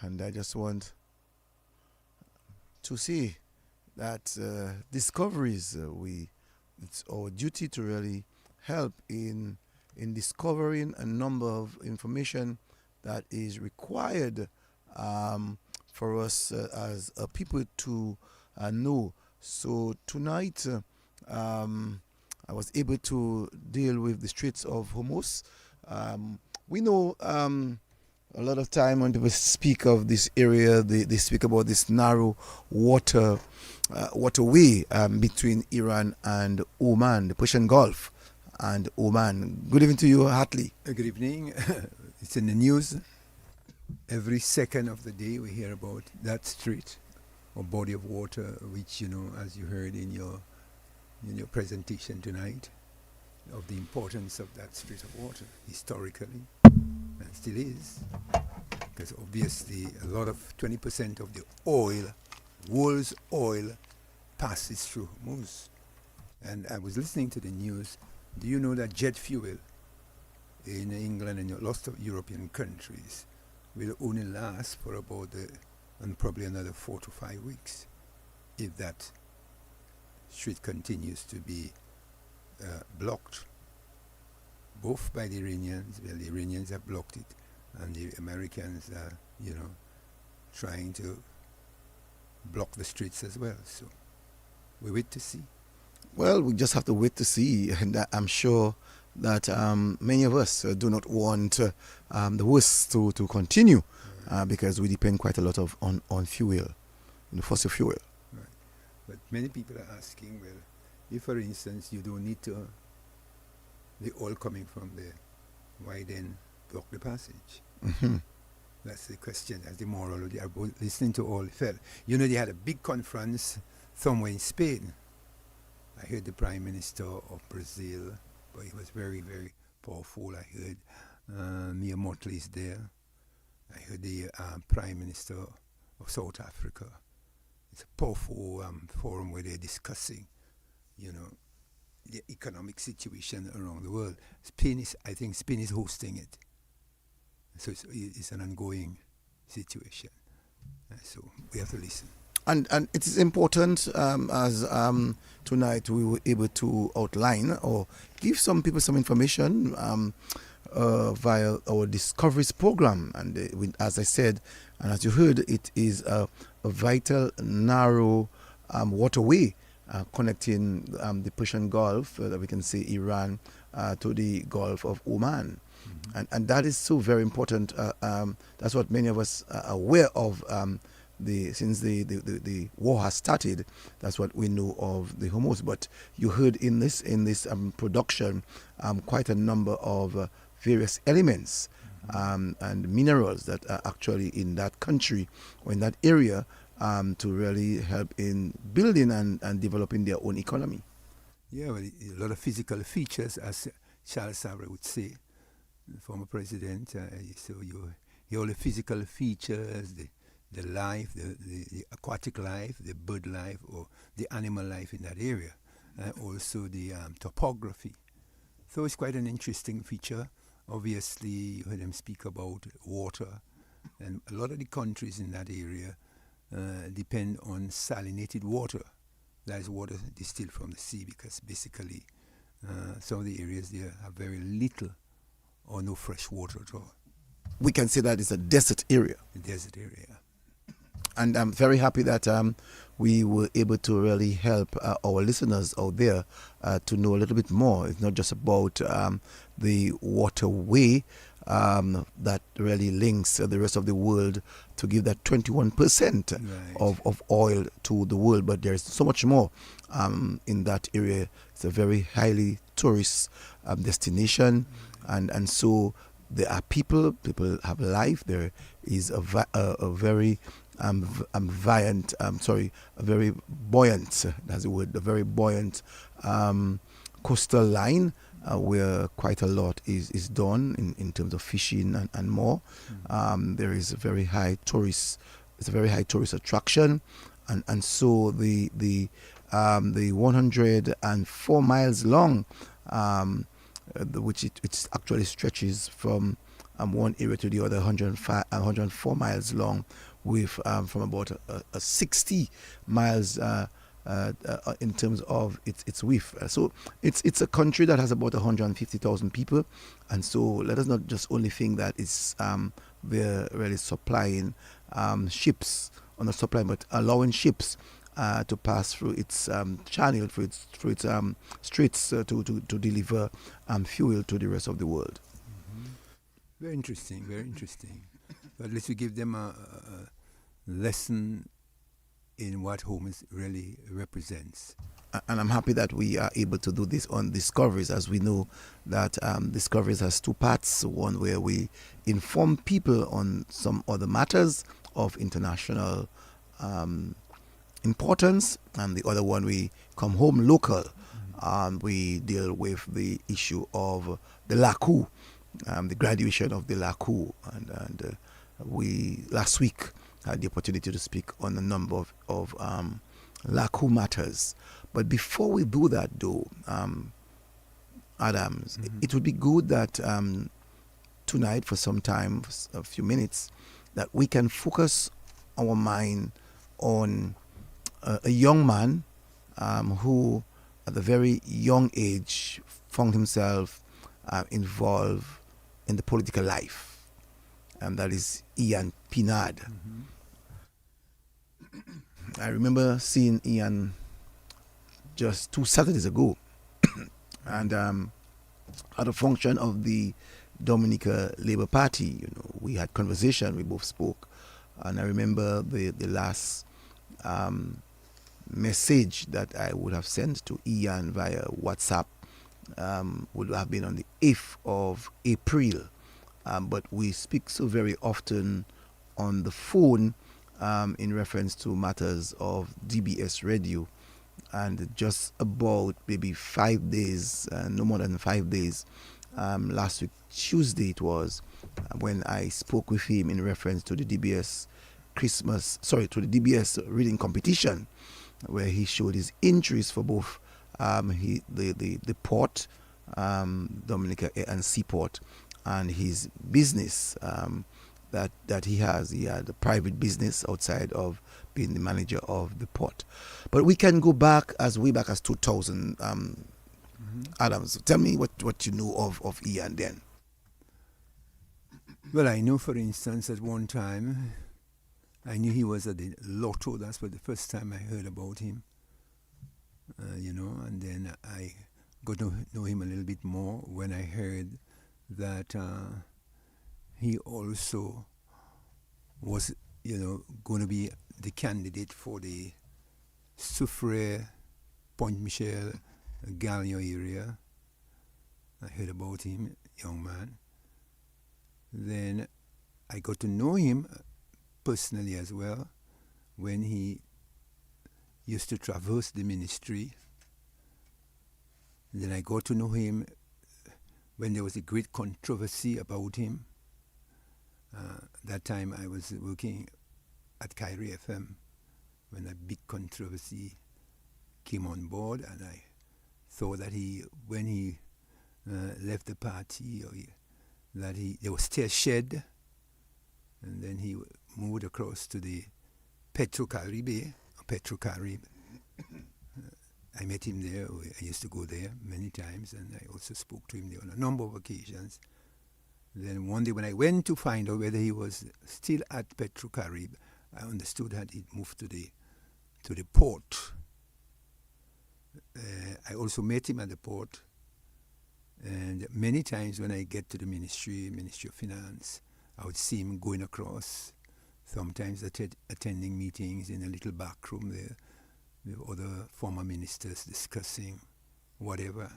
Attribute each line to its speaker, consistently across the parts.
Speaker 1: And I just want to see that discoveries, it's our duty to really help in discovering a number of information that is required for us as a people to know. So tonight, I was able to deal with the streets of Hormuz. We know a lot of time when people speak of this area, they speak about this narrow waterway between Iran and Oman, the Persian Gulf and Oman. Good evening to you, Hartly.
Speaker 2: Good evening. It's in the news. Every second of the day we hear about that strait or body of water, which, as you heard in your presentation tonight, of the importance of that strait of water historically, and still is, because obviously a lot of 20% of the world's oil passes through Hormuz. And I was listening to the news. Do you know that jet fuel in England and lots of European countries will only last for about and probably another 4 to 5 weeks if that strait continues to be blocked, both by the Iranians. Well, the Iranians have blocked it, and the Americans are, trying to block the straits as well. So we wait to see.
Speaker 1: Well, we just have to wait to see, and I'm sure that many of us do not want the worst to continue, because we depend quite a lot on fuel, the fossil fuel.
Speaker 2: Right. But many people are asking, well, if for instance you don't need the oil coming from there, why then block the passage?
Speaker 1: Mm-hmm.
Speaker 2: That's the question, that's the moral. They are listening to all fell. They had a big conference somewhere in Spain. I heard the Prime Minister of Brazil, but he was very, very powerful. I heard Mia Motley is there. I heard the Prime Minister of South Africa. It's a powerful forum where they're discussing, the economic situation around the world. I think Spain is hosting it. So it's an ongoing situation. So we have to listen.
Speaker 1: And it is important, as tonight we were able to outline or give some people some information via our Discoveries program. And as I said, and as you heard, it is a vital, narrow waterway connecting the Persian Gulf, that we can say Iran, to the Gulf of Oman. Mm-hmm. And that is so very important. That's what many of us are aware of. Since the war has started, that's what we know of the Hormuz. But you heard in this production quite a number of various elements and minerals that are actually in that country or in that area to really help in building and developing their own economy.
Speaker 2: Yeah, well, a lot of physical features, as Charles Savre would say, the former president. So you all the physical features, the life, the aquatic life, the bird life, or the animal life in that area. Also the topography. So it's quite an interesting feature. Obviously, you heard them speak about water, and a lot of the countries in that area depend on salinated water. That is water distilled from the sea, because basically some of the areas there have very little or no fresh water at all.
Speaker 1: We can say that it's a desert area.
Speaker 2: A desert area.
Speaker 1: And I'm very happy that we were able to really help our listeners out there to know a little bit more. It's not just about the waterway that really links the rest of the world to give that 21% of oil to the world, but there's so much more in that area. It's a very highly tourist destination, and so there are people have life. There is a very very buoyant, that's the word, a very buoyant coastal line where quite a lot is done in terms of fishing and more. There is a very high tourist attraction, and so the 104 miles long, which it actually stretches from one area to the other, 105, 104 miles long, with from about 60 miles in terms of its width. So it's a country that has about 150,000 people, and so let us not just only think that it's they're really supplying ships, or not supplying, but allowing ships to pass through its channel, through its straits to deliver fuel to the rest of the world.
Speaker 2: Very interesting, very interesting. So at least we give them a lesson in what Hormuz really represents.
Speaker 1: And I'm happy that we are able to do this on Discoveries, as we know that Discoveries has two parts. One where we inform people on some other matters of international importance, and the other one we come home local. We deal with the issue of the Lakou, the graduation of the Lakou, and we last week had the opportunity to speak on a number of Lakou matters. But before we do that, though, Adams, it would be good that tonight, for some time, for a few minutes, that we can focus our mind on a young man who, at a very young age, found himself involved in the political life, and that is Ian Pinard. I remember seeing Ian just 2 Saturdays ago, and at a function of the Dominica Labour Party. We had conversation, we both spoke, and I remember the last message that I would have sent to Ian via WhatsApp would have been on the 8th of April, but we speak so very often on the phone in reference to matters of DBS radio, and just about maybe 5 days, no more than 5 days, last week Tuesday it was, when I spoke with him in reference to the DBS reading competition, where he showed his interest for both the port, Dominica and Seaport, and his business that he has. He had a private business outside of being the manager of the port. But we can go back way back as 2000. Adams, tell me what you know of Ian then.
Speaker 2: Well, I know, for instance, at one time, I knew he was at the Lotto. That's the first time I heard about him, and then I got to know him a little bit more when I heard that he also was, going to be the candidate for the Soufrière, Point Michel, Gagnon area. I heard about him, young man. Then I got to know him personally as well when he used to traverse the ministry. Then I got to know him when there was a great controversy about him. That time I was working at Kyrie FM when a big controversy came on board, and I thought that when he left the party, there was tear shed, and then he moved across to the Petro-Caribe. I met him there. I used to go there many times, and I also spoke to him there on a number of occasions. Then one day when I went to find out whether he was still at Petro-Caribe, I understood that he'd moved to the port. I also met him at the port, and many times when I get to the Ministry of Finance, I would see him going across, sometimes attending meetings in a little back room there with other former ministers discussing whatever.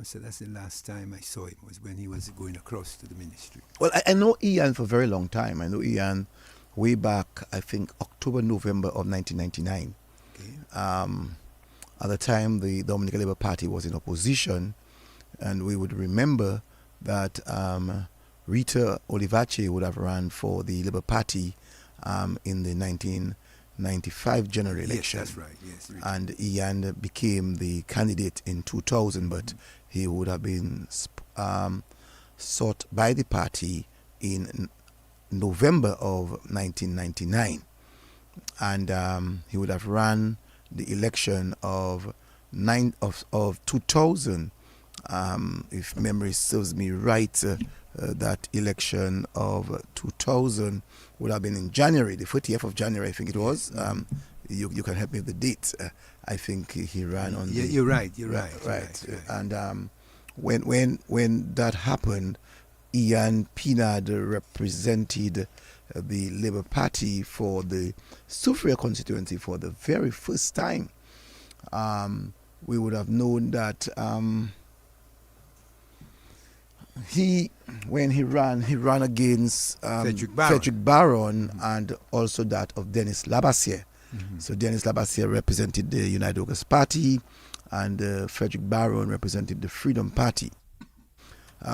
Speaker 2: So that's the last time I saw him, was when he was going across to the ministry.
Speaker 1: Well, I know Ian for a very long time. I know Ian way back, I think, October, November of 1999. Okay. At the time, the Dominica Labour Party was in opposition, and we would remember that Rita Olivache would have run for the Labour Party in the 1995 general election.
Speaker 2: Yes, that's right. Yes, Rita.
Speaker 1: And Ian became the candidate in 2000, but he would have been sought by the party in November of 1999. And he would have run the election of 2000. If memory serves me right, that election of 2000 would have been in January, the 40th of January, I think it was. You can help me with the date. I think he ran on.
Speaker 2: Yeah,
Speaker 1: the,
Speaker 2: you're right. You're right.
Speaker 1: Right.
Speaker 2: You're right.
Speaker 1: And when that happened, Ian Pinard represented the Labour Party for the Soufriere constituency for the very first time. We would have known that when he ran against Frederick Barron and also that of Denis Labassière.
Speaker 2: Mm-hmm.
Speaker 1: So Denis Labassière represented the United August Party, and Frederick Barron represented the Freedom Party.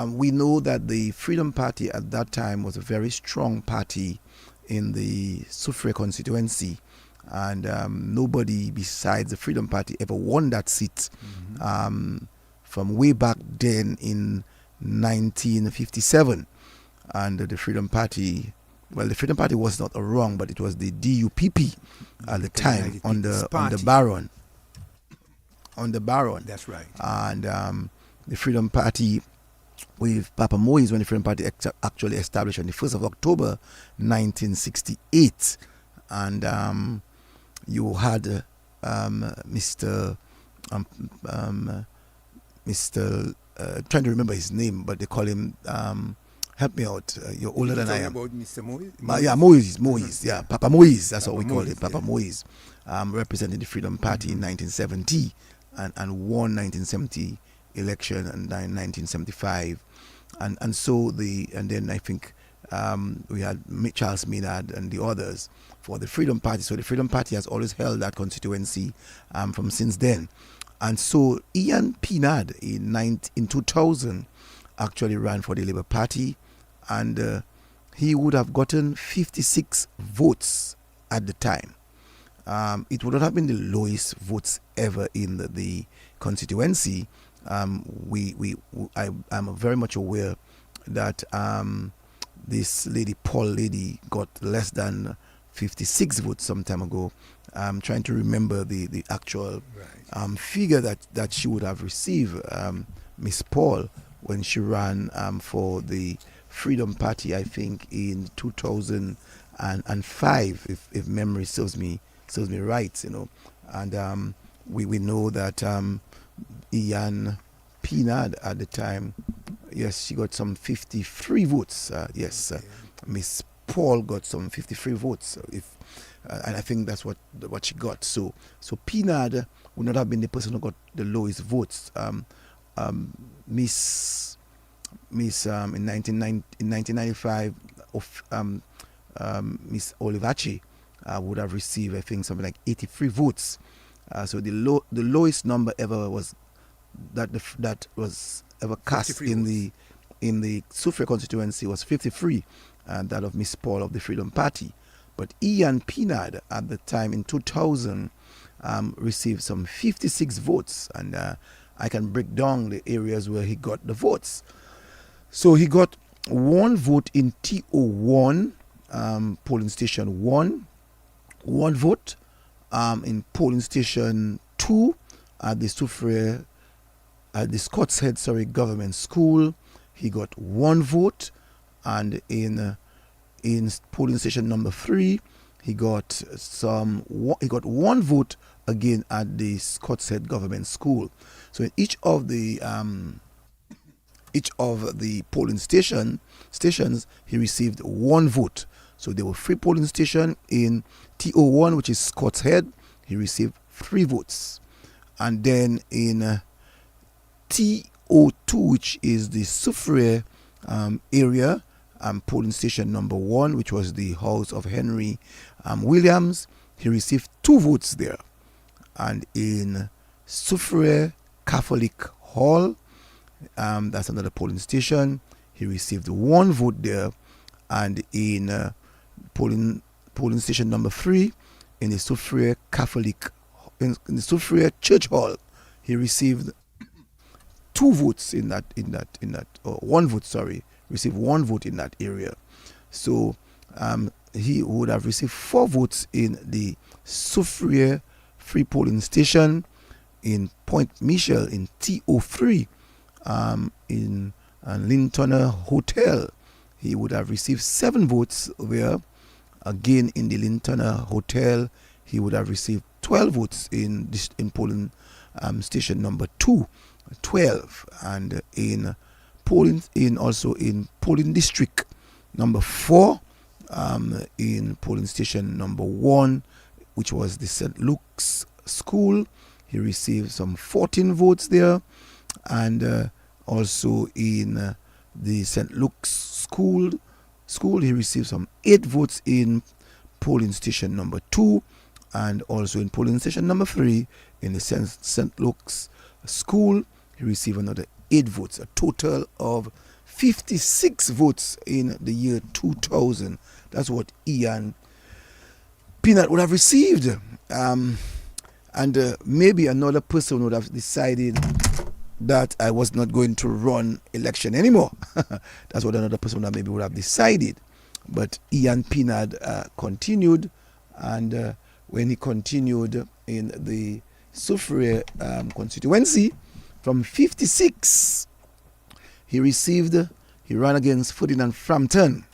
Speaker 1: We know that the Freedom Party at that time was a very strong party in the Soufriere constituency, and nobody besides the Freedom Party ever won that seat.
Speaker 2: Mm-hmm.
Speaker 1: From way back then in 1957. And the Freedom Party, well, the Freedom Party was not wrong, but it was the DUPP at the time on the Baron. On the Baron.
Speaker 2: That's right.
Speaker 1: And the Freedom Party with Papa Moise, when the Freedom Party actually established on the 1st of October 1968. And you had Mr. Trying to remember his name, but they call him, help me out, you're older than I am.
Speaker 2: About Mr. Moise?
Speaker 1: Moise, yeah, Papa Moise, that's what we call him, Papa
Speaker 2: yeah.
Speaker 1: Moise, represented the Freedom Party in 1970 and won 1970 election and 1975. And so then I think we had Charles Maynard and the others for the Freedom Party. So the Freedom Party has always held that constituency from since then. And so Ian Pinard in 2000 actually ran for the Labour Party, and he would have gotten 56 votes at the time. It would not have been the lowest votes ever in the constituency. I'm very much aware that this lady, Paul lady, got less than 56 votes some time ago. I'm trying to remember the actual figure that she would have received, Miss Paul, when she ran for the Freedom Party, I think in 2005, if memory serves me right, and we know that Ian Pinard at the time, yes, she got some 53 votes. Miss Paul got some 53 votes. And I think that's what she got. So Pinard would not have been the person who got the lowest votes. Miss in 1995 of Miss Olivache would have received, I think, something like 83 votes. So the lowest number ever was that was ever cast in the Soufriere constituency was 53, and that of Miss Paul of the Freedom Party. But Ian Pinard at the time in 2000 received some 56 votes, and I can break down the areas where he got the votes. So he got one vote in TO1 polling station 1, one vote in polling station 2 at the Soufriere, at the Scots Head, government school. He got one vote, and in polling station number 3, he got one vote again at the Scots Head government school. So in each of the polling stations, he received one vote. So there were 3 polling stations in TO1, which is Scots Head. He received 3 votes, and then in TO2, which is the Soufriere area, polling station number 1, which was the house of Henry Williams, he received 2 votes there. And in Soufriere Catholic Hall, that's another polling station, he received 1 vote there. And in polling station number 3, in the Soufriere Catholic, in the Soufriere Church Hall, he received 2 votes or 1 vote, received 1 vote in that area. So he would have received 4 votes in the Soufriere Free Polling Station, in Point Michel, in TO3, in Lintoner Hotel. He would have received 7 votes there. Again, in the Lintoner Hotel, he would have received 12 votes in polling station number 2, 12, and also in polling district number 4, in polling station number 1, which was the St. Luke's School. He received some 14 votes there, and also in the St. Luke's School, he received some 8 votes in polling station number 2, and also in polling station number 3 in the St. Luke's School. He received another 8 votes, a total of 56 votes in the year 2000. That's what Ian Pinard would have received. And maybe another person would have decided that I was not going to run election anymore. That's what another person would have decided. But Ian Pinard continued, and when he continued in the Soufriere constituency, from 56, he ran against Ferdinand Frampton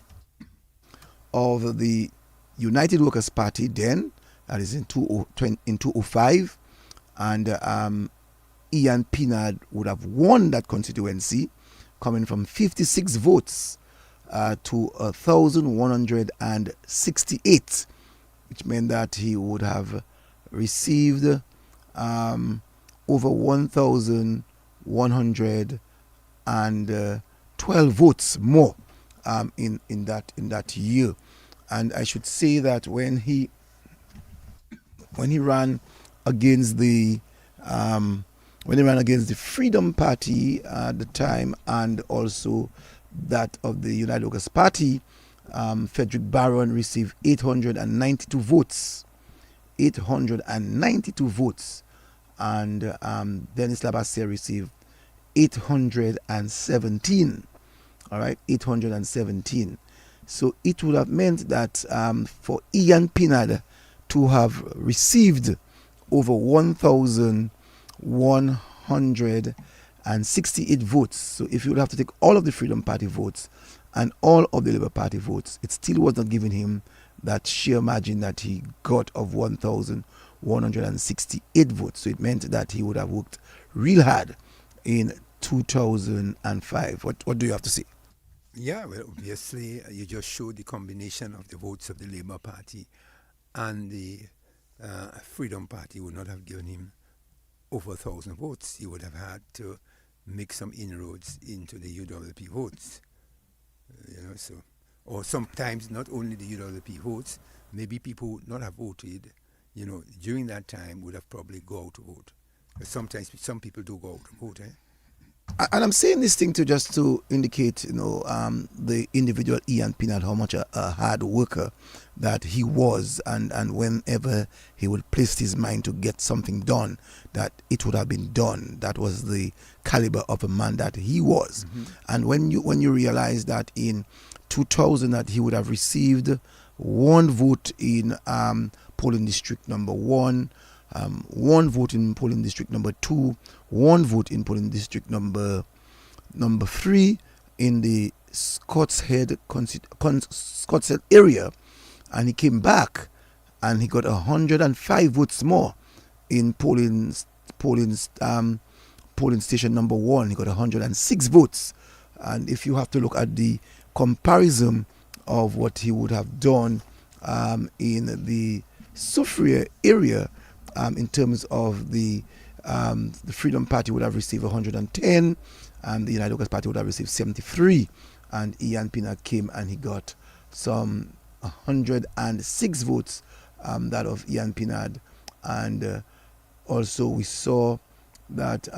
Speaker 1: of the United Workers' Party then, that is in 2005, and Ian Pinard would have won that constituency, coming from 56 votes to 1,168, which meant that he would have received over 1,112 votes more in that year. And I should say that when he ran against the Freedom Party at the time, and also that of the United Workers' Party, Frederick Barron received 892 votes. 892 votes. And Denis Labassiere received 817. All right, 817. So it would have meant that for Ian Pinard to have received over 1,168 votes. So if you would have to take all of the Freedom Party votes and all of the Labour Party votes, it still was not giving him that sheer margin that he got of 1,168 votes. So it meant that he would have worked real hard in 2005. What do you have to say?
Speaker 2: Yeah, well, obviously, you just showed the combination of the votes of the Labour Party and the Freedom Party would not have given him over 1,000 votes. He would have had to make some inroads into the UWP votes. So, or sometimes not only the UWP votes, maybe people would not have voted, during that time would have probably go out to vote. But sometimes some people do go out to vote,
Speaker 1: And I'm saying this thing just to indicate, the individual Ian Pinard, how much a hard worker that he was, and whenever he would place his mind to get something done, that it would have been done. That was the caliber of a man that he was. Mm-hmm. And when you realize that in 2000 that he would have received 1 vote in polling district number 1, 1 vote in polling district number 2, 1 vote in polling district number 3 in the Scots Head area, and he came back and he got 105 votes more in polling station number 1. He got 106 votes. And if you have to look at the comparison of what he would have done in the Soufriere area, in terms of the Freedom Party would have received 110, and the United Workers' Party would have received 73, and Ian Pinard came and he got some 106 votes, that of Ian Pinard, and also we saw that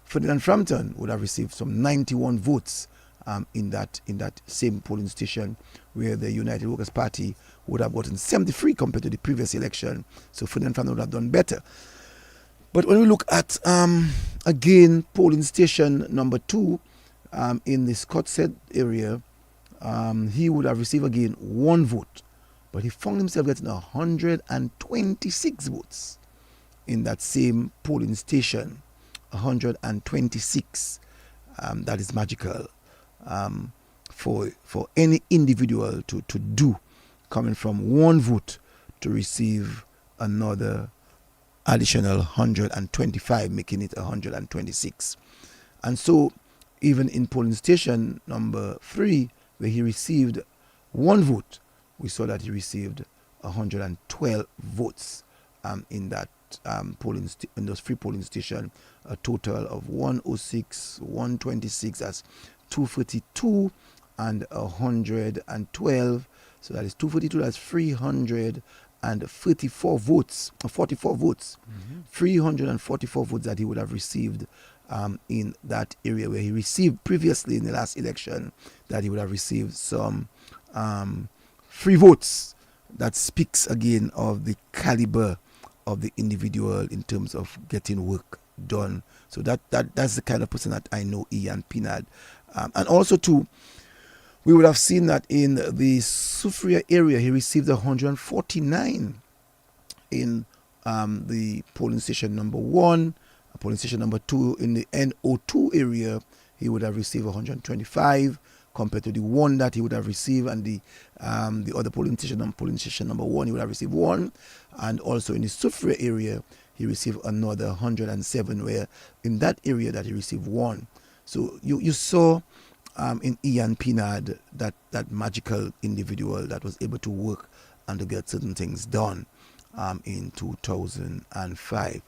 Speaker 1: Ferdinand Frampton would have received some 91 votes in that same polling station, where the United Workers' Party would have gotten 73 compared to the previous election. So Ferdinand Frampton would have done better. But when we look at again polling station number 2 in the Scottshead area, he would have received again 1 vote, but he found himself getting 126 votes in that same polling station. 126. That is magical for any individual to do, coming from 1 vote to receive another additional 125, making it 126. And so even in polling station number 3, where he received 1 vote, we saw that he received 112 votes in that in those 3 polling stations, a total of 106, 126, that's 242 and 112. So that is 242, that's 334 votes, 44 votes, 344 votes that he would have received in that area where he received previously in the last election, that he would have received some 3 votes. That speaks again of the caliber of the individual in terms of getting work done. So that's the kind of person that I know Ian Pinard. And also too, we would have seen that in the Soufriere area, he received 149 in the polling station number 1. Polling station number 2 in the NO2 area, he would have received 125 compared to the 1 that he would have received, and the other polling station number 1, he would have received 1. And also in the Soufriere area, he received another 107, where in that area that he received 1. So you saw in Ian Pinard that magical individual that was able to work and to get certain things done in 2005.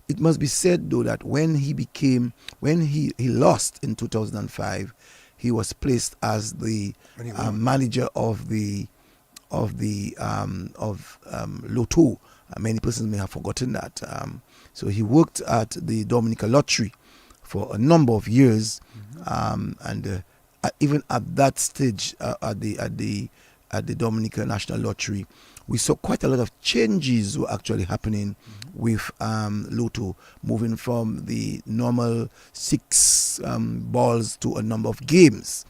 Speaker 1: It must be said though that when he lost in 2005, he was placed as the manager of Lotto. Many persons may have forgotten that. So he worked at the Dominica Lottery for a number of years, and even at that stage, at the Dominica National Lottery, we saw quite a lot of changes were actually happening with Lotto, moving from the normal 6 balls to a number of games,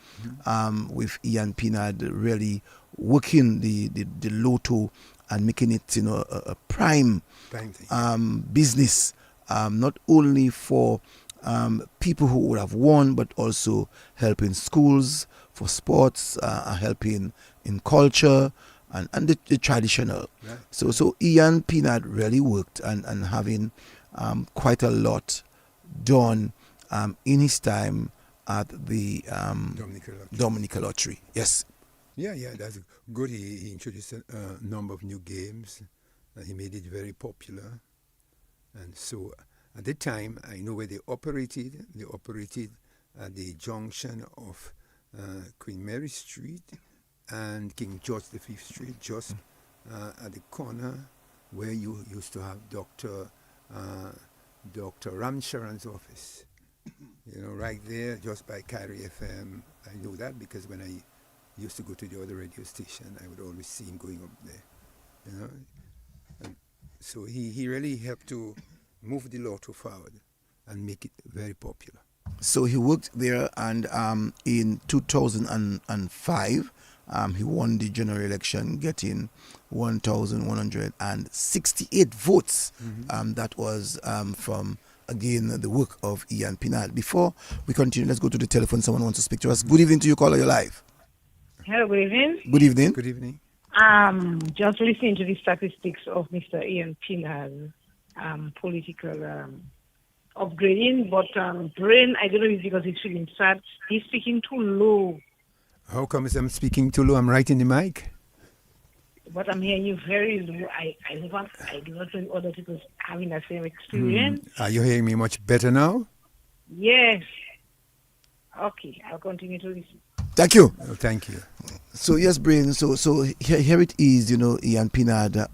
Speaker 1: with Ian Pinard really working the Lotto and making it a prime business, not only for people who would have won, but also helping schools, for sports, helping in culture, and the traditional. Right. So Ian Pinard really worked and having quite a lot done in his time at the Dominica Lottery. Yes.
Speaker 2: Yeah, that's good. He introduced a number of new games, and he made it very popular. And so at the time, I know where they operated. They operated at the junction of Queen Mary Street and King George V Street, just at the corner where you used to have Dr. Ramcharan's office. Right there, just by Carry FM. I know that because when I used to go to the other radio station, I would always see him going up there. And so he really helped to move the Lotto forward and make it very popular.
Speaker 1: So he worked there, and in 2005, he won the general election, getting 1,168 votes. That was from, again, the work of Ian Pinard. Before we continue, let's go to the telephone. Someone wants to speak to us. Good evening to you, caller. You're live.
Speaker 3: Hello, good evening.
Speaker 1: Good evening.
Speaker 2: Good evening.
Speaker 3: Just listening to the statistics of Mr. Ian Pinard, political upgrading, but brain, I don't know if it's because he's feeling sad. He's speaking too low.
Speaker 2: How come I'm speaking too low? I'm right in the mic.
Speaker 3: But I'm hearing you very low. I do not think other people having the same experience.
Speaker 2: Are you hearing me much better now?
Speaker 3: Yes. Okay, I'll continue to listen.
Speaker 1: Thank you.
Speaker 2: Oh, thank you.
Speaker 1: So yes, Brain. So here it is. Ian Pinard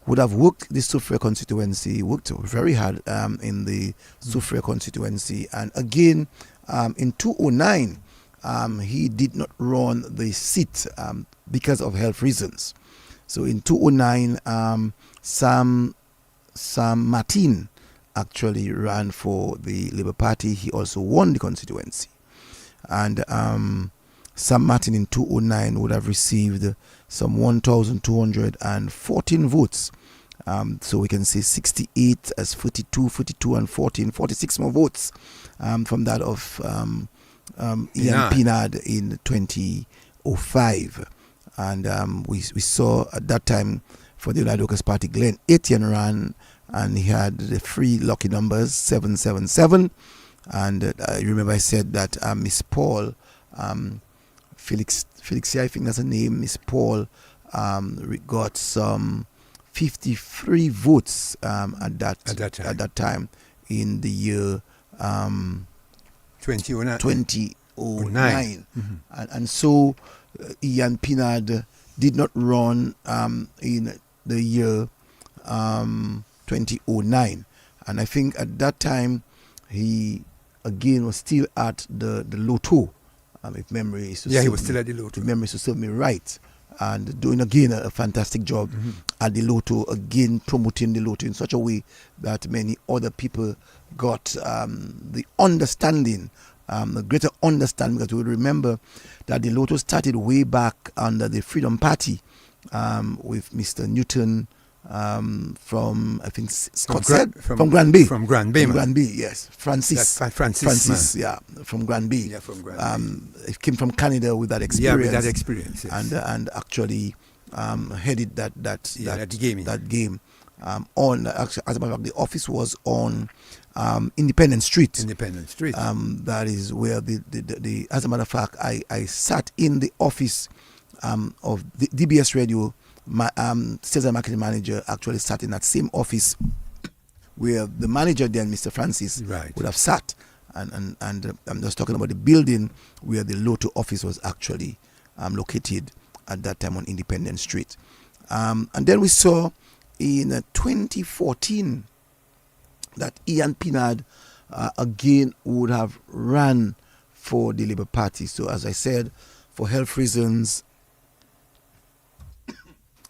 Speaker 1: would have worked the Soufriere constituency, worked very hard in the Soufriere constituency, and again in 2009 he did not run the seat because of health reasons. So in 2009, Sam Martin actually ran for the Labour Party. He also won the constituency. And Sam Martin in 2009 would have received some 1,214 votes. So we can say 68 as 42, 42 and 14, 46 more votes from that of Ian Pinard in 2005. And we saw at that time for the United Workers' Party, Glenn Etienne ran, and he had the three lucky numbers, 777. And I remember I said that Miss Paul, Felix, I think that's her name, Miss Paul, got some 53 votes at that time in the year 2009. Mm-hmm. And so Ian Pinard did not run in the year 2009. And I think at that time he again was still at the Lotto. If memory is to
Speaker 2: he was still at the Lotto.
Speaker 1: If memory is to serve me right. And doing again a fantastic job at the Lotto, again promoting the Lotto in such a way that many other people got the understanding, the greater understanding, because we remember that the Lotto started way back under the Freedom Party with Mr. Newton from, I think, from Granby.
Speaker 2: From Granby,
Speaker 1: yes. Francis, yeah, from Granby.
Speaker 2: Yeah, from Granby.
Speaker 1: It came from Canada with that experience.
Speaker 2: Yeah, with that experience, yes.
Speaker 1: And actually headed that game. On, actually, as a matter of fact, the office was on Independence Street. That is where the as a matter of fact, I sat in the office of the DBS Radio. My sales and marketing manager actually sat in that same office where the manager then, Mr. Francis, would have sat. And I'm just talking about the building where the Lotto office was actually located at that time on Independence Street. And then we saw in 2014 that Ian Pinard again would have ran for the Labour Party. So as I said, for health reasons,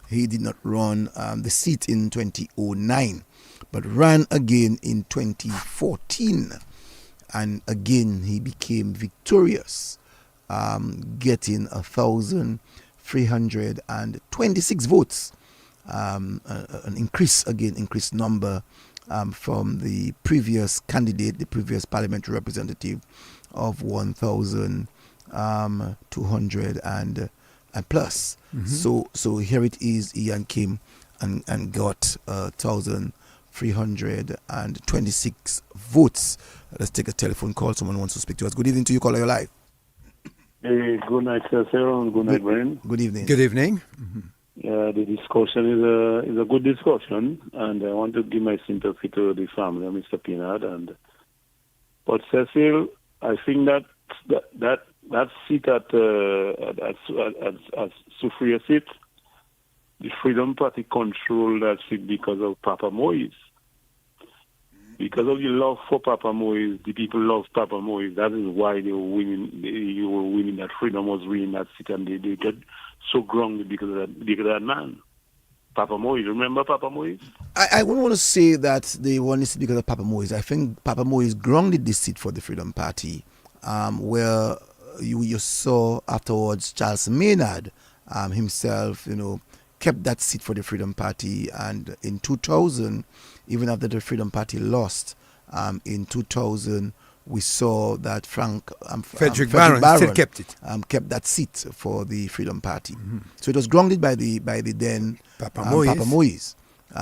Speaker 1: he did not run the seat in 2009, but ran again in 2014. And again, he became victorious, getting 1,326 votes. An increased number from the previous candidate, the previous parliamentary representative of 1,200 and plus. So here it is. Ian came and got 1,326 votes. Let's take a telephone call. Someone wants to speak to us. Good evening to you. Caller, you're live.
Speaker 4: Hey, good night, Cecil, and good night, Brian.
Speaker 1: Good evening.
Speaker 2: Good evening.
Speaker 4: Yeah, the discussion is a good discussion, and I want to give my sympathy to the family of Mr. Pinard. But Cecil, I think that seat at Soufriya seat, the Freedom Party controlled that seat because of Papa Moise. Because of the love for Papa Moise, the people love Papa Moise. That is why they were winning. You were winning that. Freedom was winning that seat, and they get so grounded because of that man. Papa Moise, remember Papa Moise?
Speaker 1: I wouldn't want to say that they won this because of Papa Moise. I think Papa Moise grounded this seat for the Freedom Party, where you saw afterwards Charles Maynard himself, kept that seat for the Freedom Party. And in 2000, even after the Freedom Party lost, in 2000, we saw that Frederick Barron
Speaker 2: still kept it.
Speaker 1: Kept that seat for the Freedom Party. So it was grounded by the then Papa Moise.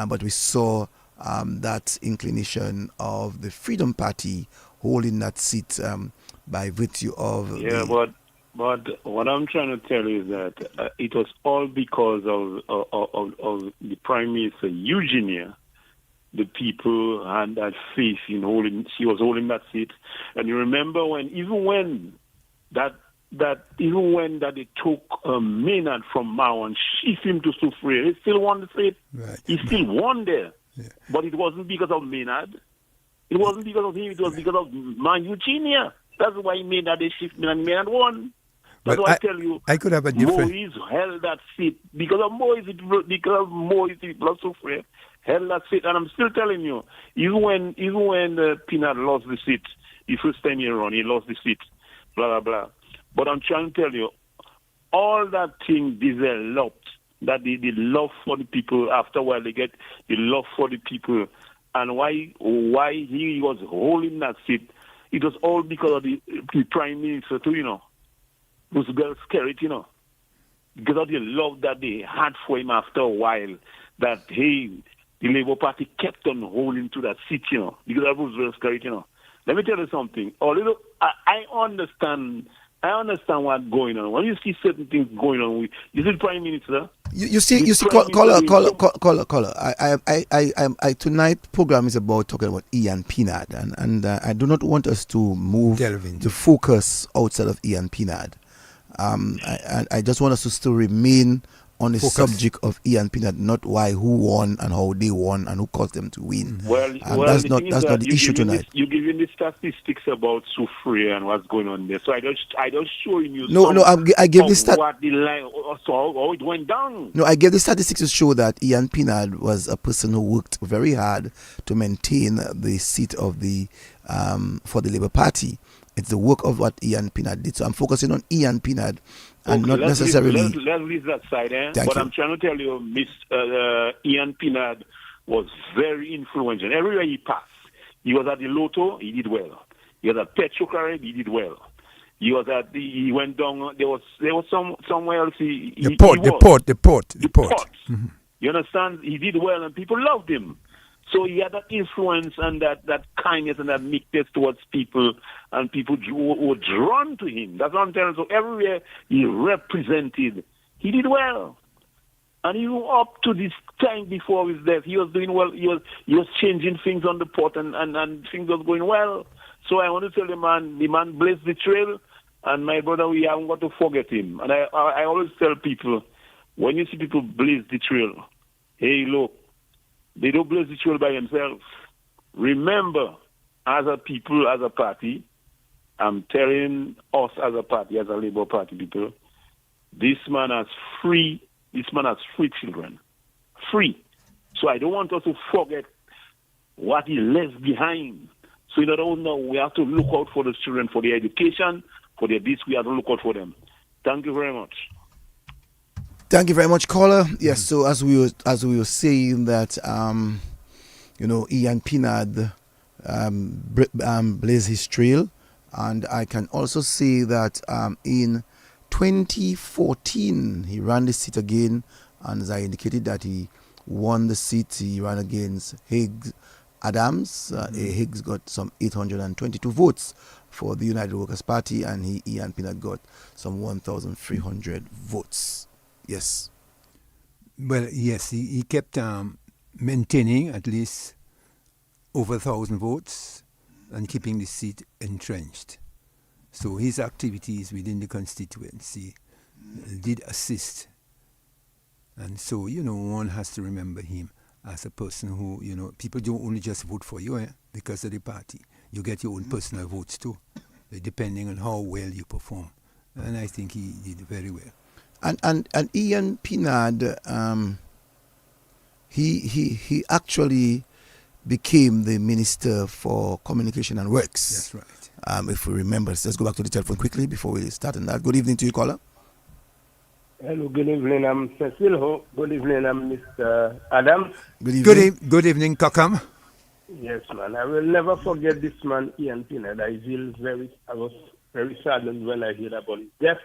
Speaker 1: But we saw that inclination of the Freedom Party holding that seat by virtue of...
Speaker 4: Yeah, but what I'm trying to tell you is that it was all because of the Prime Minister Eugenia. The people had that faith in she was holding that seat. And you remember even when they took Maynard from Mao and shift him to Soufriya, he still won the seat.
Speaker 2: Right.
Speaker 4: He still won there.
Speaker 2: Yeah.
Speaker 4: But it wasn't because of Maynard. It wasn't because of him. It was because of Eugenia. That's why he made that they shift and Maynard won. That's
Speaker 2: But
Speaker 4: why I tell you,
Speaker 2: I could have a different.
Speaker 4: Moise held that seat because of Moise. People are so afraid. Held that seat, and I'm still telling you, even when Pinard lost the seat, the first time he ran, he lost the seat. Blah blah blah. But I'm trying to tell you, all that thing developed. That the love for the people. After a while, they get the love for the people, and why he was holding that seat. It was all because of the prime minister too, you know. Those girls scared, you know, because of the love that they had for him. After a while, that the Labour Party kept on holding to that seat, you know, because that was very scary, you know. Let me tell you something. I understand what's going on. When you see certain things going on, you see the Prime Minister.
Speaker 1: You see, caller. I tonight program is about talking about Ian Pinard, and I do not want us to move the focus outside of Ian Pinard. I just want us to still remain on the subject of Ian Pinard, not who won and how they won and who caused them to win. That's not the issue tonight.
Speaker 4: You're giving the statistics about Soufriere and what's going on there. So I just showing you.
Speaker 1: I give the
Speaker 4: how it went down.
Speaker 1: No, I gave the statistics to show that Ian Pinard was a person who worked very hard to maintain the seat of the for the Labour Party. It's the work of what Ian Pinard did. So I'm focusing on Ian Pinard and not necessarily.
Speaker 4: Let's leave that side, but I'm trying to tell you, Ian Pinard was very influential. Everywhere he passed, he was at the Lotto, he did well. He was at Petrocard, he did well. He went down. There was somewhere else. The
Speaker 2: port.
Speaker 4: Mm-hmm. You understand? He did well, and people loved him. So he had that influence and that kindness and that meekness towards people, and people were drawn to him. That's what I'm telling you. So everywhere he represented, he did well. And even up to this time before his death, he was doing well. He was changing things on the port, and things was going well. So I want to tell the man blazed the trail, and my brother, we haven't got to forget him. And I always tell people, when you see people blaze the trail, hey, look, they don't blaze the trail by themselves. Remember, as a people, as a party, I'm telling us as a party, as a Labour Party people, this man has free children. Free. So I don't want us to forget what he left behind. So in other words, now we have to look out for the children, for their education, for their this, we have to look out for them. Thank you very much.
Speaker 1: Thank you very much, caller. Yes, so as we were saying that, Ian Pinard blazed his trail, and I can also say that in 2014 he ran the seat again, and as I indicated that he won the seat, he ran against Adams. Higgs got some 822 votes for the United Workers' Party, and Ian Pinard got some 1,300 votes. Yes.
Speaker 2: Well, yes, he kept maintaining at least over 1,000 votes and keeping the seat entrenched. So his activities within the constituency did assist. And so, one has to remember him as a person who, people don't only just vote for you because of the party. You get your own personal votes too, depending on how well you perform. And I think he did very well.
Speaker 1: And Ian Pinard, he actually became the Minister for Communication and Works.
Speaker 2: That's right.
Speaker 1: If we remember, let's go back to the telephone quickly before we start on that. Good evening to you, caller.
Speaker 5: Hello, good evening. I'm Cecil. Good evening. I'm Mr. Adams.
Speaker 1: Good evening.
Speaker 2: Good evening, Kakam.
Speaker 5: Yes, man. I will never forget this man, Ian Pinard. I was very saddened when I heard about his death.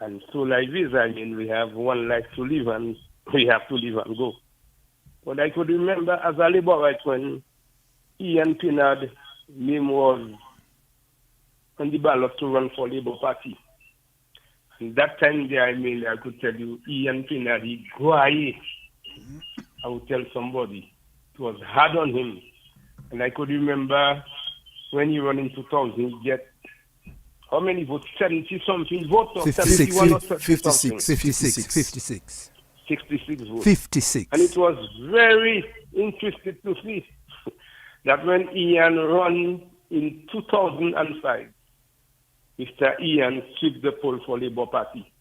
Speaker 5: And so life is, we have one life to live, and we have to live and go. But I could remember as a Labourite when Ian Pinard name was on the ballot to run for Labour Party. And that time there, I could tell you, Ian Pinard, he quiet. I would tell somebody. It was hard on him. And I could remember when he ran in 2000, he get how many votes? 70-something votes? Or 71 or
Speaker 2: 56
Speaker 5: votes.
Speaker 2: 56.
Speaker 5: And it was very interesting to see that when Ian ran in 2005, Mr. Ian swept the poll for Labour Party.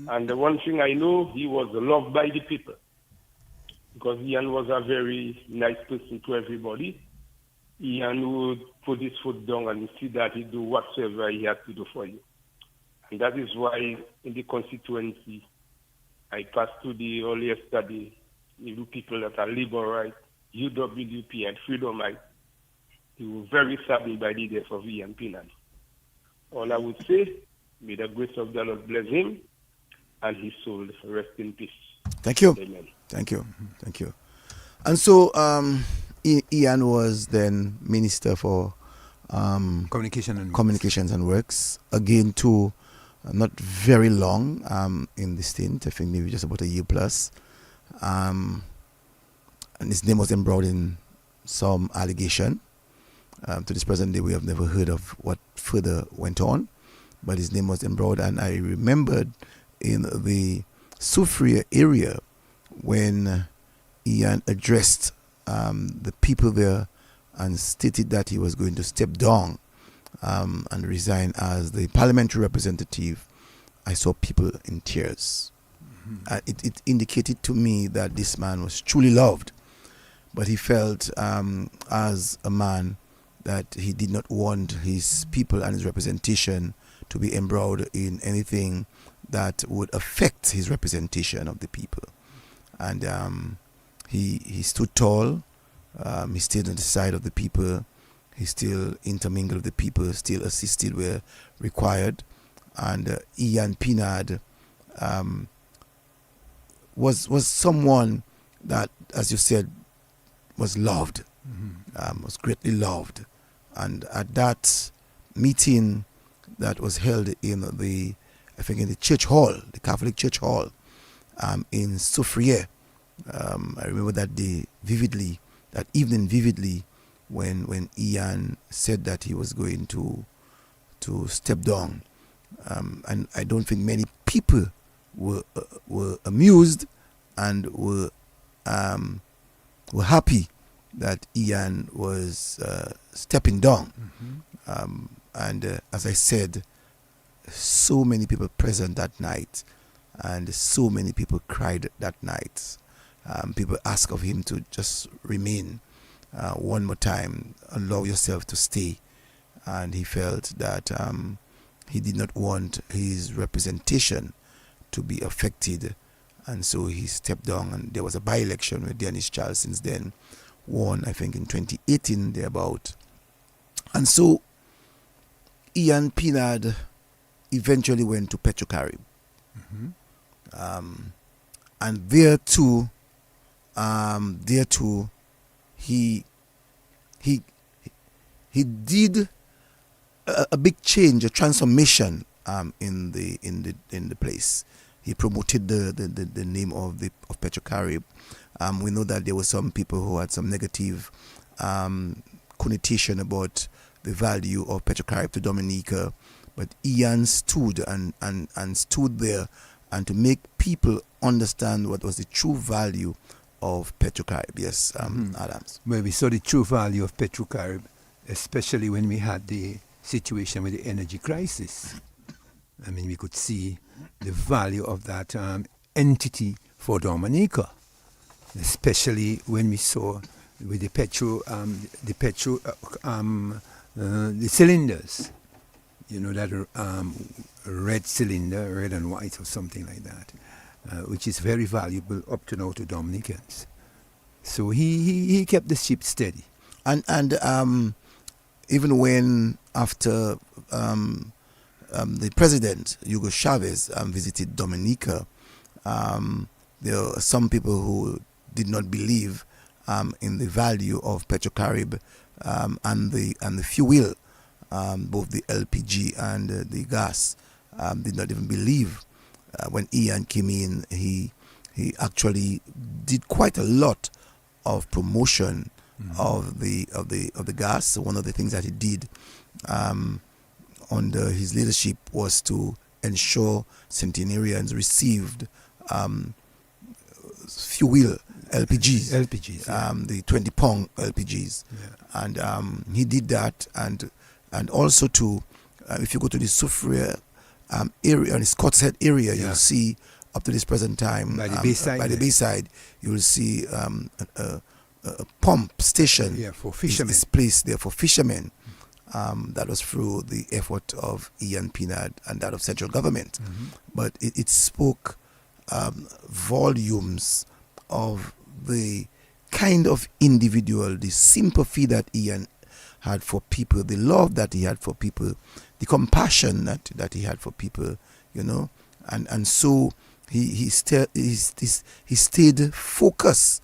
Speaker 5: And the one thing I know, he was loved by the people. Because Ian was a very nice person to everybody. Ian would put his foot down and see that he do whatsoever he had to do for you. And that is why in the constituency, I passed to the earlier study, the people that are Labourite, UWP and Freedomite, they were very saddened by the death of Ian Pinard. All I would say, may the grace of the Lord bless him and his soul rest in peace.
Speaker 1: Thank you.
Speaker 5: Amen.
Speaker 1: Thank you. Thank you. And so Ian was then Minister for Communications and Works. Again, too, not very long in the stint. I think maybe just about a year plus. And his name was embroiled in some allegation. To this present day, we have never heard of what further went on. But his name was embroiled. And I remembered in the Soufriere area when Ian addressed the people there and stated that he was going to step down and resign as the parliamentary representative, I saw people in tears. It indicated to me that this man was truly loved, but he felt as a man that he did not want his people and his representation to be embroiled in anything that would affect his representation of the people. And he stood tall. He stayed on the side of the people. He still intermingled with the people, still assisted where required. And Ian Pinard was someone that, as you said, was loved, was greatly loved. And at that meeting that was held in the church hall, the Catholic church hall, in Soufriere, I remember that day vividly, that evening vividly, when Ian said that he was going to step down, and I don't think many people were amused and were happy that Ian was stepping down. And as I said, so many people present that night, and so many people cried that night. People asked of him to just remain one more time, allow yourself to stay. And he felt that he did not want his representation to be affected, and so he stepped down. And there was a by-election where Dennis Charles since then won, I think in 2018 thereabout. And so Ian Pinard eventually went to Petrocarib. And there too, he did a big change, a transformation in the place. He promoted the name of Petrocarib. We know that there were some people who had some negative connotation about the value of Petrocarib to Dominica, but Ian stood and stood there and to make people understand what was the true value of Petrocarib. Yes, Adams.
Speaker 2: Well, we saw the true value of Petrocarib, especially when we had the situation with the energy crisis. I mean, we could see the value of that entity for Dominica, especially when we saw with the cylinders, that red cylinder, red and white or something like that, which is very valuable up to now to Dominicans. So he kept the ship steady.
Speaker 1: And even when after the president, Hugo Chavez, visited Dominica, there are some people who did not believe in the value of Petrocarib and the fuel, both the LPG and the gas, did not even believe. When Ian came in, he actually did quite a lot of promotion of the gas. One of the things that he did under his leadership was to ensure centenarians received fuel, LPGs,
Speaker 2: yeah.
Speaker 1: The 20-pound LPGs, and he did that, and also too, If you go to the Soufriere area, on the Scott's Head area,
Speaker 2: Yeah.
Speaker 1: you'll see up to this present time
Speaker 2: By the bayside,
Speaker 1: by the
Speaker 2: yeah.
Speaker 1: bayside, you will see a pump station.
Speaker 2: Yeah, for fishermen.
Speaker 1: Is placed there for fishermen. That was through the effort of Ian Pinard and that of central government.
Speaker 2: Mm-hmm.
Speaker 1: But it spoke volumes of the kind of individual, the sympathy that Ian had for people, the love that he had for people, the compassion that he had for people, you know. And so he stayed focused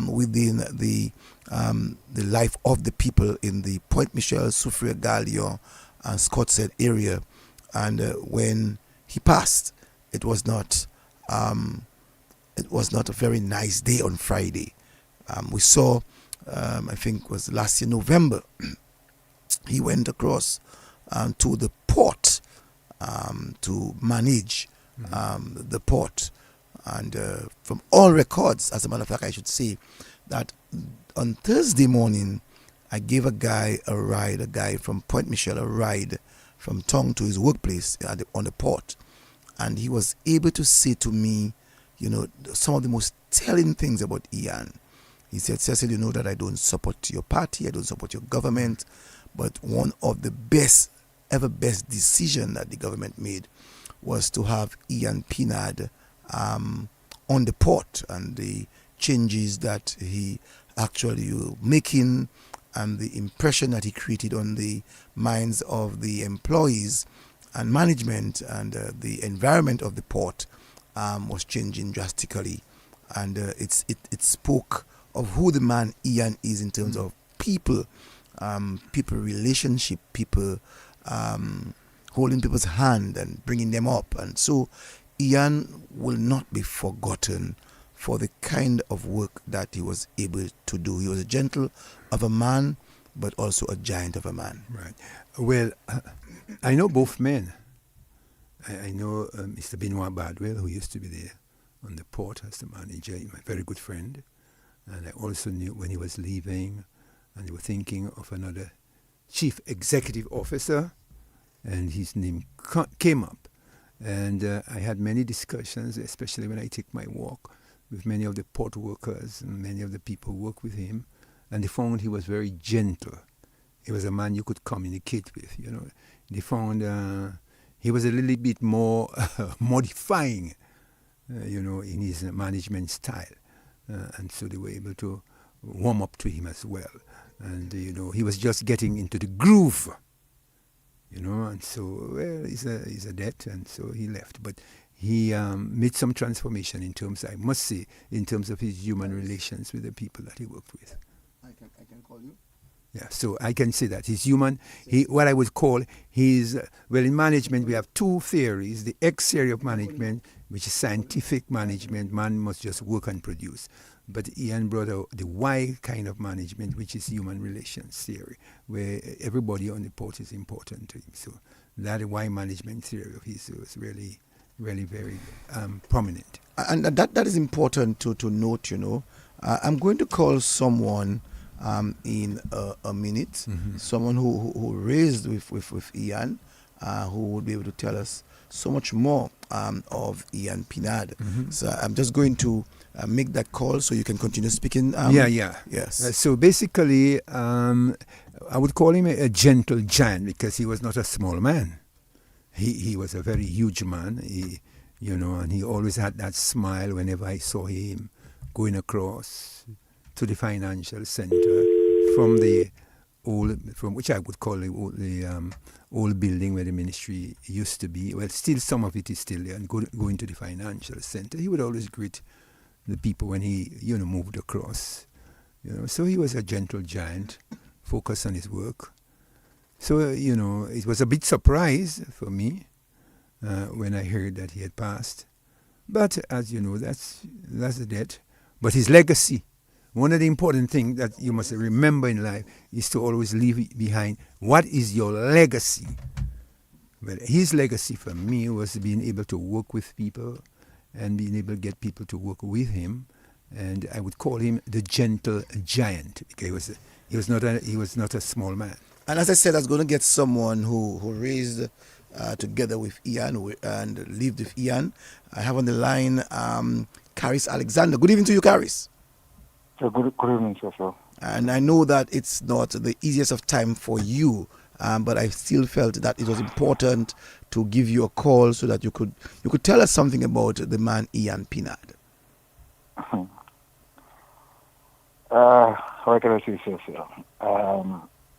Speaker 1: within the life of the people in the Point Michel, Soufriere, Galion, and Scott's Head area. And when he passed, it was not a very nice day on Friday. We saw, I think it was last year November, he went across to the port to manage the port. And from all records, as a matter of fact, I should say that on Thursday morning, I gave a guy from Point Michel, a ride from Tong to his workplace on the port. And he was able to say to me, you know, some of the most telling things about Ian. He said, Cecil, you know that I don't support your party, I don't support your government, but one of the best decision that the government made was to have Ian Pinard on the port, and the changes that he actually making and the impression that he created on the minds of the employees and management and the environment of the port was changing drastically. And it spoke of who the man Ian is in terms of people relationship, people holding people's hand and bringing them up. And so Ian will not be forgotten for the kind of work that he was able to do. He was a gentle of a man, but also a giant of a man.
Speaker 2: Right. Well, I know both men. I know Mr. Benoit Badwell, who used to be there on the port as the manager, my very good friend. And I also knew when he was leaving, and they were thinking of another chief executive officer, and his name came up. And I had many discussions, especially when I take my walk with many of the port workers and many of the people who work with him, and they found he was very gentle. He was a man you could communicate with, you know. They found he was a little bit more modifying, you know, in his management style. And so they were able to warm up to him as well. And, you know, he was just getting into the groove, you know, and so, well, he's a debt, and so he left. But he made some transformation in terms, I must say, in terms of his human relations with the people that he worked with.
Speaker 1: I can call you?
Speaker 2: Yeah, so I can say that he's human. What I would call well, in management we have two theories. The X theory of management, which is scientific management, man must just work and produce. But Ian brought out the Y kind of management, which is human relations theory, where everybody on the port is important to him. So that Y management theory of his was really, really very prominent.
Speaker 1: And that is important to note, you know. I'm going to call someone in a minute, someone who raised with Ian, who would be able to tell us so much more of Ian Pinard. So I'm just going to make that call so you can continue speaking. Yes.
Speaker 2: So basically, I would call him a gentle giant because he was not a small man. He was a very huge man. You know, and he always had that smile whenever I saw him going across to the financial center from which I would call the old building where the ministry used to be. Well, still some of it is still there, and going to the financial center. He would always greet the people when he, you know, moved across. You know, so he was a gentle giant, focused on his work. So, you know, it was a bit surprise for me when I heard that he had passed. But as you know, that's the death. But his legacy, one of the important things that you must remember in life is to always leave behind, what is your legacy? Well, his legacy for me was being able to work with people and being able to get people to work with him. And I would call him the gentle giant because he was not a small man.
Speaker 1: And as I said, I was going to get someone who raised together with Ian and lived with Ian. I have on the line Caris Alexander. Good evening to you, Caris.
Speaker 6: So good evening, Cecil.
Speaker 1: And I know that it's not the easiest of time for you, but I still felt that it was important to give you a call so that you could tell us something about the man Ian Pinard.
Speaker 6: How can I say, Cecil?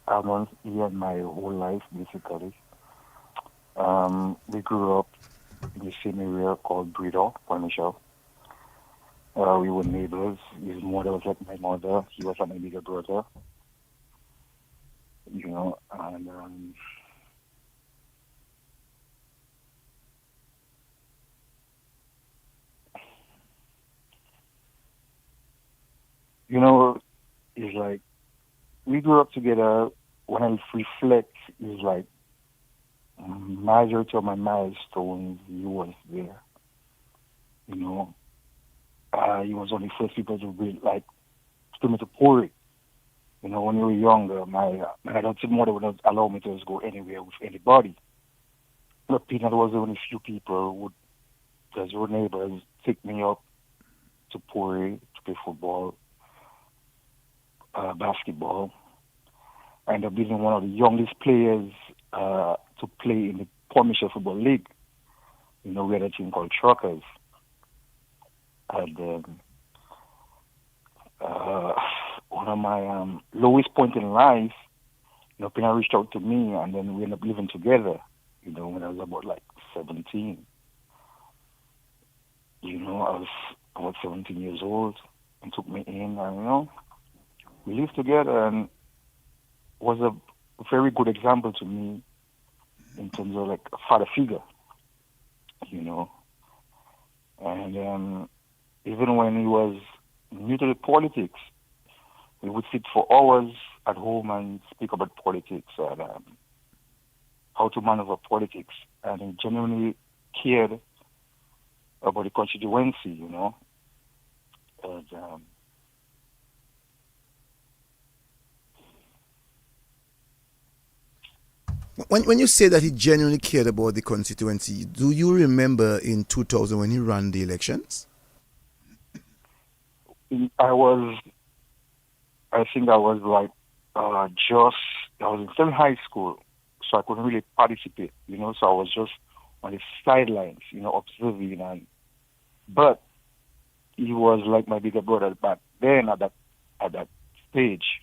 Speaker 6: I've known Ian my whole life, basically. We grew up in the same area called Breeder, Michelle. We were neighbors. His mother was like my mother. He was like my bigger brother. You know, and you know, it's like we grew up together. When I reflect, it's like majority of my milestones, he was there. You know, he was one of the first people to be like to me to pour it. You know, when we were younger, my adopted mother would not allow me to just go anywhere with anybody. But Peanut was one of the few people who would, as your neighbors, take me up to Pori to play football, basketball. I ended up being one of the youngest players to play in the Commercial Football League. You know, we had a team called Truckers. And one of my lowest point in life, you know, Pina reached out to me, and then we ended up living together, you know, when I was about like 17. You know, I was about 17 years old, and took me in, and, you know, we lived together, and was a very good example to me in terms of like a father figure, you know. And even when he was new to the politics, we would sit for hours at home and speak about politics and how to maneuver politics. And he genuinely cared about the constituency, you know. And,
Speaker 1: When you say that he genuinely cared about the constituency, do you remember in 2000 when he ran the elections?
Speaker 6: I think I was like I was still in high school, so I couldn't really participate, you know, so I was just on the sidelines, you know, observing. But he was like my bigger brother back then at that stage.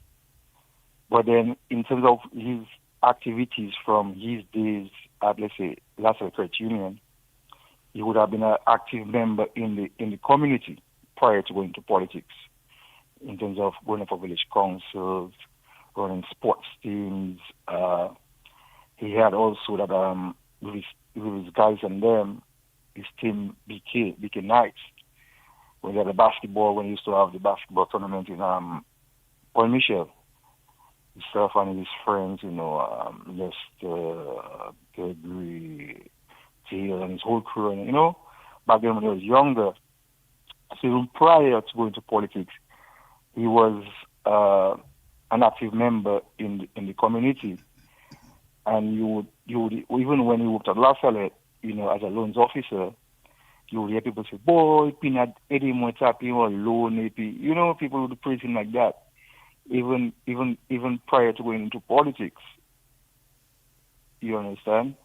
Speaker 6: But then in terms of his activities from his days at, let's say, Lakou Credit Union, he would have been an active member in the community prior to going to politics, in terms of going for village councils, running sports teams. He had also that with his guys and them, his team BK Knights. When he had when he used to have the basketball tournament in Point Michel. Himself and his friends, you know, Lester, Gregory, Taylor, and his whole crew, and, you know, back then when he was younger. So even prior to going to politics, he was an active member in the community. And you would even when he worked at La Salette, you know, as a loans officer, you would hear people say, "Boy, Pinard, Eddie Moitapi or loan, you know, people would praise him like that. Even prior to going into politics, you understand?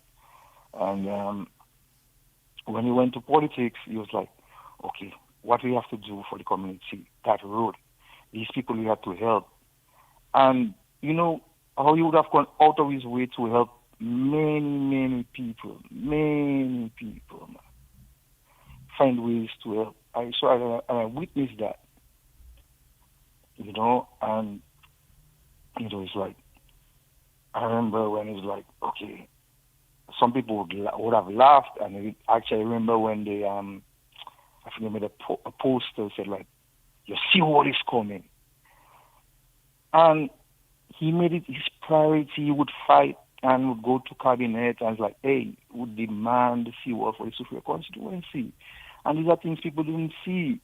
Speaker 6: And when he went to politics, he was like, okay, what we have to do for the community, that road, these people we have to help. And, you know, how he would have gone out of his way to help many people, man. Find ways to help. I witnessed that. You know, and you know, it's like I remember when it was like, okay, some people would have laughed, and actually I remember when they I think they made a poster said like, "You see what is coming," and he made it his priority. He would fight and would go to cabinet and it's like, hey, would demand the seawall for the Suffolk constituency, and these are things people didn't see,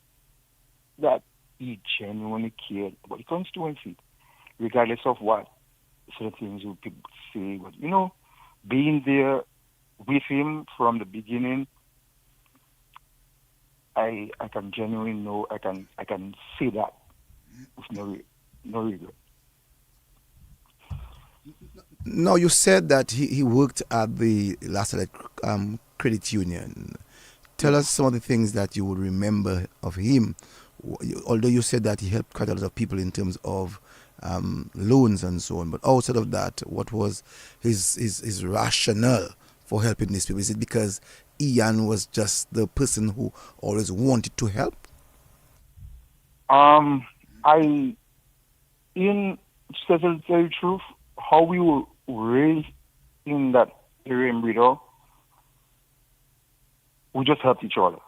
Speaker 6: that he genuinely cared about the constituency, regardless of what certain things you people say, but being there with him from the beginning, I can genuinely know I can say that with no regret.
Speaker 1: Now, you said that he worked at the last credit union. Tell us some of the things that you would remember of him. Although you said that he helped quite a lot of people in terms of loans and so on, but outside of that, what was his rationale for helping these people? Is it because Ian was just the person who always wanted to help?
Speaker 6: I, in to tell the truth, how we were raised in that area in Brito, we just helped each other,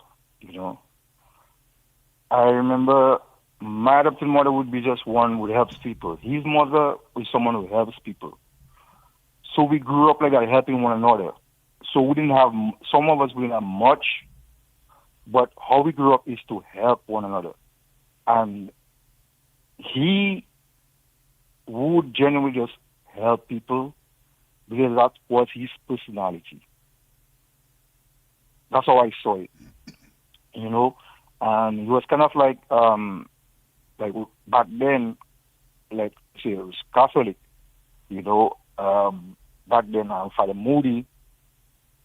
Speaker 6: I remember my adopted mother would be just one who helps people. His mother was someone who helps people. So we grew up like that, helping one another. So we didn't have, some of us we didn't have much, but how we grew up is to help one another. And he would genuinely just help people because that was his personality. That's how I saw it, And he was kind of like back then, like say, it was Catholic, Back then, Father Moody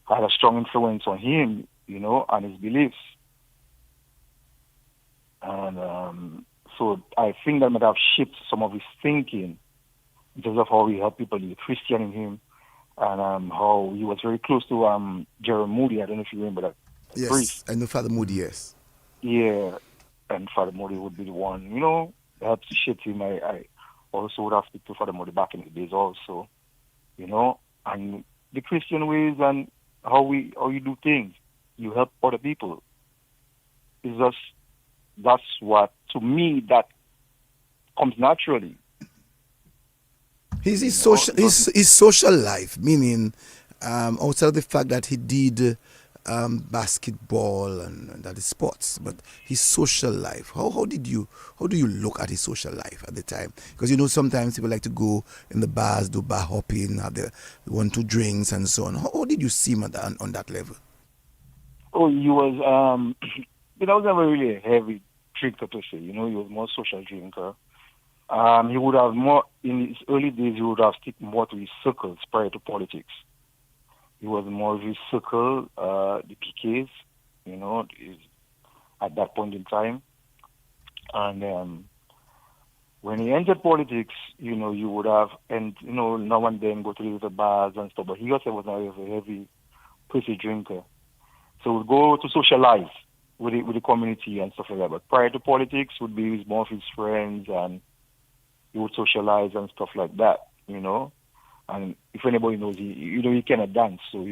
Speaker 6: had a strong influence on him, and his beliefs. And so I think that might have shaped some of his thinking in terms of how he helped people, the Christian in him, and how he was very close to Jeremy Moody. I don't know if you remember that.
Speaker 1: Yes,
Speaker 6: priest.
Speaker 1: I know Father Moody, yes.
Speaker 6: Yeah, and Father Moody would be the one, helps to shape him. I also would have to to Father Moody back in the days also, and the Christian ways and how you do things. You help other people. That's what, to me, that comes naturally.
Speaker 1: His social life, meaning outside of the fact that he did basketball and that is sports, but his social life. How do you look at his social life at the time? Because sometimes people like to go in the bars, do bar hopping, have the 1-2 drinks and so on. How did you see him on that level?
Speaker 6: Oh, he was he was never really a heavy drinker per se. He was more social drinker. He would have more in his early days. He would have stick more to his circles prior to politics. He was more of his circle, the PKs, at that point in time. And when he entered politics, you would have, and now and then go to the bars and stuff. But he also was not a heavy, pretty drinker. So we'd go to socialize with the community and stuff like that. But prior to politics, would be with more of his friends, and he would socialize and stuff like that, And if anybody knows, he cannot dance, so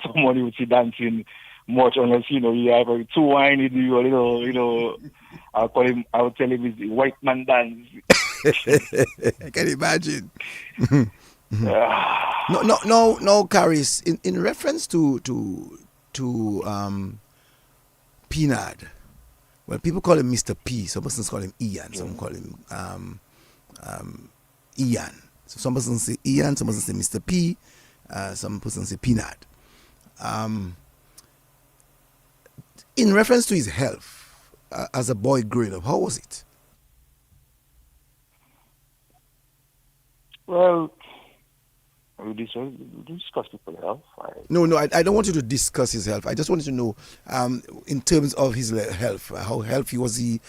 Speaker 6: someone who would see dancing much unless he either too whiny, do a little, I would tell him it's the white man dance.
Speaker 1: I can imagine. No, Caris. In reference to Pinard, well, people call him Mr. P. Some persons call him Ian. Some call him Ian. So some persons say Ian. Some persons say Mr. P. Some persons say Pinard. In reference to his health as a boy growing up, how was it?
Speaker 6: Well, we discuss people's health.
Speaker 1: No, I don't want you to discuss his health. I just wanted to know, in terms of his health, how healthy was he,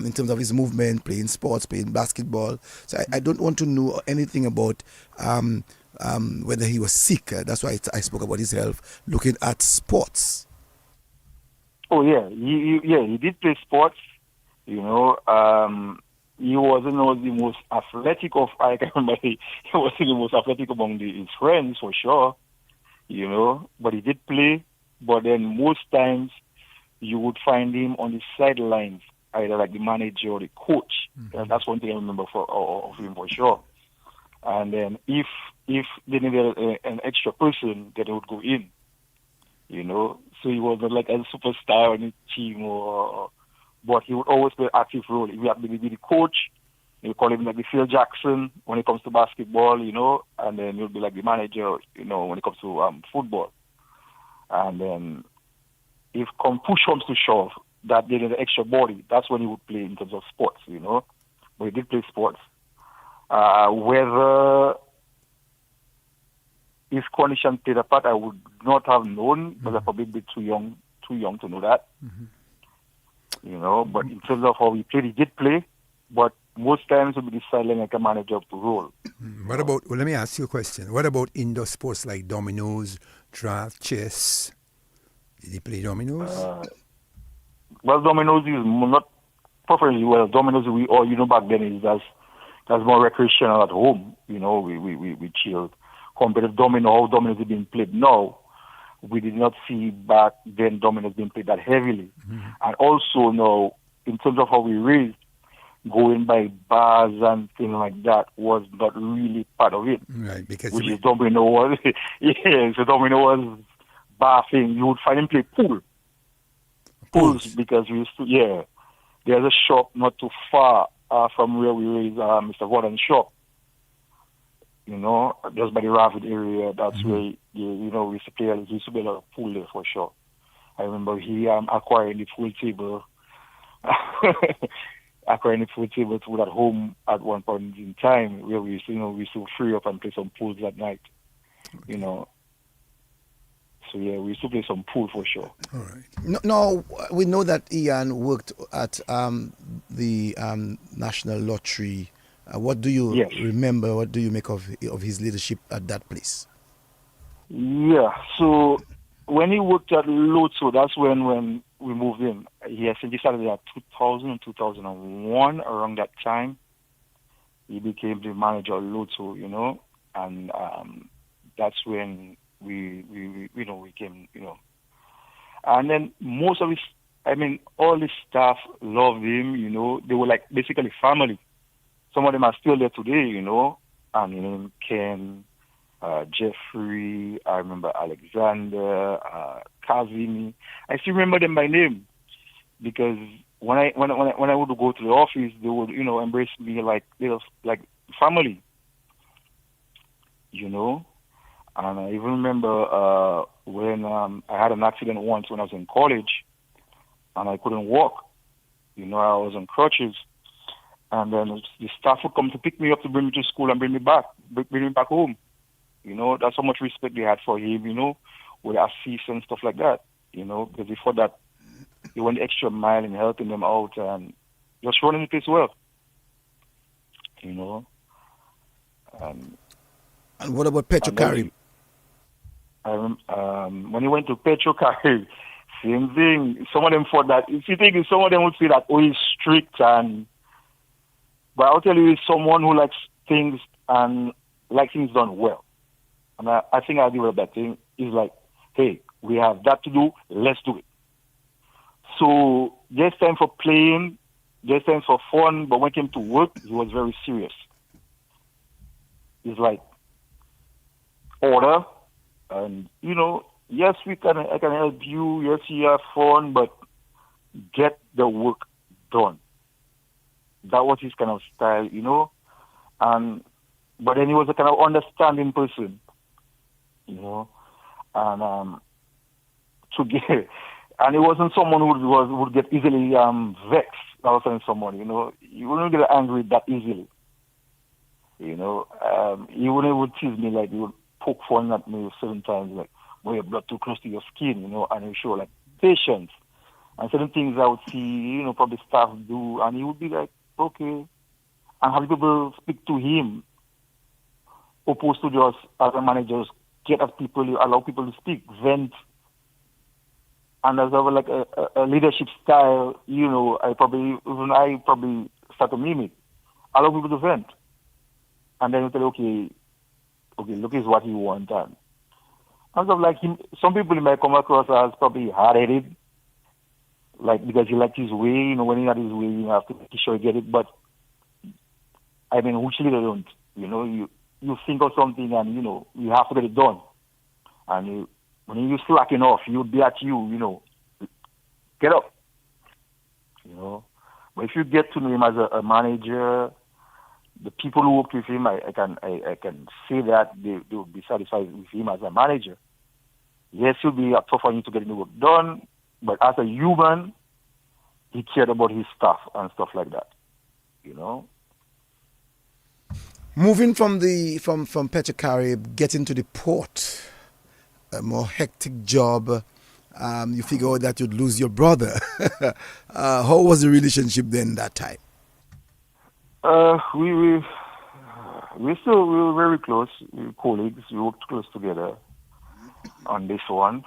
Speaker 1: in terms of his movement, playing sports, playing basketball. So I don't want to know anything about whether he was sick. That's why I spoke about his health, looking at sports.
Speaker 6: Oh yeah, he did play sports. He wasn't the most athletic of, I can remember, he wasn't the most athletic among his friends for sure, but he did play. But then most times you would find him on the sidelines, either like the manager or the coach. Mm-hmm. And that's one thing I remember of him for sure. And then if they needed an extra person, then they would go in, So he wasn't like a superstar on his team but he would always play an active role. He would be the coach, You call him like the Phil Jackson when it comes to basketball, and then you'll be like the manager, when it comes to football. And then if push comes to shove, that they need an extra body, that's when he would play in terms of sports, But he did play sports. Whether his condition played a part, I would not have known, because I'm probably a bit too young to know that. But in terms of how he played, he did play, but most times he would be deciding like a manager to role.
Speaker 2: What about, let me ask you a question. What about indoor sports like dominoes, draft, chess? Did he play dominoes?
Speaker 6: Well, dominoes is not perfectly well. Dominoes, back then is that's more recreational at home. We chilled. Compared to how dominoes is being played now, we did not see back then dominoes being played that heavily. And also now, in terms of how we raised, going by bars and things like that was not really part of it.
Speaker 2: Right, because
Speaker 6: is domino was, so domino was bar thing. You would find him play pools because we used to, there's a shop not too far from where we raised Mr. Gordon's shop. Just by the Ravid area, that's where, we used to play a lot of pool there for sure. I remember he acquiring the pool table. Acquiring the pool table to at home at one point in time where we used to free up and play some pools at night. So we used to play some pool for sure.
Speaker 2: All right.
Speaker 1: No, we know that Ian worked at the National Lottery. What do you remember? What do you make of his leadership at that place?
Speaker 6: Yeah, so when he worked at Lotto, that's when we moved in. I think he started at 2000, 2001, around that time. He became the manager of Lotto, and that's when we came, And then most of all his staff loved him, they were like basically family. Some of them are still there today, and Ken, Jeffrey, I remember Alexander, Kazimi. I still remember them by name because when I would go to the office, they would embrace me like family, And I even remember when I had an accident once when I was in college, and I couldn't walk. I was on crutches. And then the staff would come to pick me up to bring me to school and bring me back home. That's how much respect they had for him, with assist and stuff like that, because before that, he went the extra mile in helping them out and just running the place well, And
Speaker 1: what about Petrocarib?
Speaker 6: When he went to Petrocarib, same thing. Some of them thought that, some of them would say that, he's strict but I'll tell you, he's someone who likes things and likes things done well. And I think I'll give it that thing. He's like, hey, we have that to do, let's do it. So there's time for playing, there's time for fun, but when it came to work, he was very serious. He's like, order, and yes, I can help you, yes, you have fun, but get the work done. That was his kind of style, but then he was a kind of understanding person, and and he wasn't someone who would get easily vexed. I was telling someone, you wouldn't get angry that easily, he would tease me, like he would poke fun at me certain times, like, well, your blood too close to your skin, and he would show like patience, and certain things I would see, probably staff do, and he would be like, okay, and have people speak to him, opposed to just as a manager, get at people, allow people to speak, vent, and as like a leadership style, I probably start to mimic, allow people to vent, and then you tell, okay, look, is what you want, and stuff like him. Some people might come across as probably hard-headed, like, because he liked his way, when he had his way, you have to make sure you get it. But, which leader don't? You think of something and, you have to get it done. And when you're slacking off, you'll be at you, get up. But if you get to know him as a manager, the people who worked with him, I can say that they would be satisfied with him as a manager. Yes, it would be tough for him to get the work done, but as a human, he cared about his staff and stuff like that. You know.
Speaker 1: Moving from Petrocarib, getting to the port, a more hectic job. You figure out that you'd lose your brother. How was the relationship then that time?
Speaker 6: We were very close. We were colleagues. We worked close together on this one.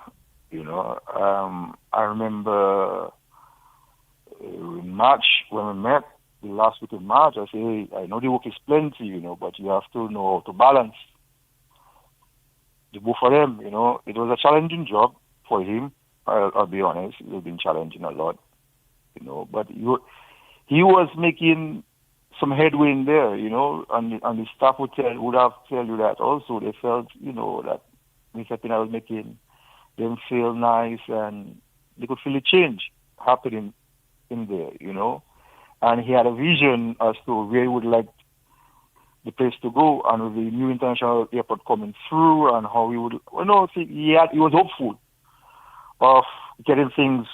Speaker 6: You know, I remember in March when we met, the last week in March, I said, hey, I know the work is plenty, you know, but you have to know how to balance the both of them. You know, it was a challenging job for him. I'll be honest, it has been challenging a lot, you know, but he was making some headway in there, you know, and the staff would have tell you that also. They felt, you know, that Mr. Pinard was making them feel nice, and they could feel a change happening in there, you know. And he had a vision as to where he would like the place to go, and with the new international airport coming through, and how he would, you know, he was hopeful of getting things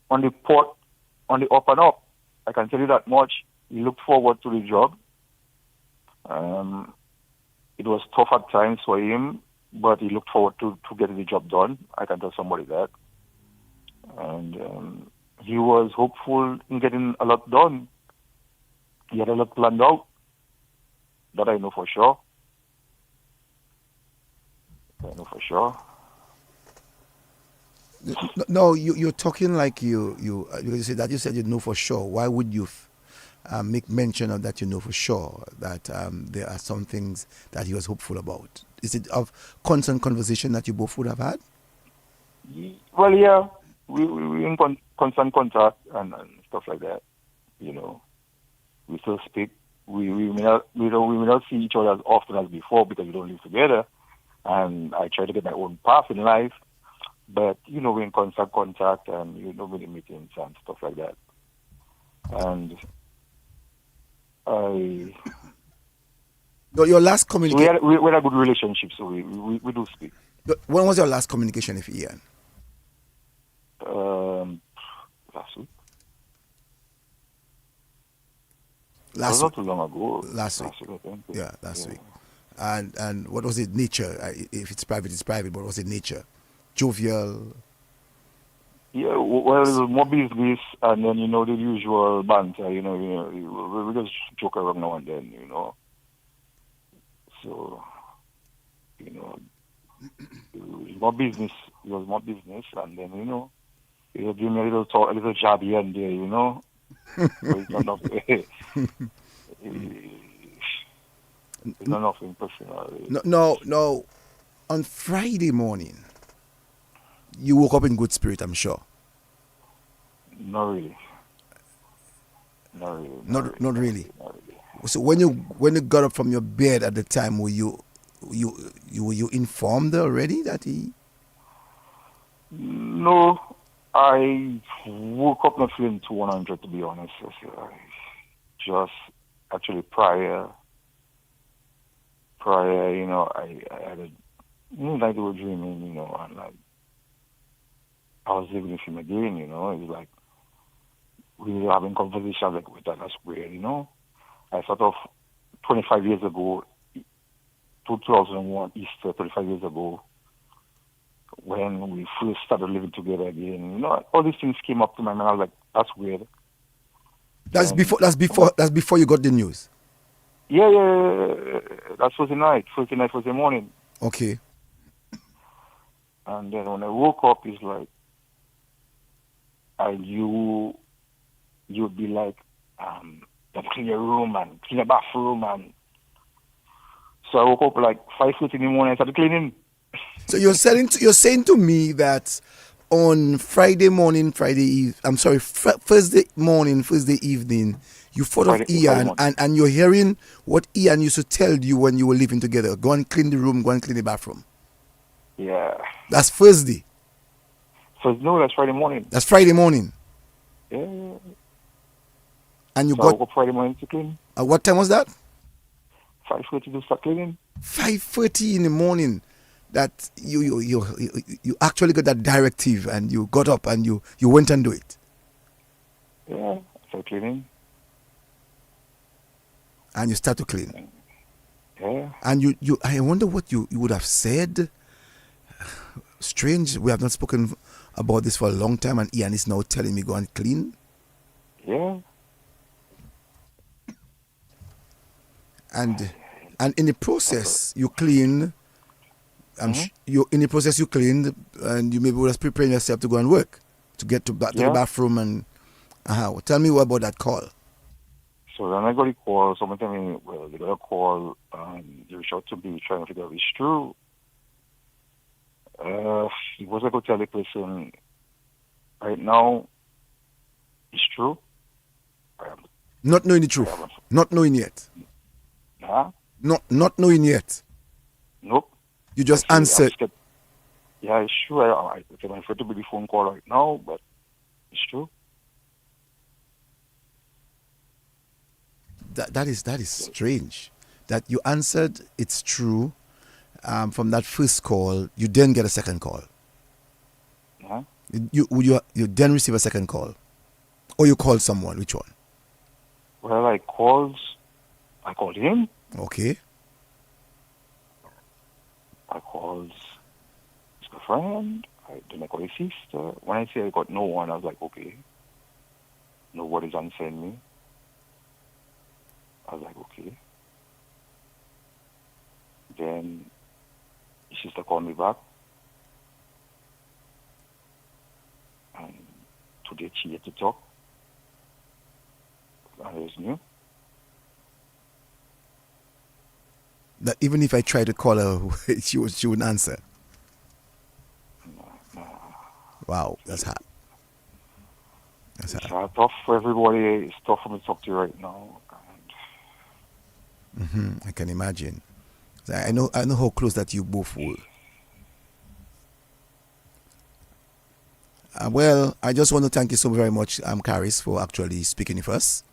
Speaker 6: on the port, on the up and up. I can tell you that much. He looked forward to the job. It was tough at times for him, but he looked forward to getting the job done. I can tell somebody that. And he was hopeful in getting a lot done. He had a lot planned out. That I know for sure.
Speaker 1: No, you're talking like you said you know for sure. Why would you make mention of that? You know for sure that there are some things that he was hopeful about. Is it of constant conversation that you both would have had?
Speaker 6: Well, yeah, we in constant contact and stuff like that. You know, we still speak. We may not see each other as often as before because we don't live together. And I try to get my own path in life. But, you know, we're in constant contact and, you know, with the meetings and stuff like that. And
Speaker 1: your last communication...
Speaker 6: So we had a good relationship, so we do speak.
Speaker 1: When was your last communication with Ian?
Speaker 6: Last week.
Speaker 1: Last
Speaker 6: week? Not too long ago.
Speaker 1: Last week.
Speaker 6: I think.
Speaker 1: Yeah, last week. And what was it, nature? If it's private, it's private, but what was it, nature? Jovial?
Speaker 6: Yeah, well, it was more business, and then, you know, the usual banter, you know, we just joke around now and then, you know. So, you know, it was more business, and then, you know, he was giving me a little job here and there, you know. So it's not nothing, it's not nothing personal.
Speaker 1: No. On Friday morning, you woke up in good spirit, I'm sure.
Speaker 6: Not really.
Speaker 1: Not really. So when you got up from your bed at the time, were you informed already that he?
Speaker 6: No, I woke up not feeling too 100, to be honest. Just actually prior, you know, I had a night I was dreaming, you know, and like I was living with him again, you know. It was like we were having conversations like with that. That's weird, you know. I thought of 25 years ago, 2001 Easter, 25 years ago, when we first started living together again. You know, all these things came up to my mind. I was like, that's weird.
Speaker 1: That's before you got the news.
Speaker 6: Yeah. That was the night. Thursday night was the morning.
Speaker 1: Okay.
Speaker 6: And then when I woke up, it's like, you'd be like, clean your room and clean your bathroom, and so I woke up like 5:30 in the morning and started cleaning.
Speaker 1: So you're saying to me that on Thursday evening, you thought of Ian, and you're hearing what Ian used to tell you when you were living together. Go and clean the room, go and clean the bathroom.
Speaker 6: Yeah.
Speaker 1: That's Thursday.
Speaker 6: So no, that's Friday morning.
Speaker 1: That's Friday morning.
Speaker 6: Yeah.
Speaker 1: And you
Speaker 6: I woke up Friday morning to clean.
Speaker 1: What time was that?
Speaker 6: 5:30 to start cleaning.
Speaker 1: 5:30 in the morning. That you actually got that directive and you got up and you went and do it.
Speaker 6: Yeah, start cleaning.
Speaker 1: And you start to clean.
Speaker 6: Yeah.
Speaker 1: And you I wonder what you would have said. Strange, we have not spoken about this for a long time, and Ian is now telling me go and clean.
Speaker 6: Yeah.
Speaker 1: And in the process you clean. You in the process you cleaned, and you maybe was preparing yourself to go and work, to get to the bathroom and. Tell me what about that call.
Speaker 6: So then I got a call. Someone tell me, well, they got a call. They reached out to me trying to figure out if it's true. He was going to tell the person, right now, it's true.
Speaker 1: Not knowing the truth. Not knowing yet.
Speaker 6: Huh?
Speaker 1: Not knowing yet.
Speaker 6: Nope.
Speaker 1: You just answered.
Speaker 6: Yeah, it's true. I can refer to the phone call right now, but it's true.
Speaker 1: That is strange. That you answered, it's true. From that first call, you then get a second call.
Speaker 6: Huh?
Speaker 1: You then receive a second call, or you call someone. Which one?
Speaker 6: Well, I called him.
Speaker 1: Okay.
Speaker 6: I called his girlfriend. Then I called his sister. When I say I got no one, I was like, okay, nobody's answering me. I was like, okay. Then his sister called me back. And today she had to talk. And it was new.
Speaker 1: That even if I try to call her, she wouldn't answer.
Speaker 6: No.
Speaker 1: Wow, that's hard.
Speaker 6: It's tough for everybody. It's tough for me to talk to you right now.
Speaker 1: I can imagine. I know how close that you both were. Well, I just want to thank you so very much, Caris, for actually speaking with us.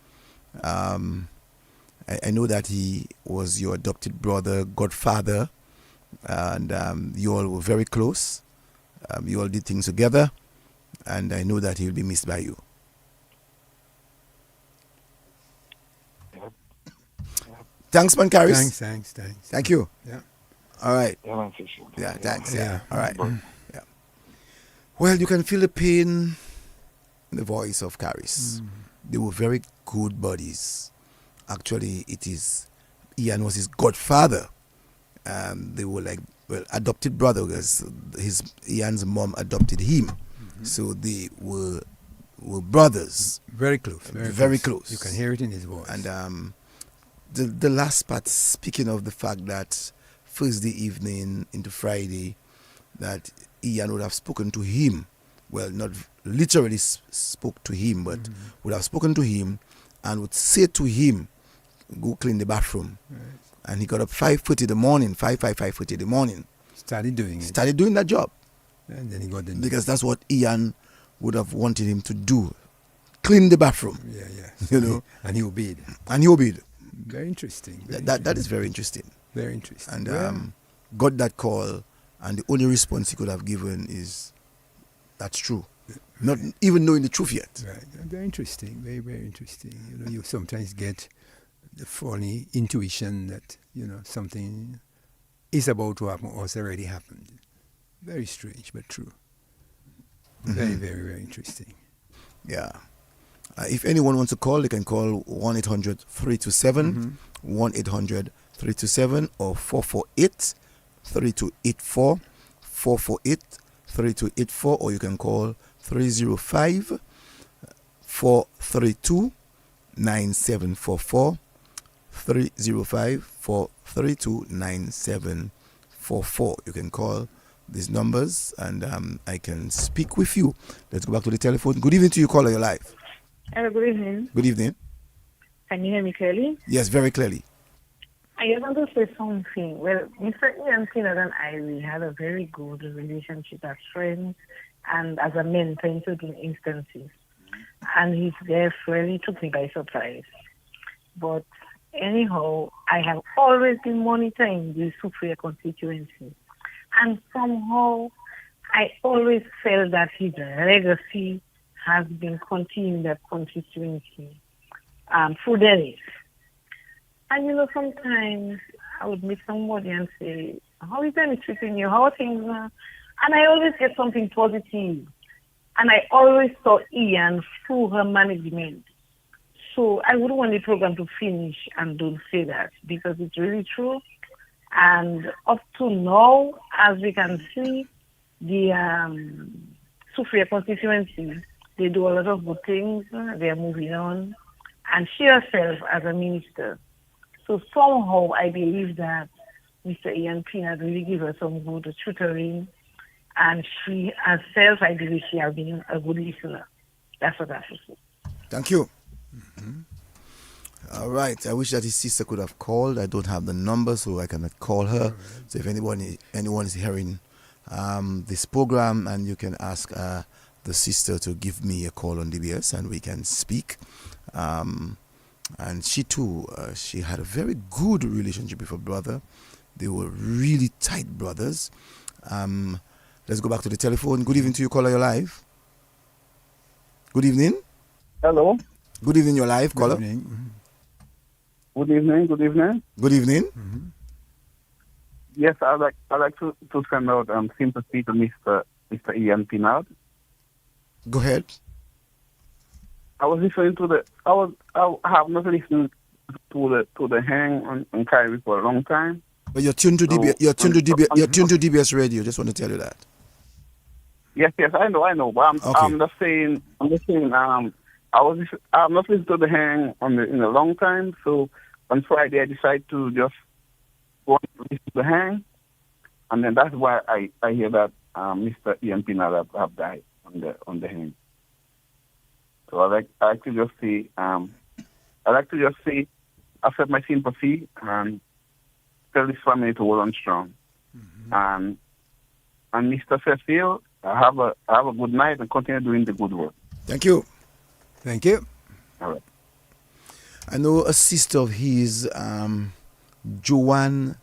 Speaker 1: I know that he was your adopted brother, godfather, and you all were very close. You all did things together, and I know that he'll be missed by you. Thanks, man, Caris.
Speaker 2: Thanks.
Speaker 1: Thank you.
Speaker 2: Yeah.
Speaker 1: All right.
Speaker 6: Yeah,
Speaker 1: Thanks.
Speaker 2: Yeah.
Speaker 1: All right. Yeah. Well, you can feel the pain in the voice of Caris. They were very good buddies. Actually, Ian was his godfather. They were like, adopted brother, because Ian's mom adopted him. So they were brothers.
Speaker 2: Very close.
Speaker 1: Very close.
Speaker 2: You can hear it in his voice.
Speaker 1: And the last part, speaking of the fact that Thursday evening into Friday, that Ian would have spoken to him. Well, not literally spoke to him, but would have spoken to him and would say to him, go clean the bathroom.
Speaker 2: Right.
Speaker 1: And he got up 5:30 in the morning, 5:30 in the morning.
Speaker 2: Started doing it.
Speaker 1: Started doing that job.
Speaker 2: And then he got the...
Speaker 1: Because that's what Ian would have wanted him to do. Clean the bathroom.
Speaker 2: Yeah.
Speaker 1: You know.
Speaker 2: And he obeyed. Very interesting.
Speaker 1: That is very interesting.
Speaker 2: Very interesting.
Speaker 1: And got that call, and the only response he could have given is, that's true. Not even knowing the truth yet.
Speaker 2: Right. Very interesting. Very, very interesting. You know, you sometimes get the funny intuition that, something is about to happen or has already happened. Very strange, but true. Very, very, very interesting.
Speaker 1: Yeah. If anyone wants to call, they can call 1-800-327, 1-800-327 or 448-3284, 448-3284, or you can call 305-432-9744, 305-432-9744. You can call these numbers and I can speak with you. Let's go back to the telephone. Good evening to you, caller. You're live.
Speaker 3: Hello, good evening.
Speaker 1: Good evening.
Speaker 3: Can you hear me clearly?
Speaker 1: Yes, very clearly.
Speaker 3: I just want to say something. Well, Mr. Ian Pinard and I, we had a very good relationship as friends and as a mentor in certain instances. And his death really took me by surprise. But Anyhow, I have always been monitoring the Sufria constituency. And somehow, I always felt that his legacy has been continuing that constituency through the years. And sometimes I would meet somebody and say, how is it treating you? How are things? And I always get something positive. And I always saw Ian through her management. So I wouldn't want the program to finish and don't say that, because it's really true. And up to now, as we can see, the Sufria constituency, they do a lot of good things. They are moving on. And she herself as a minister. So somehow I believe that Mr. Ian Pinard really gave her some good tutoring. And she herself, I believe she has been a good listener. That's what I have to say.
Speaker 1: Thank you. All right. I wish that his sister could have called. I don't have the number, so I cannot call her. So if anyone is hearing this program, and you can ask the sister to give me a call on DBS, and we can speak. And she too, she had a very good relationship with her brother. They were really tight brothers. Let's go back to the telephone. Good evening to you, caller. You're live. Good evening.
Speaker 7: Hello.
Speaker 1: Good evening, you're live, caller.
Speaker 2: Good evening.
Speaker 7: Good evening. Good evening.
Speaker 1: Good evening.
Speaker 2: Mm-hmm.
Speaker 7: Yes, I'd like to send out sympathy to Mr. Ian Pinard.
Speaker 1: Go ahead.
Speaker 7: I was listening to I have not listened to the hang on Kyrie for a long time.
Speaker 1: But you're tuned to DBS. You're tuned to DBS radio. Just want to tell you that.
Speaker 7: Yes, I know. But I'm just saying. I've not listened to the hang in a long time. So on Friday I decided to just go and listen to the hang, and then that's why I hear that Mr. Ian Pinard have died on the hang. So I like to just say accept my sympathy and tell this family to hold on strong. Mm-hmm. And Mr. Cecil, have a good night and continue doing the good work.
Speaker 1: Thank you.
Speaker 2: Thank you.
Speaker 7: All right.
Speaker 1: I know a sister of his, Joanne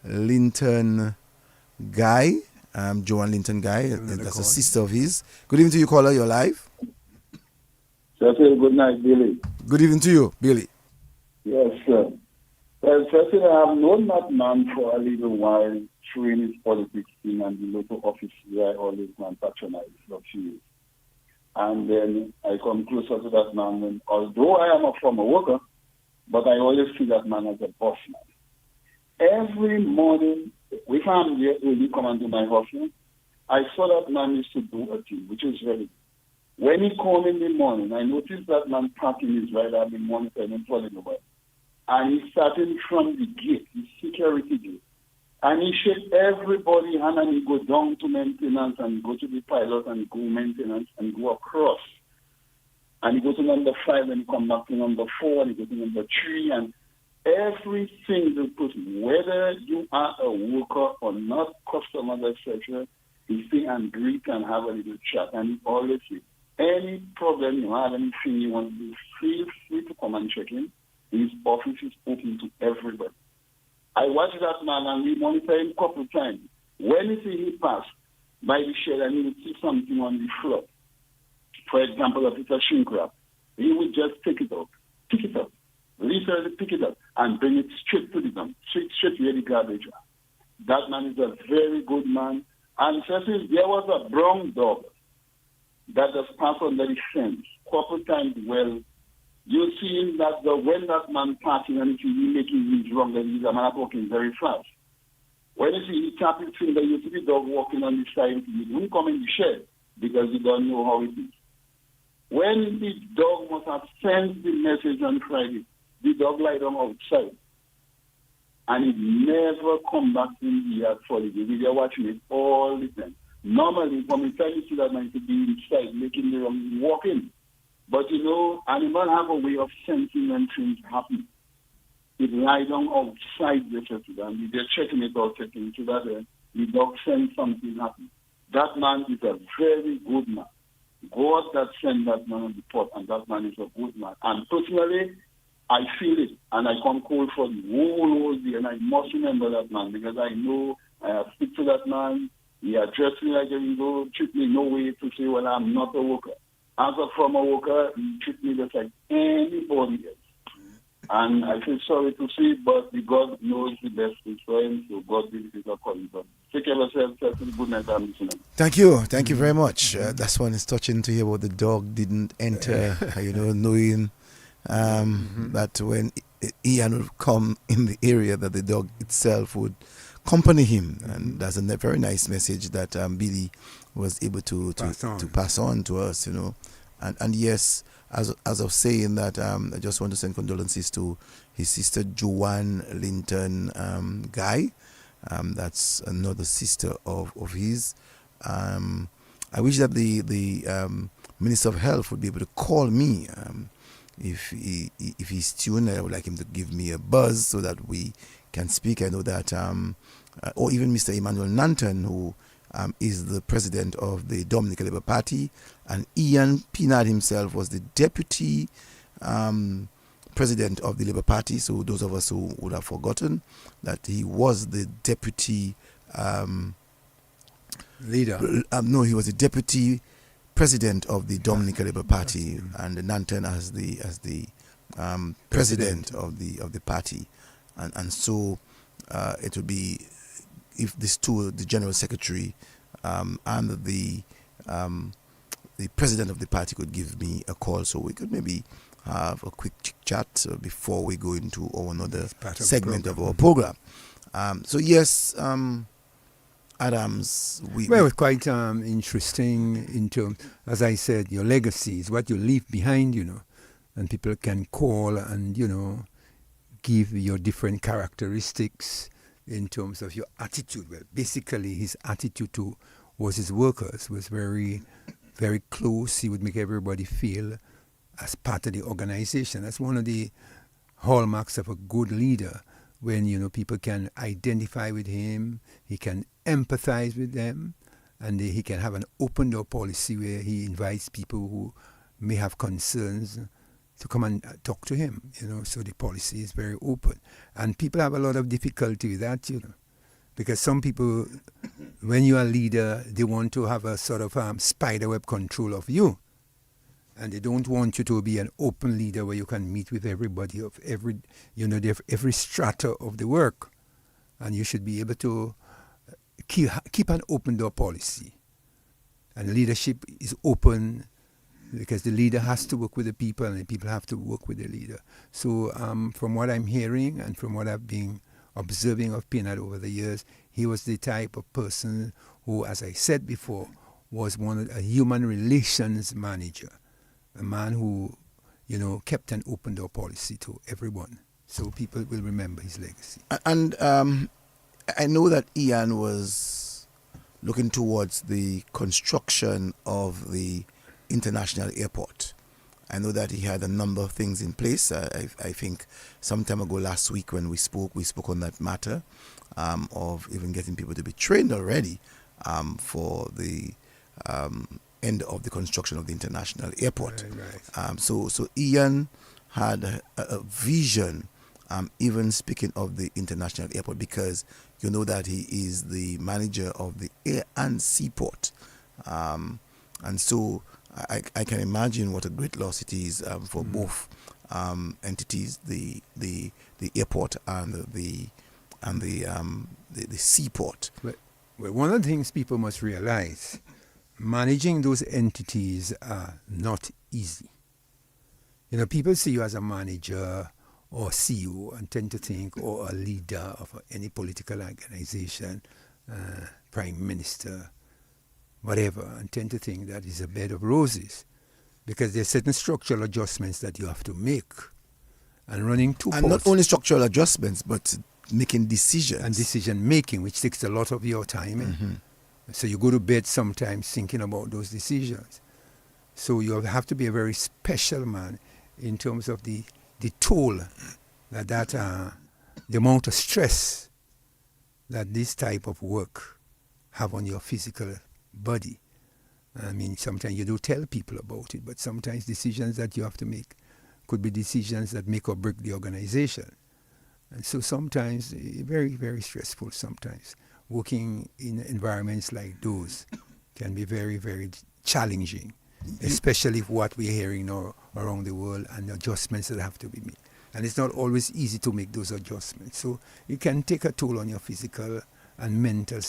Speaker 1: Linton Guy. That's a sister of his. Good evening to you, caller. You're live.
Speaker 8: Cecil, good night, Billy.
Speaker 1: Good evening to you, Billy.
Speaker 8: Yes, sir. Well, Cecil, I have known that man for a little while through his politics team and the local office where I always man patronize for a few years. And then I come closer to that man, and although I am a former worker, but I always see that man as a boss man. Every morning, we come here, we come and do my hustling. I saw that man used to do a thing, which is very good. When he came in the morning, I noticed that man parking his ride at the morning and following away. And he started from the gate, the security gate. And he shake everybody hand and he go down to maintenance and go to the pilot and go maintenance and go across. And he go to number 5 and come back to number 4 and he go to number 3 and every single person, whether you are a worker or not, customers, etc., he see and greet and have a little chat. And he always say, any problem you have, anything you want to do, feel free to come and check in. His office is open to everybody. I watched that man and we monitor him a couple of times. When he see he pass by the shed and he would see something on the floor, for example, if it's a shrink wrap, he would just pick it up, literally pick it up and bring it straight to the dump, straight where the garbage are. That man is a very good man. And Cecil, there was a brown dog that just passed under the fence a couple of times. Well, you see that when that man passing and he making his wrong, then he's a man walking very fast. When you see he tap his finger, you see the dog walking on the side, he won't come in the shed because he don't know how it is. When the dog must have sent the message on Friday, the dog lie down outside. And it never come back in the yard for the day. We are watching it all the time. Normally, from the time you see that man to be inside, making the wrong, walking. But animals have a way of sensing when things happen. It lie down outside the festival and they're checking it out, checking so that the dog sense something happen. That man is a very good man. God that sent that man on the pot, and that man is a good man. And personally, I feel it, and I come cold for the whole day, and I must remember that man, because I know I speak to that man. He addressed me like a hero, treat me no way to say, well, I'm not a worker. As a former worker, he treat me just like anybody else. And I feel sorry to say, but the God knows the best is for him, so God will be the calling. Take care of yourself. Good night, I'm listening.
Speaker 1: Thank you very much. That's one is touching to hear about the dog didn't enter, knowing that when Ian would come in the area, that the dog itself would accompany him. And that's a very nice message that Billy was able to pass on to us, And yes, as I was saying that, I just want to send condolences to his sister Joanne Linton Guy. That's another sister of his. I wish that the Minister of Health would be able to call me. If he's tuned, I would like him to give me a buzz so that we can speak. I know that, or even Mr. Emmanuel Nanton, who is the president of the Dominican Labour Party, and Ian Pinard himself was the deputy president of the Labour Party. So those of us who would have forgotten that he was the deputy
Speaker 2: leader.
Speaker 1: No, he was the deputy president of the Dominican Labour Party, and Nanton as the president of the party, and so it would be, if these two, the general secretary and the president of the party, could give me a call, so we could maybe have a quick chat before we go into another segment of our program. So yes, Adams,
Speaker 2: well, it's quite interesting in terms, as I said, your legacy is what you leave behind, and people can call and, give your different characteristics in terms of your attitude. Well, basically, his attitude was his workers was very, very close. He would make everybody feel as part of the organization. That's one of the hallmarks of a good leader, when, people can identify with him, he can empathize with them, and he can have an open door policy where he invites people who may have concerns to come and talk to him, so the policy is very open. And people have a lot of difficulty with that, because some people, when you're a leader, they want to have a sort of spiderweb control of you. And they don't want you to be an open leader where you can meet with everybody of every strata of the work. And you should be able to keep an open door policy. And leadership is open because the leader has to work with the people and the people have to work with the leader. So from what I'm hearing and from what I've been observing of Pinard over the years, he was the type of person who, as I said before, was a human relations manager. A man who, kept an open door policy to everyone. So people will remember his legacy.
Speaker 1: And I know that Ian was looking towards the construction of the international airport. I know that he had a number of things in place. I think some time ago last week when we spoke on that matter of even getting people to be trained already for the end of the construction of the international airport.
Speaker 2: Right.
Speaker 1: So Ian had a vision, even speaking of the international airport, because you know that he is the manager of the air and seaport. And so I can imagine what a great loss it is for both entities, the airport and the seaport.
Speaker 2: Well, one of the things people must realize, managing those entities are not easy. People see you as a manager or CEO and tend to think, or a leader of any political organization, prime minister, whatever, and tend to think that it's a bed of roses, because there's certain structural adjustments that you have to make. And running two
Speaker 1: And not only structural adjustments, but making decisions.
Speaker 2: And decision making, which takes a lot of your time.
Speaker 1: Mm-hmm.
Speaker 2: So you go to bed sometimes thinking about those decisions. So you have to be a very special man in terms of the toll that the amount of stress that this type of work have on your physical body. I mean, sometimes you do tell people about it, but sometimes decisions that you have to make could be decisions that make or break the organization. And so sometimes, very, very stressful sometimes. Working in environments like those can be very, very challenging, especially what we're hearing now around the world and the adjustments that have to be made. And it's not always easy to make those adjustments. So it can take a toll on your physical and mental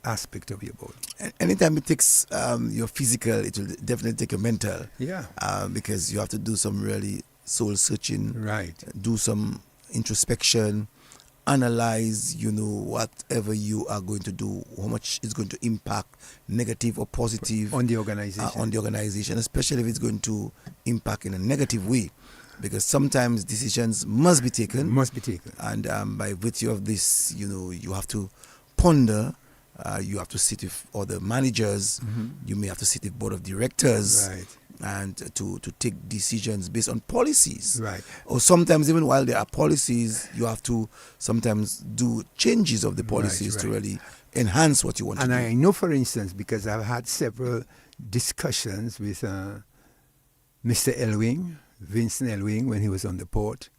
Speaker 2: aspect of your body.
Speaker 1: Anytime it takes your physical, it will definitely take your mental.
Speaker 2: Yeah.
Speaker 1: Because you have to do some really soul searching.
Speaker 2: Right.
Speaker 1: Do some introspection, analyze, whatever you are going to do, how much it's going to impact, negative or positive,
Speaker 2: on the organization.
Speaker 1: Especially if it's going to impact in a negative way. Because sometimes decisions must be taken. And by virtue of this, you have to ponder. You have to sit with other managers.
Speaker 2: Mm-hmm.
Speaker 1: You may have to sit with board of directors.
Speaker 2: Right.
Speaker 1: And to take decisions based on policies.
Speaker 2: Right.
Speaker 1: Or sometimes even while there are policies, you have to sometimes do changes of the policies to really enhance what you want to do.
Speaker 2: And I know, for instance, because I've had several discussions with Mr. Elwing, Vincent Elwing, when he was on the port.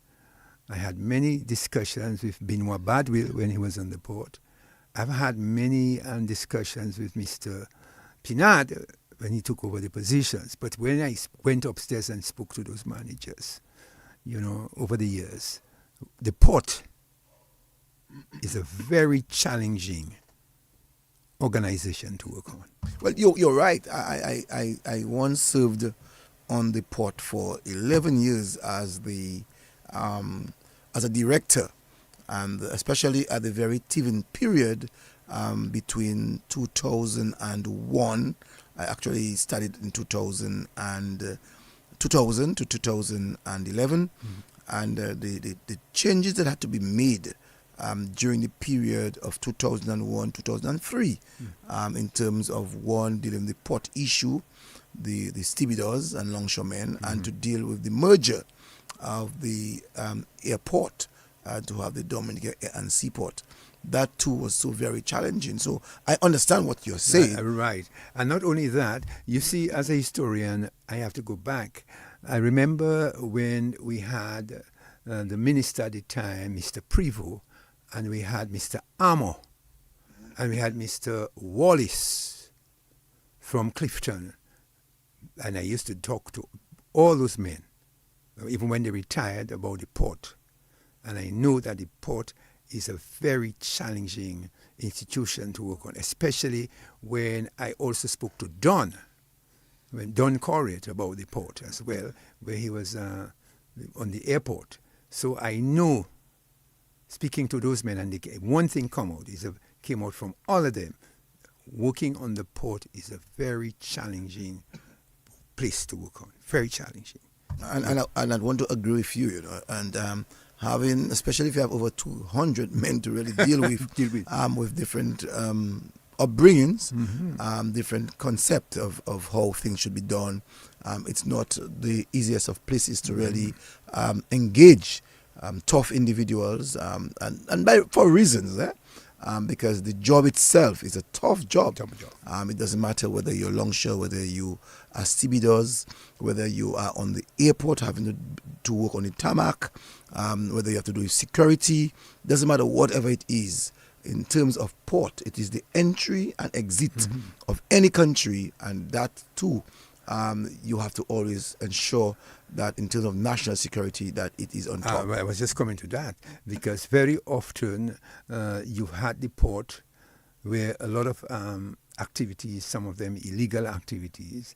Speaker 2: I had many discussions with Benoit Badwill when he was on the port. I've had many discussions with Mr. Pinard when he took over the positions. But when I went upstairs and spoke to those managers, over the years, the port is a very challenging organization to work on.
Speaker 1: Well, you're right. I once served on the port for 11 years as a director, and especially at the very teething period between 2001. I actually started in 2000 to 2011, and the changes that had to be made during the period of 2001, 2003, in terms of dealing with the port issue, the stevedores and longshoremen, and to deal with the merger of the airport to have the Dominica Air and Seaport. That too was so very challenging. So I understand what you're saying.
Speaker 2: Right. And not only that, you see, as a historian, I have to go back. I remember when we had the minister at the time, Mr. Prevost, and we had Mr. Amo, and we had Mr. Wallace from Clifton. And I used to talk to all those men, even when they retired, about the port. And I know that the port is a very challenging institution to work on, especially when I also spoke to Don Corriott about the port as well, where he was on the airport. So I know, speaking to those men, and one thing came out from all of them, working on the port is a very challenging place to work on, very challenging.
Speaker 1: And I want to agree with you, and having, especially if you have over 200 men to really deal with different upbringings, different concept of how things should be done. It's not the easiest of places to really engage tough individuals, for reasons, because the job itself is a tough job. It doesn't matter whether you're longshore, whether you are stevedores, whether you are on the airport having to work on the tarmac, whether you have to do security. Doesn't matter, whatever it is. In terms of port, it is the entry and exit of any country, and that too, you have to always ensure that in terms of national security, that it is on top.
Speaker 2: I was just coming to that, because very often you've had the port where a lot of activities, some of them illegal activities,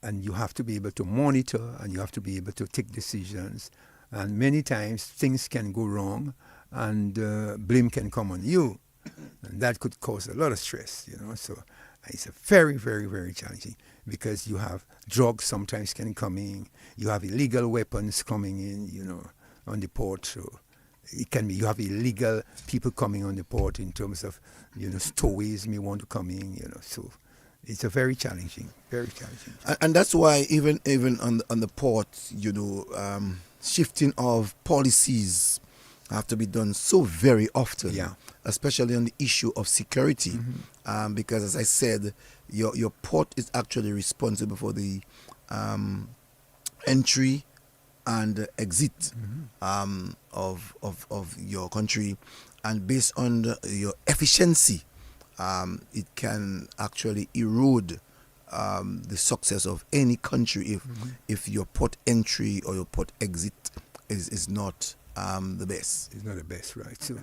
Speaker 2: and you have to be able to monitor, and you have to be able to take decisions, and many times things can go wrong, and blame can come on you, and that could cause a lot of stress, so it's a very, very, very challenging, because you have drugs sometimes can come in, you have illegal weapons coming in, on the port, so it can be, you have illegal people coming on the port in terms of, stowaways may want to come in, so it's a very challenging.
Speaker 1: And that's why even on the port, shifting of policies have to be done so very often, especially on the issue of security, because as I said, your port is actually responsible for the entry and exit of your country, and based on your efficiency, it can actually erode the success of any country if your port entry or your port exit is not the best.
Speaker 2: It's not the best, right? So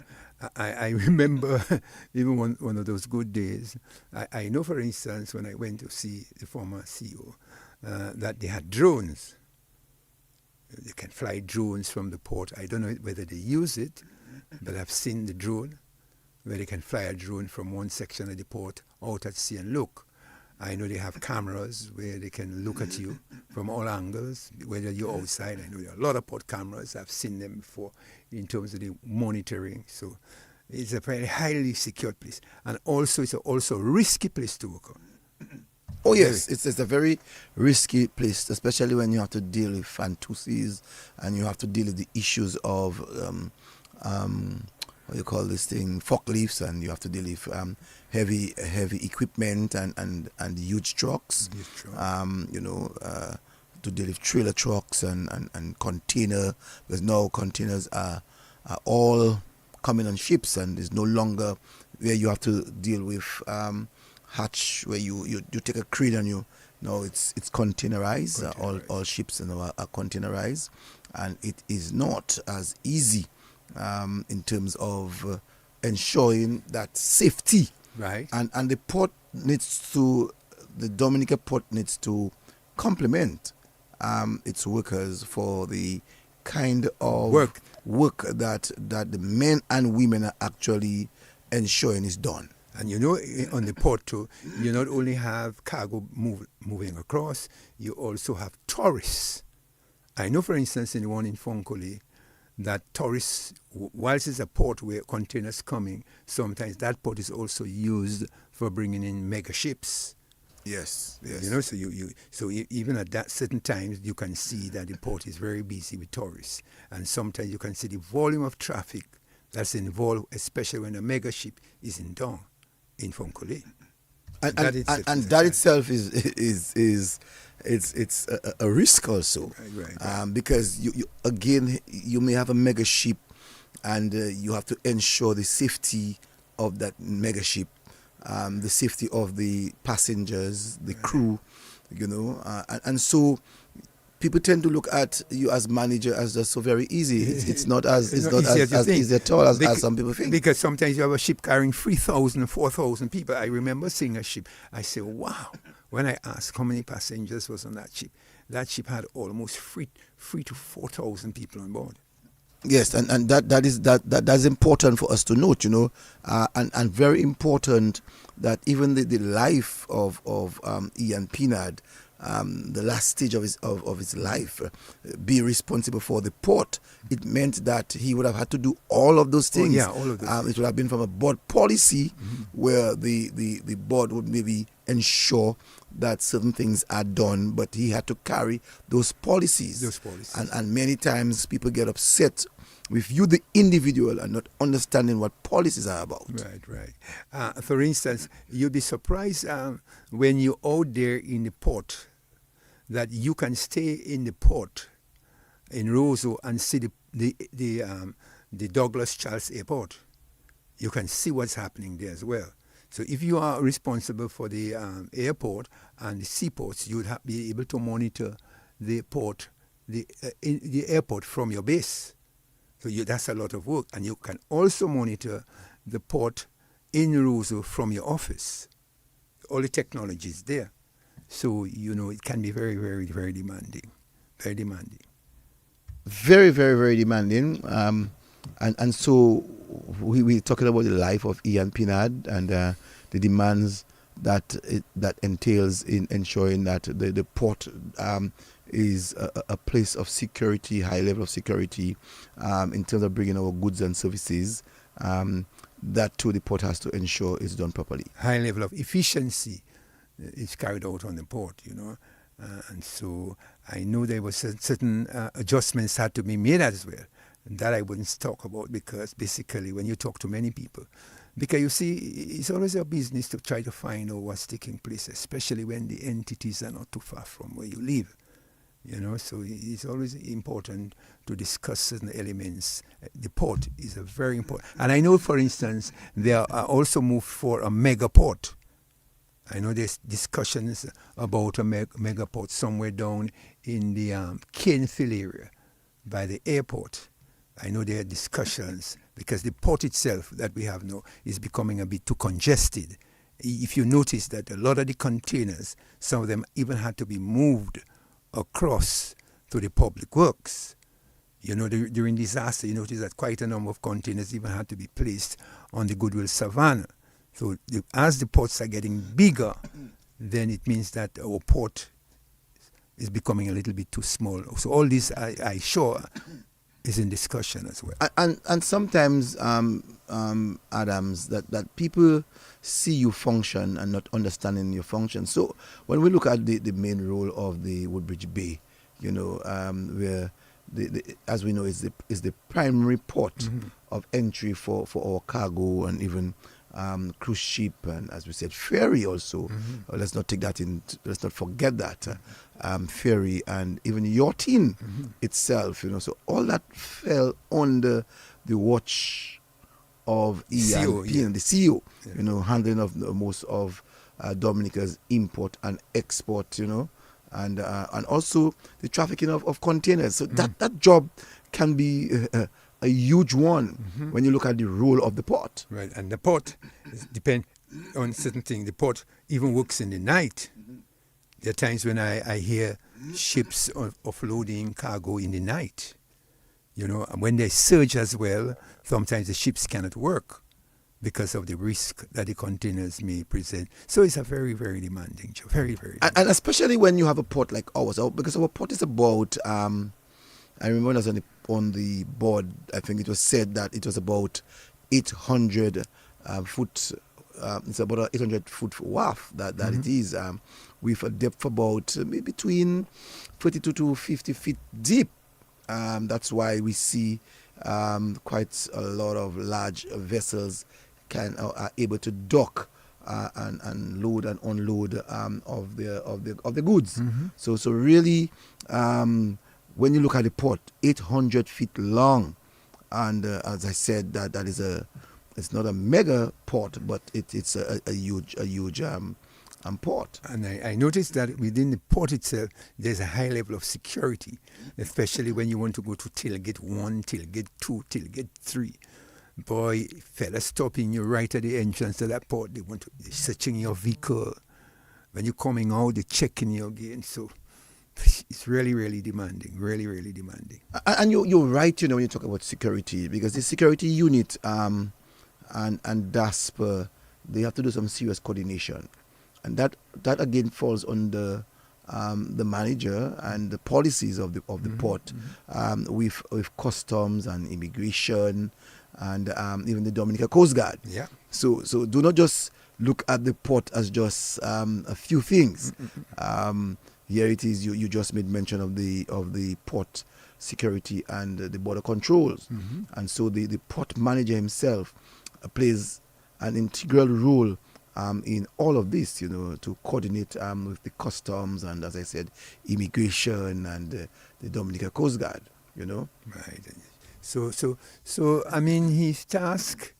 Speaker 2: I remember even one of those good days. I know, for instance, when I went to see the former CEO, that they had drones. They can fly drones from the port. I don't know whether they use it, but I've seen the drone where they can fly a drone from one section of the port out at sea and look. I know they have cameras where they can look at you from all angles, whether you're outside. I know there are a lot of port cameras. I've seen them before in terms of the monitoring. So it's a very highly secured place. And also it's also a risky place to work on.
Speaker 1: Oh yes, it's a very risky place, especially when you have to deal with fantasies and you have to deal with the issues of what you call this thing, forklifts, and you have to deal with heavy equipment and huge trucks. To deal with trailer trucks and container, because now containers are all coming on ships, and there's no longer where you have to deal with hatch where you take a crane and it's containerized. All ships are containerized, and it is not as easy in terms of ensuring that safety.
Speaker 2: Right.
Speaker 1: And the port the Dominica port needs to complement its workers for the kind of work that the men and women are actually ensuring is done.
Speaker 2: And on the port too, you not only have cargo moving across, you also have tourists. I know, for instance, in the one in Fonkole, that tourists, whilst it's a port where containers coming, sometimes that port is also used for bringing in mega ships.
Speaker 1: Yes.
Speaker 2: So even at that certain times, you can see that the port is very busy with tourists, and sometimes you can see the volume of traffic that's involved, especially when a mega ship is in dock in Fonkole.
Speaker 1: And that itself is a risk also,
Speaker 2: right.
Speaker 1: Because you may have a mega ship, and you have to ensure the safety of that mega ship, the safety of the passengers, the crew, and so people tend to look at you as manager as just so very easy. It's not as easy at all as some people think.
Speaker 2: Because sometimes you have a ship carrying 3,000 or 4,000 people. I remember seeing a ship. I say, wow. When I asked how many passengers was on that ship had almost 3,000 to 4,000 people on board.
Speaker 1: Yes, and that's important for us to note, and very important that even the life of Ian Pinard, the last stage of his life, be responsible for the port. It meant that he would have had to do all of those things.
Speaker 2: All of those.
Speaker 1: It would have been from a board policy where the board would maybe ensure that certain things are done, but he had to carry those policies. And many times people get upset with you, the individual, and not understanding what policies are about.
Speaker 2: Right. For instance, you'll be surprised when you're out there in the port that you can stay in the port in Roseau and see the Douglas Charles Airport. You can see what's happening there as well. So if you are responsible for the airport and the seaports, you would be able to monitor the port, the airport from your base. So that's a lot of work. And you can also monitor the port in Roseau from your office. All the technology is there. So, it can be very, very, very demanding. Very demanding.
Speaker 1: Very, very, very demanding. And so we're talking about the life of Ian Pinard and the demands that entails in ensuring that the port is a place of security, high level of security, in terms of bringing our goods and services. That too, the port has to ensure is done properly.
Speaker 2: High level of efficiency is carried out on the port, and so I know there was certain adjustments had to be made as well. And that I wouldn't talk about, because basically when you talk to many people, because you see, it's always a business to try to find out what's taking place, especially when the entities are not too far from where you live. So it's always important to discuss certain elements. The port is a very important. And I know, for instance, they are also moved for a mega port. I know there's discussions about a mega port somewhere down in the Canefield area by the airport. I know there are discussions because the port itself that we have now is becoming a bit too congested. If you notice that a lot of the containers, some of them even had to be moved across to the public works. During disaster, you notice that quite a number of containers even had to be placed on the Goodwill Savannah. So as the ports are getting bigger, then it means that our port is becoming a little bit too small. So all this, I sure, is in discussion as well.
Speaker 1: And sometimes, Adams, that people see you function and not understanding your function. So when we look at the main role of the Woodbridge Bay, where as we know is the primary port of entry for our cargo and even cruise ship, and as we said, ferry also. Let's not forget that ferry and even yachting itself. So all that fell under the watch of Ian Pinard, the CEO. Handling of most of Dominica's import and export. And also the trafficking of containers. So that job can be a huge one when you look at the role of the port.
Speaker 2: Right, and the port depends on certain things. The port even works in the night. There are times when I hear ships offloading cargo in the night. And when they surge as well, sometimes the ships cannot work because of the risk that the containers may present. So it's a very, very demanding job. Very, very demanding.
Speaker 1: And especially when you have a port like ours, because our port is about, I remember when I was on the board, I think it was said that it was about 800 foot, it's about an 800 foot wharf that it is, with a depth about between 32 to 50 feet deep. That's why we see quite a lot of large vessels are able to dock and load and unload of the goods. So really, when you look at the port, 800 feet long, and as I said, that is it's not a mega port, but it's a huge port.
Speaker 2: And I noticed that within the port itself, there's a high level of security, especially when you want to go to tailgate 1, tailgate 2, tailgate 3. Boy, fellas stopping you right at the entrance to that port. They're searching your vehicle. When you're coming out, they're checking you again. So it's really, really demanding. Really, really demanding.
Speaker 1: And you're right, when you talk about security, because the security unit and DASPER, they have to do some serious coordination. And that again falls under the manager and the policies of the port, with customs and immigration and even the Dominican Coast Guard.
Speaker 2: Yeah.
Speaker 1: So do not just look at the port as just a few things. Here it is. You just made mention of the port security and the border controls, and so the port manager himself plays an integral role in all of this, to coordinate with the customs and, as I said, immigration and the Dominican Coast Guard.
Speaker 2: Right. So I mean, his task,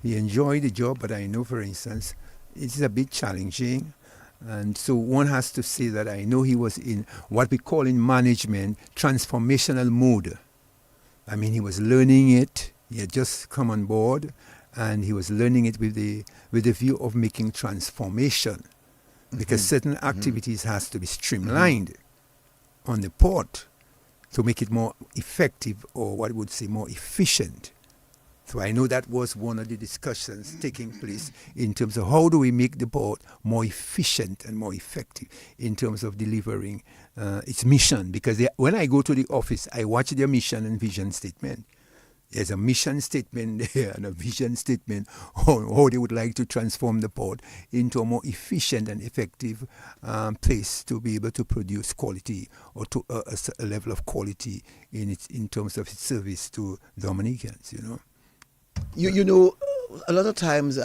Speaker 2: he enjoyed the job, but I know, for instance, it's a bit challenging. And so one has to say that I know he was in what we call in management transformational mode. I mean, he was learning it. He had just come on board, and he was learning it with the view of making transformation, because certain activities has to be streamlined on the port to make it more effective, or what I would say more efficient. So I know that was one of the discussions taking place in terms of how do we make the port more efficient and more effective in terms of delivering its mission. Because when I go to the office, I watch their mission and vision statement. There's a mission statement there and a vision statement on how they would like to transform the port into a more efficient and effective place to be able to produce quality, or to a level of quality in terms of its service to Dominicans.
Speaker 1: You know, a lot of times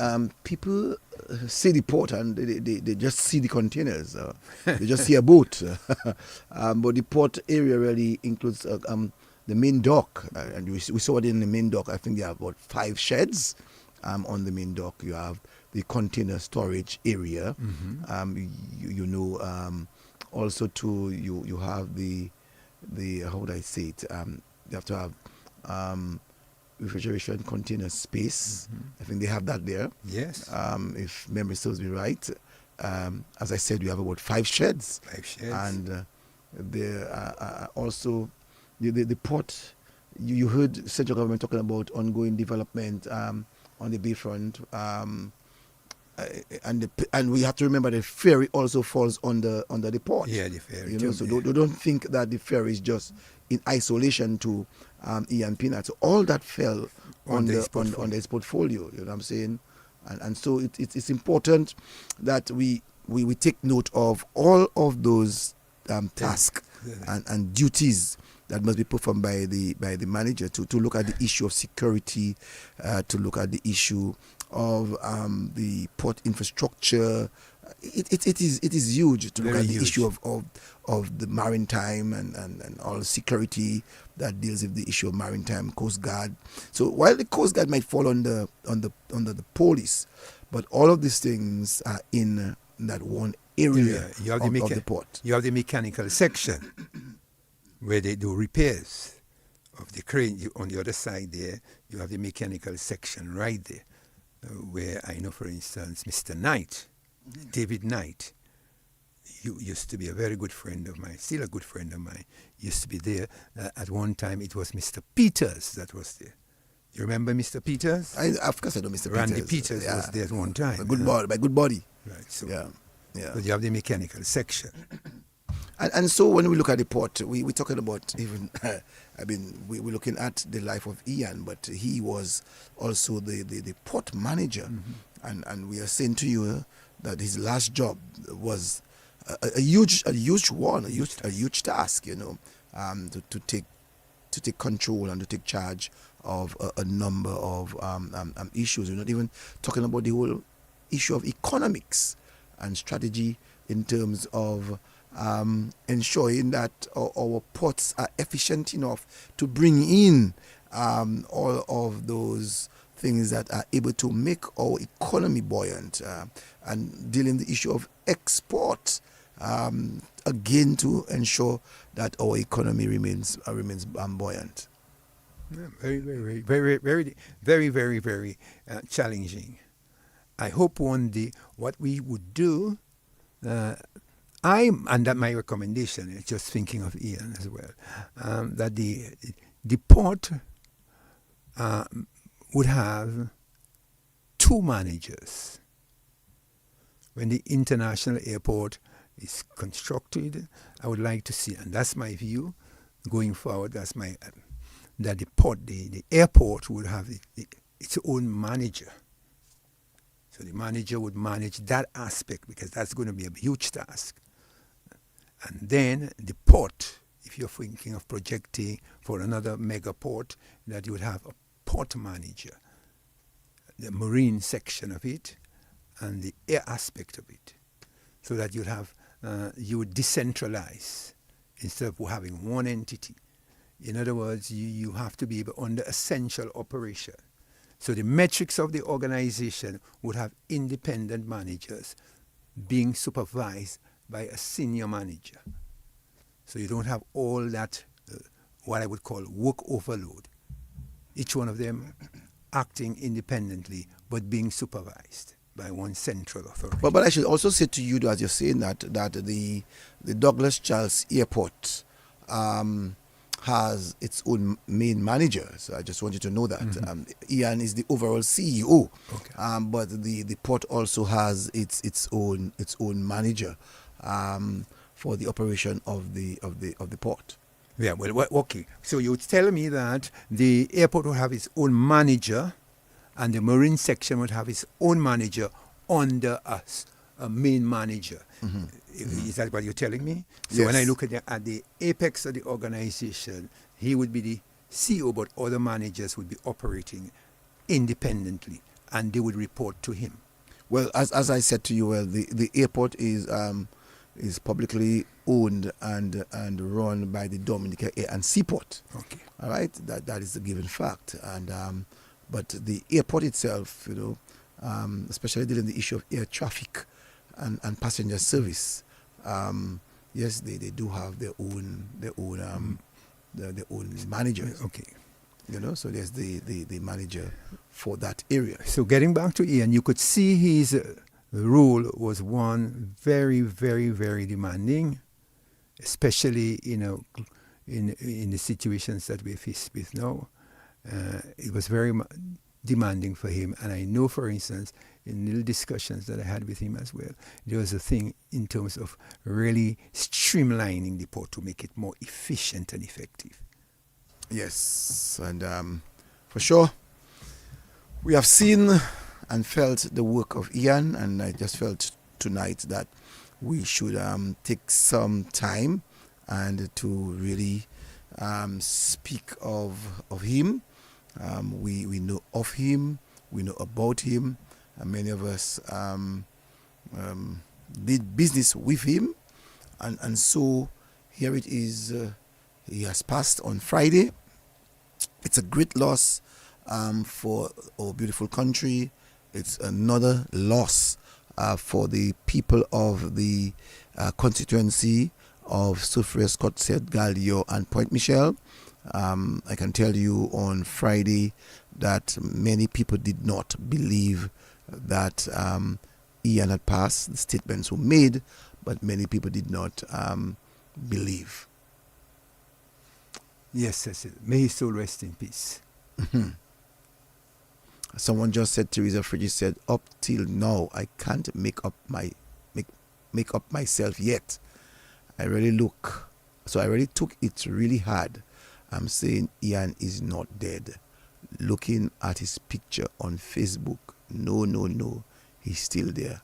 Speaker 1: people see the port and they just see the containers. They just see a boat. But the port area really includes the main dock. And we saw it in the main dock. I think there are about 5 sheds on the main dock. You have the container storage area. Also too, you have the how would I say it? You have to have refrigeration container space. I think they have that there.
Speaker 2: Yes.
Speaker 1: If memory serves me right. As I said, we have about 5 sheds.
Speaker 2: 5 sheds.
Speaker 1: And there also the port. You heard central government talking about ongoing development on the bayfront. And we have to remember the ferry also falls under the port.
Speaker 2: Yeah, the ferry.
Speaker 1: So don't think that the ferry is just in isolation to Ian Pinard. So all that fell under his portfolio. You know what I'm saying? And so it's important that we take note of all of those tasks and duties that must be performed by the manager to look at the issue of security, to look at the issue of the port infrastructure. It is huge to look at the issue of the maritime and all security that deals with the issue of maritime, Coast Guard. So while the Coast Guard might fall under the police, but all of these things are in that one area of the port.
Speaker 2: You have the mechanical section where they do repairs of the crane. On the other side there, you have the mechanical section right there, where I know, for instance, Mr. Knight, David Knight, used to be a very good friend of mine, still a good friend of mine, used to be there. At one time, it was Mr. Peters that was there. You remember Mr. Peters?
Speaker 1: Of course I know Mr.
Speaker 2: Randy Peters was there at one time.
Speaker 1: By good body.
Speaker 2: Right. So,
Speaker 1: But
Speaker 2: you have the mechanical section.
Speaker 1: And so when we look at the port, we're talking about even, we're looking at the life of Ian, but he was also the port manager. And we are saying to you that his last job was a huge task, to take control and to take charge of a number of issues. We're not even talking about the whole issue of economics and strategy in terms of ensuring that our ports are efficient enough to bring in all of those things that are able to make our economy buoyant, and dealing the issue of export, again to ensure that our economy remains buoyant.
Speaker 2: Yeah, very challenging. I hope one day what we would do, and that my recommendation is just thinking of Ian as well, that the port would have 2 managers. When the international airport is constructed, I would like to see, and that's my view going forward, that the airport would have its own manager. So the manager would manage that aspect, because that's going to be a huge task. And then the port, if you're thinking of projecting for another mega port, that you would have a port manager, the marine section of it, and the air aspect of it, so that you would decentralize instead of having one entity. In other words, you have to be under a central operation. So the metrics of the organization would have independent managers being supervised by a senior manager. So you don't have all that, what I would call work overload. Each one of them acting independently, but being supervised by one central authority.
Speaker 1: But I should also say to you, as you're saying that the Douglas Charles Airport has its own main manager. So I just want you to know that. Ian is the overall CEO, but the port also has its own manager for the operation of the port.
Speaker 2: Yeah, well, okay. So you tell me that the airport will have its own manager, and the marine section would have its own manager under a main manager. Is that what you're telling me? So when I look at the apex of the organization, he would be the CEO, but other managers would be operating independently, and they would report to him.
Speaker 1: Well, as I said to you, well, the airport is publicly owned and run by the Dominica Air and Seaport.
Speaker 2: Okay.
Speaker 1: All right, that is a given fact. And but the airport itself, especially dealing with the issue of air traffic and passenger service, yes, they do have their own managers.
Speaker 2: Okay.
Speaker 1: So there's the manager for that area.
Speaker 2: So getting back to Ian, you could see his role was one very, very, very demanding, especially in the situations that we face with now. It was very demanding for him, and I know, for instance, in little discussions that I had with him as well, there was a thing in terms of really streamlining the port to make it more efficient and effective.
Speaker 1: Yes, and for sure, we have seen and felt the work of Ian, and I just felt tonight that we should take some time and to really speak of him. We know of him, we know about him, and many of us did business with him, and so here it is. He has passed on Friday. It's a great loss for our beautiful country. It's another loss for the people of the constituency of Soufriere, Scott, St. Gallier and Point Michel. I can tell you on Friday that many people did not believe that Ian had passed. The statements were made, but many people did not believe.
Speaker 2: Yes, Cecil. May his soul rest in peace.
Speaker 1: Mm-hmm. Someone just said, Teresa Fridges said, up till now, I can't make up myself yet. I really took it really hard. I'm saying Ian is not dead. Looking at his picture on Facebook, no, he's still there.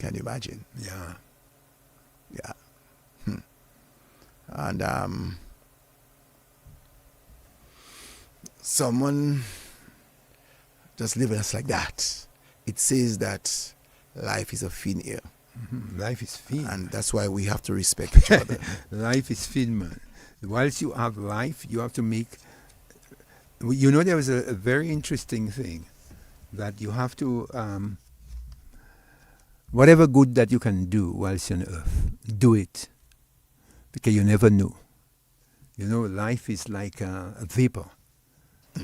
Speaker 1: Can you imagine?
Speaker 2: Yeah.
Speaker 1: And someone just living us like that. It says that life is a thin air.
Speaker 2: Mm-hmm. Life is thin.
Speaker 1: And that's why we have to respect each other.
Speaker 2: Life is thin, man. Whilst you have life, you have to make... there was a very interesting thing that you have to... whatever good that you can do whilst you're on earth, do it. Because you never know. Life is like a vapor.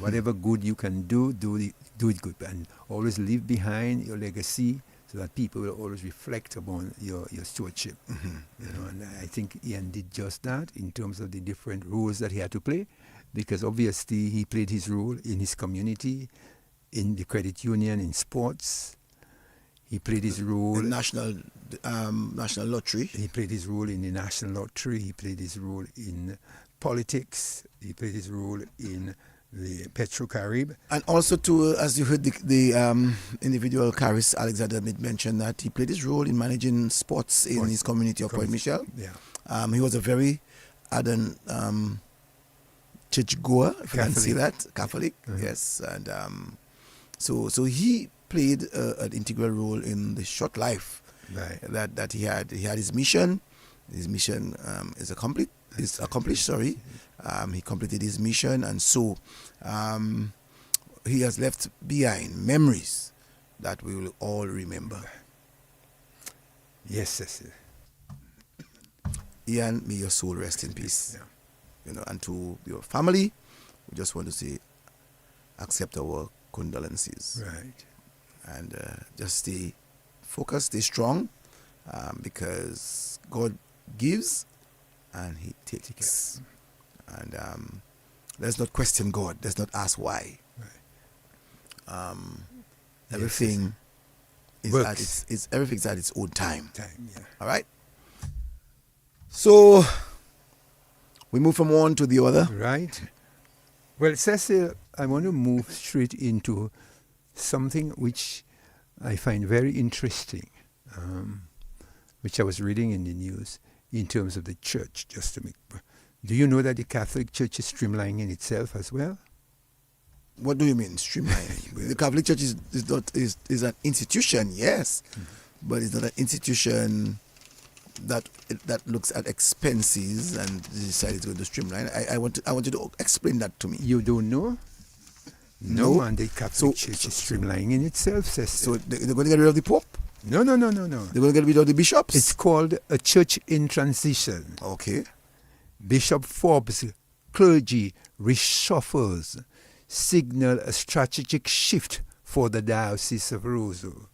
Speaker 2: Whatever good you can do it good. And always leave behind your legacy so that people will always reflect upon your stewardship.
Speaker 1: Mm-hmm.
Speaker 2: And I think Ian did just that in terms of the different roles that he had to play, because obviously he played his role in his community, in the credit union, in sports. He played his role...
Speaker 1: The National Lottery.
Speaker 2: He played his role in the National Lottery. He played his role in politics. He played his role in the Petro-Carib.
Speaker 1: And also, as you heard the individual Caris Alexander made mention that he played his role in managing sports in his community of Point Michel.
Speaker 2: Yeah.
Speaker 1: He was a very ardent churchgoer, if you can see that, Catholic.
Speaker 2: Mm-hmm.
Speaker 1: Yes, and so he played an integral role in the short life that he had. He had his mission. His mission is accomplished. He completed his mission, and so he has left behind memories that we will all remember.
Speaker 2: Yes, Cecil.
Speaker 1: Ian, may your soul rest in peace.
Speaker 2: Yeah.
Speaker 1: And to your family, we just want to say, accept our condolences.
Speaker 2: Right.
Speaker 1: And just stay focused, stay strong, because God gives and He takes. And let's not question God. Let's not ask why.
Speaker 2: Right.
Speaker 1: Everything is everything's at its own time. All right. So we move from one to the other.
Speaker 2: Right. Well, Cecil, I want to move straight into something which I find very interesting, which I was reading in the news in terms of the church. Do you know that the Catholic Church is streamlining itself as well?
Speaker 1: What do you mean streamlining? The Catholic Church is an institution, yes, but it's not an institution that looks at expenses and decides to go to streamline. I want you to explain that to me.
Speaker 2: You don't know?
Speaker 1: No.
Speaker 2: And the Catholic Church is streamlining in itself, Cecil.
Speaker 1: So they're going to get rid of the Pope?
Speaker 2: No.
Speaker 1: They're going to get rid of the bishops?
Speaker 2: It's called a church in transition.
Speaker 1: Okay.
Speaker 2: Bishop Forbes' clergy reshuffles signal a strategic shift for the Diocese of Roseau.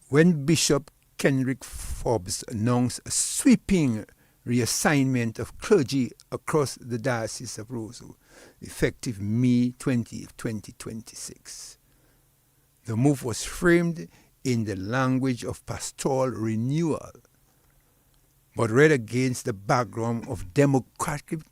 Speaker 2: When Bishop Kenrick Forbes announced a sweeping reassignment of clergy across the Diocese of Roseau, effective May 20, 2026. The move was framed in the language of pastoral renewal, but read against the background of demographic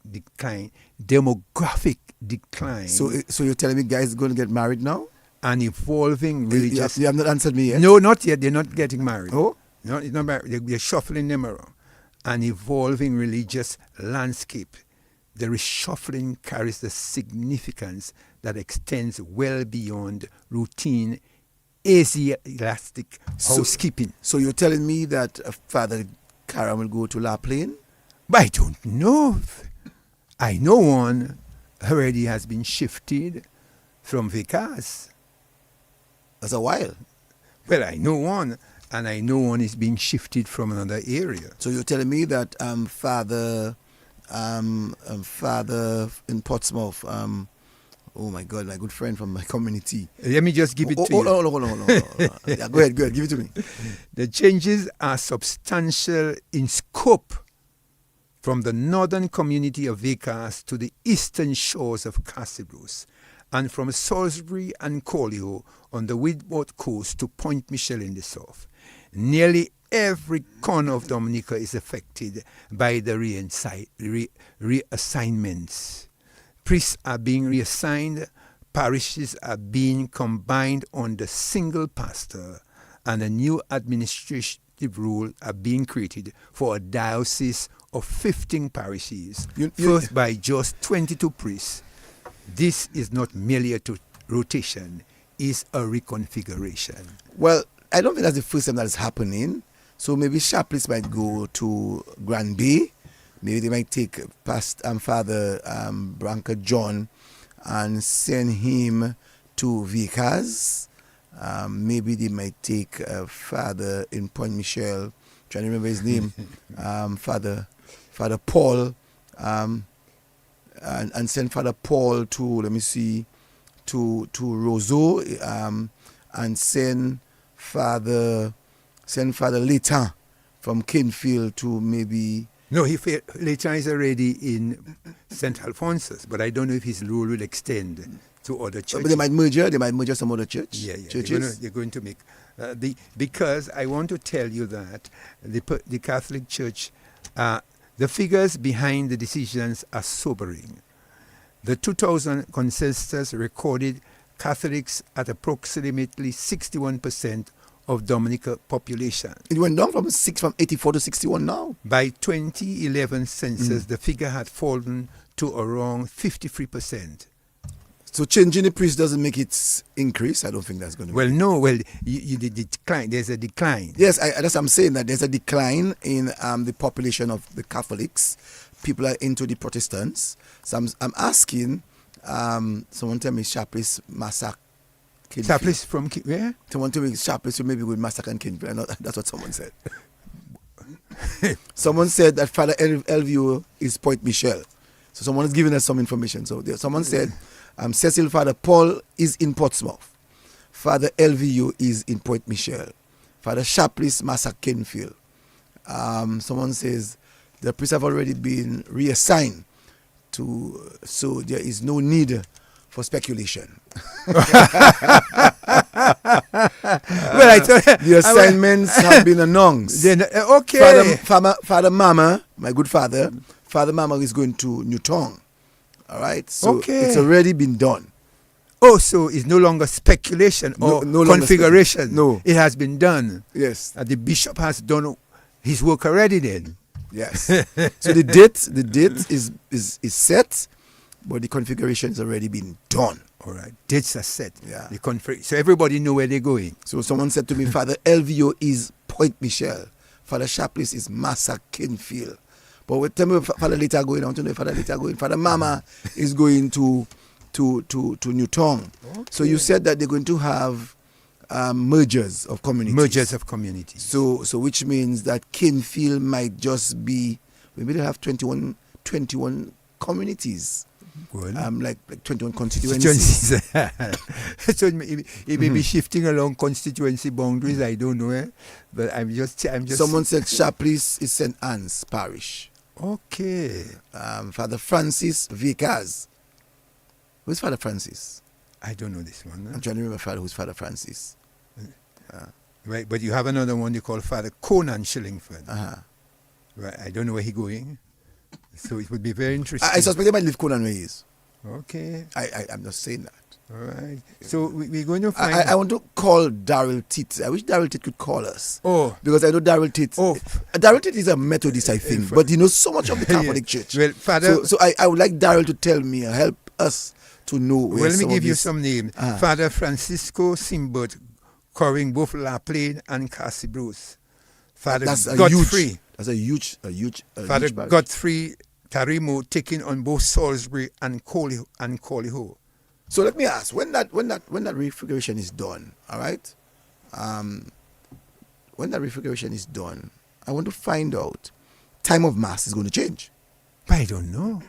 Speaker 2: decline.
Speaker 1: So you're telling me guys are going to get married now?
Speaker 2: And evolving religious...
Speaker 1: You have not answered me yet?
Speaker 2: No, not yet. They're not getting married.
Speaker 1: Oh?
Speaker 2: No, it's not married. They're shuffling them around. An evolving religious landscape. The reshuffling carries the significance that extends well beyond routine elastic housekeeping.
Speaker 1: So you're telling me that Father Karen will go to La Plaine?
Speaker 2: But I don't know. I know one already has been shifted from Vikas.
Speaker 1: That's a while.
Speaker 2: Well, I know one, and I know one is being shifted from another area.
Speaker 1: So you're telling me that Father in Portsmouth, oh my God, my good friend from my community.
Speaker 2: Let me just give it to you.
Speaker 1: Hold on. Yeah, go ahead, give it to me.
Speaker 2: The changes are substantial in scope, from the northern community of Vikas to the eastern shores of Casibros, and from Salisbury and Collioure on the windward coast to Point Michel in the south. Nearly every corner of Dominica is affected by the reassignments. Priests are being reassigned, parishes are being combined under single pastor, and a new administrative rule are being created for a diocese of 15 parishes, first by just 22 priests. This is not merely a rotation, it's a reconfiguration.
Speaker 1: Well, I don't think that's the first time that is happening. So maybe chaplains might go to Grand Bay. Maybe they might take past Father Branca John and send him to Vikas. Maybe they might take Father in Point Michel, trying to remember his name, Father Paul, and send Father Paul to, let me see, to Roseau, and send Father Leighton from Kinfield to maybe...
Speaker 2: No, Leighton is already in St. Alphonsus, but I don't know if his rule will extend to other churches.
Speaker 1: But they might merge some other churches.
Speaker 2: They're going to make... because I want to tell you that the Catholic Church, the figures behind the decisions are sobering. The 2000 consensus recorded Catholics at approximately 61% of Dominica population.
Speaker 1: It went down from 84 to 61 now.
Speaker 2: By 2011 census, the figure had fallen to around 53%.
Speaker 1: So changing the priest doesn't make it increase? I don't think that's going to
Speaker 2: you decline. There's a decline.
Speaker 1: Yes, that's what I'm saying, that there's a decline in the population of the Catholics. People are into the Protestants. So I'm asking, someone tell me Chaplace Massacre.
Speaker 2: Chaplace from where?
Speaker 1: Someone tell me Chaplace, so maybe with Massacre and Kinfield. I know that's what someone said. Someone said that Father Elvio is Point Michel. So someone is giving us some information. So someone said Cecil Father Paul is in Portsmouth. Father Elvio is in Point Michel. Father Chaplace Massacre Kinfield. Someone says the priests have already been reassigned to, so there is no need for speculation.
Speaker 2: Well, I thought
Speaker 1: the assignments have been announced.
Speaker 2: Okay.
Speaker 1: Father Mama, my good father, Father Mama is going to Newtown. All right? So it's already been done.
Speaker 2: Oh, so it's no longer speculation or
Speaker 1: no
Speaker 2: configuration.
Speaker 1: No.
Speaker 2: It has been done.
Speaker 1: Yes.
Speaker 2: The bishop has done his work already then.
Speaker 1: Yes. So the date is set. but the configuration has already been done.
Speaker 2: All right. Dates are set.
Speaker 1: Yeah.
Speaker 2: So everybody know where they're going.
Speaker 1: So someone said to me, Father LVO is Point Michelle. Father Shapless is Massa Kinfield. But we tell me where Father Lita going. I want to know where Father Lita going. Father Mama is going to Newtown. Okay. So you said that they're going to have mergers of communities.
Speaker 2: Mergers of communities.
Speaker 1: So which means that Kinfield might just be, maybe they have 21 communities.
Speaker 2: Good.
Speaker 1: Like 21 constituencies.
Speaker 2: So it may be shifting along constituency boundaries. I don't know, but I'm just.
Speaker 1: Someone said Shapless is St. Anne's Parish.
Speaker 2: Okay.
Speaker 1: Father Francis Vickers. Who's Father Francis?
Speaker 2: I don't know this one.
Speaker 1: I'm trying to remember who's Father Francis.
Speaker 2: Right, but you have another one you call Father Conan Shillingford. Right, I don't know where he's going. So it would be very interesting.
Speaker 1: I suspect they might live Conan where he is.
Speaker 2: Okay.
Speaker 1: I'm not saying that.
Speaker 2: All right. So we're going to find...
Speaker 1: I want to call Daryl Titt. I wish Daryl Titt could call us.
Speaker 2: Oh.
Speaker 1: Because I know Daryl Titt.
Speaker 2: Oh.
Speaker 1: Daryl Titt is a Methodist, I think. But he knows so much of the Catholic Church.
Speaker 2: Well, Father...
Speaker 1: So I would like Daryl to tell me, help us to know where.
Speaker 2: Well, let me give you some names. Father Francisco Simbert, covering both La Plaine and Cassie Bruce. Father Godfrey.
Speaker 1: That's a huge
Speaker 2: Father Godfrey Tarimo taking on both Salisbury and Collyho.
Speaker 1: So let me ask, when that refiguration is done, all right? When that refiguration is done, I want to find out time of mass is going to change.
Speaker 2: I don't know.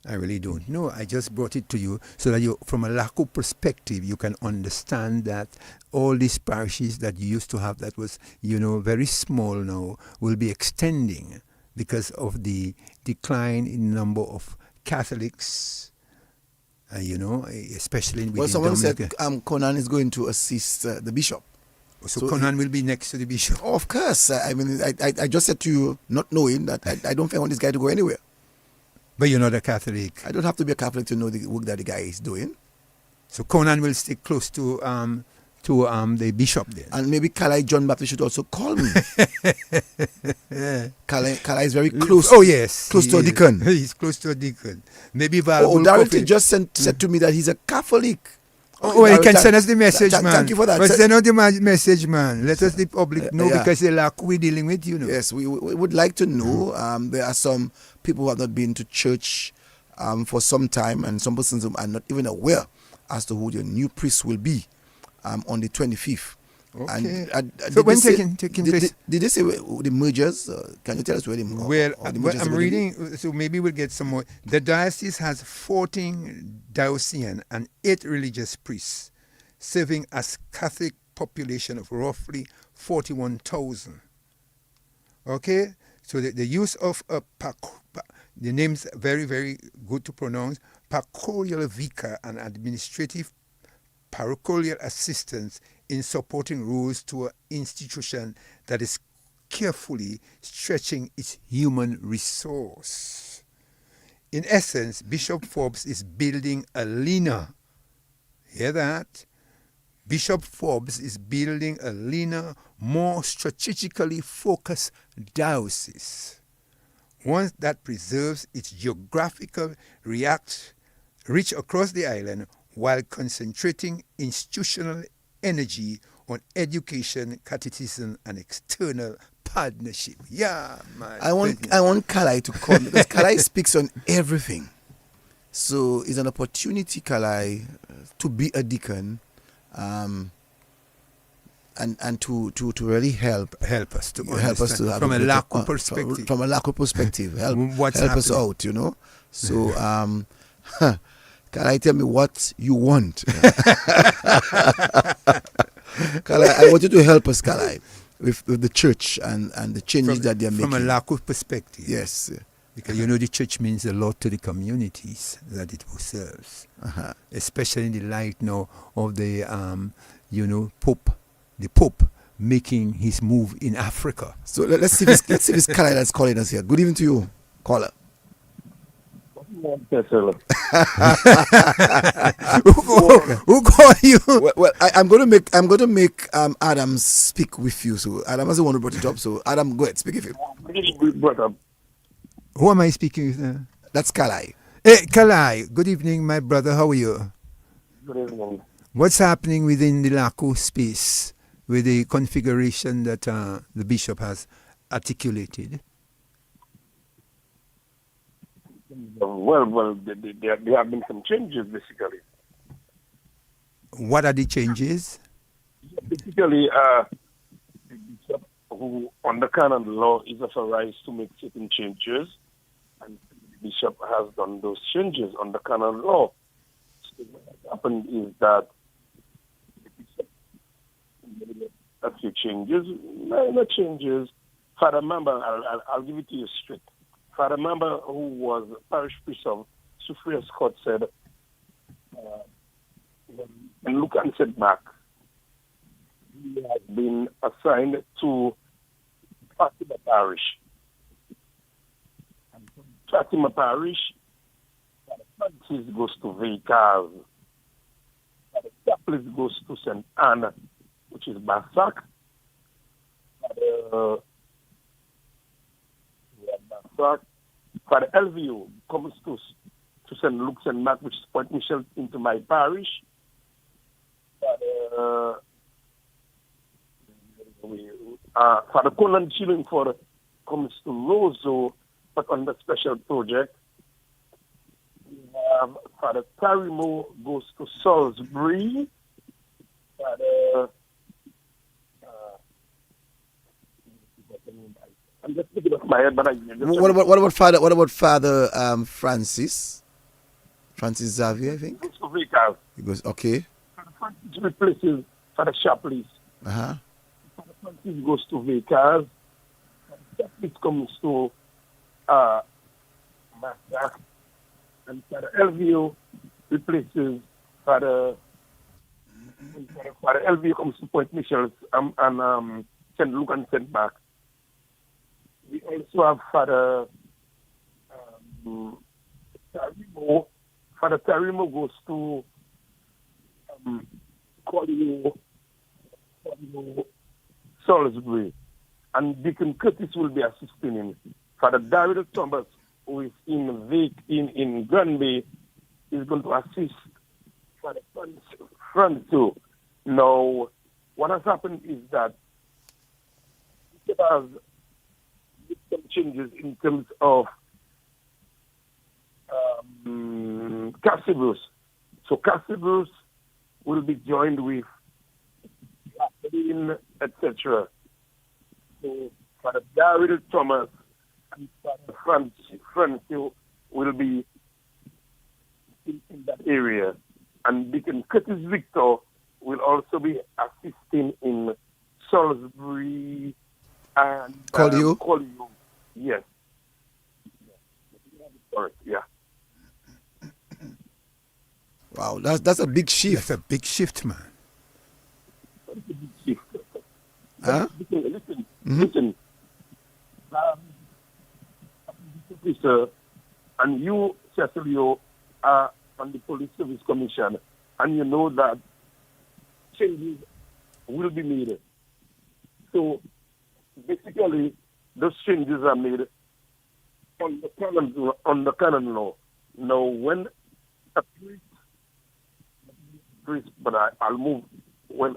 Speaker 2: I really don't know. I just brought it to you so that you, from a Lakou perspective, you can understand that all these parishes that you used to have that was, very small now, will be extending because of the decline in number of Catholics, especially within
Speaker 1: someone
Speaker 2: Dominica.
Speaker 1: said Conan is going to assist the bishop.
Speaker 2: So Conan will be next to the bishop?
Speaker 1: Oh, of course. I just said to you, not knowing that I don't think I want this guy to go anywhere.
Speaker 2: But you're not a Catholic.
Speaker 1: I don't have to be a Catholic to know the work that the guy is doing. So
Speaker 2: Conan will stay close to the bishop then.
Speaker 1: And maybe Kalai John Baptist should also call me. Kalai is very close.
Speaker 2: Oh yes,
Speaker 1: close to a deacon.
Speaker 2: He's close to a deacon. Maybe Val.
Speaker 1: Darrell just said to me that he's a Catholic.
Speaker 2: He can send us the message, man.
Speaker 1: Thank you for that.
Speaker 2: But send out the message, man. Let us the public know because the Lakou we're dealing with,
Speaker 1: Yes, we would like to know. There are some people who have not been to church for some time, and some persons are not even aware as to who the new priest will be on the 25th.
Speaker 2: Okay. So when taking place?
Speaker 1: Did they say the mergers? Can you tell us where the mergers
Speaker 2: I'm reading, so maybe we'll get some more. The diocese has 14 diocesan and 8 religious priests, serving as Catholic population of roughly 41,000. Okay? So the use of the name's very, very good to pronounce, parochial vicar and administrative parochial assistance in supporting rules to an institution that is carefully stretching its human resource. In essence, Bishop Forbes is building a leaner, hear that? Bishop Forbes is building a leaner, more strategically focused diocese, one that preserves its geographical reach across the island while concentrating institutional energy on education, catechism, and external partnership. Yeah, man.
Speaker 1: I want Kalai to come because Kalai speaks on everything. So it's an opportunity, Kalai, to be a deacon, and to really help
Speaker 2: us to
Speaker 1: have
Speaker 2: from a Lakou perspective.
Speaker 1: From a Lakou perspective, help us out. So Kalai, tell me what you want. Kalai, I want you to help us, Kalai, with the church and the changes that they are making.
Speaker 2: From a Lakou perspective.
Speaker 1: Yes.
Speaker 2: Because the church means a lot to the communities that it serves. Especially in the light now of the, Pope making his move in Africa.
Speaker 1: So let's see this Kalai that's calling us here. Good evening to you, caller.
Speaker 2: Who called you?
Speaker 1: Well, I'm going to make Adam speak with you. So Adam is the one who brought it up. So Adam, go ahead, speak with him.
Speaker 2: Who am I speaking with?
Speaker 1: That's Kalai.
Speaker 2: Hey, Kalai, good evening, my brother. How are you?
Speaker 5: Good evening.
Speaker 2: What's happening within the Lakou space with the configuration that the bishop has articulated?
Speaker 5: Well, there have been some changes, basically.
Speaker 2: What are the changes?
Speaker 5: Basically, the bishop who, under canon law, is authorized to make certain changes, and the bishop has done those changes under canon law. So what has happened is that the bishop made a few changes, minor changes. Father Member, I'll give it to you straight. Father Member, who was parish priest of Sophia Scott, said, and look and said back, he has been assigned to Fatima Parish. And from Fatima Parish, Francis goes to Vehicles. The chaplain goes to St. Anne, which is Bassac. For the LVU comes to St. Luke St. Mark, which is Point Michel, into my parish. For the Conan Children for comes to Roseau, but on the special project. We have Father Tarimo goes to Salisbury. I'm just thinking of my head, but
Speaker 1: What about Father Francis? Francis Xavier, I think.
Speaker 5: Goes to Vickers.
Speaker 1: He goes, okay.
Speaker 5: Francis replaces Father Shapley.
Speaker 1: Uh-huh.
Speaker 5: Father Francis goes to Vickers. Father Shapley comes to Master. And Father LVO replaces Father LVO comes to Point Michel and St. Luke and St. Mark. We also have Father Tarimo. Father Tarimo goes to Collier, Salisbury. And Deacon Curtis will be assisting him. Father David Thomas, who is in Granby, is going to assist Father Franco. Now, what has happened is that it has some changes in terms of Cassibrus. So Cassibrus will be joined with Kathleen, etc. So Father Daryl Thomas and Father Franco will be in that area. And Deacon Curtis Victor will also be assisting in Salisbury and
Speaker 1: Collioure?
Speaker 5: Collioure. Yes. Correct, yeah.
Speaker 1: Wow, that's a big shift.
Speaker 2: That's a big shift, man.
Speaker 5: That's a big shift.
Speaker 1: Huh?
Speaker 5: Listen. Officer, and you, Cecil, are on the Police Service Commission, and you know that changes will be made. So, basically, those changes are made on the canon law. Now, when a priest, but I'll move. When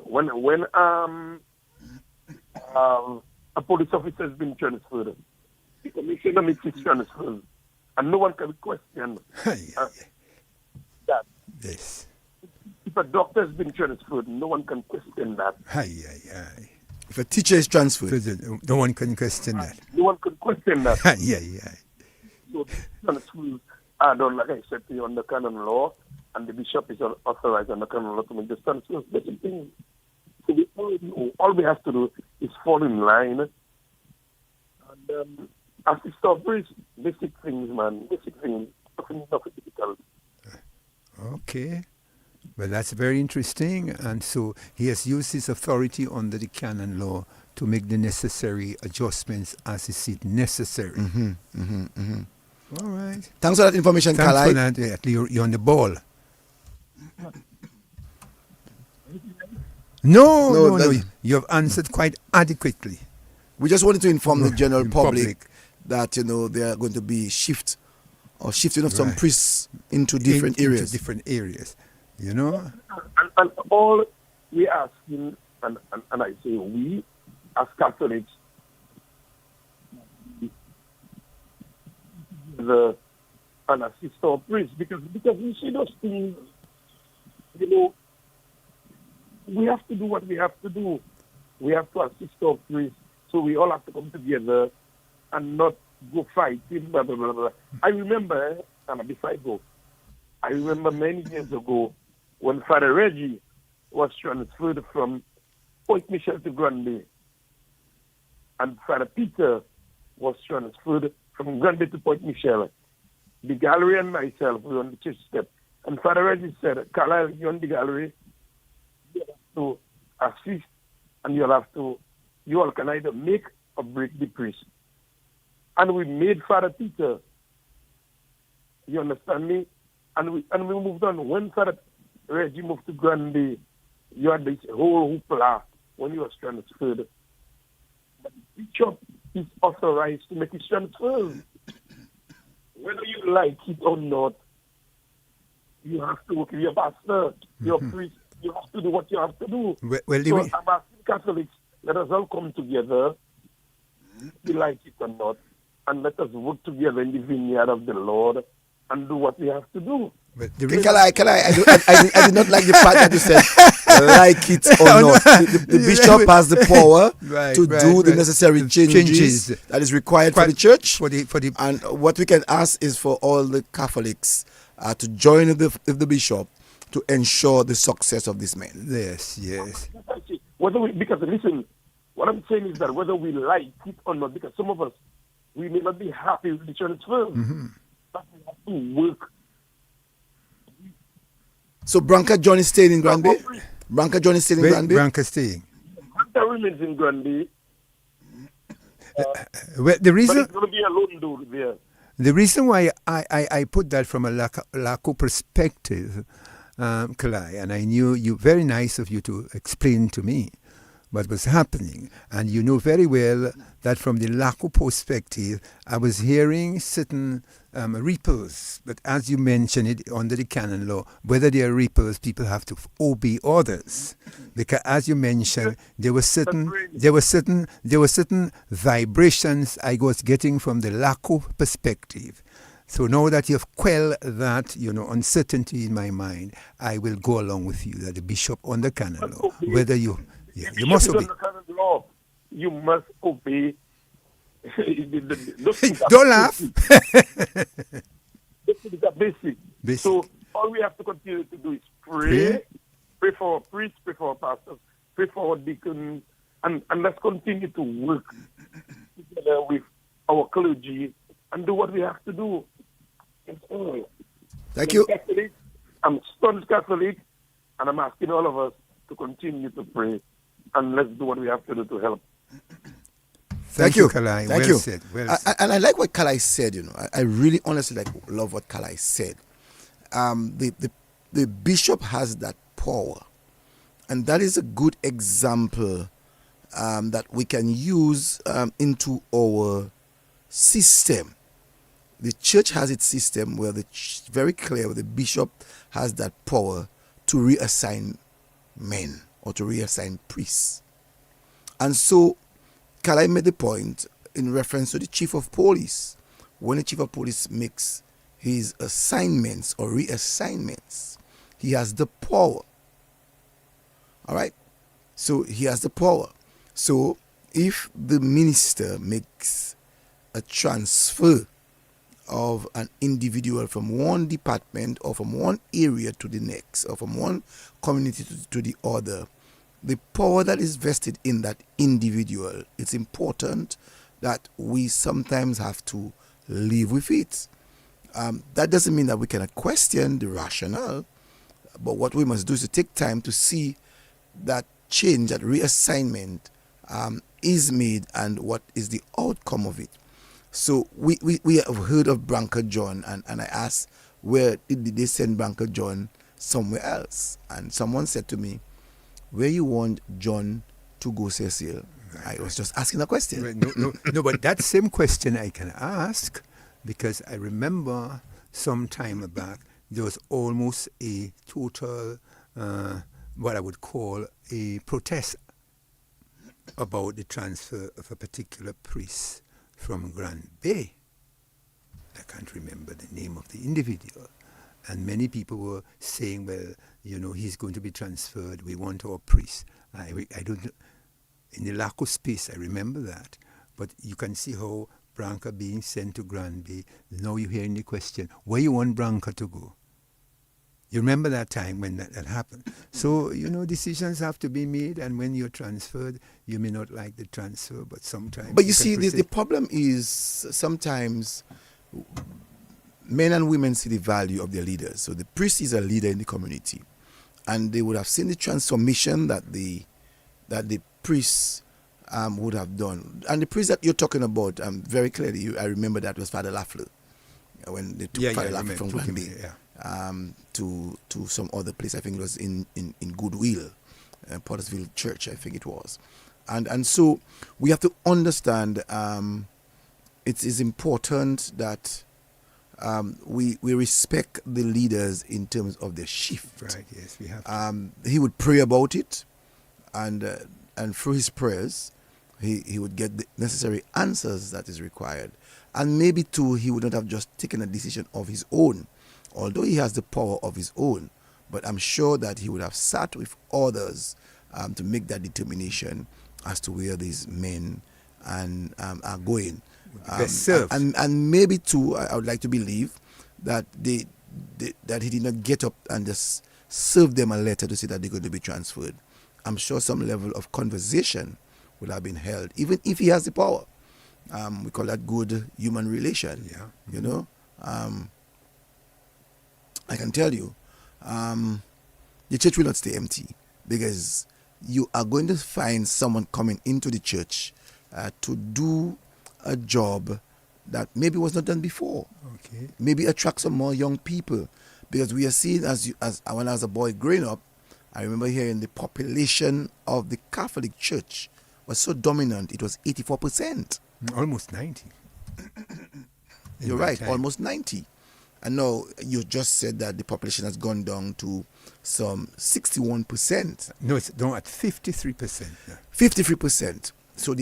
Speaker 5: a police officer has been transferred, the commissioner makes his transfer, and no one can question that.
Speaker 2: Yes.
Speaker 5: If a doctor has been transferred, no one can question that.
Speaker 1: If a teacher is transferred,
Speaker 2: no one can question that.
Speaker 5: No one can question that. So transfers are done, like I said to you, under canon law, and the bishop is authorized under canon law to make the transfers. Basic things. So all we have to do is fall in line and assist our priest. Basic things, man. Basic things. Nothing difficult.
Speaker 2: Okay. Well, that's very interesting. And so he has used his authority under the canon law to make the necessary adjustments as he sees necessary. All right.
Speaker 1: Thanks for that information,
Speaker 2: Thanks
Speaker 1: Kalai.
Speaker 2: for that. You're on the ball. No. You have answered quite adequately.
Speaker 1: We just wanted to inform the general
Speaker 2: In
Speaker 1: public that, there are going to be shift or shifting of some
Speaker 2: Right.
Speaker 1: priests into different
Speaker 2: Into
Speaker 1: areas.
Speaker 2: different areas, you know.
Speaker 5: And all we asking, and I say we, as Catholics, and assist our priests, because we see those things, we have to do what we have to do. We have to assist our priests, so we all have to come together and not go fighting, blah, blah, blah, blah. I remember, and before I go, I remember many years ago when Father Reggie was transferred from Point Michel to Granby, and Father Peter was transferred from Granby to Point Michel. The gallery and myself were on the church step. And Father Reggie said, Carlisle, you're on the gallery, you have to assist, and you all can either make or break the priest. And we made Father Peter, you understand me? And we moved on. When Father Reggie moved to Granby, you had this whole hoopla when he was transferred. But the bishop is authorized to make his transfer. Whether you like it or not, you have to work with your pastor, your priest. You have to do what you have to do.
Speaker 2: Well,
Speaker 5: So I'm asking Catholics, let us all come together, we like it or not, and let us work together in the vineyard of the Lord and do what we have to do.
Speaker 2: but
Speaker 1: I did not like the fact that you said like it or not. The bishop has the power to do the necessary changes that is required for the church.
Speaker 2: for the
Speaker 1: And what we can ask is for all the Catholics to join with the bishop to ensure the success of this man.
Speaker 2: yes.
Speaker 5: Because listen, what I'm saying is that whether we like it or not, because some of us, we may not be happy with the transfer, but we have to work.
Speaker 1: So Branca John is staying in Granby? Branca John is staying in
Speaker 2: Where
Speaker 1: Granby?
Speaker 2: Branca staying?
Speaker 5: Hunter remains in Granby,
Speaker 2: Well, the
Speaker 5: but
Speaker 2: reason
Speaker 5: it's going to be a lone dude there.
Speaker 2: The reason why I put that from a Lakou perspective, Kalai, and I knew you, very nice of you to explain to me what was happening. And you know very well that from the Lakou perspective, I was hearing certain ripples. But as you mentioned it under the canon law, whether they are ripples, people have to obey orders. Because as you mentioned, there were certain vibrations I was getting from the Lakou perspective. So now that you've quelled that, uncertainty in my mind, I will go along with you that the bishop on the canon law, whether you must obey.
Speaker 5: Under canon law, you must obey.
Speaker 2: Don't laugh.
Speaker 5: Those things are basic. So all we have to continue to do is pray for our priests, pray for our pastors, pray for our deacons, and let's continue to work together with our clergy and do what we have to do.
Speaker 1: Thank you.
Speaker 5: Catholic, I'm staunch Catholic, and I'm asking all of us to continue to pray, and let's do what we have to do to help.
Speaker 1: Thank you,
Speaker 2: Kalai.
Speaker 1: Thank
Speaker 2: Well
Speaker 1: you.
Speaker 2: said.
Speaker 1: And I like what Kalai said. I really honestly love what Kalai said. The bishop has that power, and that is a good example that we can use into our system. The church has its system where very clear the bishop has that power to reassign men or to reassign priests. And so Kalai made the point in reference to the chief of police. When the chief of police makes his assignments or reassignments, he has the power. All right? So he has the power. So if the minister makes a transfer of an individual from one department or from one area to the next or from one community to the other, the power that is vested in that individual, it's important that we sometimes have to live with it. That doesn't mean that we cannot question the rationale, but what we must do is to take time to see that change, that reassignment is made and what is the outcome of it. So we have heard of Branca John, and I asked, where did they send Branca John? Somewhere else. And someone said to me, where you want John to go, Cecil? I was just asking a question.
Speaker 2: No, but that same question I can ask because I remember some time back there was almost a total, what I would call a protest about the transfer of a particular priest from Grand Bay. I can't remember the name of the individual. And many people were saying, well, he's going to be transferred. We want our priest. I don't know. In the Lakou space, I remember that. But you can see how Branca being sent to Grand Bay. Now you're hearing the question, where you want Branca to go? You remember that time when that happened. So, decisions have to be made, and when you're transferred, you may not like the transfer, but sometimes...
Speaker 1: But you see, the problem is sometimes men and women see the value of their leaders. So the priest is a leader in the community, and they would have seen the transformation that the priest would have done. And the priest that you're talking about, very clearly, I remember that was Father Lafleur, when they took Father Lafleur from Grand Bay. To some other place. I think it was in Goodwill, Pottersville Church, I think it was. And so we have to understand it is important that we respect the leaders in terms of their shift.
Speaker 2: Right, yes, we have to.
Speaker 1: He would pray about it, and through his prayers, he would get the necessary answers that is required. And maybe too, he would not have just taken a decision of his own, although he has the power of his own, but I'm sure that he would have sat with others to make that determination as to where these men are going.
Speaker 2: Best served.
Speaker 1: And maybe too, I would like to believe that that he did not get up and just serve them a letter to say that they're going to be transferred. I'm sure some level of conversation would have been held, even if he has the power. We call that good human relation.
Speaker 2: Yeah.
Speaker 1: I can tell you, the church will not stay empty, because you are going to find someone coming into the church to do a job that maybe was not done before.
Speaker 2: Okay.
Speaker 1: Maybe attract some more young people, because we are seeing, as when I was a boy growing up, I remember hearing the population of the Catholic Church was so dominant, it was 84%.
Speaker 2: Almost 90.
Speaker 1: You're right, almost 90. And now you just said that the population has gone down to some 61%.
Speaker 2: No, it's down at 53%. Yeah.
Speaker 1: 53%. So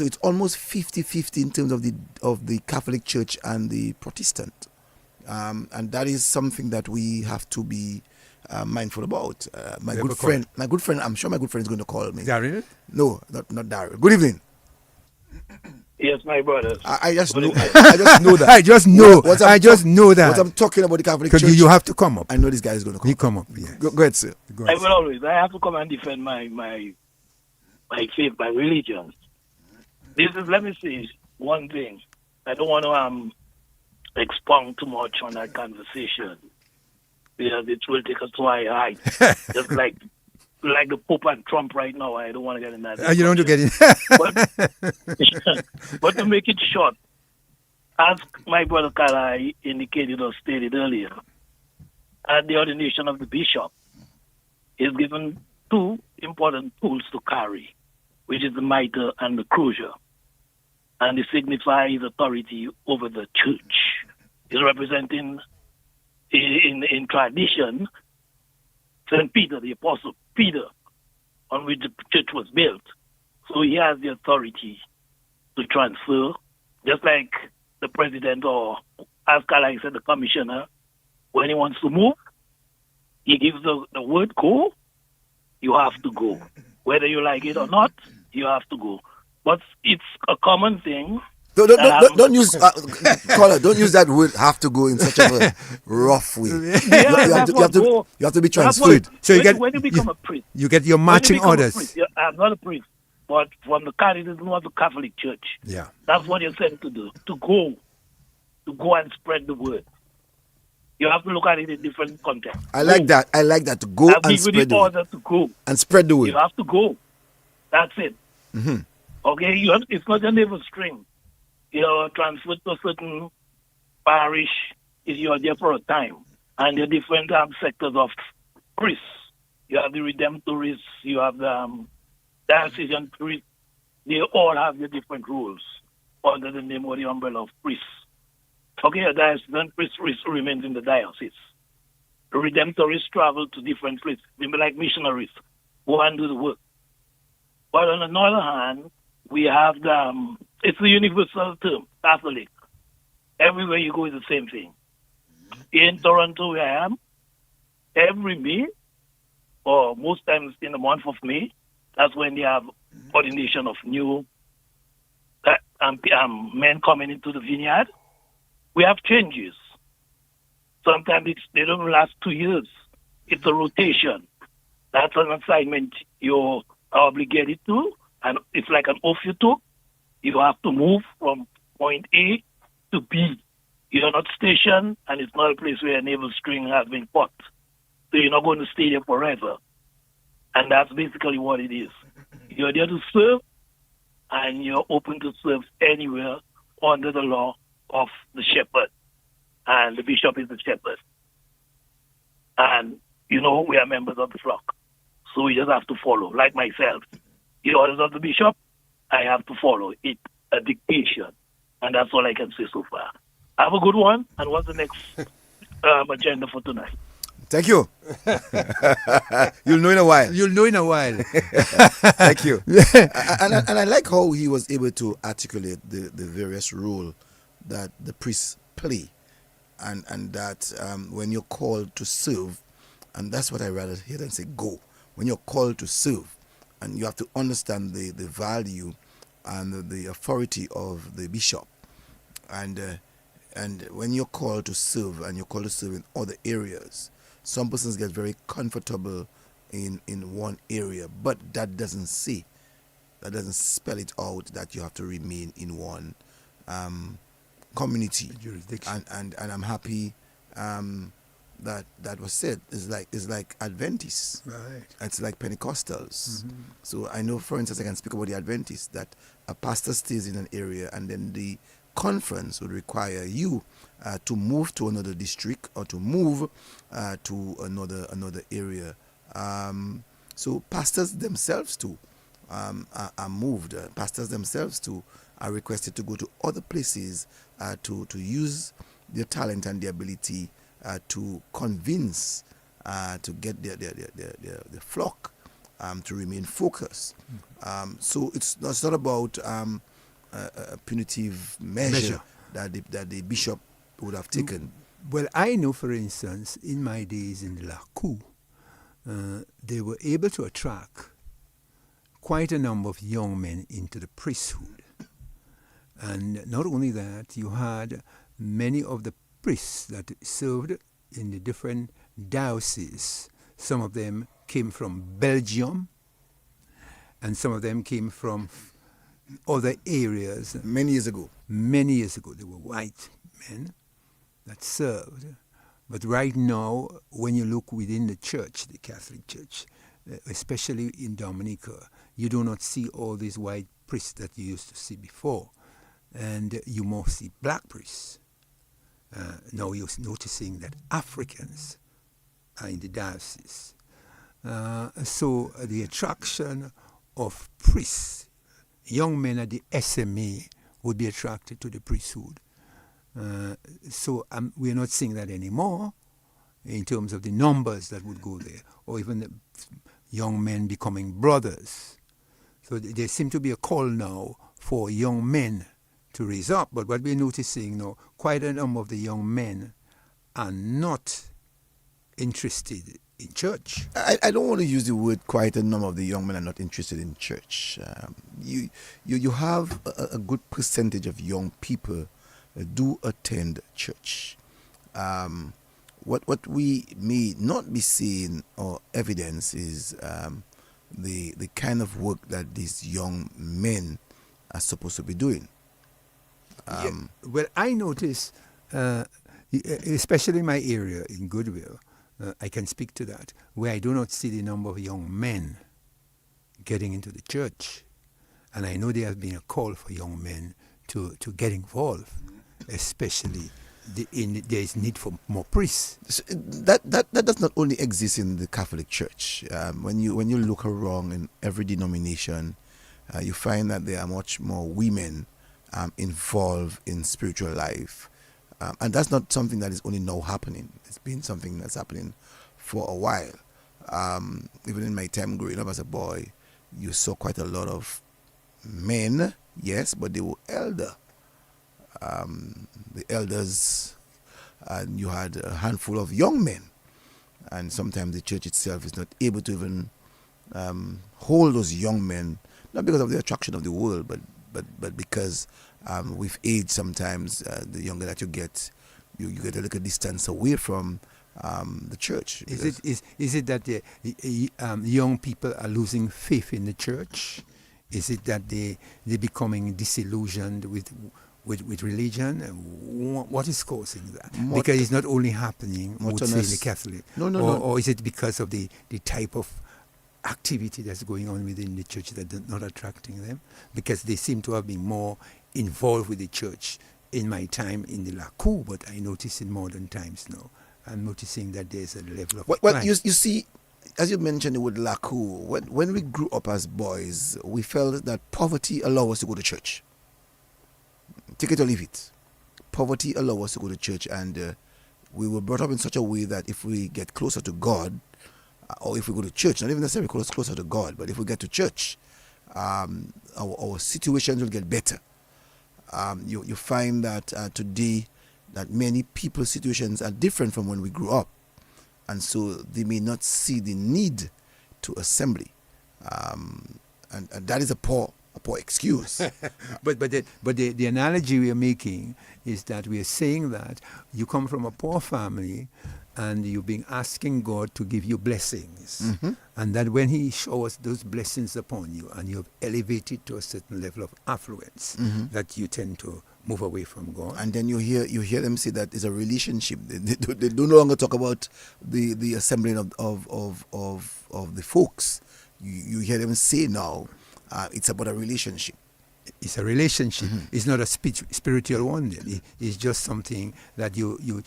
Speaker 1: it's almost 50-50 in terms of the Catholic Church and the Protestant. And that is something that we have to be mindful about. My good friend, I'm sure my good friend is going to call me.
Speaker 2: Darryl?
Speaker 1: No, not Darryl. Good evening.
Speaker 9: Yes, my brothers.
Speaker 1: I just know that.
Speaker 2: I just know. I just know that.
Speaker 1: What I'm talking about the Catholic Church.
Speaker 2: You have to come up.
Speaker 1: I know this guy is going to come.
Speaker 2: He come up. Yes.
Speaker 1: Go ahead, sir.
Speaker 9: I will always. I have to come and defend my faith, my religion. Let me say one thing. I don't want to expound too much on that conversation, because it will take us to a height. Just like the Pope and Trump right now. I don't want to get in that.
Speaker 2: You don't want to get in.
Speaker 9: But to make it short, as my brother Kala indicated or stated earlier, at the ordination of the bishop is given two important tools to carry, which is the mitre and the crucial. And it signifies authority over the church. It's representing, in tradition, St. Peter, the Apostle Peter, on which the church was built. So he has the authority to transfer, just like the president, or as Kala said, the commissioner, when he wants to move, he gives the word go, you have to go. Whether you like it or not, you have to go. But it's a common thing.
Speaker 1: Don't use caller. Don't use that word "have to go" in such a rough way. You have to be transferred.
Speaker 9: So when you become a priest,
Speaker 2: you get your marching orders.
Speaker 9: I'm not a priest, but from the catechism of the Catholic Church.
Speaker 2: Yeah,
Speaker 9: that's what you're sent to do: to go and spread the word. You have to look at it in different contexts.
Speaker 1: I like that. To go and spread the word.
Speaker 9: To go
Speaker 1: and spread the word.
Speaker 9: You have to go. That's it.
Speaker 1: Mm-hmm.
Speaker 9: Okay, it's not a navel string. You're transferred to a certain parish if you're there for a time. And there are different sectors of priests. You have the Redemptorists, you have the diocesan priests. They all have their different rules under the name or the umbrella of priests. Okay, a diocesan priest remains in the diocese. Redemptorists travel to different places. They be like missionaries who and do the work. But on the other hand, we have it's a universal term, Catholic. Everywhere you go is the same thing. In Toronto, where I am, every May, or most times in the month of May, that's when they have ordination of new men coming into the vineyard. We have changes. Sometimes they don't last 2 years. It's a rotation. That's an assignment you're obligated to, and it's like an oath you took. You have to move from point A to B. You're not stationed, and it's not a place where a navel string has been cut. So you're not going to stay there forever. And that's basically what it is. You're there to serve, and you're open to serve anywhere under the law of the shepherd. And the bishop is the shepherd. And, we are members of the flock. So we just have to follow, like myself. The orders of the bishop, I have to follow it, a dictation. And that's all I can say so far. Have a good one. And what's the next agenda for tonight?
Speaker 1: Thank you. You'll know in a while. Thank you. And I like how he was able to articulate the various role that the priests play, and that when you're called to serve, and that's what I rather hear than say go. When you're called to serve, and you have to understand the value and the authority of the bishop, and when you're called to serve, and you're called to serve in other areas, some persons get very comfortable in one area, but that doesn't spell it out that you have to remain in one community jurisdiction. And I'm happy that was said. It's like Adventists,
Speaker 2: right?
Speaker 1: It's like Pentecostals.
Speaker 2: Mm-hmm.
Speaker 1: So I know, for instance, I can speak about the Adventists, that a pastor stays in an area, and then the conference would require you to move to another district or to move to another area. So pastors themselves too are moved. Pastors themselves too are requested to go to other places to use their talent and their ability to convince, to get their flock to remain focused. So it's not about a punitive measure that the bishop would have taken.
Speaker 2: Well, I know, for instance, in my days in Lakou, they were able to attract quite a number of young men into the priesthood. And not only that, you had many of the priests that served in the different dioceses. Some of them came from Belgium, and some of them came from other areas.
Speaker 1: Many years ago,
Speaker 2: they were white men that served. But right now, when you look within the church, the Catholic Church, especially in Dominica, you do not see all these white priests that you used to see before. And you more see black priests. Now you're noticing that Africans are in the diocese. So the attraction of priests, young men at the SMA would be attracted to the priesthood. So we're not seeing that anymore in terms of the numbers that would go there, or even the young men becoming brothers. So there seems to be a call now for young men to raise up. But what we're noticing now, quite a number of the young men are not interested in church.
Speaker 1: I don't want to use the word quite a number of the young men are not interested in church. You have a good percentage of young people do attend church. What we may not be seeing or evidence is the kind of work that these young men are supposed to be doing.
Speaker 2: Well, I notice, especially in my area in Goodwill, I can speak to that, where I do not see the number of young men getting into the church. And I know there has been a call for young men to get involved, especially there is need for more priests.
Speaker 1: That does not only exist in the Catholic Church. When you look around in every denomination, you find that there are much more women involved in spiritual life. And that's not something that is only now happening. It's been something that's happening for a while. Even in my time growing up as a boy, you saw quite a lot of men, yes, but they were elder. The elders, and you had a handful of young men. And sometimes the church itself is not able to even hold those young men, not because of the attraction of the world, but because with age sometimes the younger that you get a little distance away from the church.
Speaker 2: Is it that the young people are losing faith in the church? Is it that they're becoming disillusioned with religion? What is causing that? Because it's not only happening, I would say, in the Catholic.
Speaker 1: No.
Speaker 2: Or is it because of the type of activity that's going on within the church that is not attracting them? Because they seem to have been more involved with the church in my time in the Lakou, but I notice in modern times now, I'm noticing that there's a level of
Speaker 1: well, you see, as you mentioned the word Lakou, when we grew up as boys, we felt that poverty allowed us to go to church. Take it or leave it. Poverty allowed us to go to church, and we were brought up in such a way that if we get closer to God, or if we go to church, not even necessarily closer to God, but if we get to church, our situations will get better. You find that today that many people's situations are different from when we grew up, and so they may not see the need to assembly, and that is a poor excuse.
Speaker 2: but the analogy we are making is that we are saying that you come from a poor family and you've been asking God to give you blessings, and that when He showers those blessings upon you and you have elevated to a certain level of affluence, that you tend to move away from God.
Speaker 1: And then you hear them say that it's a relationship. They no longer talk about the assembling of the folks. You hear them say now it's about a relationship.
Speaker 2: It's a relationship. It's not a spiritual one. Then. It's just something that you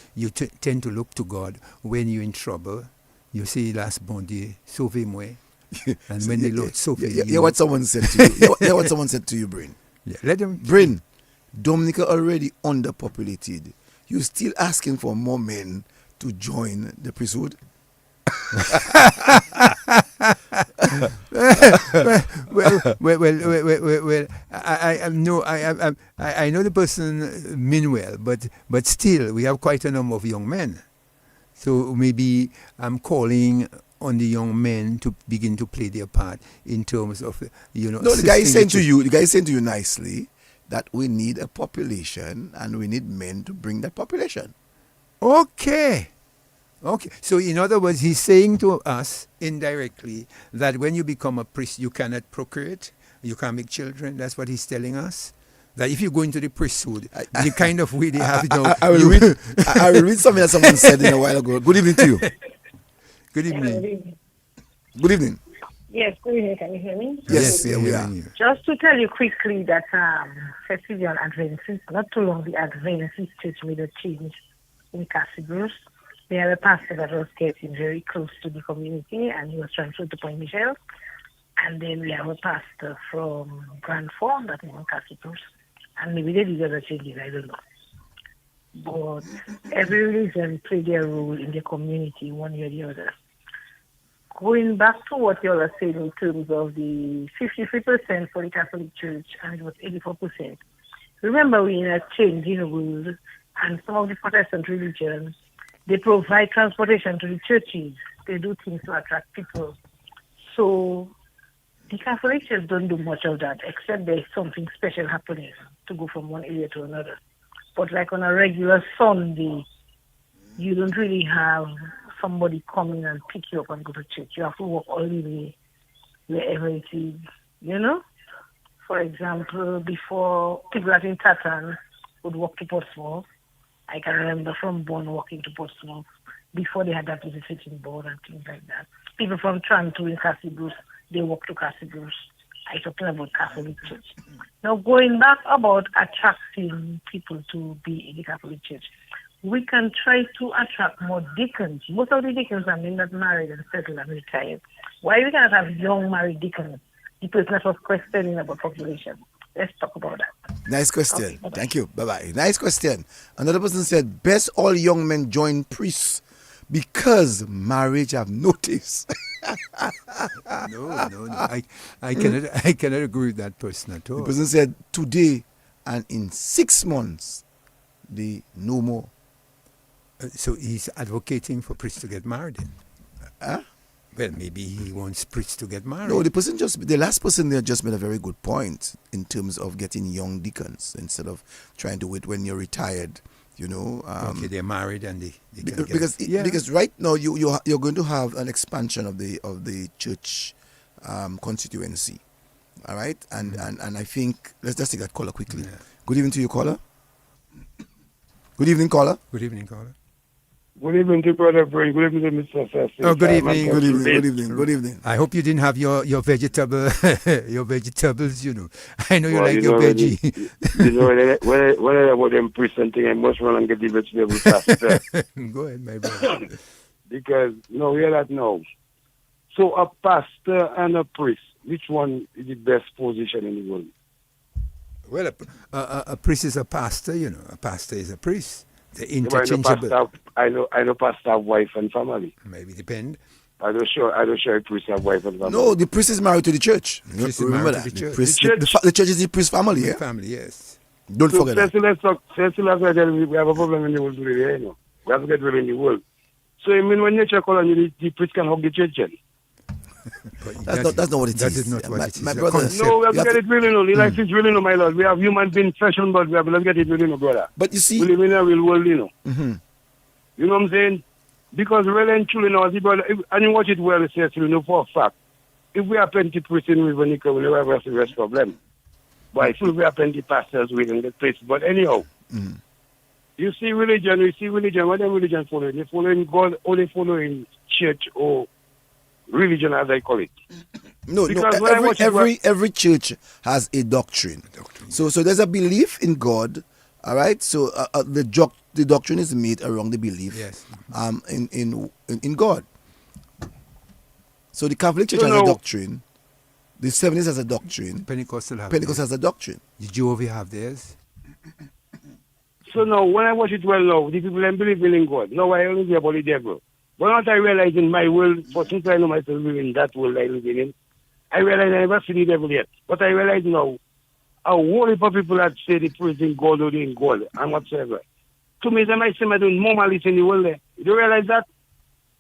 Speaker 2: tend to look to God when you're in trouble. You say, "Last Bondi, sauve-moi," and when the Lord sauve you.
Speaker 1: Yeah, what someone said to you. Yeah, what someone said to you, Brain.
Speaker 2: Yeah, let them.
Speaker 1: Brain, Dominica already underpopulated. You're still asking for more men to join the priesthood.
Speaker 2: Well. I know the person mean well, but still we have quite a number of young men. So maybe I'm calling on the young men to begin to play their part in terms of
Speaker 1: No, the guy is saying to you nicely that we need a population and we need men to bring that population.
Speaker 2: Okay. So in other words, he's saying to us indirectly that when you become a priest, you cannot procreate, you can't make children. That's what he's telling us. That if you go into the priesthood, the kind of way they have it now.
Speaker 1: I will read something that someone said a while ago. Good evening to you.
Speaker 2: Good evening.
Speaker 1: Good evening.
Speaker 3: Yes, good evening. Can you hear me?
Speaker 1: Yes, yeah, we are.
Speaker 3: Just to tell you quickly that Cecil Adventist, not too long, the Adventist Church made a change in Cassibrus. They had a pastor that was getting very close to the community, and he was transferred to Point Michel. And then we have a pastor from Grand Form that is in Cassibrus. And maybe they did other changes, I don't know. But every religion played their role in the community, one way or the other. Going back to what you all are saying in terms of the 53% for the Catholic Church and it was 84%. Remember, we're in a changing world, and some of the Protestant religions, they provide transportation to the churches. They do things to attract people. So the Catholic Church don't do much of that, except there's something special happening to go from one area to another. But like on a regular Sunday, you don't really have somebody come in and pick you up and go to church. You have to walk all the way wherever it is, you know? For example, before people that in Tatan would walk to Portsmouth, I can remember from Bonn walking to Portsmouth before they had that visiting board and things like that. People from Tranto in Cassibrus, they walk to Cassibrus. I'm talking about Catholic Church. Now, going back about attracting people to be in the Catholic Church, we can try to attract more deacons. Most of the deacons are men that married and settled and retired. Why we cannot have young married deacons? The person that was questioning about population. let's talk about that.
Speaker 1: Nice question.
Speaker 3: Okay, bye-bye.
Speaker 1: Thank you. Bye-bye. Nice question. Another person said, best all young men join priests because marriage have notice.
Speaker 2: No. I cannot agree with that person at
Speaker 1: The
Speaker 2: all.
Speaker 1: person said, today and in 6 months, they no more.
Speaker 2: So he's advocating for priests to get married.
Speaker 1: Huh?
Speaker 2: Well, maybe he wants priests to get married.
Speaker 1: No, the last person there just made a very good point in terms of getting young deacons instead of trying to wait when you're retired.
Speaker 2: Okay, they're married and they can
Speaker 1: because right now you're going to have an expansion of the church constituency. All right, and I think let's just take that caller quickly.
Speaker 2: Yeah.
Speaker 1: Good evening to you, caller. Good evening, caller.
Speaker 2: Good evening, caller.
Speaker 5: Good evening to Brother Brain. Good evening to Mr. Cecil.
Speaker 2: Oh, good evening.
Speaker 1: Good evening.
Speaker 2: I hope you didn't have your vegetables. I know you
Speaker 5: Well,
Speaker 2: like your veggie.
Speaker 5: When I about them priests and thing, I must run and get the vegetables faster.
Speaker 2: Go ahead, my brother.
Speaker 5: Because, hear that now. So a pastor and a priest, which one is the best position in the world?
Speaker 2: Well, a priest is a pastor, A pastor is a priest. They're
Speaker 5: I know
Speaker 2: interchangeable.
Speaker 5: pastor have wife and family.
Speaker 2: Maybe depend.
Speaker 5: I don't sure a priest have wife and family.
Speaker 1: No, the priest is married to the church.
Speaker 2: priest is
Speaker 1: Remember
Speaker 2: married
Speaker 1: that.
Speaker 2: to the church.
Speaker 1: The church is the priest family, yeah?
Speaker 2: Family, yes.
Speaker 1: Don't forget that.
Speaker 5: Cecil, we have a problem in the world today, We have to get rid in the world. So, when nature calls you, the priest can hug the church, then.
Speaker 1: That's not what it is.
Speaker 2: That is not what it is.
Speaker 1: My
Speaker 2: The
Speaker 1: brother.
Speaker 2: concept.
Speaker 5: No, we have to get it really, The life is really, my Lord. We have human beings, flesh and blood. We have to get it really, brother.
Speaker 1: But you see,
Speaker 5: We live in a real world,
Speaker 1: mm-hmm.
Speaker 5: You know what I'm saying? Because really and truly now, and you watch it well, it says, for a fact, if we have plenty priests in Rivernica, we'll never have a serious problem. But if we have plenty pastors, we can get places. But anyhow, you see religion, what are religion following? They following God or they following church or religion, as I call it.
Speaker 1: No,
Speaker 5: Because when I watch it,
Speaker 1: every church has a doctrine. So there's a belief in God, all right? So the doctrine is made around the belief
Speaker 2: Yes.
Speaker 1: in God. So the Catholic Church has a doctrine. The 70s has a doctrine.
Speaker 2: Pentecostal
Speaker 1: has a doctrine.
Speaker 2: The Jehovah have theirs.
Speaker 5: So now, when I watch it well now, the people don't believe in God. Now I only hear about the devil. But what I realize in my world, for since I know myself living in that world I live in, I realize I never see the devil yet. But I realize now, a whole heap of people that say they praise in God or they in God and whatsoever. To me, they might say I don't more malice in the world there. You realize that?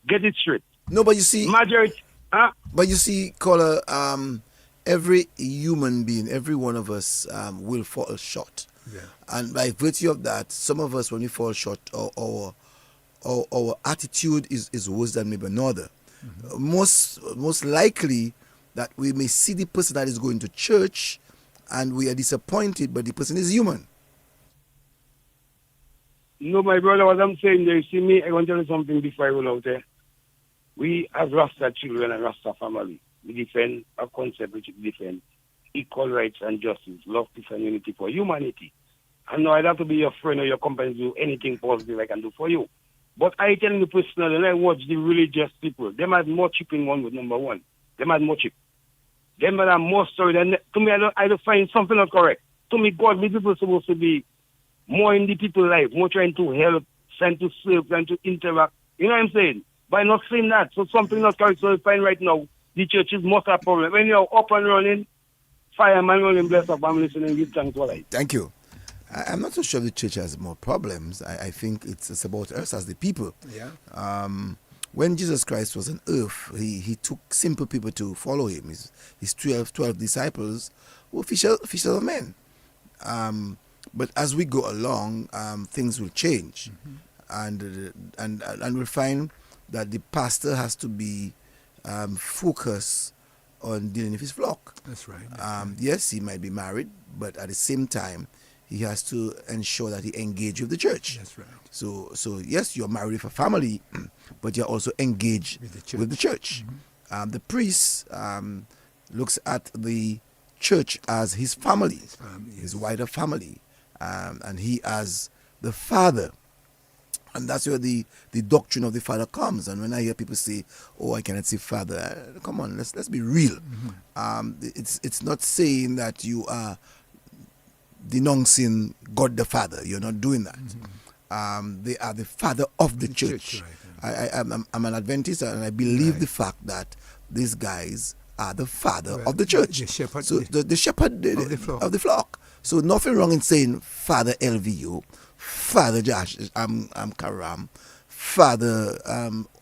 Speaker 5: Get it straight.
Speaker 1: No, but you see,
Speaker 5: Majority,
Speaker 1: but you see, caller, every human being, every one of us will fall short.
Speaker 2: Yeah.
Speaker 1: And by virtue of that, some of us, when we fall short, our attitude is worse than maybe another. Mm-hmm. Most likely that we may see the person that is going to church and we are disappointed, but the person is human.
Speaker 5: No, my brother, what I'm saying there, you see me, I want to tell you something before I roll out there. We as Rasta children and Rasta family, we defend a concept which defend equal rights and justice, love, peace and unity for humanity. And no, I don't have to be your friend or your company to do anything positive I can do for you. But I tell you personally, when I watch the religious people, they have more chip in one with number one. They have more chip. They have more story than, to me, I don't find something not correct. To me, godly people are supposed to be more in the people's life, more trying to help, trying to serve, trying to interact. You know what I'm saying? By not saying that, so something not correct. So I find right now, the churches must have problem. When you're up and running, fireman running, bless up, I'm listening, give thanks for life.
Speaker 1: Thank you. I'm not so sure the church has more problems. I think it's about us as the people.
Speaker 2: Yeah.
Speaker 1: When Jesus Christ was on earth, he took simple people to follow him. His 12 disciples were fisher of men. But as we go along, things will change. Mm-hmm. And we'll find that the pastor has to be focused on dealing with his flock.
Speaker 2: That's right.
Speaker 1: Yes, he might be married, but at the same time, he has to ensure that he engages with the church.
Speaker 2: That's right.
Speaker 1: So yes, you're married for family, but you're also engaged with the church. Mm-hmm. The priest looks at the church as his family, his wider family, and he as the father. And that's where the doctrine of the father comes. And when I hear people say, "Oh, I cannot see father," come on, let's be real. Mm-hmm. It's not saying that you are denouncing God the Father. You're not doing that. They are the father of the church.
Speaker 2: Right.
Speaker 1: I'm an Adventist, and I believe the fact that these guys are the father of the church.
Speaker 2: The shepherd,
Speaker 1: so the shepherd
Speaker 2: of the
Speaker 1: flock. So nothing wrong in saying Father LVU, Father Josh, Karam, Father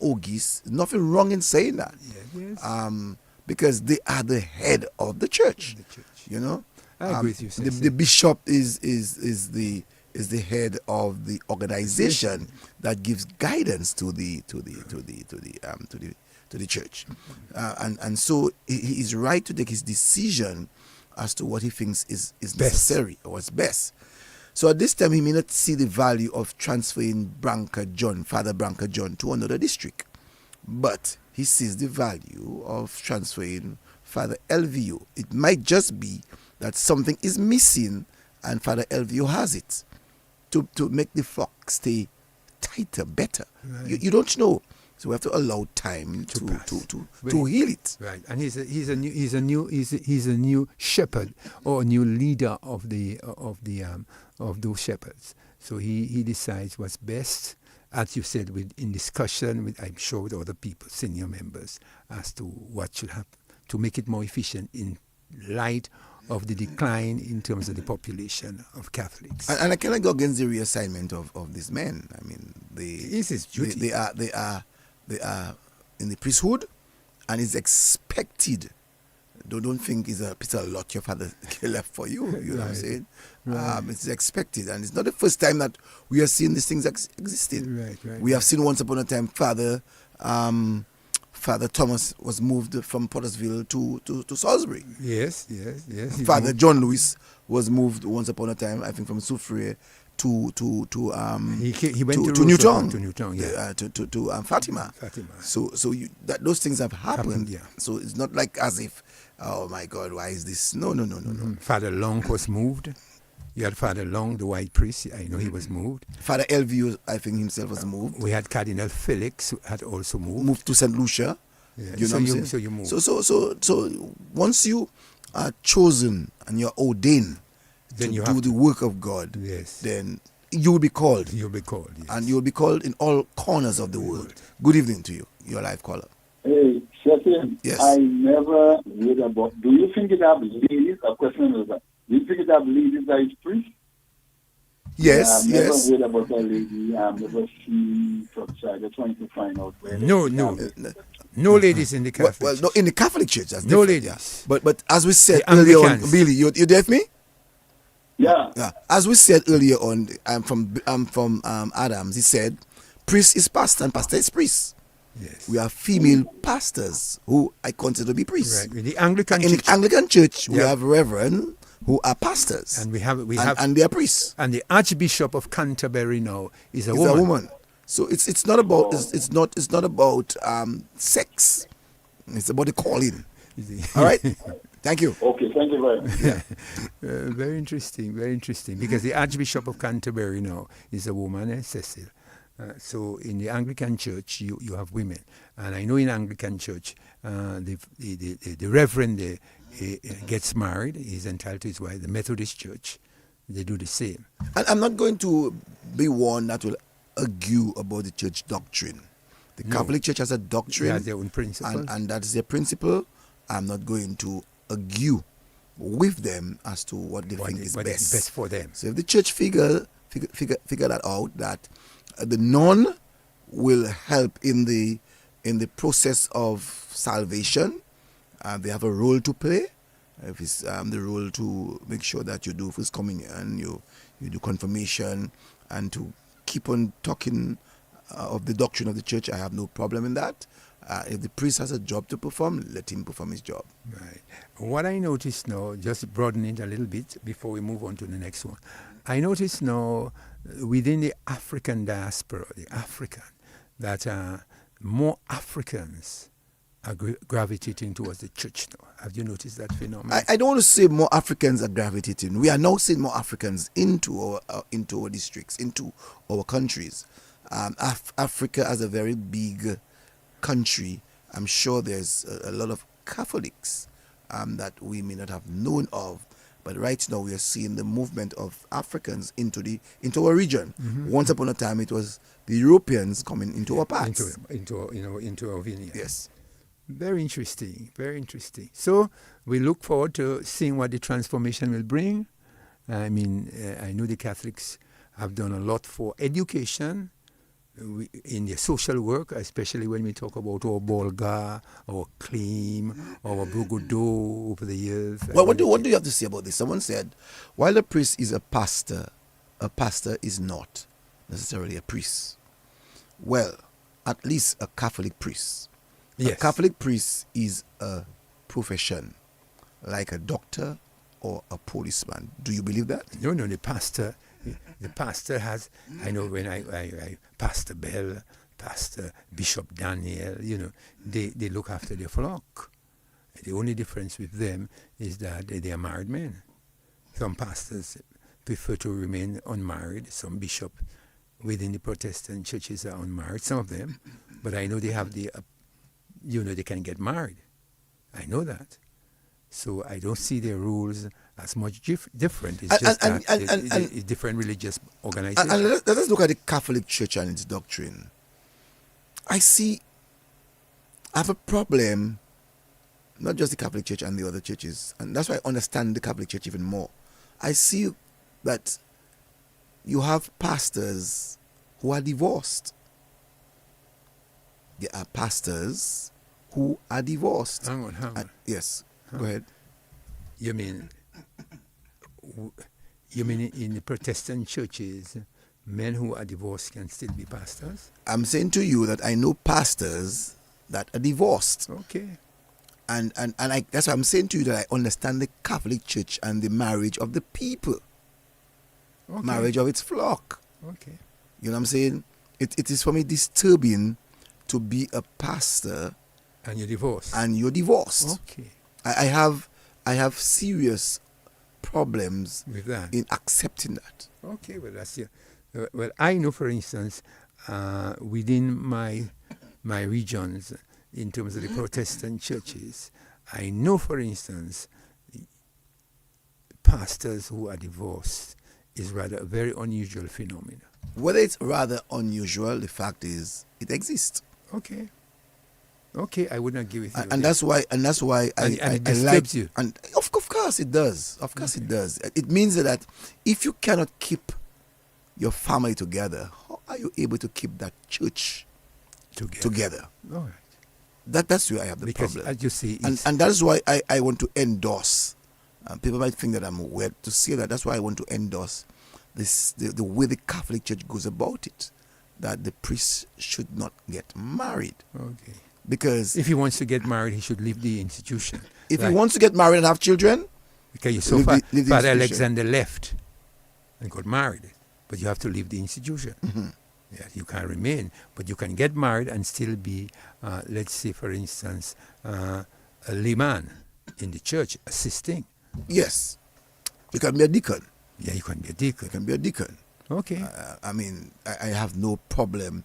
Speaker 1: Ogis. Nothing wrong in saying that.
Speaker 2: Yes.
Speaker 1: Because they are the head of the church. You know,
Speaker 2: I agree with you.
Speaker 1: The bishop is the head of the organization that gives guidance to the church, and so he is right to take his decision as to what he thinks is necessary or what's best. So at this time, he may not see the value of transferring Father Branca John, to another district, but he sees the value of transferring Father LVU. It might just be that something is missing, and Father LVU has it to make the flock stay tighter, better.
Speaker 2: Right.
Speaker 1: You don't know. So we have to allow time to heal it.
Speaker 2: Right, and he's a new shepherd or a new leader of those shepherds. So he decides what's best, as you said, in discussion with, I'm sure, with other people, senior members, as to what should happen to make it more efficient in light of the decline in terms of the population of Catholics.
Speaker 1: And I cannot go against the reassignment of these men. I mean, they are in the priesthood, and it's expected. Don't think it's a lot your father left for you. You know what I'm saying?
Speaker 2: Right.
Speaker 1: It's expected, and it's not the first time that we are seeing these things existing.
Speaker 2: Right.
Speaker 1: We have seen once upon a time Father Thomas was moved from Pottersville to Salisbury.
Speaker 2: Yes.
Speaker 1: Father John Lewis was moved once upon a time, I think, from Soufriere to
Speaker 2: he went
Speaker 1: to Newtown,
Speaker 2: to
Speaker 1: Fatima. So those things have happened.
Speaker 2: Yeah.
Speaker 1: So it's not like as if, oh my God, why is this? No.
Speaker 2: Father Long was moved. You had Father Long, the white priest. I know he was moved.
Speaker 1: Father Elvio, I think himself was moved.
Speaker 2: We had Cardinal Felix, who had also moved.
Speaker 1: Moved to St. Lucia.
Speaker 2: Yeah.
Speaker 1: You know what I'm saying?
Speaker 2: So you moved.
Speaker 1: So once you are chosen and you're ordained
Speaker 2: then
Speaker 1: to do the work of God, then you will be called.
Speaker 2: You'll be called, yes.
Speaker 1: And you will be called in all corners of the world. Good evening to you, your live caller.
Speaker 8: Hey, Cecil,
Speaker 1: yes.
Speaker 8: I never heard about, do you think it have ladies? A question is that, do you think it have ladies that is priest?
Speaker 1: Yes,
Speaker 8: I've never heard about a lady. I've never seen such. I just trying to find out where.
Speaker 2: No ladies in the Catholic
Speaker 1: Well, no, in the Catholic Church, that's
Speaker 2: no
Speaker 1: different.
Speaker 2: ladies.
Speaker 1: Yeah. But as we said earlier on, Billy, you deaf me?
Speaker 8: Yeah.
Speaker 1: As we said earlier on, I'm from Adams. He said, priest is pastor and pastor is priest.
Speaker 2: Yes.
Speaker 1: We are female pastors who I consider to be priests.
Speaker 2: Right. In the Anglican
Speaker 1: Church, the Anglican Church, we have reverend who are pastors,
Speaker 2: and we have
Speaker 1: and they are priests.
Speaker 2: And the Archbishop of Canterbury now is a
Speaker 1: woman. So it's not about it's not about sex. It's about the calling. All right. Thank you.
Speaker 8: Okay, thank you very much.
Speaker 2: Very interesting, because the Archbishop of Canterbury now is a woman, Cecil. So in the Anglican Church, you have women. And I know in Anglican Church, the Reverend gets married, he's entitled to his wife. The Methodist Church, they do the same.
Speaker 1: And I'm not going to be one that will argue about the church doctrine. The Catholic Church has a doctrine.
Speaker 2: They have their own principles.
Speaker 1: And that's their principle. I'm not going to argue with them as to what they think is best
Speaker 2: for them.
Speaker 1: So if the church figure that out, that the nun will help in the process of salvation, they have a role to play. If it's the role to make sure that you do first communion, you do confirmation, and to keep on talking of the doctrine of the church, I have no problem in that. If the priest has a job to perform, let him perform his job.
Speaker 2: Right. What I notice now, just broaden it a little bit before we move on to the next one, I notice now within the African diaspora, that more Africans are gravitating towards the church now. Have you noticed that phenomenon?
Speaker 1: I don't want to say more Africans are gravitating. We are now seeing more Africans into our districts, into our countries. Africa as a very big country, I'm sure there's a lot of Catholics that we may not have known of, But right now we are seeing the movement of Africans into our region. Once upon a time it was the Europeans coming into our parts.
Speaker 2: Into our vineyard.
Speaker 1: Yes.
Speaker 2: Very interesting, very interesting. So we look forward to seeing what the transformation will bring. I mean, I know the Catholics have done a lot for education in their social work, especially when we talk about our Bolga, our Claim, our Brugodo over the years.
Speaker 1: Well, what do you have to say about this? Someone said, while a priest is a pastor is not necessarily a priest. Well, at least a Catholic priest.
Speaker 2: Yes.
Speaker 1: A Catholic priest is a profession, like a doctor or a policeman. Do you believe that?
Speaker 2: No, the pastor has, I know when I Pastor Bell, Pastor Bishop Daniel, they look after their flock. The only difference with them is that they are married men. Some pastors prefer to remain unmarried. Some bishop within the Protestant churches are unmarried, some of them. But I know they have they can get married. I know that. So I don't see their rules as much different. It's just that different religious organizations.
Speaker 1: And let us look at the Catholic Church and its doctrine. I have a problem, not just the Catholic Church and the other churches, and that's why I understand the Catholic Church even more. I see that you have pastors who are divorced. There are pastors who are divorced.
Speaker 2: Hang on.
Speaker 1: Yes, go ahead.
Speaker 2: You mean in the Protestant churches, men who are divorced can still be pastors?
Speaker 1: I'm saying to you that I know pastors that are divorced.
Speaker 2: Okay.
Speaker 1: And that's why I'm saying to you that I understand the Catholic Church and the marriage of the people.
Speaker 2: Okay.
Speaker 1: Marriage of its flock.
Speaker 2: Okay.
Speaker 1: You know what I'm saying? It is for me disturbing to be a pastor
Speaker 2: and you're divorced.
Speaker 1: Okay. I have serious problems
Speaker 2: with that,
Speaker 1: in accepting that.
Speaker 2: Okay, well that's well, I know, for instance, within my regions, in terms of the Protestant churches, I know, for instance, pastors who are divorced is rather a very unusual phenomenon.
Speaker 1: Whether it's rather unusual, the fact is it exists.
Speaker 2: Okay, I would not give it.
Speaker 1: And that's why
Speaker 2: it disturbs you.
Speaker 1: And of course it does. Of course it does. It means that if you cannot keep your family together, how are you able to keep that church together?
Speaker 2: All right.
Speaker 1: That's where I have the problem.
Speaker 2: As you see,
Speaker 1: and that's why I want to endorse. People might think that I'm weird to say that. That's why I want to endorse the way the Catholic Church goes about it, that the priest should not get married.
Speaker 2: Okay.
Speaker 1: Because
Speaker 2: if he wants to get married, he should leave the institution.
Speaker 1: If he wants to get married and have children,
Speaker 2: because Father Alexander left and got married, but you have to leave the institution.
Speaker 1: Mm-hmm.
Speaker 2: Yeah, you can't remain, but you can get married and still be, let's say, for instance, a layman in the church assisting.
Speaker 1: Yes, you can be a deacon.
Speaker 2: Yeah, you can be a deacon.
Speaker 1: You can be a deacon.
Speaker 2: Okay.
Speaker 1: I mean, I have no problem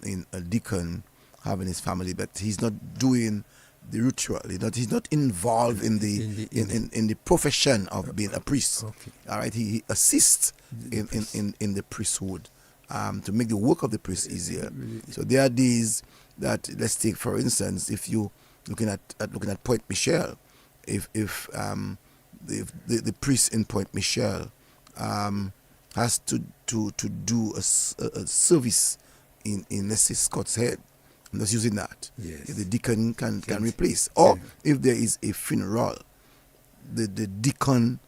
Speaker 1: in a deacon having his family, but he's not doing the ritual. He's not involved in the profession of being a priest.
Speaker 2: Okay.
Speaker 1: All right, he assists in the priesthood to make the work of the priest easier. So there are these that, let's take for instance, if you looking at Point Michel, if the priest in Point Michel has to do a service in let's say Scott's Head. I'm just using that.
Speaker 2: Yes.
Speaker 1: The deacon can replace, or if there is a funeral, the deacon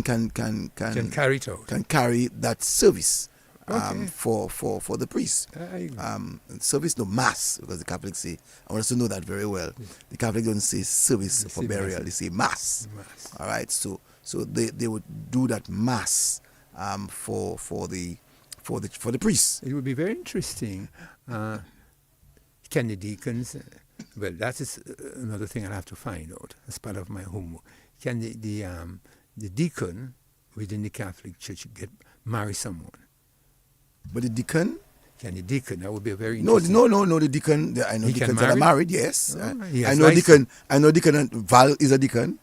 Speaker 1: can
Speaker 2: carry it out.
Speaker 1: Can carry that service
Speaker 2: Okay.
Speaker 1: for the priest. Service, no mass, because the Catholics say. I want us to know that very well. The Catholics don't say service for burial; they say mass. All right, so they would do that mass for the priest.
Speaker 2: It would be very interesting. Can the deacons? Well, that is another thing I'll have to find out as part of my homework. Can the deacon within the Catholic Church marry someone?
Speaker 1: But the deacon?
Speaker 2: Can the deacon? That would be a very interesting.
Speaker 1: No. The deacon. I know deacons that are married. Yes,
Speaker 2: I know
Speaker 1: deacon. And Val is a deacon.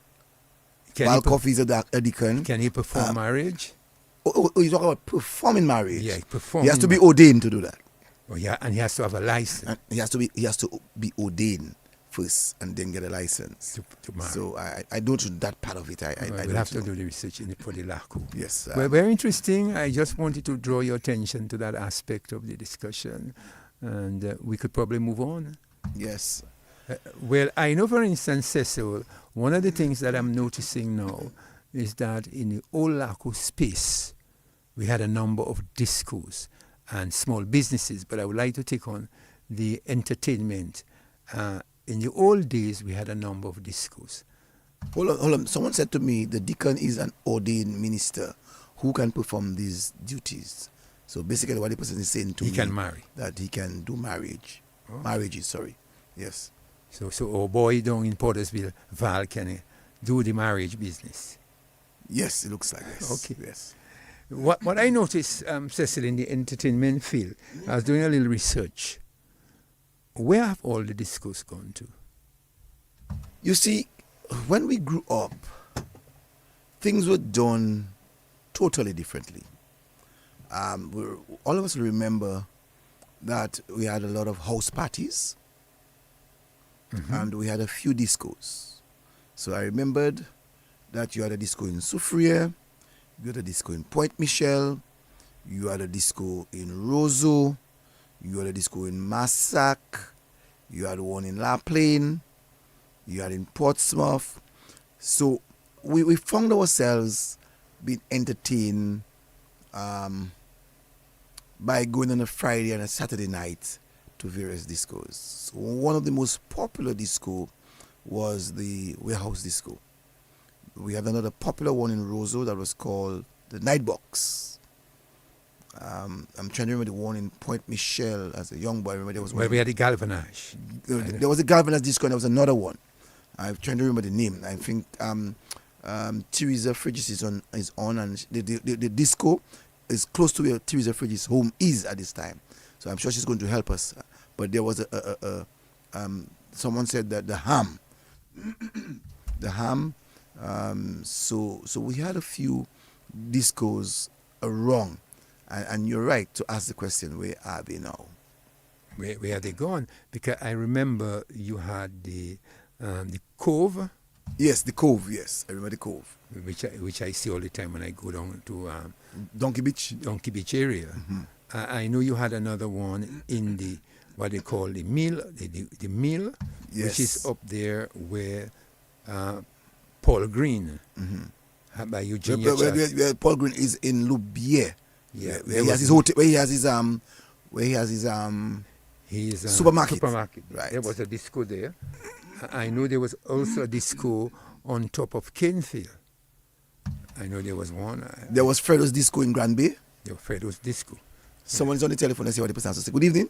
Speaker 2: Can
Speaker 1: while
Speaker 2: he
Speaker 1: Coffee is a deacon.
Speaker 2: Can he perform marriage?
Speaker 1: You talk about performing marriage.
Speaker 2: Yeah,
Speaker 1: He has to be ordained to do that.
Speaker 2: Oh, yeah, and he has to have a license.
Speaker 1: And he has to be ordained first and then get a license
Speaker 2: to marry.
Speaker 1: So I don't know that part of it. I
Speaker 2: we'll have to do the research for the Lakou.
Speaker 1: Yes.
Speaker 2: Well, very interesting. I just wanted to draw your attention to that aspect of the discussion, and we could probably move on.
Speaker 1: Yes.
Speaker 2: Well, I know, for instance, Cecil, one of the things that I'm noticing now is that in the old Lakou space, we had a number of discos and small businesses, but I would like to take on the entertainment. In the old days, we had a number of discos.
Speaker 1: Hold on. Someone said to me, the deacon is an ordained minister who can perform these duties. So basically what the person is saying to me,
Speaker 2: he can marry.
Speaker 1: That he can do marriage.
Speaker 2: Oh.
Speaker 1: Marriages, sorry. Yes.
Speaker 2: So our boy down in Portersville, Val, can do the marriage business.
Speaker 1: Yes, it looks like this.
Speaker 2: Okay.
Speaker 1: Yes.
Speaker 2: What I noticed, Cecil, in the entertainment field, I was doing a little research. Where have all the discos gone to?
Speaker 1: You see, when we grew up, things were done totally differently. All of us remember that we had a lot of house parties, and we had a few discos. So I remembered that you had a disco in Soufriere, you had a disco in Point Michel, you had a disco in Roseau, you had a disco in Massac, you had one in La Plaine, you had in Portsmouth. So we found ourselves being entertained by going on a Friday and a Saturday night to various discos. So one of the most popular disco was the Warehouse Disco. We had another popular one in Roseau that was called the Nightbox. I'm trying to remember the one in Point Michel as a young boy. I remember there was one.
Speaker 2: Where we had the Galvanage.
Speaker 1: There was a Galvanage disco and there was another one. I'm trying to remember the name. I think Teresa Fridges is on and the disco is close to where Teresa Fridges' home is at this time. So I'm sure she's going to help us. But there was someone said that the Ham. So we had a few discos around. And you're right to ask the question, where are they now?
Speaker 2: Where are they gone? Because I remember you had the Cove.
Speaker 1: Yes, the Cove, yes. I remember the Cove.
Speaker 2: Which I see all the time when I go down to
Speaker 1: Donkey Beach
Speaker 2: area. I know you had another one in the, what they call the mill, the mill,
Speaker 1: yes,
Speaker 2: which is up there where Paul Green, by Eugenia
Speaker 1: where Paul Green is in Loubier.
Speaker 2: Yeah,
Speaker 1: where he has his hotel, where he has his supermarket. Right.
Speaker 2: There was a disco there. I know there was also a disco on top of Kenfield. I know there was one.
Speaker 1: There was Fredo's Disco in Grand Bay.
Speaker 2: There was Fredo's Disco.
Speaker 1: Someone is on the telephone and see what the person has to say. Good evening.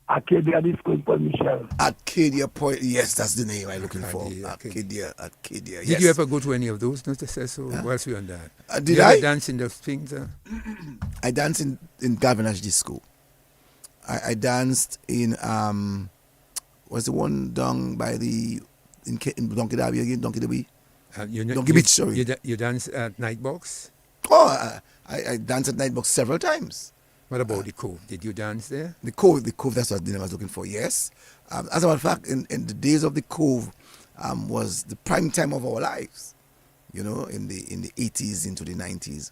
Speaker 10: Arcadia Disco in Point Michel.
Speaker 1: Arcadia Point, yes, that's the name I'm looking for. Arcadia, yes.
Speaker 2: Did you ever go to any of those? Not to say so. Whilst we on that.
Speaker 1: Did I
Speaker 2: dance in those things?
Speaker 1: I danced in Galvanage Disco. I danced in what's the one down by the in Donkey Derby again? Donkey Derby. Donkey Beach, sorry.
Speaker 2: You danced at Nightbox?
Speaker 1: Oh, I danced at Nightbox several times.
Speaker 2: What about the Cove? Did you dance there?
Speaker 1: The Cove, that's what the name I was looking for, yes. As a matter of fact, in the days of the Cove was the prime time of our lives, you know, in the 80s into the 90s,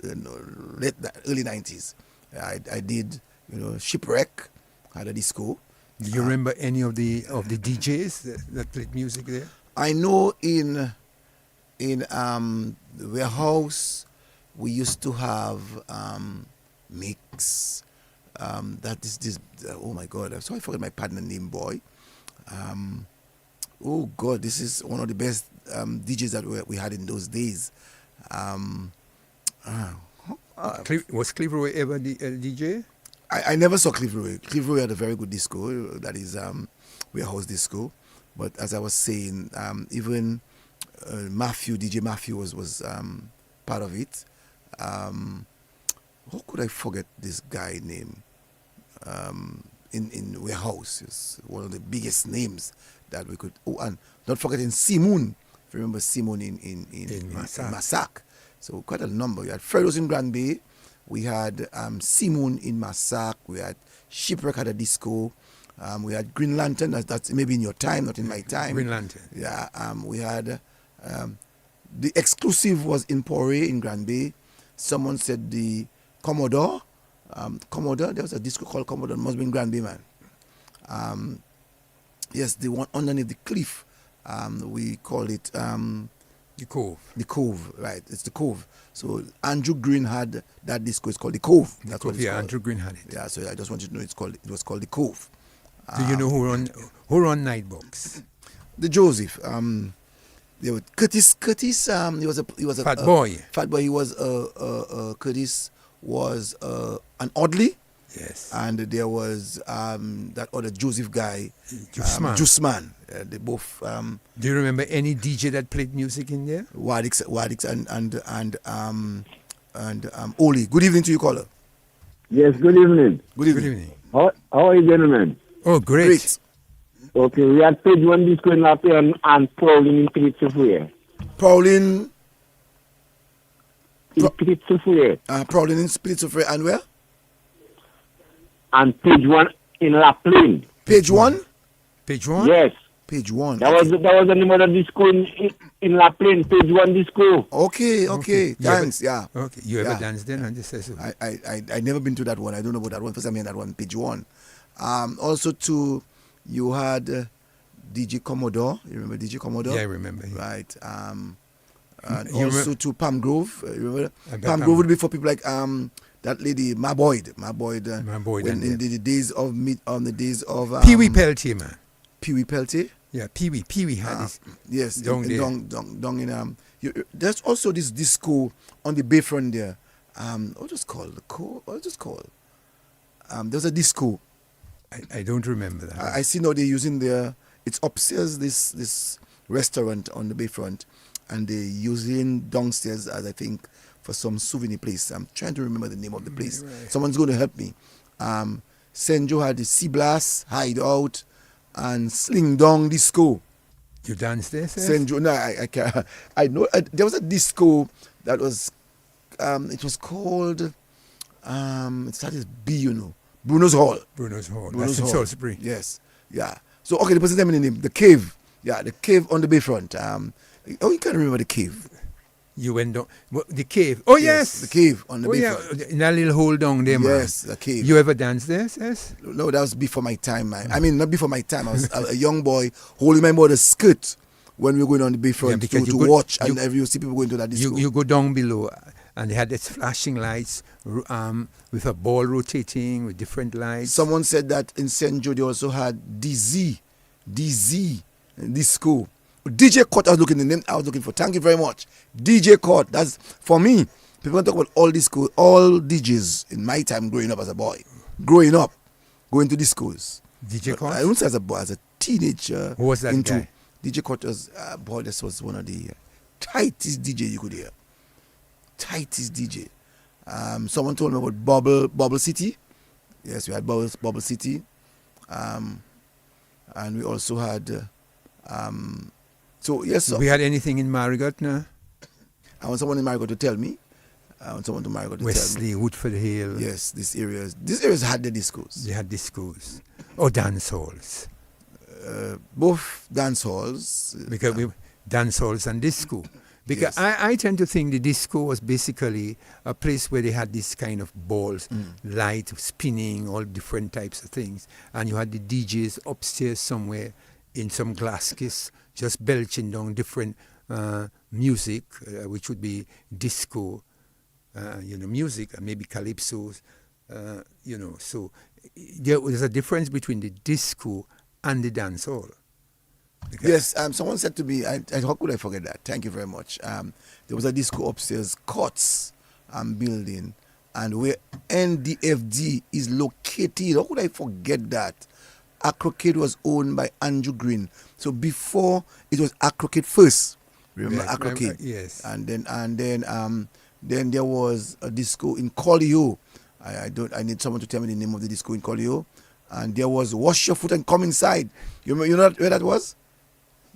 Speaker 1: early 90s. I did, you know, Shipwreck, had a disco.
Speaker 2: Do you remember any of the DJs that played music there?
Speaker 1: I know in the Warehouse, we used to have Mix. That is this. Oh my God! I'm sorry, I forgot my partner name, boy. Oh God, this is one of the best DJs that we had in those days.
Speaker 2: Was Cliveroy ever the DJ?
Speaker 1: I never saw Cliveroy. Cliveroy had a very good disco. That is Warehouse Disco. But as I was saying, even DJ Matthew was part of it. How could I forget this guy name? In Warehouse, is one of the biggest names that we could. Oh, and not forgetting Simoon If you remember Simon in
Speaker 2: Massac.
Speaker 1: Massac. So quite a number. We had Fredos in Grand Bay. We had Simon in Massac. We had Shipwreck at a disco. We had Green Lantern. That's maybe in your time, not in my time.
Speaker 2: Green Lantern.
Speaker 1: Yeah. We had the exclusive was in Poré in Grand Bay. Someone said the Commodore. Commodore. There was a disco called Commodore. It must be in Grand Bay, man. Yes, the one underneath the cliff. We call it
Speaker 2: The Cove.
Speaker 1: The Cove, right? It's the Cove. So Andrew Green had that disco. It's called the Cove. That's what it's called.
Speaker 2: Andrew Green had it.
Speaker 1: Yeah. So I just want you to know it was called the Cove.
Speaker 2: Do you know who run Nightbox?
Speaker 1: The Joseph. There was Curtis. He was a
Speaker 2: Fat Boy.
Speaker 1: Fat Boy. He was Curtis was an Oddly.
Speaker 2: Yes.
Speaker 1: And there was that other Joseph guy,
Speaker 2: Jusman.
Speaker 1: They both.
Speaker 2: Do you remember any DJ that played music in there?
Speaker 1: Wadix and Oli. Good evening to you, caller.
Speaker 10: Yes, good evening.
Speaker 1: Good evening.
Speaker 10: How are you, gentlemen?
Speaker 2: Oh, great.
Speaker 10: Okay, we had page one disco in Lapian and Pauline in Pitzefouye.
Speaker 1: Pauline.
Speaker 10: Pitzefouye.
Speaker 1: Pauline in Pitzefouye and where?
Speaker 10: And page one in La Plaine.
Speaker 1: Page one?
Speaker 2: Page one?
Speaker 10: Yes.
Speaker 1: Page one.
Speaker 10: That was the name of the disco in La Plaine, page one disco.
Speaker 1: Okay. Thanks, yeah.
Speaker 2: Okay, you ever danced then?
Speaker 1: I never been to that one. I don't know about that one. First time I heard that one, page one. Also you had DJ Commodore. You remember DJ Commodore?
Speaker 2: Yeah, I remember. Yeah.
Speaker 1: Right. And also to Palm Grove. Remember? Palm Grove would be for people like that lady, Ma Boyd. In the days of
Speaker 2: Pee Wee Peltier, man.
Speaker 1: Pee Wee Peltier?
Speaker 2: Yeah, Pee Wee had this.
Speaker 1: Yes,
Speaker 2: down
Speaker 1: in there's also this disco on the bayfront there. What was called? There's a disco.
Speaker 2: I don't remember that.
Speaker 1: I see now they're using it's upstairs, this restaurant on the bayfront, and they're using downstairs as I think for some souvenir place. I'm trying to remember the name of the place. Right. Someone's going to help me. Senjo had the Sea Blast, Hideout, and Sling Dong Disco.
Speaker 2: You danced there, sir?
Speaker 1: Senjo, no, I can't. I know there was a disco that was, it was called, it started B, you know. Bruno's Hall.
Speaker 2: That's in Salisbury.
Speaker 1: Yes. Yeah. So, okay, the person name in the name. The Cave. Yeah, the Cave on the bayfront. You can't remember the Cave.
Speaker 2: You went down. The Cave. Oh, yes.
Speaker 1: The Cave on the bayfront.
Speaker 2: Yeah, in that little hole down there, man.
Speaker 1: Yes, the Cave.
Speaker 2: You ever danced there, yes?
Speaker 1: No, that was before my time, man. I mean, not before my time. I was a young boy holding my mother's skirt when we were going on the bayfront to watch. And you see people going to that disco.
Speaker 2: You go down below. And they had these flashing lights with a ball rotating with different lights.
Speaker 1: Someone said that in Senjo they also had DZ disco. DJ Court I was looking for. Thank you very much. DJ Court. That's for me. People talk about all disco, all DJs in my time growing up as a boy. Going to discos.
Speaker 2: DJ Court?
Speaker 1: I don't say as a boy, as a teenager.
Speaker 2: Who was that guy?
Speaker 1: DJ Court was this was one of the tightest DJ you could hear. Tightest DJ. Someone told me about Bubble City. Yes, we had Bubble City. And we also had
Speaker 2: we had anything in Marigot now?
Speaker 1: I want someone in Marigot to tell me.
Speaker 2: Wesley, Woodford Hill.
Speaker 1: Yes, these areas had the discos.
Speaker 2: They had discos. Or dance halls.
Speaker 1: Both dance halls.
Speaker 2: Because we dance halls and disco. Because yes. I tend to think the disco was basically a place where they had this kind of balls, light, spinning, all different types of things. And you had the DJs upstairs somewhere in some glass case, just belching down different music, which would be disco, music, and maybe calypsos, So there's a difference between the disco and the dance hall.
Speaker 1: Yes, someone said to me, how could I forget that? Thank you very much. There was a disco upstairs, Cots building, and where NDFD is located. How could I forget that? Acrocade was owned by Andrew Green. So before it was Acrocade first. Remember Acrocade?
Speaker 2: Yes.
Speaker 1: And then there was a disco in Collio. I need someone to tell me the name of the disco in Collio. And there was Wash Your Foot and Come Inside. You know where that was?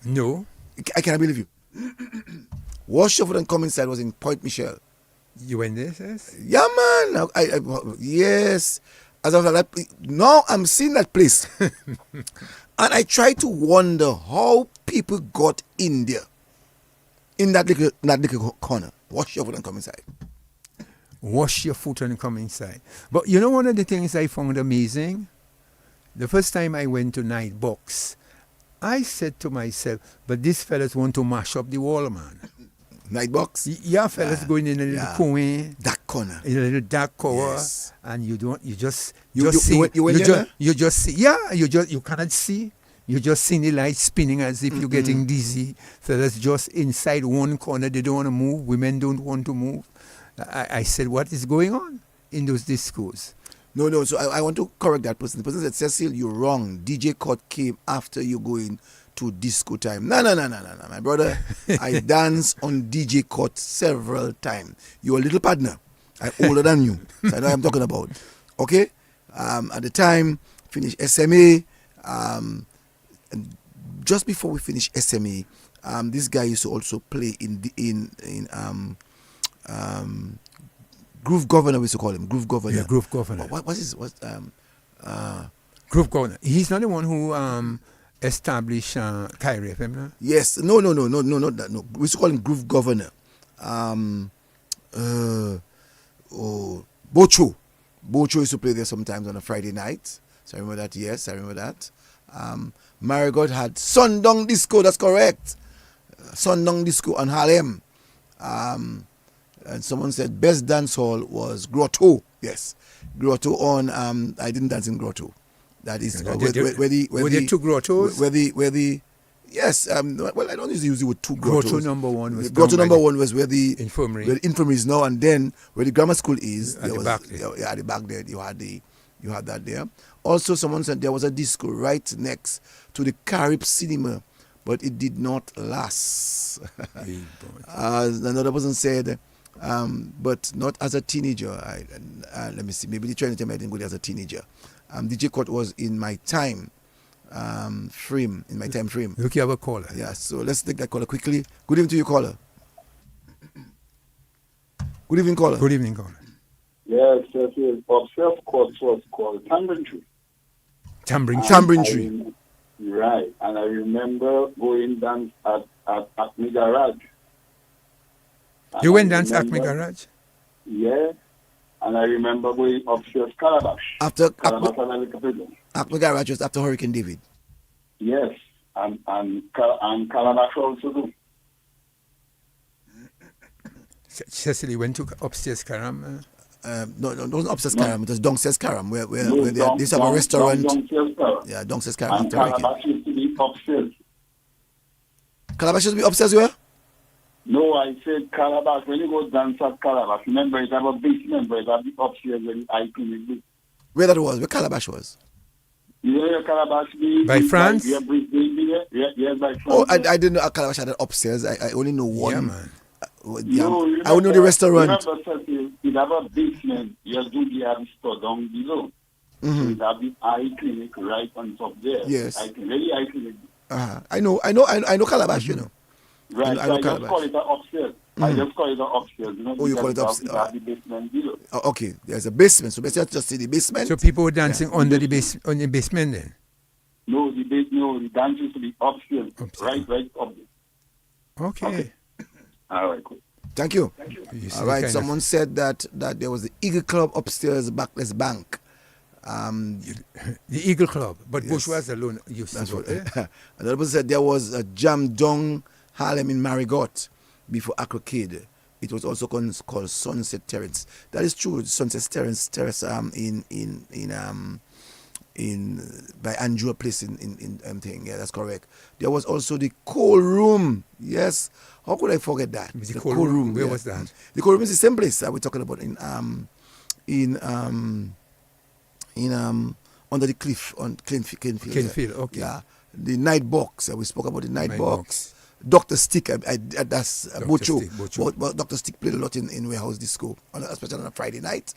Speaker 2: No.
Speaker 1: I cannot believe you. Wash your foot and come inside was in Point Michelle.
Speaker 2: You went there, sis?
Speaker 1: Yeah, man. Yes. As I was like, now I'm seeing that place. And I try to wonder how people got in there. In that little corner. Wash your foot and come inside.
Speaker 2: Wash your foot and come inside. But you know one of the things I found amazing? The first time I went to Night Box, I said to myself, but these fellas want to mash up the wall, man.
Speaker 1: Night Box?
Speaker 2: Yeah, fellas going in a little corner.
Speaker 1: Dark corner.
Speaker 2: In a little dark corner.
Speaker 1: Yes.
Speaker 2: And you just cannot see. You just see the light spinning as if you're getting dizzy. Fellas just inside one corner, they don't want to move. Women don't want to move. I said, what is going on in those discos?
Speaker 1: No. So I want to correct that person. The person said, Cecil, you're wrong. DJ Cut came after you going to disco time. No. My brother, I danced on DJ Cut several times. You're a little partner. I'm older than you. So I know what I'm talking about. Okay? At the time, finished SMA. And just before we finished SMA, this guy used to also play in Groove Governor, we used to call him. Groove Governor.
Speaker 2: Yeah, Groove Governor. Groove Governor. He's not the one who established Kyrie FM, no?
Speaker 1: Yes. No, not that. No. We used to call him Groove Governor. Bocho. Bocho used to play there sometimes on a Friday night. So I remember that. Yes, I remember that. Marigot had Sundown Disco, that's correct. Sundown Disco on Harlem. And someone said best dance hall was Grotto. Yes, Grotto on. I didn't dance in Grotto. That is
Speaker 2: were there two grottos?
Speaker 1: Yes. Well, I don't usually use it with two grottos.
Speaker 2: Grotto number one was
Speaker 1: where the
Speaker 2: infirmary.
Speaker 1: Where the infirmary is now, and then where the grammar school is.
Speaker 2: At the back there.
Speaker 1: At the back there, you had that there. Also, someone said there was a disco right next to the Carib Cinema, but it did not last. Another person said, but not as a teenager. Let me see. Maybe the Trinity I didn't go there as a teenager. DJ Cut was in my time frame.
Speaker 2: Look, you have a caller.
Speaker 1: Yeah, so let's take that caller quickly. Good evening to you, caller. Good evening, caller.
Speaker 2: Good evening, caller.
Speaker 8: Yes, observe court was called Tambrin Tree.
Speaker 1: Tambrin Tree.
Speaker 8: Right, and I remember going dance at Acme Garage.
Speaker 2: You went dance at Acme Garage?
Speaker 8: Yeah, and I remember going upstairs Calabash.
Speaker 1: After
Speaker 8: Acme
Speaker 1: Garage was after Hurricane David.
Speaker 8: Yes, and Calabash also do.
Speaker 2: Cecil, you went to upstairs Karam?
Speaker 1: No, it wasn't upstairs Karam. It was downstairs Karam, where they used to have a restaurant. Downstairs Karam.
Speaker 8: And Calabash used to be upstairs.
Speaker 1: Calabash used to be upstairs where?
Speaker 8: No, I said Calabash. When you go dance at Calabash, remember it have a basement, but it have the upstairs when I came in.
Speaker 1: Where that was? Where Calabash was?
Speaker 8: You know where Calabash be?
Speaker 2: By France?
Speaker 8: Yeah, by France.
Speaker 1: Oh, I didn't know Calabash had an upstairs. I only know one.
Speaker 2: Yeah, man.
Speaker 8: No,
Speaker 1: I would know the restaurant.
Speaker 8: Remember, it have a basement. You do the store down below. So it have the eye clinic right on top there.
Speaker 1: Yes.
Speaker 8: Eye clinic.
Speaker 1: I know Calabash, you know.
Speaker 8: Right,
Speaker 1: I know
Speaker 8: I just call it upstairs. I just call it upstairs. You know,
Speaker 1: you call it upstairs.
Speaker 8: The basement below.
Speaker 1: Okay, there's a basement. So basically, just see the basement.
Speaker 2: So people were dancing under the basement then?
Speaker 8: No, the dance used to be upstairs. Right up there.
Speaker 2: Okay.
Speaker 8: All right, cool.
Speaker 1: Thank you. All right, someone said that there was the Eagle Club upstairs, Backless Bank.
Speaker 2: The Eagle Club, but Bush was alone.
Speaker 1: That's what. Another person said there was a Jam Dong Harlem in Marigot before Acrocade. It was also called Sunset Terrace. That is true. Sunset Terrace in by Andrew Place in thing. Yeah, that's correct. There was also the Coal Room. Yes. How could I forget that?
Speaker 2: The Coal Room. Where was that?
Speaker 1: The Coal Room is the same place that we're talking about in under the cliff on Clinfield.
Speaker 2: Okay.
Speaker 1: Yeah. The Night Box. We spoke about the Night Box. Dr. Stick, that's Bocho. But Dr. Stick played a lot in Warehouse Disco, especially on a Friday night.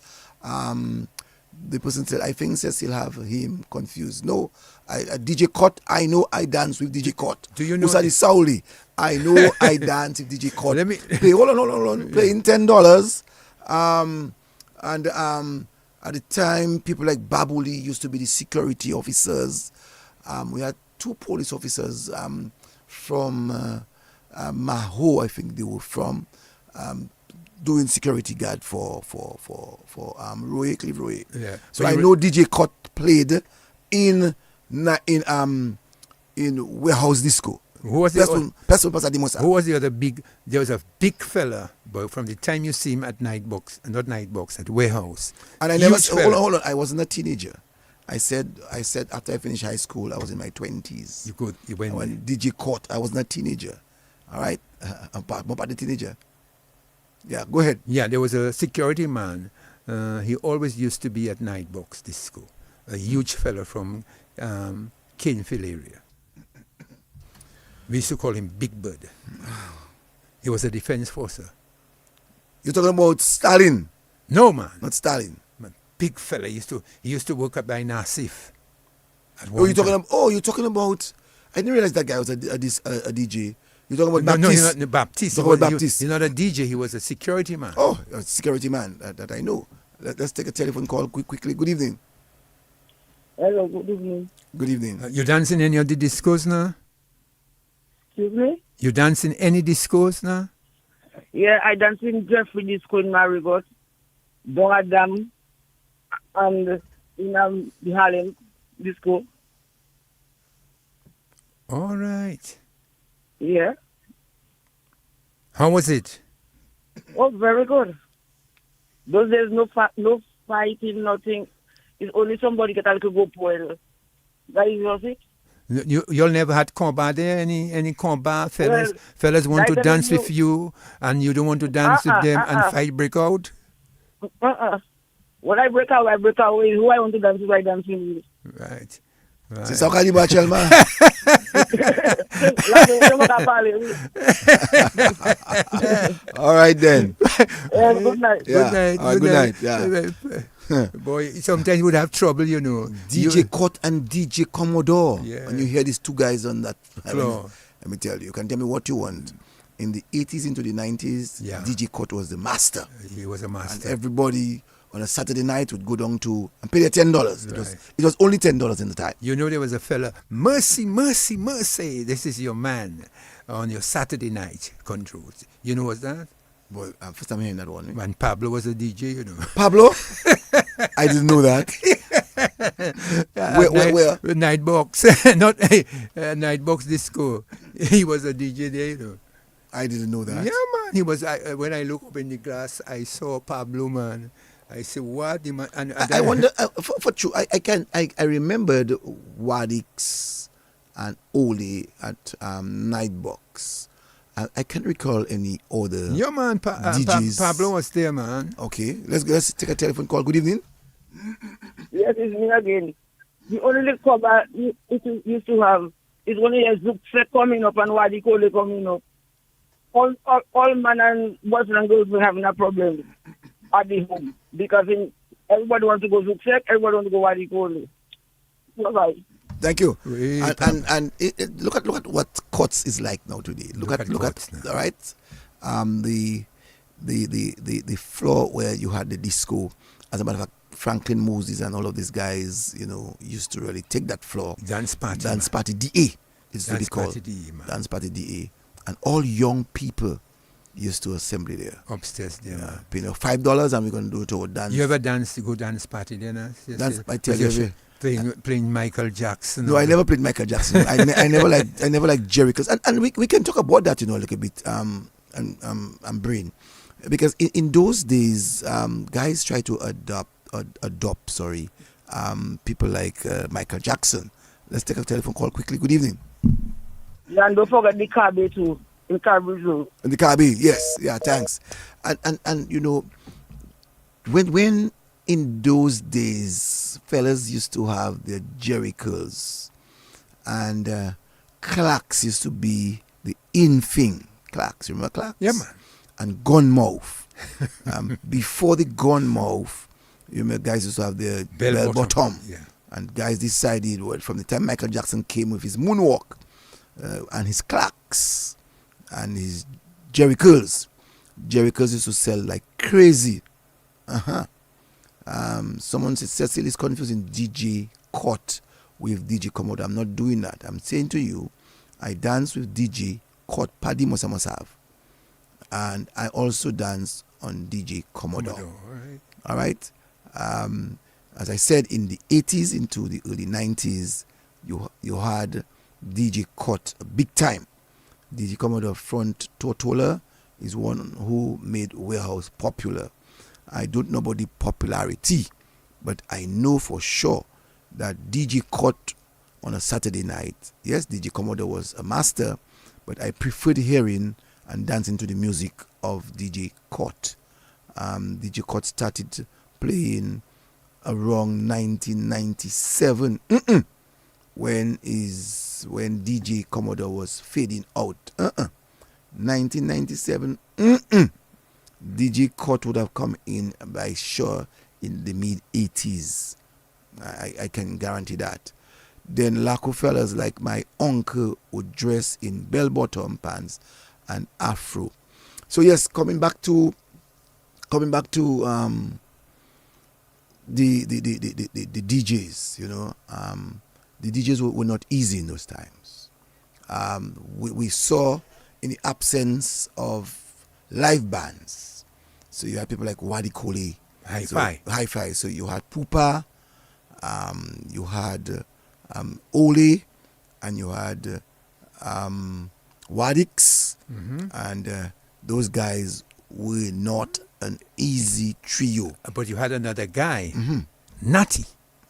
Speaker 1: The person said, I think Cecil have him confused. No, DJ Cott, I know I dance with DJ Cott.
Speaker 2: Do you know?
Speaker 1: Usadi Sauli, I know I dance with DJ Cott.
Speaker 2: Let me
Speaker 1: play. Hold on. Playing $10. At the time, people like Babuli used to be the security officers. We had 2 police officers from Maho, I think they were from, doing security guard for Clive Roy.
Speaker 2: Yeah.
Speaker 1: So I know DJ Cott played in Warehouse Disco.
Speaker 2: Who was
Speaker 1: Who
Speaker 2: was the other big? There was a big fella, but from the time you see him at at Warehouse.
Speaker 1: And I never. Hold on. I wasn't a teenager. I said after I finished high school, I was in my 20s.
Speaker 2: You went
Speaker 1: DJ Cott. I wasn't a teenager. All right, I'm part of the teenager. Yeah, go ahead.
Speaker 2: Yeah, there was a security man. He always used to be at Nightbox Disco. A huge fella from Kinfield area. We used to call him Big Bird. He was a defense forcer.
Speaker 1: You're talking about Stalin?
Speaker 2: No, man.
Speaker 1: Not Stalin.
Speaker 2: Man, big fella. He used to work up by Nassif.
Speaker 1: You're talking about. I didn't realize that guy was a DJ. You're talking about Baptiste?
Speaker 2: No, he's not Baptiste.
Speaker 1: He's
Speaker 2: not a DJ. He was a security man.
Speaker 1: Oh, a security man that I know. Let's take a telephone call quickly. Good evening.
Speaker 11: Hello, good evening.
Speaker 1: Good evening.
Speaker 2: You dancing any of the discos now?
Speaker 11: Excuse me?
Speaker 2: You dancing any discos now?
Speaker 11: Yeah, I dance in Jeffrey Disco in Marigot, Don Adam, and in the Harlem Disco.
Speaker 2: All right.
Speaker 11: Yeah.
Speaker 2: How was it?
Speaker 11: Oh, very good. Those days, no fighting, nothing. It's only somebody that I could go poor. That is it.
Speaker 2: You'll never had combat there? Any combat? Fellas want to dance with you and you don't want to dance with them and fight break out?
Speaker 11: When I break out with who I want to dance with, I dance with.
Speaker 2: Right.
Speaker 1: C'est ça qu'on dit, Bachelma. All right then.
Speaker 11: Good night.
Speaker 1: Yeah. Good night. Yeah.
Speaker 2: Boy, sometimes you would have trouble, you know.
Speaker 1: DJ Cott and DJ Commodore.
Speaker 2: Yeah.
Speaker 1: When you hear these 2 guys on that
Speaker 2: floor.
Speaker 1: Let me tell you can tell me what you want. In the 80s into the 90s,
Speaker 2: yeah.
Speaker 1: DJ Cott was the master.
Speaker 2: He was a master.
Speaker 1: And everybody on a Saturday night would go down to and pay their $10.
Speaker 2: Right.
Speaker 1: It was only $10 in the time.
Speaker 2: You know, there was a fella, Mercy, this is your man on your Saturday night controls. You know what's that?
Speaker 1: Boy, first time hearing that one.
Speaker 2: When Pablo was a DJ, you know.
Speaker 1: Pablo? I didn't know that. Where?
Speaker 2: Nightbox, not Nightbox Disco. He was a DJ there, you know.
Speaker 1: I didn't know that.
Speaker 2: Yeah, man. He was. When I look up in the glass, I saw Pablo, man. I said, "What?" The man, and
Speaker 1: I wonder. For true, I remembered Wadix and Oli at Nightbox. I can't recall any other.
Speaker 2: Yeah, man.
Speaker 1: DJs.
Speaker 2: Pablo was there, man.
Speaker 1: Okay, let's take a telephone call. Good evening.
Speaker 11: Yes, it's me again. The only cover it used to have is only a Zouk set coming up and Wadi Kole coming up. All man and boys and girls were having a problem at the home because everybody wants to go Zouk set, everybody wants to go Wadi Kole. Bye-bye.
Speaker 1: Thank you. And look at what Cots is like now today. Look at all right. The floor where you had the disco. As a matter of fact, Franklin Moses and all of these guys, you know, used to really take that floor.
Speaker 2: Dance party
Speaker 1: DA is what it's called. Dance party DA, and all young people used to assemble there
Speaker 2: upstairs there.
Speaker 1: Yeah, pay $5 and we're gonna do it over dance.
Speaker 2: You ever go dance party then?
Speaker 1: Dance, I tell you.
Speaker 2: Playing Michael Jackson.
Speaker 1: No, I never played Michael Jackson. I never liked Jerry, and we can talk about that, you know, a little bit. And brain, because in those days, guys try to adopt people like Michael Jackson. Let's take a telephone call quickly. Good evening.
Speaker 11: Yeah, and don't forget the Carbe too. In Carbe too.
Speaker 1: In the Carbe, yes, yeah, thanks. And you know, when in those days, fellas used to have their jerry curls, and clacks used to be the in thing. Clacks, remember clacks?
Speaker 2: Yeah, man.
Speaker 1: And gun mouth. Before the gun mouth, You remember guys used to have their bell bottom.
Speaker 2: Yeah.
Speaker 1: And guys decided from the time Michael Jackson came with his moonwalk and his clocks and his Jerry curls. Jerry curls used to sell like crazy. Someone said Cecil is confusing DJ Cut with DJ Commodore. I'm not doing that. I'm saying to you, I dance with DJ Cut. Paddy must have. And I also dance on DJ Commodore. All right. As I said, in the 80s into the early 90s, you had DJ Cut big time. DJ Commodore Front Totola is one who made Warehouse popular. I don't know about the popularity, but I know for sure that DJ Cut on a Saturday night, yes, DJ Commodore was a master, but I preferred hearing and dancing to the music of DJ Cut. DJ Cut started playing around 1997 when DJ Commodore was fading out. 1997 DJ Cut would have come in by sure in the mid 80s. I can guarantee that. Then Lakou fellas like my uncle would dress in bell bottom pants and afro. So yes, coming back to the DJs, you know, the DJs were not easy in those times. We saw in the absence of live bands. So you had people like Wadi Kole, Hi-Fi. So you had Pupa, you had Ole, and you had Wadix, and those guys were not an easy trio.
Speaker 2: But you had another guy, Natty.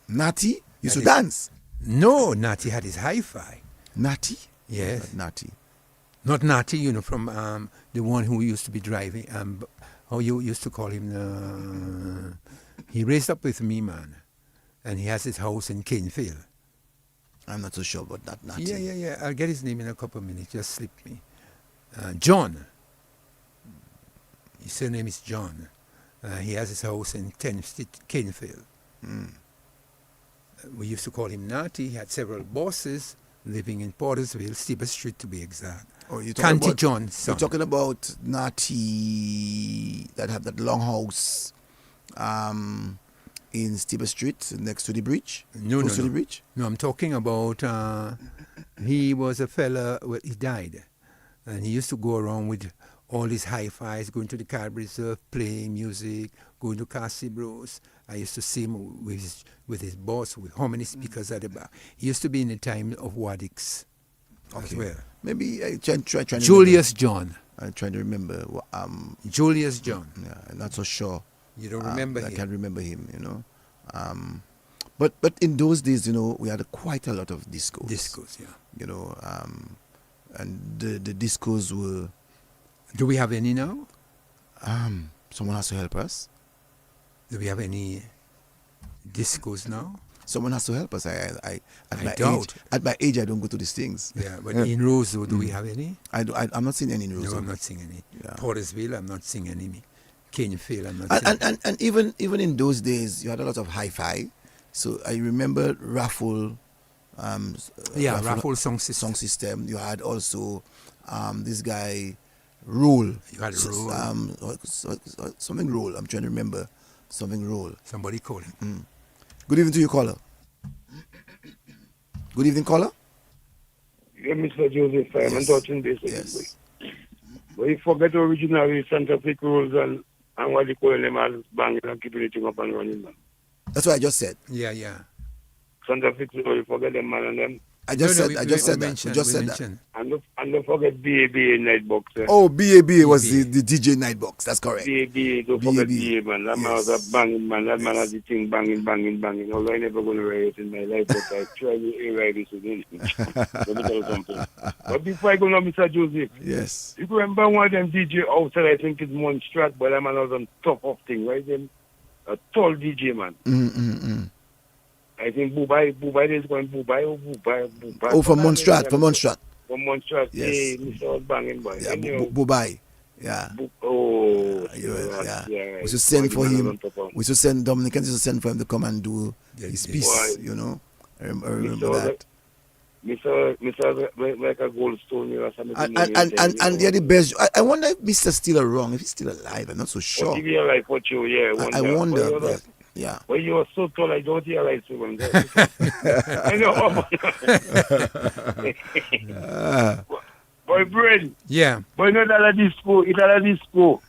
Speaker 1: Natty used to dance.
Speaker 2: No, Natty had his Hi-Fi.
Speaker 1: Natty?
Speaker 2: Yes.
Speaker 1: Natty.
Speaker 2: Not Natty, you know, from the one who used to be driving. How you used to call him? He raised up with me, man. And he has his house in Canefield.
Speaker 1: I'm not so sure about that, Natty.
Speaker 2: Yeah. I'll get his name in a couple of minutes. Just slip me. John. His surname is John. He has his house in 10th Street, Canefield. We used to call him Natty. He had several bosses living in Portersville, Stieber Street to be exact.
Speaker 1: Oh, you're
Speaker 2: Canty John's son.
Speaker 1: You're talking about Natty that had that long house in Stieber Street next to the bridge?
Speaker 2: No.
Speaker 1: To the bridge?
Speaker 2: No, I'm talking about, he was a fella, well, he died. And he used to go around with all his hi-fis, going to the car reserve, playing music, going to Cassie Bros. I used to see him with his boss, with how many speakers at the back. He used to be in the time of Wadix as well.
Speaker 1: Maybe I try
Speaker 2: Julius John.
Speaker 1: I'm trying to remember.
Speaker 2: Julius John.
Speaker 1: Yeah, I'm not so sure.
Speaker 2: You don't remember him?
Speaker 1: I can't remember him, you know. But in those days, you know, we had quite a lot of discos.
Speaker 2: Discos, yeah.
Speaker 1: You know, and the discos were...
Speaker 2: Do we have any now?
Speaker 1: Someone has to help us.
Speaker 2: Do we have any discos now?
Speaker 1: Someone has to help us. At my age, I don't go to these things.
Speaker 2: Yeah, but in Roseau, do we have any?
Speaker 1: I'm not seeing any in Roseau.
Speaker 2: No, I'm not seeing any. Yeah. Portersville, I'm not seeing any. Canefield, I'm not seeing
Speaker 1: and even in those days, you had a lot of hi-fi. So I remember Raffle.
Speaker 2: Raffle Song
Speaker 1: System. You had also this guy, Roll.
Speaker 2: You had Roll.
Speaker 1: Something Roll. I'm trying to remember. Something Roll.
Speaker 2: Somebody call him.
Speaker 1: Good evening to you, caller. Good evening, caller.
Speaker 5: Yeah, Mr. Joseph, I'm touching base with
Speaker 1: Yes.
Speaker 5: But you forget originally scientific rules and what you call them as banging and keeping it up and running, man.
Speaker 1: That's what I just said.
Speaker 2: Yeah.
Speaker 5: Scientific rules, you forget them, man, and them.
Speaker 1: I just said that.
Speaker 5: And don't forget BABA Nightbox.
Speaker 1: Oh, BABA was the DJ Nightbox. That's correct.
Speaker 5: BABA, don't forget BABA, man. That man was a banging, man. That man has the thing banging. Although I never going to write it in my life, but I try to write this again. Let me tell you something. But before I go now, Mr. Joseph.
Speaker 1: Yes.
Speaker 5: You remember one of them DJ outside, I think it's Monstrat, but that man was on top of thing, right? Them a tall DJ, man. I think Bubai is going Bubai.
Speaker 1: Oh, from Monstrat.
Speaker 5: From Monstrat.
Speaker 1: Yes.
Speaker 5: Hey, Mr. was banging boy.
Speaker 1: Yeah, Bubai. Yeah.
Speaker 4: Oh,
Speaker 1: Yeah. We should send for him. We should send Dominicans to send for him to come and do his piece. You know, I remember that.
Speaker 4: Mr. like a goldstone, you know,
Speaker 1: and they're the best. I wonder if Mr. still around, if he's still alive. I'm not so sure.
Speaker 4: But if he's alive, what you? Yeah,
Speaker 1: I wonder. Yeah.
Speaker 4: Well, you are so tall, I don't realize you. I know. Boy, Brain.
Speaker 2: Yeah.
Speaker 4: Boy, not at a disco. It's at a disco.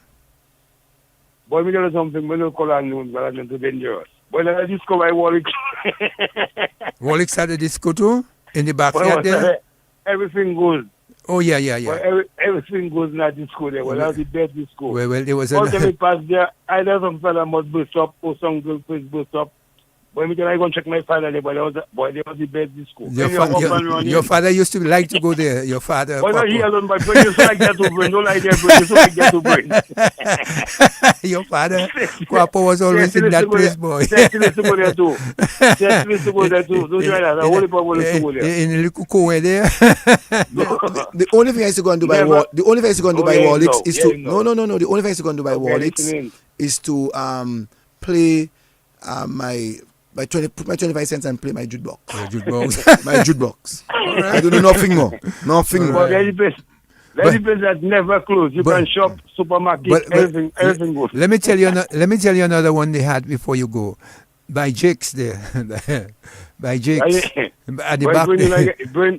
Speaker 4: Boy, me tell you something. Me no call on noon, but I'm too dangerous. Boy, at a disco by Warwick.
Speaker 2: Warwick's at the disco too? In the backyard there?
Speaker 4: Everything goes.
Speaker 2: Oh, yeah.
Speaker 4: Well, everything goes in that disco there. Well, that's the best disco.
Speaker 2: Well, there was
Speaker 4: all the way past there, either some fella must burst up or some girl first burst up. When I go and check my father there, but there was the best disco.
Speaker 2: Your father used to like to go there, your father.
Speaker 4: Well, not he alone, but you used to like that to bring. Don't like that, bring. You used to like that to bring.
Speaker 2: Your father, Kwapo was always in that place, boy.
Speaker 4: Cecil used to go there too. Cecil used to go there too. Don't you like that? The only people used to go there.
Speaker 2: In the Lukuko there.
Speaker 1: The only thing I used to go and do by Warwick, the only thing I used to go and do by Warwick is to no. The only thing I used to go and do by Warwick is to play my 25 cents and play my jukebox. My jukebox. I don't know nothing more. Nothing more.
Speaker 4: That's the place that never closed. You can shop, supermarket, everything goes.
Speaker 2: Let me tell you another one they had before you go. By Jake's there. By Jake's. At the back there.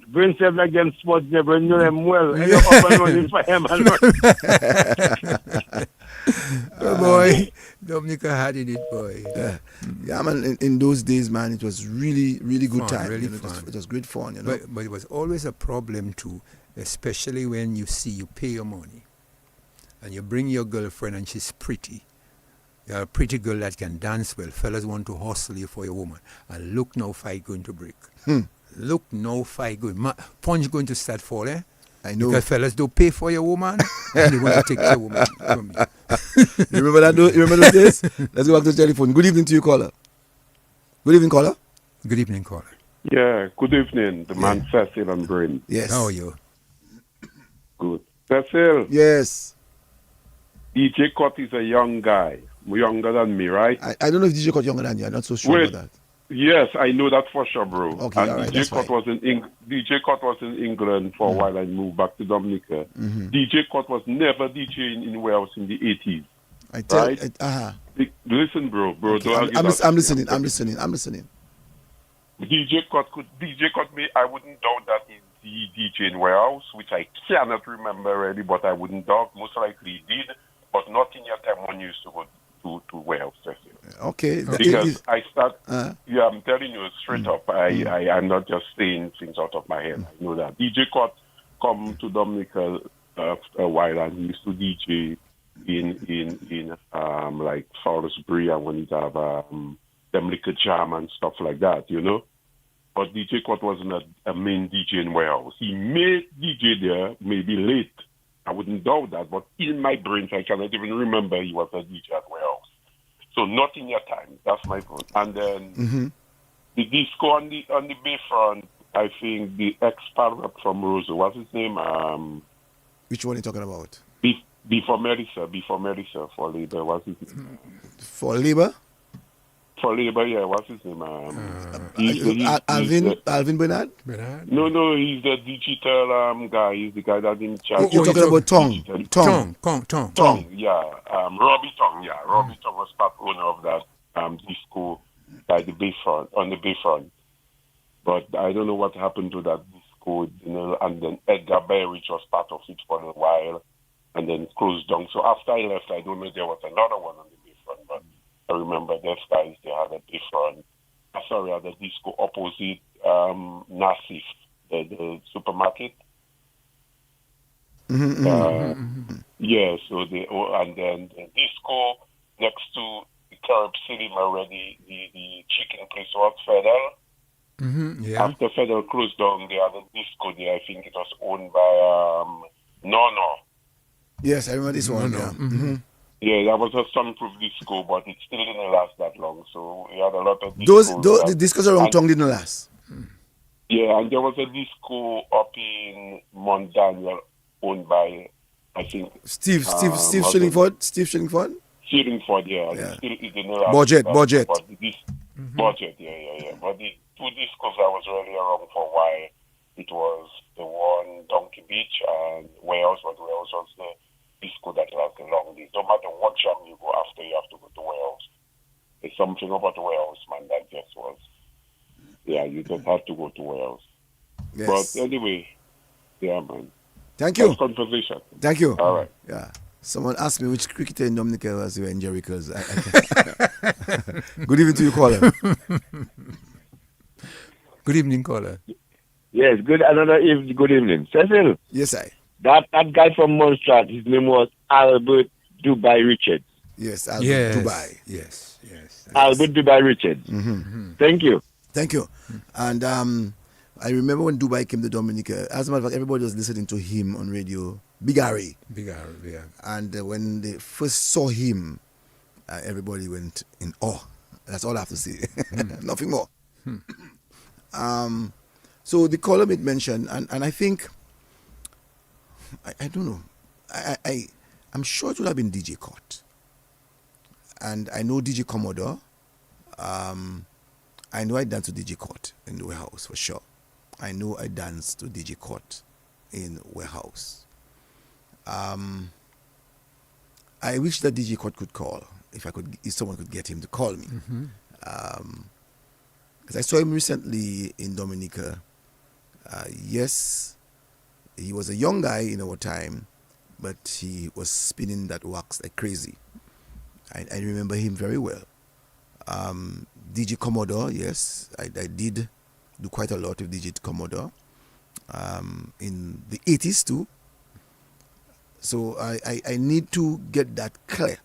Speaker 4: Bring self like them sports there. Bring them well. And you're up and running for him.
Speaker 2: Oh boy, Dominica had it, boy.
Speaker 1: Yeah, man. In those days, man, it was really, really good
Speaker 2: fun,
Speaker 1: time.
Speaker 2: Really
Speaker 1: fun. It was great fun, you
Speaker 2: know. But it was always a problem too, especially when you pay your money, and you bring your girlfriend and she's pretty. You're a pretty girl that can dance well. Fellas want to hustle you for your woman, and look now, fight going to break. Look now, fight going. Punch going to start falling.
Speaker 1: I know.
Speaker 2: Because fellas don't pay for your woman, and they want to take your woman from you.
Speaker 1: You remember that? You remember those days? Let's go back to the telephone. Good evening to you, caller. Good evening, caller.
Speaker 2: Good evening, caller.
Speaker 4: Yeah, good evening. The man Cecil and Brain.
Speaker 1: Yes.
Speaker 2: How are you?
Speaker 4: Good. Cecil.
Speaker 1: Yes.
Speaker 4: DJ Cut is a young guy. Younger than me, right?
Speaker 1: I don't know if DJ Cut younger than you. I'm not so sure about that.
Speaker 4: Yes, I know that for sure, bro.
Speaker 1: Okay,
Speaker 4: and
Speaker 1: all right,
Speaker 4: DJ Cut was in England for a while and moved back to Dominica. DJ Cut was never DJing in Wales in the 80s.
Speaker 1: I tell
Speaker 4: right? Listen, bro.
Speaker 1: Okay, I'm listening.
Speaker 4: DJ Cut me. I wouldn't doubt that he DJ in Wales, which I cannot remember really, but I wouldn't doubt. Most likely he did, but not in your time when you used to go to Wales.
Speaker 1: Okay.
Speaker 4: Because I'm telling you straight up. I'm not just saying things out of my head. I know that. DJ Cut come to Dominica a while and he used to DJ in like Salisbury and when he'd have them liquor jam and stuff like that, you know. But DJ Cut wasn't a main DJ in Wales. He may DJ there, maybe late. I wouldn't doubt that, but in my brains, I cannot even remember he was a DJ at Wales. So not in your time. That's my point. And then the disco on the Bayfront, I think the ex-pilot from Rosa, what's his name?
Speaker 1: Which one are you talking about?
Speaker 4: Before Melissa, for Labour, what's his name?
Speaker 1: For Labour?
Speaker 4: For Labour, yeah, what's his name?
Speaker 1: Alvin Bernard?
Speaker 4: No, he's the digital guy. He's the guy that's in charge.
Speaker 1: You're talking about Tong,
Speaker 4: yeah. Robbie Tong, yeah. Robbie Tong was part owner of that disco by the Bayfront, on the Bayfront. But I don't know what happened to that disco, you know, and then Edgar Berrich was part of it for a while, and then closed down. So after I left, I don't know, there was another one on the Bayfront, but I remember those guys, they had a different, at the disco opposite Nassif, the supermarket. Yeah, so and then the disco next to the Carib City already, the chicken place was Fidel.
Speaker 2: Yeah.
Speaker 4: After Fidel closed down, they had a disco there. I think it was owned by Nono.
Speaker 1: Yes, I remember this one. Yeah.
Speaker 4: Yeah, that was a sunproof disco, but it still didn't last that long. So we had a lot of discos.
Speaker 1: The discos around Tongue didn't last.
Speaker 4: Yeah, and there was a disco up in Mount Daniel owned by
Speaker 12: I think
Speaker 1: Steve
Speaker 12: husband-
Speaker 1: Shillingford. Steve Shillingford.
Speaker 12: Shillingford, yeah.
Speaker 1: Yeah.
Speaker 12: Still is the name.
Speaker 1: Budget.
Speaker 12: But this budget, yeah. But the two discos I was really around for why it was the one Donkey Beach and Wales, but Wales was the disco that has the long list. No matter what jam you go after, you have to go to Wales. There's something about Wales, man, that just was. Yeah, you just have to go to Wales.
Speaker 1: Yes.
Speaker 12: But anyway, yeah, man.
Speaker 1: Thank you.
Speaker 12: Nice conversation.
Speaker 1: Thank you.
Speaker 12: All right.
Speaker 1: Yeah. Someone asked me which cricketer in Dominica was you in Jericho's. Good evening to you, caller.
Speaker 2: Good evening, caller.
Speaker 13: Yes, good evening. Cecil.
Speaker 1: Yes, I.
Speaker 13: That guy from Montserrat, his name was Albert Dubai Richards.
Speaker 1: Yes, Albert Dubai.
Speaker 2: Yes.
Speaker 13: Albert Dubai Richards. Thank you.
Speaker 1: Thank you. And I remember when Dubai came to Dominica, as a matter of fact, everybody was listening to him on radio. Big Harry,
Speaker 2: yeah.
Speaker 1: And when they first saw him, everybody went in awe. That's all I have to say. Nothing more. So the caller made mention, and I think, I don't know, I'm sure it would have been DJ Cott. And I know DJ Commodore. I know I danced to DJ Cott in the warehouse for sure. I know I danced to DJ Cott in warehouse. I wish that DJ Cott could call, if someone could get him to call me. Because I saw him recently in Dominica. Yes, he was a young guy in our time, but he was spinning that wax like crazy. I remember him very well. DJ Commodore, yes, I did do quite a lot with DJ Commodore in the 80s too. So I need to get that clear.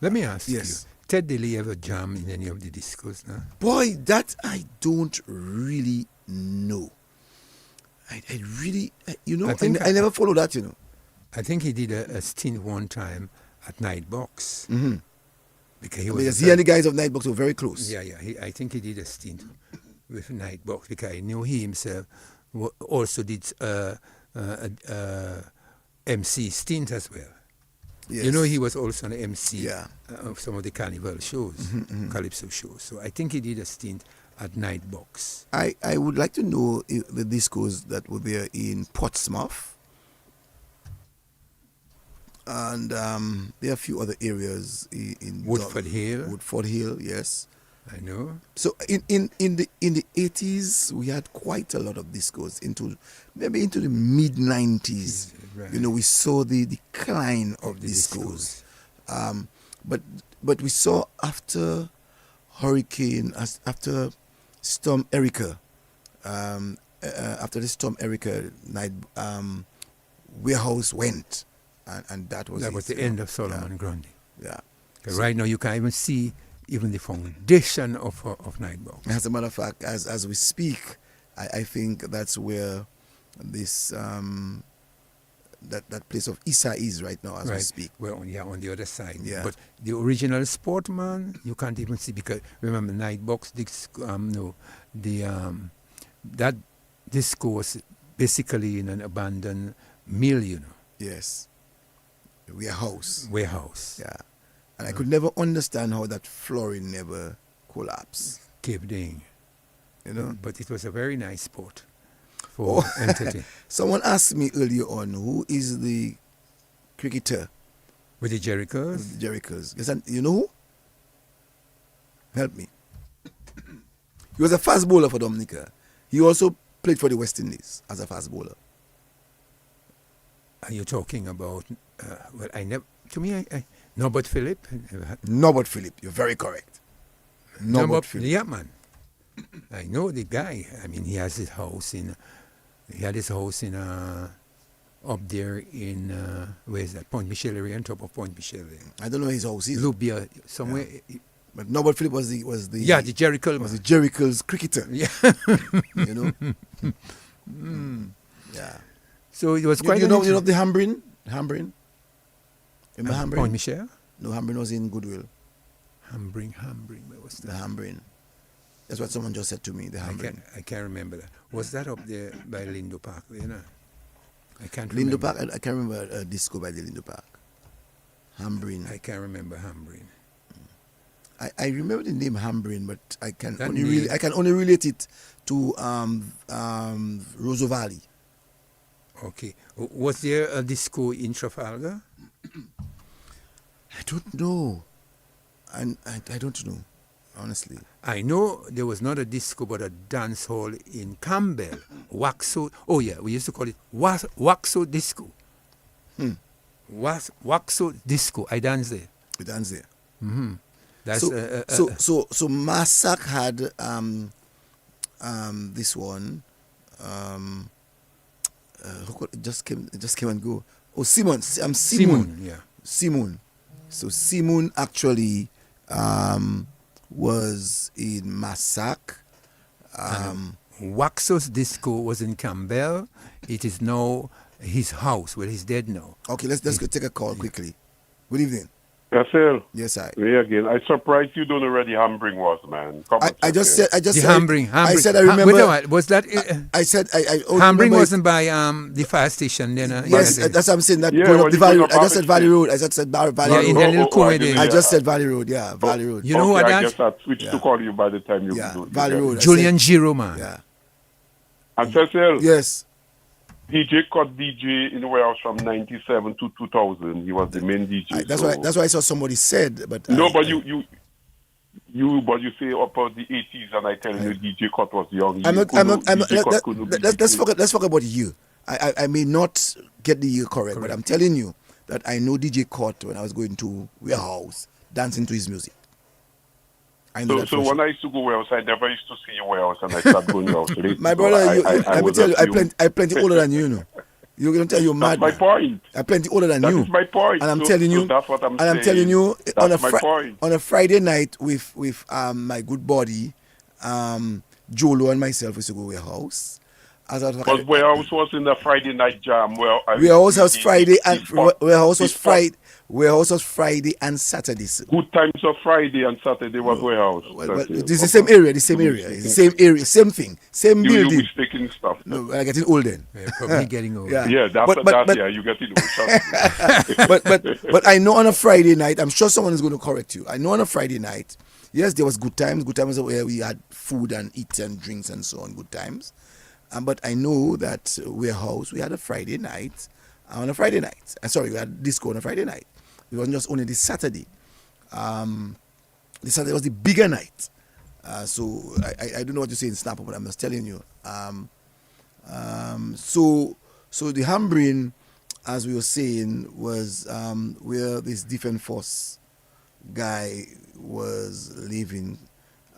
Speaker 2: Let me ask you,
Speaker 1: Yes.
Speaker 2: Ted Dilly ever jam in any of the discos now?
Speaker 1: Boy, that I don't really know. I really, I never follow that,
Speaker 2: I think he did a stint one time at Nightbox.
Speaker 1: Mm-hmm.
Speaker 2: Because
Speaker 1: Because he and the guys of Nightbox were very close.
Speaker 2: Yeah. I think he did a stint with Nightbox because I knew he himself also did MC stint as well.
Speaker 1: Yes.
Speaker 2: You know, he was also an MC
Speaker 1: Yeah.
Speaker 2: of some of the carnival shows, Calypso shows. So I think he did a stint at Nightbox.
Speaker 1: I would like to know if the discos that were there in Portsmouth. And there are a few other areas in
Speaker 2: Woodford Hill.
Speaker 1: Woodford Hill, yes.
Speaker 2: I know.
Speaker 1: So in the 80s, we had quite a lot of discos into the mid 90s.
Speaker 2: Right.
Speaker 1: We saw the decline of discos. But we saw after after Storm Erica, after the Storm Erica night, warehouse went, and that was
Speaker 2: the end of Solomon Grundy.
Speaker 1: Yeah.
Speaker 2: So right now you can't even see even the foundation of Nightbox.
Speaker 1: As a matter of fact, as we speak, I think that's where this that place of Issa is right now as we speak.
Speaker 2: Well, on the other side.
Speaker 1: Yeah.
Speaker 2: But the original Sportman, you can't even see because remember Nightbox, that disco was basically in an abandoned mill,
Speaker 1: Yes. Warehouse.
Speaker 2: Warehouse.
Speaker 1: Yeah. And I could never understand how that flooring never collapsed.
Speaker 2: Caved in. But it was a very nice spot for entertainment.
Speaker 1: Someone asked me earlier on, who is the cricketer?
Speaker 2: With the Jerichos?
Speaker 1: With the Jerichos. Yes, and you know who? Help me. He was a fast bowler for Dominica. He also played for the West Indies as a fast bowler.
Speaker 2: Are you talking about, Norbert Phillip?
Speaker 1: Norbert Phillip, you're very correct. Norbert Phillip.
Speaker 2: Yeah, man. I know the guy. I mean, he had his house up there in, where is that? Point Michel area, on top of Point Michel.
Speaker 1: I don't know where his house is.
Speaker 2: Lubia, somewhere.
Speaker 1: Yeah. But Norbert Phillip was the
Speaker 2: the Jericho.
Speaker 1: Was the Jericho's cricketer.
Speaker 2: Yeah.
Speaker 1: Yeah.
Speaker 2: So it was quite.
Speaker 1: You know the Hambrin? Remember Hambrin?
Speaker 2: Point Michel?
Speaker 1: No, Hambrin was in Goodwill.
Speaker 2: Hambrin. Where was that?
Speaker 1: The Hambrin. That's what someone just said to me. The Hambrin.
Speaker 2: I can't remember that. Was that up there by Lindo Park? I can't
Speaker 1: Lindo
Speaker 2: remember.
Speaker 1: Park, I can't remember a disco by the Lindo Park. Hambrain.
Speaker 2: I can't remember Hambrain.
Speaker 1: I remember the name Hambrain, but I can
Speaker 2: That
Speaker 1: only
Speaker 2: name-
Speaker 1: I can only relate it to Roseau Valley.
Speaker 2: Okay. Was there a disco in Trafalgar?
Speaker 1: I don't know. I don't know, honestly.
Speaker 2: I know there was not a disco, but a dance hall in Campbell. Waxo. Oh, yeah, we used to call it Waxo Disco. Waxo Disco. I danced there.
Speaker 1: You dance there.
Speaker 2: Mm-hmm. That's
Speaker 1: So Massac had this one. It just came and go. Oh, Simon. Simon.
Speaker 2: Simon, yeah.
Speaker 1: Simon. So Simon actually was in Massac.
Speaker 2: Waxo's Disco was in Campbell. It is now his house. Well, he's dead now.
Speaker 1: Okay, let's go take a call quickly. Good evening.
Speaker 12: Cecil.
Speaker 1: Yes, I.
Speaker 12: Me again. I surprised you don't know where the Hambring was, man. Come on,
Speaker 1: I just said.
Speaker 2: The Hambring.
Speaker 1: I said I remember.
Speaker 2: Wait a minute, was that?
Speaker 1: I said I only
Speaker 2: Hambring
Speaker 1: remember
Speaker 2: wasn't by the fire station then.
Speaker 1: Yes, that's what I'm saying. That
Speaker 12: Yeah,
Speaker 1: going up
Speaker 12: when
Speaker 1: the
Speaker 12: you
Speaker 1: Valley
Speaker 12: go
Speaker 1: Road.
Speaker 12: to
Speaker 1: I just said Valley
Speaker 12: Barbados.
Speaker 1: Road. I just said Valley
Speaker 2: Yeah,
Speaker 1: Road.
Speaker 2: in the little corner there.
Speaker 1: I just said Valley Road. Yeah, Valley Road.
Speaker 2: You know who
Speaker 12: I
Speaker 2: that?
Speaker 12: guess I switched to call you by the time you do.
Speaker 1: Valley Road. I
Speaker 2: Julian
Speaker 1: said-
Speaker 2: Giro, man.
Speaker 1: Yeah.
Speaker 12: And Cecil.
Speaker 1: Yes.
Speaker 12: DJ cut DJ in the warehouse from 97 to 2000. He was the main DJ.
Speaker 1: That's why I saw somebody said, but
Speaker 12: No, but you say about the 80s, and I tell you, DJ Cut was young.
Speaker 1: Let's forget about the year. I may not get the year correct, but I'm telling you that I know DJ Cut when I was going to warehouse dancing to his music. I know that
Speaker 12: So
Speaker 1: for
Speaker 12: when
Speaker 1: sure.
Speaker 12: I used to go warehouse, I never used to see your warehouse, and I started going warehouse late.
Speaker 1: My brother, let me tell you, I plenty older than you, know. You're gonna tell you're mad.
Speaker 12: That's my point.
Speaker 1: I'm plenty older than
Speaker 12: That
Speaker 1: you.
Speaker 12: is my point.
Speaker 1: And I'm
Speaker 12: So-
Speaker 1: telling
Speaker 12: so
Speaker 1: you,
Speaker 12: that's what I'm
Speaker 1: and I'm
Speaker 12: saying.
Speaker 1: telling you,
Speaker 12: That's my point.
Speaker 1: on a Friday night with my good buddy, Jolo and myself used to go warehouse.
Speaker 12: Because warehouse was in the Friday night jam.
Speaker 1: Warehouse was Friday and warehouse was Friday and Saturday.
Speaker 12: Good times of Friday and Saturday was warehouse.
Speaker 1: Well, it's the same area, it's the same thing, same
Speaker 12: You're
Speaker 1: building.
Speaker 12: mistaking stuff.
Speaker 1: No, I'm getting old then.
Speaker 2: Yeah, probably getting old.
Speaker 1: Yeah,
Speaker 12: Yeah,
Speaker 1: but
Speaker 12: you get it.
Speaker 1: but I know on a Friday night, I'm sure someone is going to correct you. I know on a Friday night, yes, there was good times. Good times where we had food and eat and drinks and so on. Good times. But I know that warehouse, we had a Friday night. On a Friday night, we had disco on a Friday night. It wasn't just only this Saturday. This Saturday was the bigger night. So I don't know what you say in Snapper, but I'm just telling you. So the Hambrain, as we were saying, was where this defense force guy was living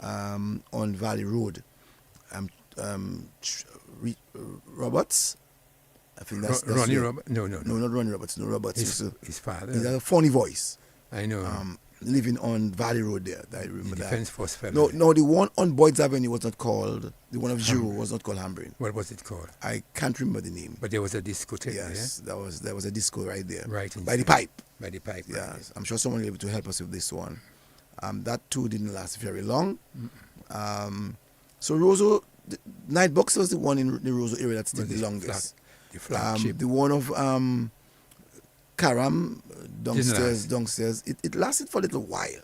Speaker 1: on Valley Road. Roberts, I think that's
Speaker 2: Ronnie
Speaker 1: it.
Speaker 2: Roberts? No,
Speaker 1: not Ronnie Roberts. No, Roberts.
Speaker 2: His father.
Speaker 1: He had a funny voice.
Speaker 2: I know.
Speaker 1: Living on Valley Road there. I remember
Speaker 2: The
Speaker 1: that.
Speaker 2: Defense Force family.
Speaker 1: No, the one on Boyd's Avenue was not called. The one of Giro was not called Hambrain.
Speaker 2: What was it called?
Speaker 1: I can't remember the name.
Speaker 2: But there was a discotheque.
Speaker 1: Yes, there was a disco right there.
Speaker 2: Right
Speaker 1: by the
Speaker 2: inside.
Speaker 1: pipe.
Speaker 2: By the pipe.
Speaker 1: Yes,
Speaker 2: right.
Speaker 1: I'm sure someone will be able to help us with this one. That too didn't last very long. So Roseau, the Nightbox was the one in the Roseau area that stayed the longest.
Speaker 2: The flagship.
Speaker 1: The one of Karam downstairs. It lasted for a little while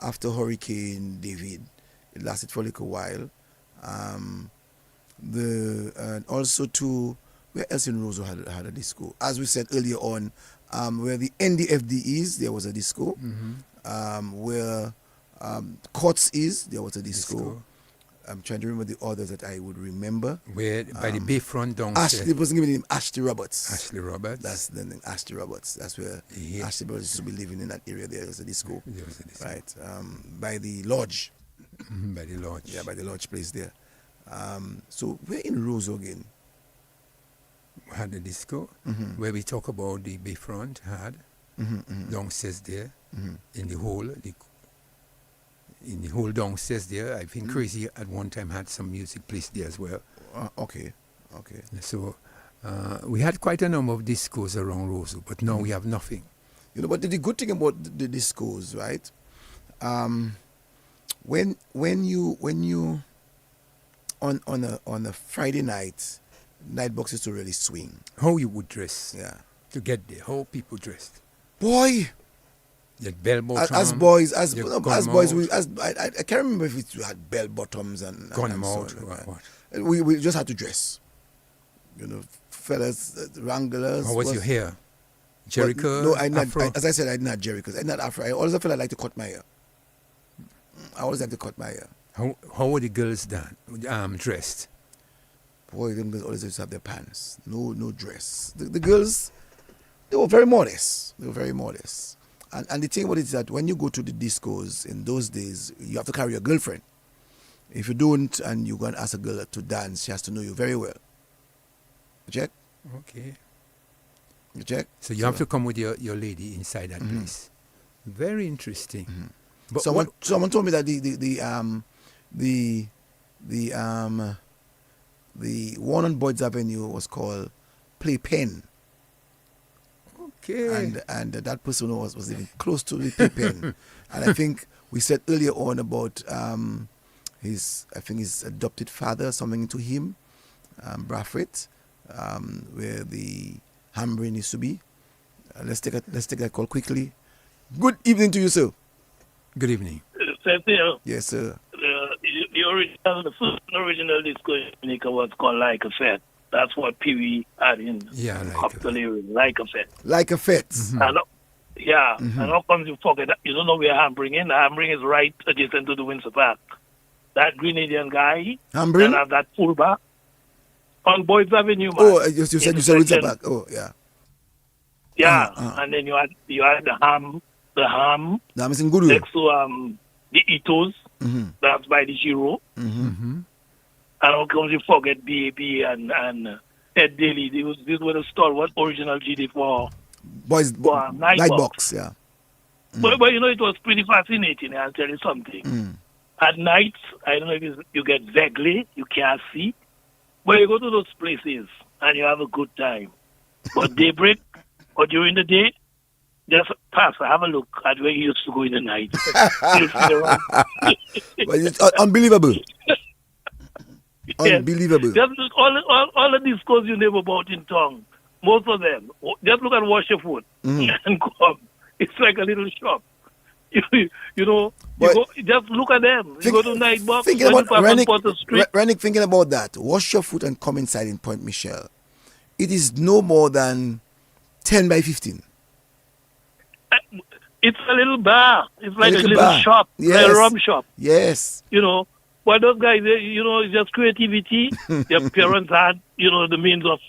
Speaker 1: after Hurricane David. It lasted for a little while. Also too, where else in Roseau had a disco? As we said earlier on, where the NDFD is, there was a disco. Where Courts is, there was a disco. I'm trying to remember the others that I would remember.
Speaker 2: Where by the Bayfront downstairs.
Speaker 1: Ashley wasn't giving him Ashley Roberts.
Speaker 2: Ashley Roberts.
Speaker 1: That's the name, Ashley Roberts. That's where Ashley Roberts used to be living in that area. There was a disco.
Speaker 2: There was a disco.
Speaker 1: Right. By the lodge.
Speaker 2: By the lodge.
Speaker 1: Yeah, by the lodge place there. So we're in Roseau again.
Speaker 2: Had a disco where we talk about the Bayfront had downstairs there in the whole downstairs there. I think Crazy at one time had some music placed there as well.
Speaker 1: Okay.
Speaker 2: So we had quite a number of discos around Roseau, but now we have nothing.
Speaker 1: You know, but the good thing about the discos, right? When you on a Friday night, night box used to really swing.
Speaker 2: How you would dress?
Speaker 1: Yeah.
Speaker 2: To get there, how people dressed?
Speaker 1: Boy,
Speaker 2: You had bell bottom.
Speaker 1: as boys, I can't remember if we had bell bottoms and
Speaker 2: gun
Speaker 1: and
Speaker 2: mouth.
Speaker 1: so on.
Speaker 2: What?
Speaker 1: We just had to dress. You know, fellas, wranglers.
Speaker 2: How was your hair? Jericho?
Speaker 1: No, I not.
Speaker 2: Afro?
Speaker 1: As I said, I did not Jericho. I did not Afro. I always felt I like to cut my hair. I always like to cut my hair.
Speaker 2: How were the girls dressed?
Speaker 1: Boy, them girls always used to have their pants. No dress. The girls, they were very modest. And the thing about it is that when you go to the discos in those days, you have to carry a girlfriend. If you don't and you go and ask a girl to dance, she has to know you very well. You check?
Speaker 2: Okay.
Speaker 1: You check?
Speaker 2: So you have to come with your lady inside that place. Very interesting. But
Speaker 1: someone told me that the one on Boyd's Avenue was called Playpen.
Speaker 2: Okay.
Speaker 1: And that person was even close to the Playpen. And I think we said earlier on about his adopted father, something to him, Braffett, where the Hambrain used to be. Let's take that call quickly. Good evening to you, sir.
Speaker 2: Good evening.
Speaker 9: Cecil,
Speaker 1: Yes, sir.
Speaker 9: the first original disco in Jamaica was called Like a Fet. That's what Pee Wee had in Cocktail area, Like a Fet.
Speaker 1: Like a Fet.
Speaker 9: And how comes you forget that? You don't know where Hambrain is? Hambrain is right adjacent to the Windsor Park. That Green Indian guy,
Speaker 1: Hambrain?
Speaker 9: and have that fullback on Boyd's Avenue. Man.
Speaker 1: Oh, you said Windsor Park. Oh, yeah.
Speaker 9: Yeah, and then you had the ham
Speaker 1: is in Goodwill.
Speaker 9: next to the Itos. That's by the Giro. And how comes you forget BAB and Ed Daly? These were the stalwart original GD for
Speaker 1: Boys night box. Yeah.
Speaker 9: But it was pretty fascinating. I'll tell you something. At night, I don't know if you get vaguely, you can't see, but you go to those places and you have a good time. But daybreak or during the day, just pass, have a look at where you used to go in the night.
Speaker 1: But it's unbelievable. Unbelievable.
Speaker 9: Just all the discos you name about in town, most of them, just look at Washerfoot and come. It's like a little shop. Just look at them. You go to Nightbox,
Speaker 1: thinking about Rennick, thinking about that. Wash your foot and come inside in Point Michelle. It is no more than 10 by 15.
Speaker 9: It's a little bar. It's like a little
Speaker 1: bar.
Speaker 9: shop,
Speaker 1: Yes.
Speaker 9: a rum shop.
Speaker 1: Yes.
Speaker 9: But those guys, it's just creativity. Their parents had, the means of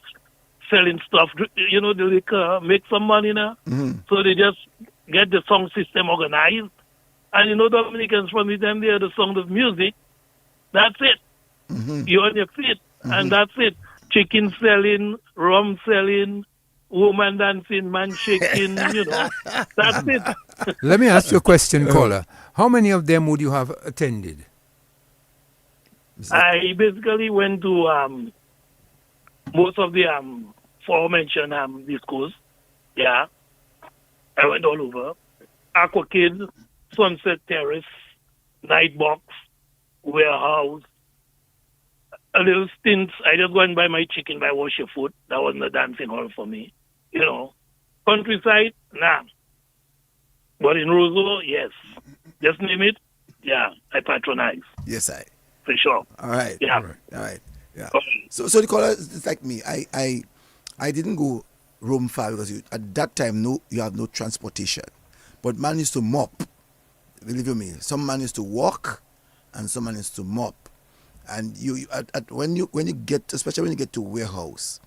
Speaker 9: selling stuff, the liquor, make some money now. So they just get the song system organized. And Dominicans from them, they are the sound of music. That's it. You're on your feet. And that's it. Chicken selling, rum selling, woman dancing, man shaking, That's it.
Speaker 2: Let me ask you a question, caller. How many of them would you have attended?
Speaker 9: I basically went to most of the aforementioned discos. Yeah. I went all over. Aqua Kid, Sunset Terrace, Nightbox, Warehouse. A little stint. I just went by my chicken by Washerfoot. That wasn't a dancing hall for me. Countryside, nah. But in Roseau, yes. Just name it. Yeah, I patronize.
Speaker 1: Yes,
Speaker 9: for sure.
Speaker 1: All right.
Speaker 9: Yeah.
Speaker 1: All right. Yeah. So the caller is like me. I didn't go roam far because at that time you have no transportation. But man used to mop. Believe you me. Some man used to walk, and some man used to mop. And when you get, especially when you get to warehouse,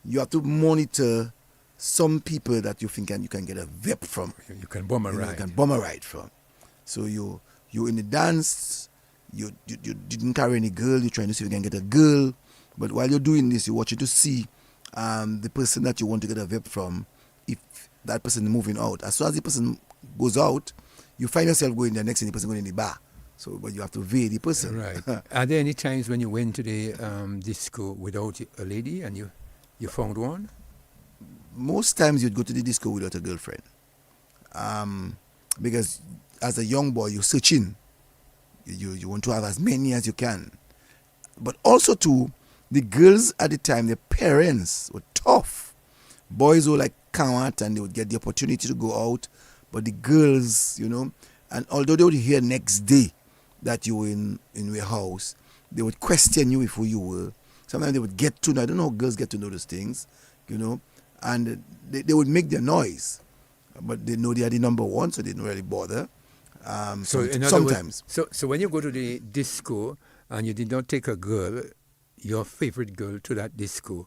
Speaker 1: you have to monitor some people that you think you can get a VIP from.
Speaker 2: You can bomb a ride.
Speaker 1: You can bomb a ride from. So you in the dance. You didn't carry any girl. You're trying to see if you can get a girl. But while you're doing this, you're watching to see the person that you want to get a VIP from, if that person is moving out. As soon as the person goes out, you find yourself going there next thing the person going in the bar. So, but you have to veil the person.
Speaker 2: Right. Are there any times when you went to the disco without a lady and you found one?
Speaker 1: Most times you'd go to the disco without a girlfriend. Because as a young boy, you're searching. You want to have as many as you can. But also too, The girls at the time, their parents were tough. Boys were like coward and they would get the opportunity to go out. But the girls, and although they would hear next day that you were in your house, they would question you if who you were. Sometimes they would get to know. I don't know how girls get to know those things, and they would make their noise. But they know they are the number one, so they don't really bother. Sometimes.
Speaker 2: So when you go to the disco and you did not take a girl, your favorite girl, to that disco,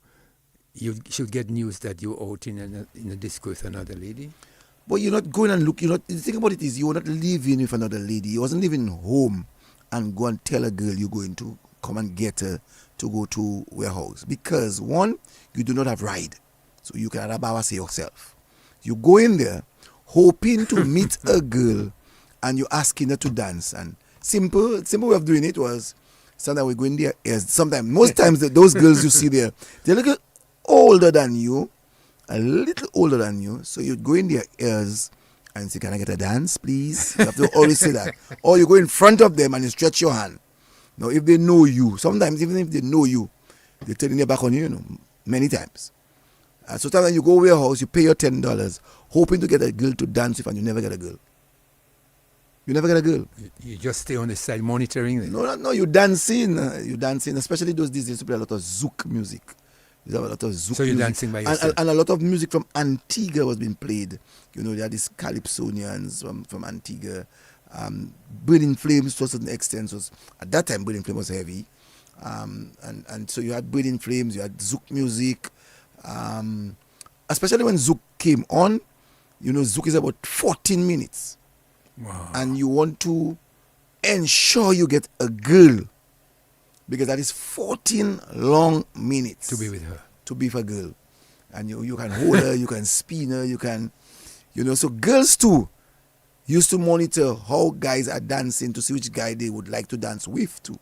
Speaker 2: you should get news that you're out in a disco with another lady?
Speaker 1: But you're not going and look. The thing about it is you're not living with another lady. You wasn't living home and go and tell a girl you're going to come and get her to go to warehouse. Because one, you do not have ride. So you can say yourself. You go in there hoping to meet a girl and you're asking her to dance. And simple way of doing it was sometimes we go in there. Sometimes, most times those girls you see there, they're a little older than you. A little older than you, so you'd go in their ears and say, "Can I get a dance, please?" You have to always say that. Or you go in front of them and you stretch your hand. Now, if they know you, sometimes even if they know you, they're turning their back on you, many times. So sometimes you go to a warehouse, you pay your $10, hoping to get a girl to dance with, and you never get a girl. You never get a girl.
Speaker 2: You just stay on the side monitoring them.
Speaker 1: No, you're dancing. You're dancing, especially those days, they used to play a lot of zouk music. There's a lot of zouk
Speaker 2: so you're
Speaker 1: music.
Speaker 2: dancing by yourself.
Speaker 1: And a lot of music from Antigua was being played. There are these Calypsonians from Antigua. Burning Flames, to a certain extent, at that time Burning Flame was heavy. And so you had Burning Flames, you had zouk music. Especially when zouk came on, zouk is about 14 minutes.
Speaker 2: Wow.
Speaker 1: And you want to ensure you get a girl. Because that is 14 long minutes.
Speaker 2: To be with her.
Speaker 1: To be for a girl. And you can hold her, you can spin her, you can, so girls too used to monitor how guys are dancing to see which guy they would like to dance with too.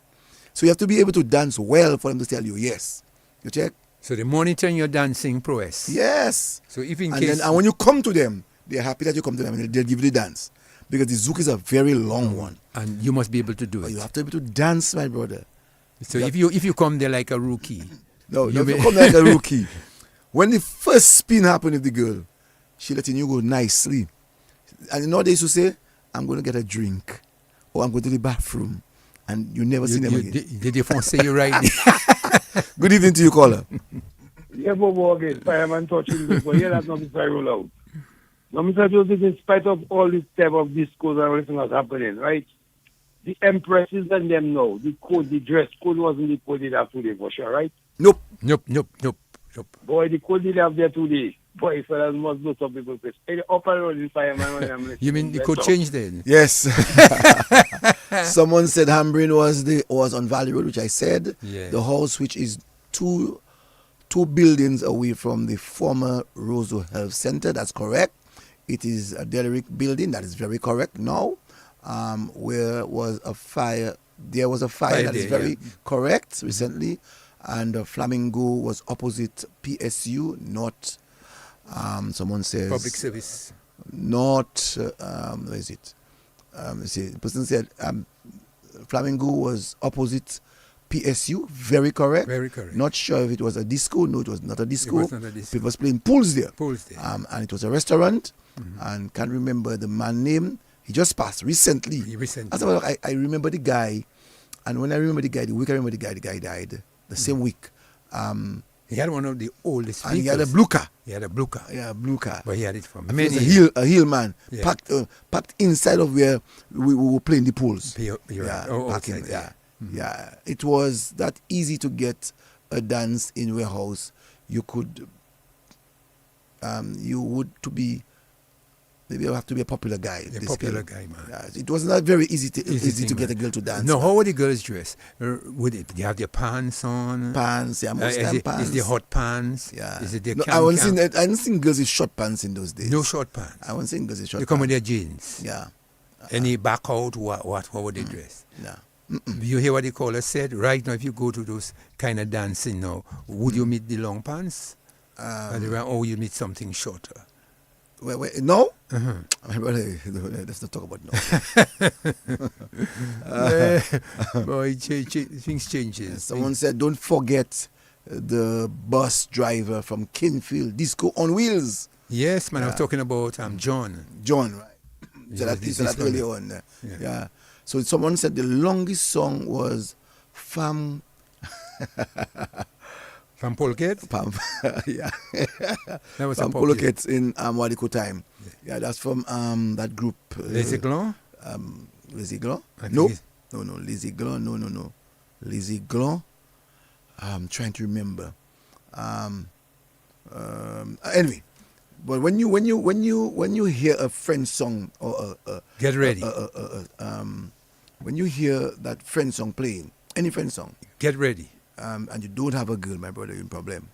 Speaker 1: So you have to be able to dance well for them to tell you yes. You check?
Speaker 2: So they're monitoring your dancing prowess.
Speaker 1: Yes.
Speaker 2: So if in
Speaker 1: and
Speaker 2: case...
Speaker 1: And when you come to them, they're happy that you come to them and they'll give you the dance. Because the zouk is a very long one.
Speaker 2: And you must be able to do it.
Speaker 1: You have to be able to dance, my brother.
Speaker 2: So if you come there like a rookie.
Speaker 1: No, you come like a rookie. When the first spin happened with the girl, she letting you go nicely. And they used to say, "I'm going to get a drink," or "I'm going to the bathroom," and you never see them again.
Speaker 2: Did they say you right?
Speaker 1: Good evening to you, caller.
Speaker 5: Yeah, Bobo again. Fireman touching this, but yeah, that's not the roll out. Now, Mr. Joseph, in spite of all this type of discourse and everything that's happening, right? The empresses and them know the code, the dress code wasn't the code they have today for sure, right?
Speaker 1: Nope.
Speaker 5: Boy, the code they have there today. Boy, fellas must know some people face. Hey, the upper road in fireman when I'm listening.
Speaker 2: You mean the code changed then?
Speaker 1: Yes. Someone said Hambrin was on Valley Road, which I said.
Speaker 2: Yeah.
Speaker 1: The house, which is two buildings away from the former Roseau Health Center. That's correct. It is a derelict building. That is very correct now. Where was a fire? There was a fire that is very correct recently, and Flamingo was opposite PSU, not. Someone says
Speaker 2: public service.
Speaker 1: Not. Where is it? The person said Flamingo was opposite PSU. Very correct.
Speaker 2: Very correct.
Speaker 1: Not sure if it was a disco. No, it was not a disco.
Speaker 2: It was not a disco.
Speaker 1: People was playing pools there.
Speaker 2: And
Speaker 1: it was a restaurant. And can't remember the man name. He just passed recently. As a matter of fact, I remember the guy, and when I remember the guy, the week I remember the guy died the same week.
Speaker 2: He had one of the oldest vehicles.
Speaker 1: And he had a blue car.
Speaker 2: He had a blue car.
Speaker 1: Yeah, a blue car.
Speaker 2: But he had it from
Speaker 1: many. A hill man, packed inside of where we were playing the pools. Yeah. It was that easy to get a dance in warehouse. You could, maybe you have to be a popular guy.
Speaker 2: A popular guy, man.
Speaker 1: Yeah, it was not very easy to get a girl to dance.
Speaker 2: No, how were the girls dressed? Would they have their pants on?
Speaker 1: Pants, yeah, most time pants.
Speaker 2: Is there hot pants?
Speaker 1: Yeah.
Speaker 2: Is it their
Speaker 1: I haven't seen girls with short pants in those days.
Speaker 2: No short pants?
Speaker 1: I haven't seen girls with short pants.
Speaker 2: They come with their jeans?
Speaker 1: Yeah.
Speaker 2: Any back out? What were they dressed?
Speaker 1: Yeah.
Speaker 2: You hear what the caller said? Right now, if you go to those kind of dancing now, would you meet the long pants? Or you meet something shorter?
Speaker 1: Wait, no? Let's not talk about no.
Speaker 2: Boy, things changes.
Speaker 1: Someone said, don't forget the bus driver from Kinfield, Disco on Wheels.
Speaker 2: Yes, man. I was talking about John.
Speaker 1: John, right? So
Speaker 2: Yeah,
Speaker 1: that earlier on. Yeah. So someone said the longest song was Fam
Speaker 2: Polkets?
Speaker 1: Yeah.
Speaker 2: That was
Speaker 1: Fam Polkets in Wadiko time. Yeah, that's from that group.
Speaker 2: Les Aiglons?
Speaker 1: Les Aiglons? No. Les Aiglons. No. Les Aiglons. I'm trying to remember. Anyway, but when you hear a French song or
Speaker 2: get ready.
Speaker 1: When you hear that French song playing, any French song,
Speaker 2: get ready.
Speaker 1: And you don't have a girl, my brother, you're in problem.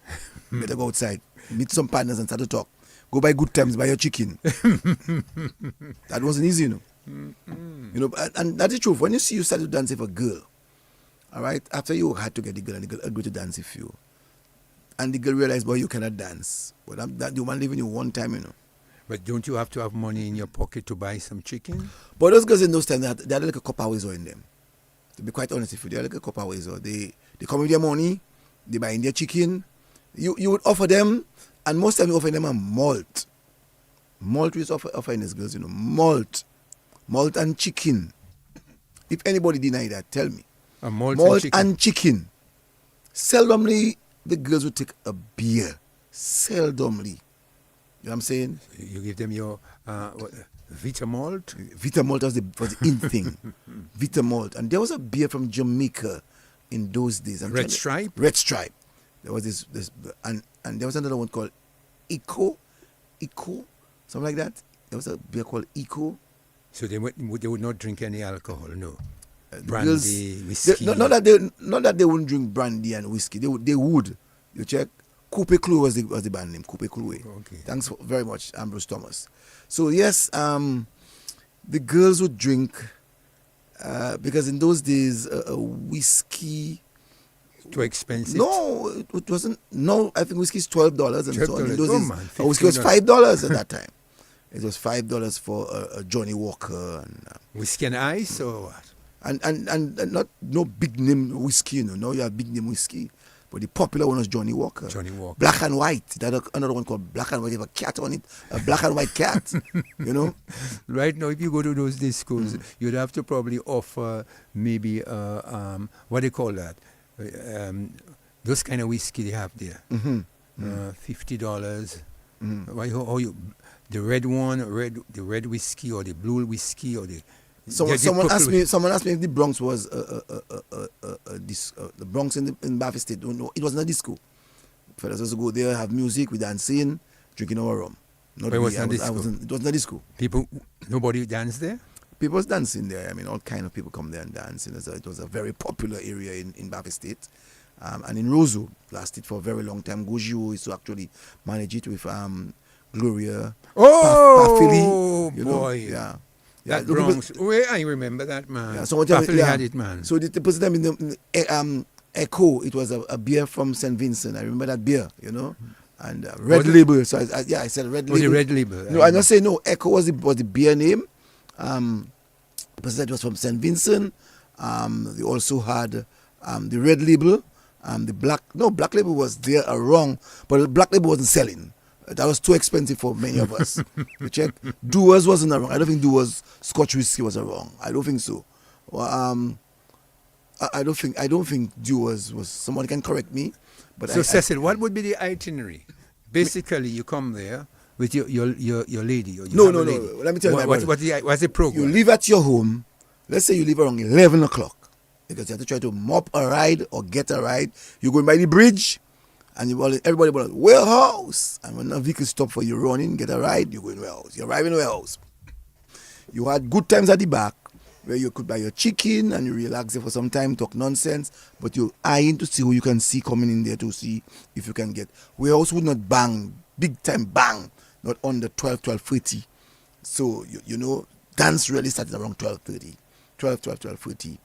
Speaker 1: Better go outside, meet some partners and start to talk. Go buy good times, buy your chicken. That wasn't easy, you know. And that's the truth. When you see you start to dance with a girl, all right, after you had to get the girl and the girl agreed to dance with you, and the girl realized, boy, you cannot dance. But that the woman leaving you one time, you know.
Speaker 2: But don't you have to have money in your pocket to buy some chicken?
Speaker 1: But those girls in those times, they had like a copper whizzer in them. To be quite honest with you, they had like a copper whizzer. They come with their money, they buy in their chicken. You would offer them, and most times you offer them a malt. Malt is offering these girls, you know, malt and chicken. If anybody deny that, tell me.
Speaker 2: A malt
Speaker 1: and chicken. Seldomly, the girls would take a beer. Seldomly. You know what I'm saying?
Speaker 2: You give them your Vita Malt?
Speaker 1: Vita Malt was the in thing. Vita Malt. And there was a beer from Jamaica in those days.
Speaker 2: Red Stripe?
Speaker 1: Red Stripe. There was this and there was another one called Eco, something like that. There was a beer called Eco.
Speaker 2: So they would not drink any alcohol, no? Brandy, whiskey.
Speaker 1: Not that they wouldn't drink brandy and whiskey. They would. You check. Coupe Clou was the band name. Coupe Clou.
Speaker 2: Okay.
Speaker 1: Thanks very much, Ambrose Thomas. So yes, the girls would drink because in those days a whiskey.
Speaker 2: Too expensive?
Speaker 1: No, it wasn't. No, I think whiskey is $12 and so on. In those days,
Speaker 2: man,
Speaker 1: whiskey was $5 at that time. It was $5 for a Johnny Walker and
Speaker 2: whiskey and ice or what?
Speaker 1: And not no big name whiskey, you know. Now you have big name whiskey. But the popular one was Johnny Walker. Black and white. That another one called black and white. You have a cat on it. A black and white cat. You know?
Speaker 2: Right now, if you go to those discos, you'd have to probably offer maybe, what do you call that? Those kind of whiskey they have there. $50. Why? How you? The red one, the red whiskey or the blue whiskey or the...
Speaker 1: Someone asked me if the Bronx was the Bronx in Baffy State. No, it wasn't a disco. Fellas used to go there, have music, we dancing, drinking our rum.
Speaker 2: It wasn't
Speaker 1: a disco.
Speaker 2: Nobody danced there?
Speaker 1: People was dancing there. I mean, all kind of people come there and dance. It was a very popular area in Baffy State. And in Roseau, lasted for a very long time. Gojio used to actually manage it with Gloria.
Speaker 2: Oh,
Speaker 1: Paphili,
Speaker 2: boy.
Speaker 1: Yeah.
Speaker 2: That Bronx. I remember that, man.
Speaker 1: Yeah,
Speaker 2: Paphili had it, man.
Speaker 1: So they put them in the Echo. It was a beer from St. Vincent. I remember that beer, you know. And Red Label. So I said Red Label.
Speaker 2: The Red Label.
Speaker 1: No, I not say no. Echo was the beer name. It was from St. Vincent. They also had the Red Label. Black Label was there wrong, but the Black Label wasn't selling. That was too expensive for many of us. You check. Doers wasn't wrong. I don't think Doers Scotch whiskey was wrong. I don't think so. Well, I don't think Doers was. Someone can correct me. But
Speaker 2: so Cecil, what would be the itinerary? Basically, you come there with your lady. Or
Speaker 1: no. Let me tell you,
Speaker 2: what's the program?
Speaker 1: You leave at your home. Let's say you leave around 11 o'clock because you have to try to mop a ride or get a ride. You go by the bridge. And everybody will warehouse. And when a vehicle stop for you running, get a ride, you go in warehouse. You arrive in warehouse. You had good times at the back where you could buy your chicken and you relax there for some time, talk nonsense, but you're eyeing to see who you can see coming in there to see if you can get. Warehouse would not bang, big time bang, not under 12:30. So, you know, dance really started around 12:30. 12:30.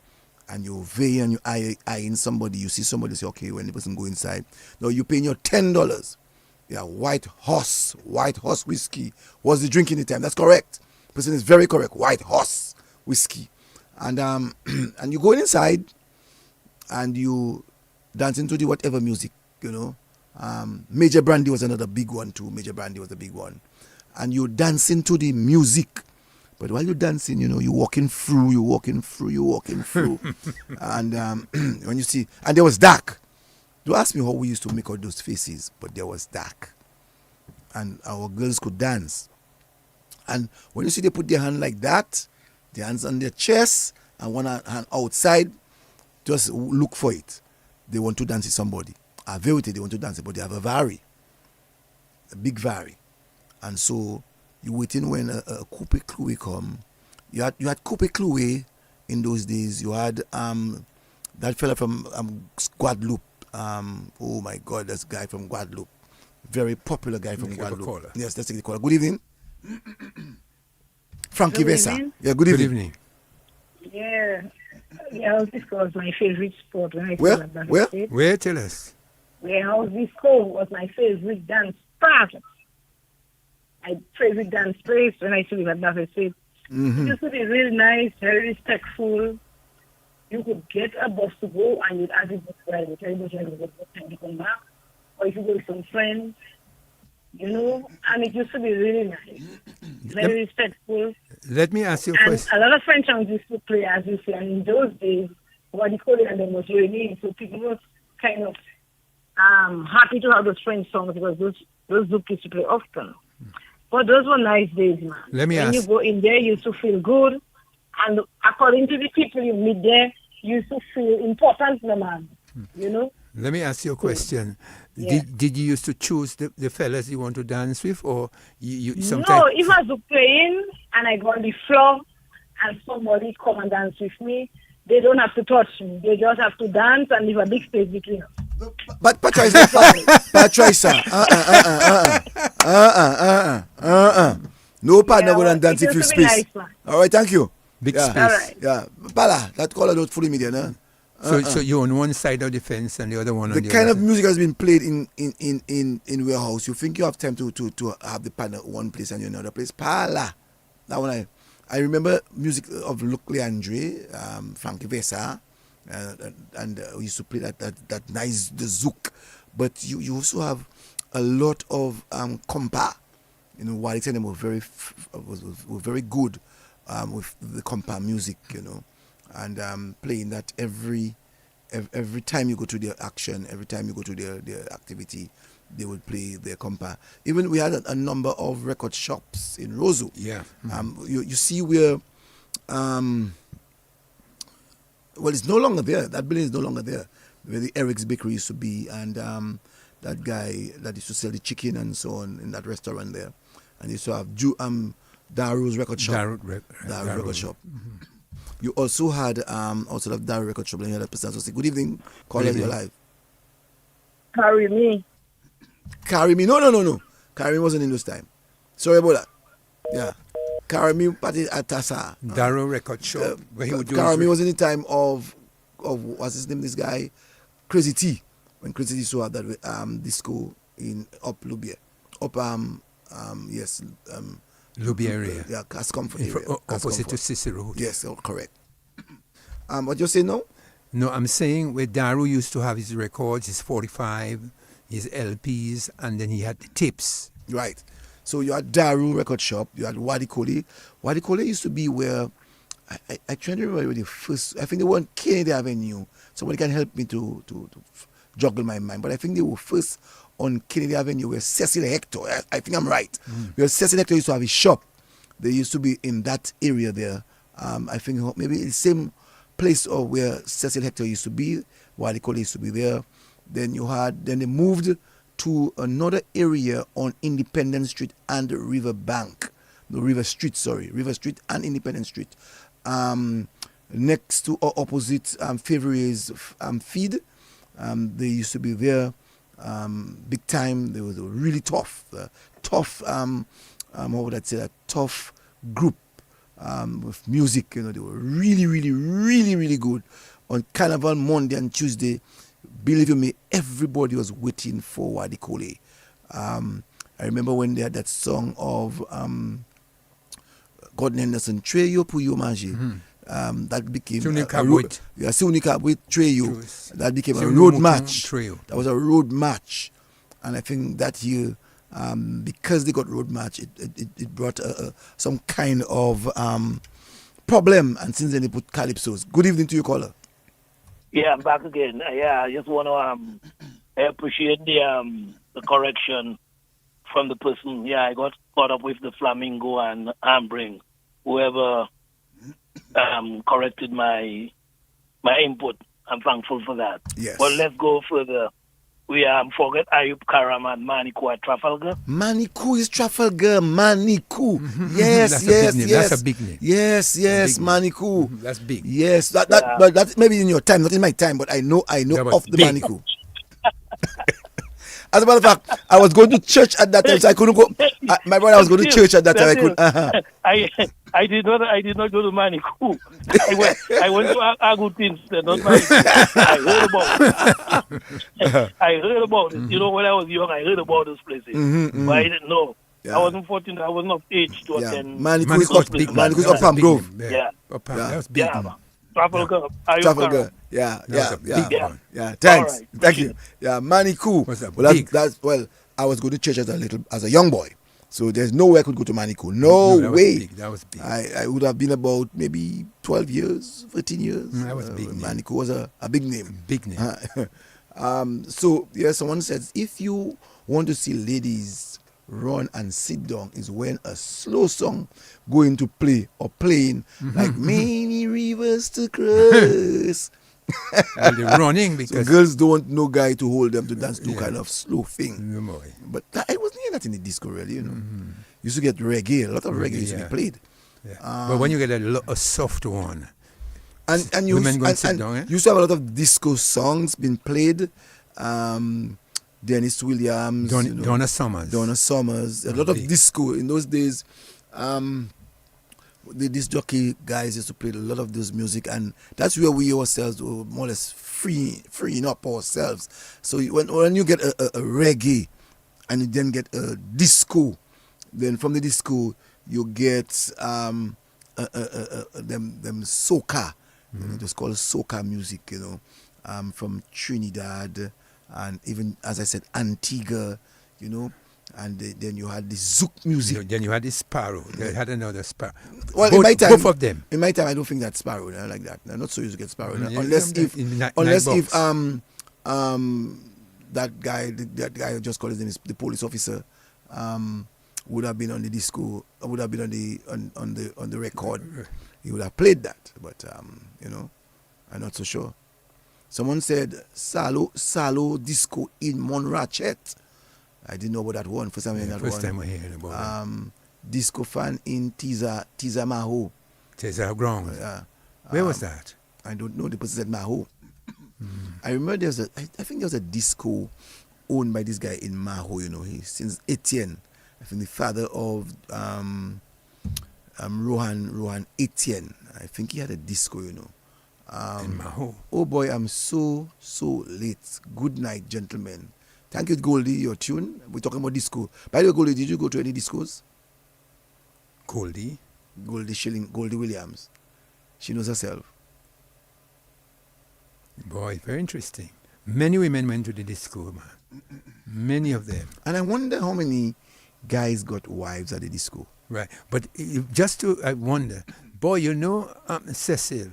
Speaker 1: And you veil and you eyeing somebody, you see somebody, say, okay, when the person go inside, now you're paying your $10. Yeah, White Horse whiskey was the drink in the time. That's correct. Person is very correct. White Horse whiskey. And and you go inside and you dance into the whatever music you know. Major Brandy was another big one too. Major Brandy was a big one. And you're dancing to the music. But while you're dancing, you know, you're walking through. And when you see, and there was dark. Don't ask me how we used to make out those faces, but there was dark. And our girls could dance. And when you see they put their hand like that, their hands on their chest, and one hand outside, just look for it. They want to dance with somebody. A verity, they want to dance, but they have a vary. A big vary. And so you're waiting when a coupe cloué come. You had coupe cloué in those days. You had that fella from Guadeloupe. Oh my God, that's guy from Guadeloupe. Very popular guy from Guadeloupe. Yes, let's take the caller. Good evening. Frankie Vesa. Yeah, good evening.
Speaker 3: Yeah, house disco was my favorite sport when I
Speaker 2: Where? Tell us.
Speaker 3: House disco was my favorite dance part. My favorite dance place when I used to live at Buffett Street. It used to be really nice, very respectful. You could get a bus to go and you'd ask it to tell you what time to come back. Or if you go with some friends, you know, and it used to be really nice. Very respectful.
Speaker 2: Let me ask you a question.
Speaker 3: A lot of French songs used to play, as you see, and in those days, what you call it, and them was really, so people were kind of happy to have those French songs because those Zouk used to play often. But those were nice days, man.
Speaker 2: When
Speaker 3: you go in there, you used to feel good, and according to the people you meet there, you used to feel important, man. You know?
Speaker 2: Let me ask you a question.
Speaker 3: Yeah.
Speaker 2: Did you used to choose the fellas you want to dance with, or you sometimes?
Speaker 3: No, if I was playing and I go on the floor and somebody come and dance with me, they don't have to touch me. They just have to dance and leave a big space between us.
Speaker 1: But Patricia, no partner going and dance if you space. Nice, all right, thank you.
Speaker 2: Big space.
Speaker 3: All right.
Speaker 1: Yeah, Bala, that caller don't fully media, no?
Speaker 2: So you're on one side of the fence and the other one on the other.
Speaker 1: The kind of music has been played in warehouse. You think you have time to have the partner one place and you another place. Pala. That one I remember music of Luc Leandre, Frankie Vesa, and we used to play that nice the Zouk. But you also have a lot of compa. You know, while them were very good with the compa music, you know. And playing that every time you go to their action, every time you go to their activity, they would play their compa. Even we had a number of record shops in Roseau.
Speaker 2: Yeah.
Speaker 1: You see where, well, it's no longer there. That building is no longer there. Where the Eric's Bakery used to be, and that guy that used to sell the chicken and so on in that restaurant there. And you used to have Daru's record shop. Daru record shop. Mm-hmm. You also had outside of Daru record shop, and you had a person who said, "Good evening, caller, you're live."
Speaker 3: Carry me.
Speaker 1: No. Carry me wasn't in this time. Sorry about that. Yeah. Carry me party at Tassa.
Speaker 2: Daru record shop. Where he would do
Speaker 1: Carry me was in the time of what's his name? This guy, Crazy T. When Crazy T saw that disco in up Lubia.
Speaker 2: Lubia area.
Speaker 1: Yeah, Cascomfort area.
Speaker 2: Opposite to Cecil Road.
Speaker 1: Yes, correct. What you say now?
Speaker 2: No, I'm saying where Daru used to have his records, his 45, his LPs, and then he had the tips.
Speaker 1: Right. So you had Daru record shop, you had Wadi Koli. Wadi Koli used to be where, I try to remember the first, I think they were on Kennedy Avenue. Somebody can help me to juggle my mind. But I think they were first on Kennedy Avenue where Cecil Hector, I think I'm right, where Cecil Hector used to have his shop. They used to be in that area there. I think maybe the same place or where Cecil Hector used to be, Wadi Koli used to be there. Then they moved to another area on Independence Street and River Street and Independence Street. Next to or opposite Favorite's Feed. They used to be there big time. They were really tough, how would I say that, tough group with music. You know, they were really, really, really, really good. On Carnival Monday and Tuesday, believe you me, everybody was waiting for Wadi Koli. I remember when they had that song of Gordon Henderson, Tre Yo Pu Yo Maji. that became
Speaker 2: Sunika
Speaker 1: with Treyo. That became a road match. That was a road match, and I think that year, because they got road match, it brought some kind of problem, and since then they put calypsos. Good evening to you, caller.
Speaker 9: Yeah, I'm back again. Yeah, I just want to I appreciate the correction from the person. Yeah, I got caught up with the flamingo and Ambring. Whoever corrected my input, I'm thankful for that.
Speaker 1: Yes.
Speaker 9: But let's go further. We forget Ayub Karam and Manikou at Trafalgar.
Speaker 1: Manikou is Trafalgar. Manikou. Yes.
Speaker 2: That's a big name.
Speaker 1: Yes. Manikou.
Speaker 2: That's big.
Speaker 1: Yes. But that's maybe in your time, not in my time. But I know of the Manikou. As a matter of fact, I was going to church at that time, so I couldn't go. My brother was going to church at that time. I couldn't.
Speaker 9: I did not go to Manikou. I went to Agoutin instead, not Manikou. I heard about it. You know, when I was young, I heard about those places, but I didn't know. Yeah. I wasn't 14. I wasn't of age to attend.
Speaker 1: Manikou is up Palm Grove.
Speaker 9: Yeah.
Speaker 2: That was big.
Speaker 9: Yeah. Trafalgar.
Speaker 1: Yeah. Thanks.
Speaker 9: Right.
Speaker 1: Thank you. Yeah, Manikou. Well, I was going to church as a young boy. So there's no way I could go to Manikou. No way.
Speaker 2: That was big.
Speaker 1: I would have been about maybe 12 years, 13 years.
Speaker 2: That was big.
Speaker 1: Manikou was a big name.
Speaker 2: Big name.
Speaker 1: So, someone says, if you want to see ladies run and sit down is when a slow song going to play or playing like many rivers to cross.
Speaker 2: And they're running because
Speaker 1: so girls don't want no guy to hold them to dance to kind of slow thing.
Speaker 2: No boy.
Speaker 1: But I wasn't hearing that in the disco really, you know. Used to get reggae, a lot of reggae used to be played.
Speaker 2: Yeah. But when you get a soft one,
Speaker 1: and you
Speaker 2: women go and sit down,
Speaker 1: used to have a lot of disco songs being played. Dennis Williams,
Speaker 2: Donna Summers,
Speaker 1: a lot of disco in those days. The disc jockey guys used to play a lot of this music, and that's where we ourselves were more or less freeing up ourselves. So when you get a reggae, and you then get a disco, then from the disco you get them soca, it was called soca music, you know, from Trinidad. And even, as I said, Antigua, you know, and then you had the Zouk music.
Speaker 2: Then you had the Sparrow. They had another Sparrow.
Speaker 1: Well, in my time,
Speaker 2: both of them.
Speaker 1: In my time, I don't think that Sparrow like that. I'm not so used to get Sparrow. Unless if that guy I just called his name, the police officer, would have been on the disco, would have been on the record. He would have played that, but you know, I'm not so sure. Someone said Salo Disco in Monrachet. I didn't know about that one. First time hearing that one.
Speaker 2: First time I heard about it.
Speaker 1: Disco fan in Tiza Maho.
Speaker 2: Tiza Ground. Where was that?
Speaker 1: I don't know. The person said Maho. I remember I think there was a disco owned by this guy in Maho, you know. Since Etienne. I think the father of Rohan Etienne. I think he had a disco, you know. Oh boy, I'm so late. Good night, gentlemen. Thank you, Goldie, your tune. We're talking about disco. By the way, Goldie, did you go to any discos?
Speaker 2: Goldie
Speaker 1: Williams. She knows herself.
Speaker 2: Boy, very interesting. Many women went to the disco, man. Many of them.
Speaker 1: And I wonder how many guys got wives at the disco.
Speaker 2: Right. But I wonder, boy, you know, Cecil,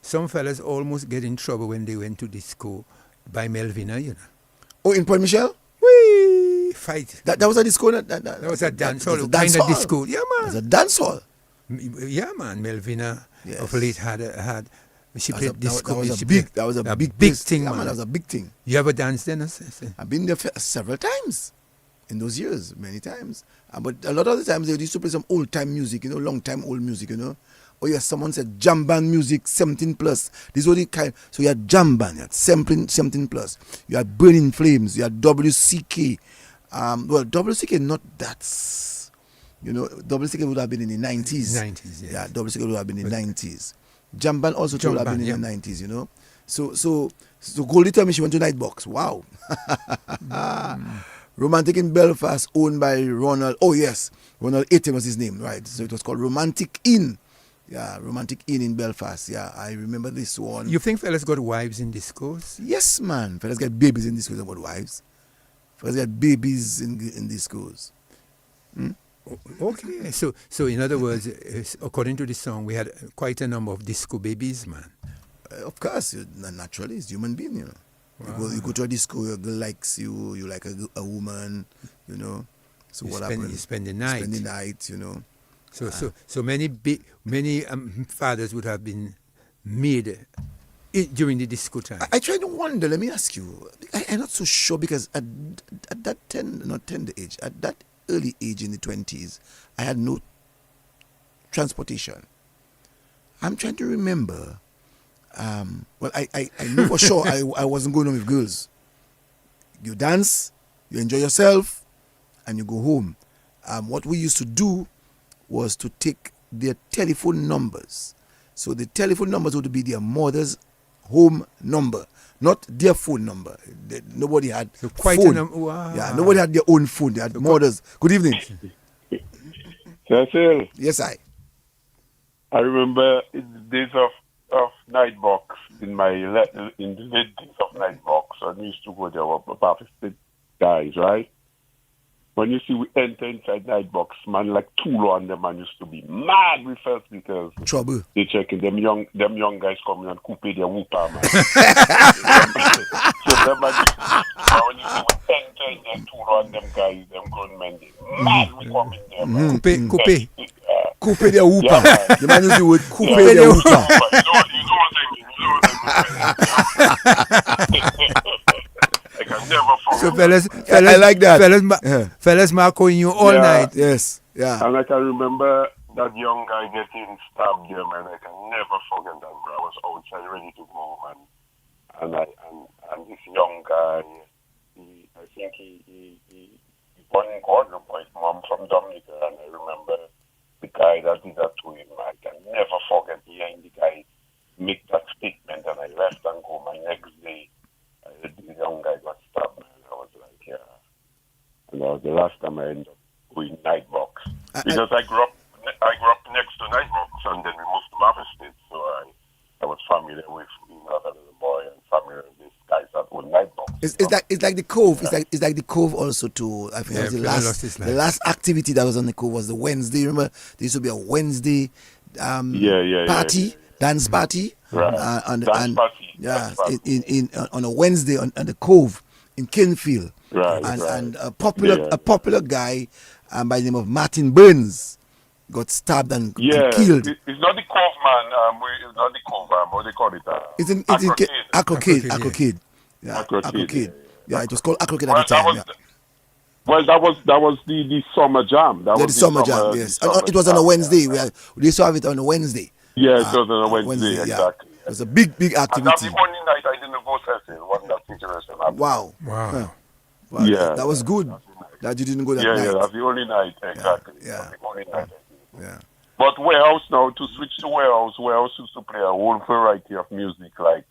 Speaker 2: some fellas almost get in trouble when they went to disco by Melvina, you know.
Speaker 1: Oh, in Point Michel?
Speaker 2: Whee! Fight.
Speaker 1: That was a disco? That
Speaker 2: was a dance hall. Kind of disco. Yeah, man.
Speaker 1: It was a dance hall.
Speaker 2: Yeah, man. Melvina of late had she played disco.
Speaker 1: That was a big
Speaker 2: thing, man.
Speaker 1: That was a big thing.
Speaker 2: You ever danced there?
Speaker 1: I've been there several times in those years, many times. But a lot of the times they used to play some old time music, you know, long time old music, you know. Oh yes, someone said jam band music 17 plus. This was the kind. So you had jam band, you had 17 plus. You had Burning Flames. You had WCK. Well, WCK not that. You know, WCK would have been in the 90s.
Speaker 2: 90s,
Speaker 1: yeah. WCK would have been in the 90s. Jam band also would have been in the 90s. You know. So Goldie told me she went to Nightbox. Wow. Romantic in Belfast, owned by Ronald. Oh yes, Ronald Etienne was his name, right? So it was called Romantic Inn. Yeah, Romantic Inn in Belfast. Yeah, I remember this one.
Speaker 2: You think fellas got wives in discos?
Speaker 1: Yes, man. Fellas get babies in discos about wives. Fellas get babies in discos.
Speaker 2: Okay, so in other words, according to the song, we had quite a number of disco babies, man.
Speaker 1: Of course, naturally, it's human being, you know.
Speaker 2: Wow.
Speaker 1: You go to a disco, a girl likes you, you like a woman, you know. So what happens?
Speaker 2: You spend the night.
Speaker 1: Spend the night, you know.
Speaker 2: So many fathers would have been made during the disco time.
Speaker 1: I try to wonder. Let me ask you. I'm not so sure because at that tender age, at that early age in the 20s, I had no transportation. I'm trying to remember. Well, I know for sure I wasn't going home with girls. You dance, you enjoy yourself, and you go home. What we used to do was to take their telephone numbers. So the telephone numbers would be their mother's home number, not their phone number. Nobody had phone.
Speaker 2: Wow.
Speaker 1: Yeah, nobody had their own phone. They had mothers. Good evening.
Speaker 12: Cecil,
Speaker 1: Yes,
Speaker 12: I remember in the days of Nightbox, in the late days of Nightbox, I used to go there with Papa State guys, right? When you see we enter inside Nightbox, man, like Tulo and them man used to be mad with us because
Speaker 1: trouble.
Speaker 12: They checking them young guys coming and coupe their whooper, man. So them man, when you see we enter in there, Tulo and them guys, them grown men, they mad we come in there, man.
Speaker 1: Coupe their whooper.
Speaker 12: Yeah,
Speaker 1: The man used the word coupe their whooper.
Speaker 12: I can never forget.
Speaker 2: So fellas,
Speaker 1: I like that.
Speaker 2: Fellas marking you all night.
Speaker 1: Yes, yeah.
Speaker 12: And I can remember that young guy getting stabbed there, man. I can never forget that, bro. I was outside ready to go, man. And this young guy, I think he born in Guadeloupe by his mom from Dominica, and I remember the guy that did that to him. I can never forget hearing the guy make that statement, and I left and go my next day. The young guy got stabbed, man. I was like, yeah. And that was the last time I ended up going Nightbox. Because I grew up next to Nightbox, and then we moved to Mavericks, so I was familiar with another little boy and familiar with these guys that own Nightbox.
Speaker 1: It's like the Cove. It's like the Cove also too. I think it was the last activity that was on the Cove was the Wednesday. Remember, there used to be a Wednesday party. Dance party,
Speaker 12: right.
Speaker 1: On a Wednesday on the Cove in Kinfield, and a popular guy by the name of Martin Burns got stabbed and killed.
Speaker 12: It's not the Cove, man. It's not the Cove, what they call it?
Speaker 1: It's in Acrocade. Yeah, Acrocade. Yeah, it was called Acrocade at the time.
Speaker 12: Well, that was the summer jam. That was
Speaker 1: the summer jam. Yes, it was on a Wednesday. We used to have it on a Wednesday.
Speaker 12: Yeah, it was on a Wednesday, exactly.
Speaker 1: It was a big activity.
Speaker 12: And that's the only night I didn't go Cecil. Wasn't that interesting?
Speaker 1: Wow.
Speaker 12: Yeah.
Speaker 1: That was good that you didn't go that night.
Speaker 12: Yeah, that's the only night, exactly.
Speaker 1: Yeah.
Speaker 12: That's the only night.
Speaker 1: Yeah.
Speaker 12: But Warehouse now, to switch to Warehouse used to play a whole variety of music, like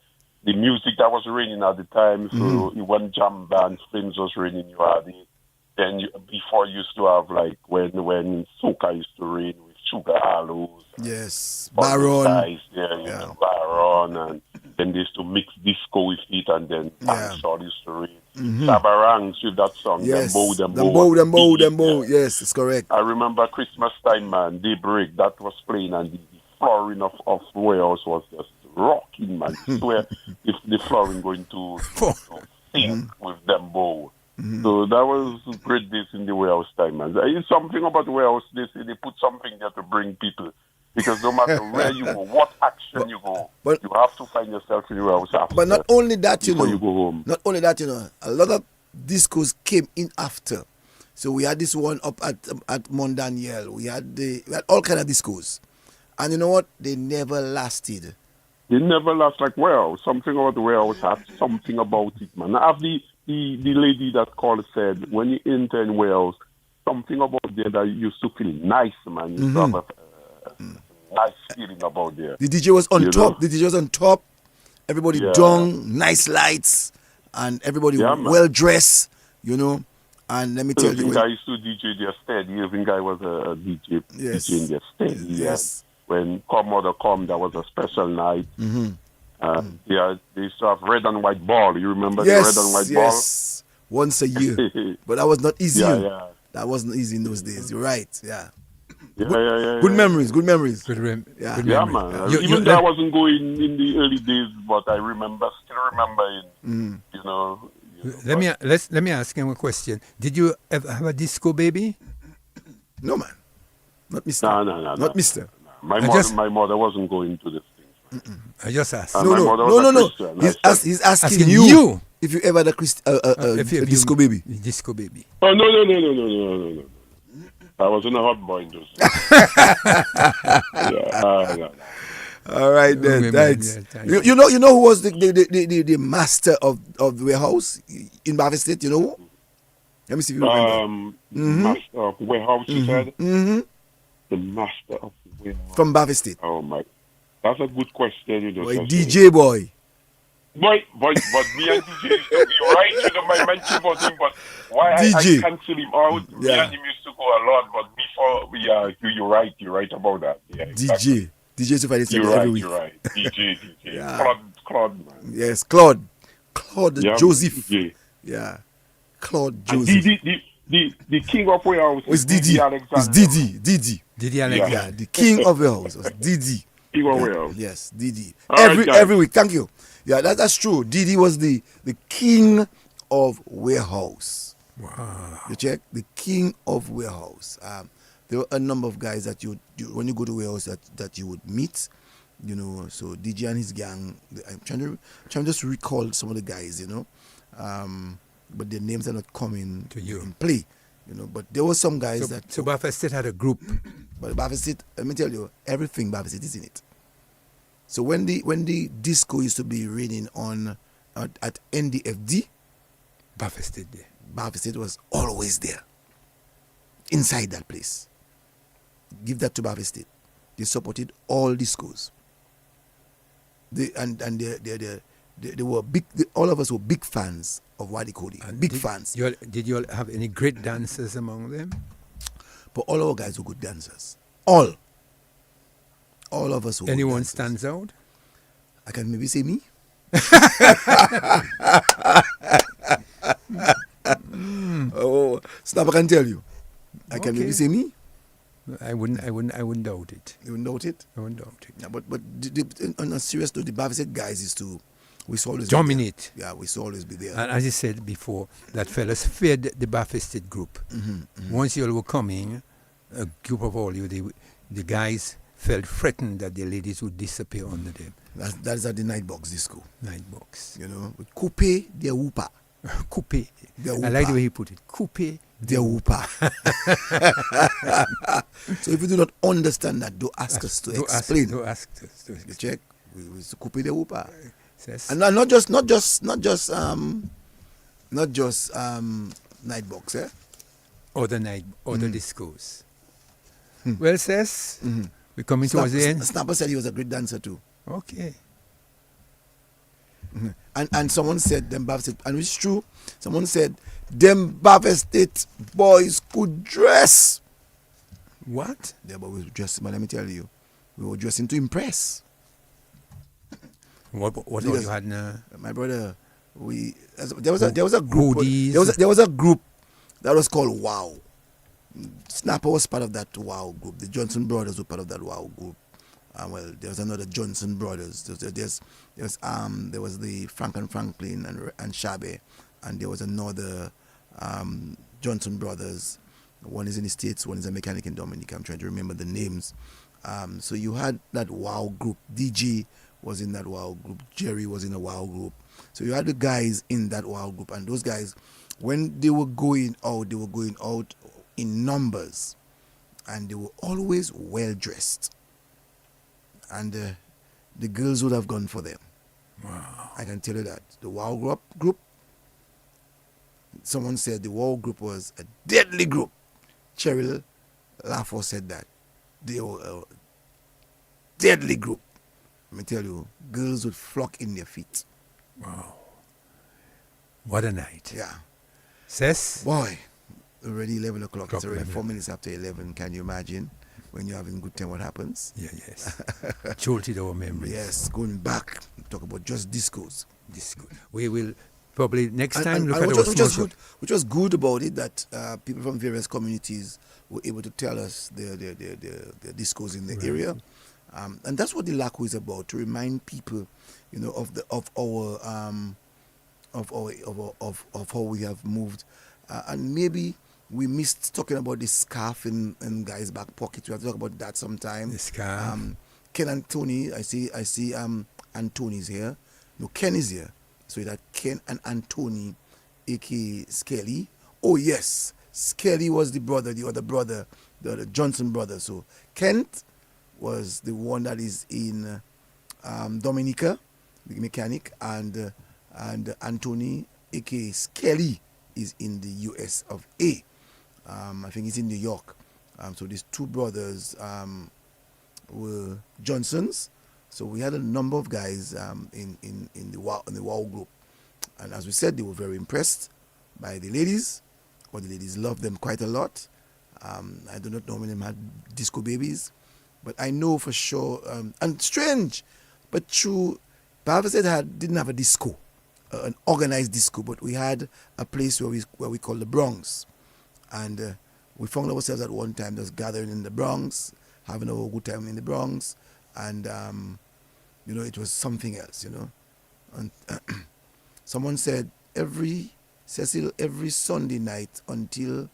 Speaker 12: the music that was raining at the time. So when jam bands, things was raining, you had it. Then before you used to have like when soca used to rain with Sugar Hollows.
Speaker 1: Yes, Baron.
Speaker 12: Baron, and then they used to mix disco with it, and then dancehall used to rain. Sabarangs with that song.
Speaker 1: Yes,
Speaker 12: them bow.
Speaker 1: Yes, it's correct.
Speaker 12: I remember Christmas time, man, Daybreak, that was playing, and the flooring of Warehouse was just rocking, man. I swear, if the flooring going to sing with them bow. So that was great days in the Warehouse time, man. It's something about Warehouse, they put something there to bring people. Because no matter where you go, what action you go, you have to find yourself in the Warehouse after.
Speaker 1: But not only that,
Speaker 12: you go home.
Speaker 1: Not only that, a lot of discos came in after. So we had this one up at Mont Daniel. We had all kind of discos. And you know what? They never lasted.
Speaker 12: They never last like Warehouse. Something about the Warehouse has something about it, man. I have the lady that called said, when you enter in Wales, something about there that used to feel nice, man. You have a nice feeling about there.
Speaker 1: The DJ was on top. The DJ was on top. Everybody dong, nice lights, and everybody well dressed, And let me tell you,
Speaker 12: I used to DJ there steady. Even guy was a DJ in there steady.
Speaker 1: Yes.
Speaker 12: when Come Mother Come, that was a special night. Yeah, they used to have red and white ball. You remember the red and white ball?
Speaker 1: Yes, once a year. But that was not easy.
Speaker 12: Yeah.
Speaker 1: That wasn't easy in those days. You're right. Yeah.
Speaker 12: Yeah.
Speaker 1: Good memories. Good memories.
Speaker 12: Yeah, man. Even though I wasn't going in the early days, but I still remember it. You know.
Speaker 2: Let me ask him a question. Did you ever have a disco baby?
Speaker 1: No, man. Not Mister.
Speaker 12: No.
Speaker 1: Not Mister.
Speaker 12: My mother wasn't going to this thing.
Speaker 2: I just asked.
Speaker 1: No. He's asking you if you ever had a disco baby.
Speaker 2: Disco baby.
Speaker 12: Oh no. I wasn't a hot boy in those days. No.
Speaker 1: All right then. Thanks. You know who was the master of the warehouse in Bavia State? You know who? Let me see if you remember.
Speaker 12: Master of warehouse, you said? The master of warehouse.
Speaker 1: From Bavia State.
Speaker 12: Oh my, that's a good question. You know,
Speaker 1: boy, DJ boy.
Speaker 12: Boy, but me and DJ, you're right. You know, my mention about him, but why
Speaker 1: DJ.
Speaker 12: I cancel him out? Me and him used to go a lot, but before you're right about that. Yeah, exactly.
Speaker 1: DJ so far
Speaker 12: every week. You're right. DJ. Yeah. Claude, man.
Speaker 1: Yes, Claude Joseph.
Speaker 12: DJ.
Speaker 1: Yeah, Claude Joseph.
Speaker 12: The king of warehouse
Speaker 1: was Didi. It's Didi.
Speaker 2: Didi Alexander.
Speaker 1: Yeah, the king of warehouse was Didi.
Speaker 12: King of warehouse.
Speaker 1: Yes, Didi. Every week. Thank you. Yeah, that's true. Didi was the king of warehouse.
Speaker 2: Wow.
Speaker 1: You check the king of warehouse. There were a number of guys that you when you go to warehouse that you would meet. You know, so DJ and his gang. I'm trying to just recall some of the guys. You know, but their names are not coming
Speaker 2: to you
Speaker 1: in play. You know, but there were some guys
Speaker 2: So Bavia State had a group.
Speaker 1: But Bavia State, let me tell you, everything Bavia State is in it. So when the disco used to be raining on at NDFD,
Speaker 2: Bavia State there.
Speaker 1: Bavia State was always there. Inside that place. Give that to Bavia State. They supported all discos. They were big. All of us were big fans of Wadi Kodi. Big fans.
Speaker 2: Did you all have any great dancers among them?
Speaker 1: But all our guys were good dancers. All of us were
Speaker 2: Anyone
Speaker 1: good
Speaker 2: stands out?
Speaker 1: I can maybe say me. Oh, Snap, I can tell you. I can maybe say me.
Speaker 2: I wouldn't doubt it.
Speaker 1: You wouldn't doubt it?
Speaker 2: I wouldn't doubt it.
Speaker 1: Yeah, but on a serious note, the Bavia State guys we saw always
Speaker 2: dominate.
Speaker 1: Be there. Yeah, we saw always be there.
Speaker 2: And as you said before, that fellas fed the Bavia State group. Once you all were coming, a group of all you, the guys felt threatened that the ladies would disappear under them.
Speaker 1: That's at the night box disco.
Speaker 2: Night box.
Speaker 1: You know, with coupe de whooper.
Speaker 2: Coupe. I like the way he put it. Coupe
Speaker 1: de whooper. So if you do not understand that, don't ask us to explain.
Speaker 2: Don't ask us to
Speaker 1: explain. Check. We coupe de whooper.
Speaker 2: Yes.
Speaker 1: And not just night box, eh?
Speaker 2: Other discos. Well, says we're coming towards the end.
Speaker 1: Snapper said he was a great dancer too.
Speaker 2: Okay.
Speaker 1: And someone said them Bavia State, and it's true. Someone said them Bavia State boys could dress.
Speaker 2: What?
Speaker 1: Yeah, but we were dressing. But let me tell you, we were dressing to impress.
Speaker 2: What all you had now?
Speaker 1: My brother, there was a group. There was a group that was called Wow. Snapper was part of that Wow group. The Johnson brothers were part of that Wow group. Well, there was another Johnson brothers. There was the Franklin and Shabe, and there was another Johnson brothers. One is in the States, one is a mechanic in Dominica. I'm trying to remember the names. So you had that Wow group. DJ was in that Wow group. Jerry was in a Wow group. So you had the guys in that Wow group, and those guys, when they were going out in numbers, and they were always well dressed. And the girls would have gone for them.
Speaker 2: Wow.
Speaker 1: I can tell you that. The Wow group, someone said the Wow group was a deadly group. Cheryl Lakou said that. They were a deadly group. Let me tell you, girls would flock in their feet.
Speaker 2: Wow. What a night.
Speaker 1: Yeah.
Speaker 2: Says?
Speaker 1: Boy, already 11 o'clock. It's already 4 minutes after 11. Can you imagine? when you're having a good time, what happens?
Speaker 2: Yeah, yes. Jolted our memories.
Speaker 1: Yes, going back, talk about just discos.
Speaker 2: Disco. We will probably next time look
Speaker 1: and
Speaker 2: at
Speaker 1: which was good about it, that people from various communities were able to tell us their discos in the area. And that's what the Lakou is about, to remind people, of how we have moved. And maybe we missed talking about the scarf in guys' back pockets. We have to talk about that sometime.
Speaker 2: The scarf.
Speaker 1: Ken and Tony, I see Anthony's here. No, Ken is here. So that Ken and Anthony, aka Skelly. Oh yes, Skelly was the other brother, the Johnson brother. So Kent was the one that is in Dominica, the mechanic, and Anthony, aka Skelly, is in the US of A. I think he's in New York. So these two brothers were Johnsons. So we had a number of guys in the WOW group, and as we said, they were very impressed by the ladies, or the ladies loved them quite a lot. I do not know how many of them had disco babies, but I know for sure. And strange, but true. Baba said didn't have a disco, an organized disco, but we had a place where we call the Bronx, and we found ourselves at one time just gathering in the Bronx, having a good time in the Bronx, and it was something else, And someone said Cecil, every Sunday night until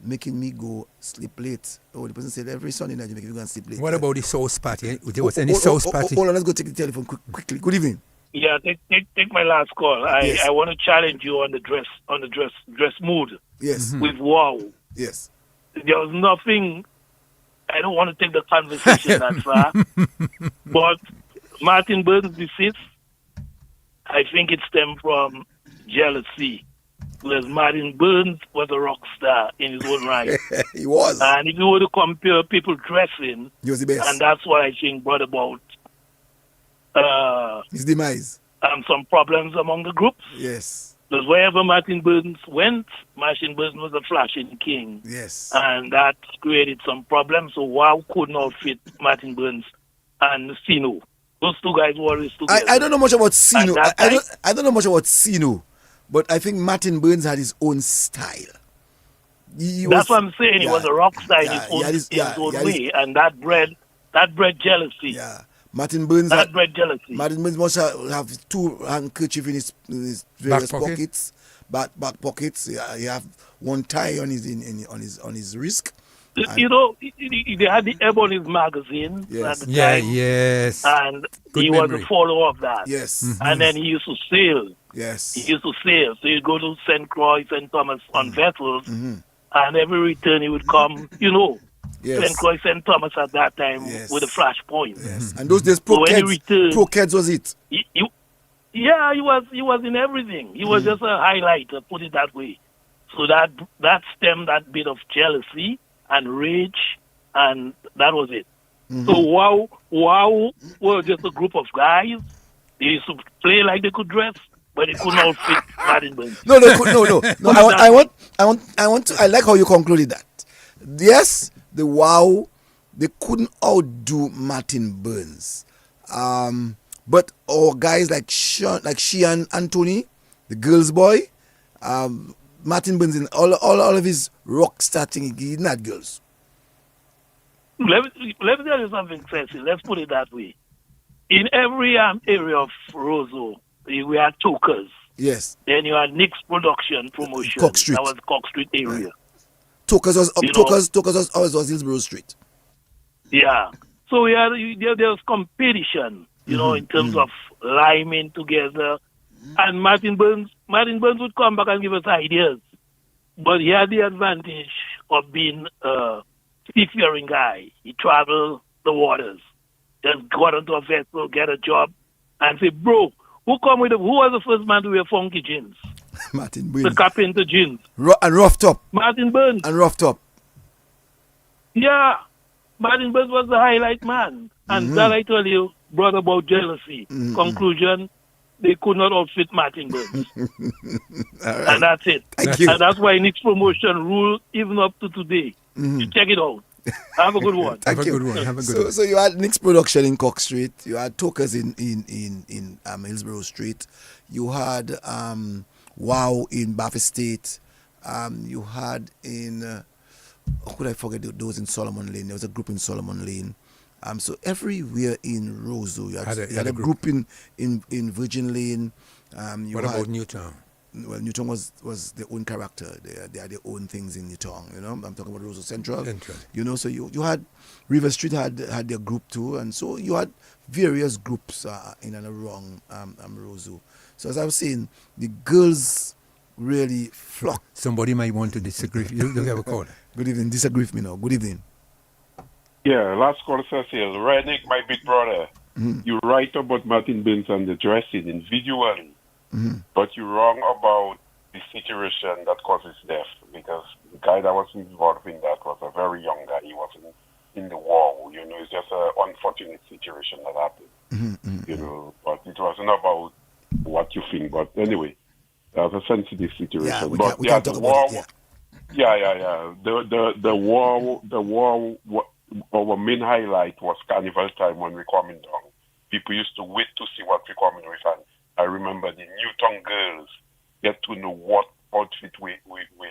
Speaker 1: making me go sleep late. Oh, the person said every Sunday night you make me go and sleep late.
Speaker 2: What about the sauce party? There was any sauce party?
Speaker 1: Hold on, let's go take the telephone quickly. Good evening.
Speaker 9: Yeah, take my last call. I want to challenge you on the dress mood.
Speaker 1: Yes.
Speaker 9: With WOW.
Speaker 1: Yes.
Speaker 9: There was nothing. I don't want to take the conversation that far, but Martin Burns' decease, I think it stemmed from jealousy. Because Martin Burns was a rock star in his own right.
Speaker 1: He was.
Speaker 9: And if you were to compare people dressing,
Speaker 1: he was the best.
Speaker 9: And that's what I think brought about
Speaker 1: his demise.
Speaker 9: Some problems among the groups.
Speaker 1: Yes.
Speaker 9: Because wherever Martin Burns went, Martin Burns was a flashing king.
Speaker 1: Yes.
Speaker 9: And that created some problems. So WOW could not fit Martin Burns and Sino. Those two guys were always together.
Speaker 1: I don't know much about Sino. I don't know much about Sino, but I think Martin Burns had his own style.
Speaker 9: That's what I'm saying. He was a rock star in his own way, and that bred jealousy.
Speaker 1: Yeah. Martin Burns
Speaker 9: bred jealousy.
Speaker 1: Martin Burns must have two handkerchiefs in his various pockets, back pockets. Yeah, he have one tie on his wrist.
Speaker 9: They had the Ebony's magazine at the time.
Speaker 2: Yes.
Speaker 9: And
Speaker 2: Good
Speaker 9: he
Speaker 2: memory.
Speaker 9: was a follower of that.
Speaker 1: Yes.
Speaker 2: Mm-hmm.
Speaker 9: And then he used to sail.
Speaker 1: Yes.
Speaker 9: He used to sail. So he'd go to St. Croix, St. Thomas on vessels, and every return he would come,
Speaker 1: Yes.
Speaker 9: St. Croix, St. Thomas at that time with a flash point.
Speaker 1: Yes. And those days, Pro Kids was it.
Speaker 9: He was in everything. He was just a highlighter, put it that way. So that stemmed that bit of jealousy and rage, and that was it. So WOW were just a group of guys. They used to play like they could dress, but they could not fit Martin Burns.
Speaker 1: No. I like how you concluded that. Yes, the WOW, they couldn't outdo Martin Burns. But our guys like she and Anthony, the girls' boy, Martin Burns, in all of his rock starting, he didn't have girls.
Speaker 9: Let me tell you something, Cecil. Let's put it that way. In every area of Roseau, we had Tokers.
Speaker 1: Yes.
Speaker 9: Then you had Nick's Production Promotion.
Speaker 1: Cock Street.
Speaker 9: That was Cock Street area.
Speaker 1: Right. Tokers was Hillsborough Street.
Speaker 9: Yeah. So there was competition, in terms of liming together. And Martin Burns would come back and give us ideas. But he had the advantage of being a seafaring guy. He traveled the waters. Just got onto a vessel, get a job, and say, bro, who was the first man to wear funky jeans?
Speaker 1: Martin Burns.
Speaker 9: The carpenter jeans.
Speaker 1: And rough top.
Speaker 9: Martin Burns.
Speaker 1: And rough top.
Speaker 9: Yeah. Martin Burns was the highlight man. And that I tell you brought about jealousy. Conclusion, they could not outfit Martin Burns.
Speaker 1: Right.
Speaker 9: And that's it.
Speaker 1: Thank you.
Speaker 9: And that's why Nick's Promotion rule even up to today. You check it out. Have a good one.
Speaker 2: Have a
Speaker 1: Thank you.
Speaker 2: good one. Have a good one.
Speaker 1: So you had Nick's Production in Cock Street. You had Tokers in Hillsborough Street. You had Wow in Bath Estate. You had in how could I forget those in Solomon Lane? There was a group in Solomon Lane. So everywhere in Roseau, you had a group in Virgin Lane.
Speaker 2: What about Newtown?
Speaker 1: Well, Newtown was their own character. They had their own things in Newtown. You know, I'm talking about Roseau Central. You know, so you had River Street had their group too, and so you had various groups in and around Roseau. So as I was saying, the girls really flocked.
Speaker 2: Somebody might want to disagree. You have a call.
Speaker 1: Good evening. Disagree with me now. Good evening.
Speaker 12: Yeah, last call, Cecil. Reddick, my big brother. You write about Martin Baines and the dressing individually, but you're wrong about the situation that caused his death, because the guy that was involved in that was a very young guy. He wasn't in the war. You know, it's just an unfortunate situation that happened. You know, but it wasn't about what you think. But anyway, that was a sensitive situation.
Speaker 1: Yeah, we
Speaker 12: but
Speaker 1: can't talk about it.
Speaker 12: Yeah. The war. Our main highlight was Carnival time when we coming down. People used to wait to see what we coming with, and I remember the Newtown girls get to know what outfit we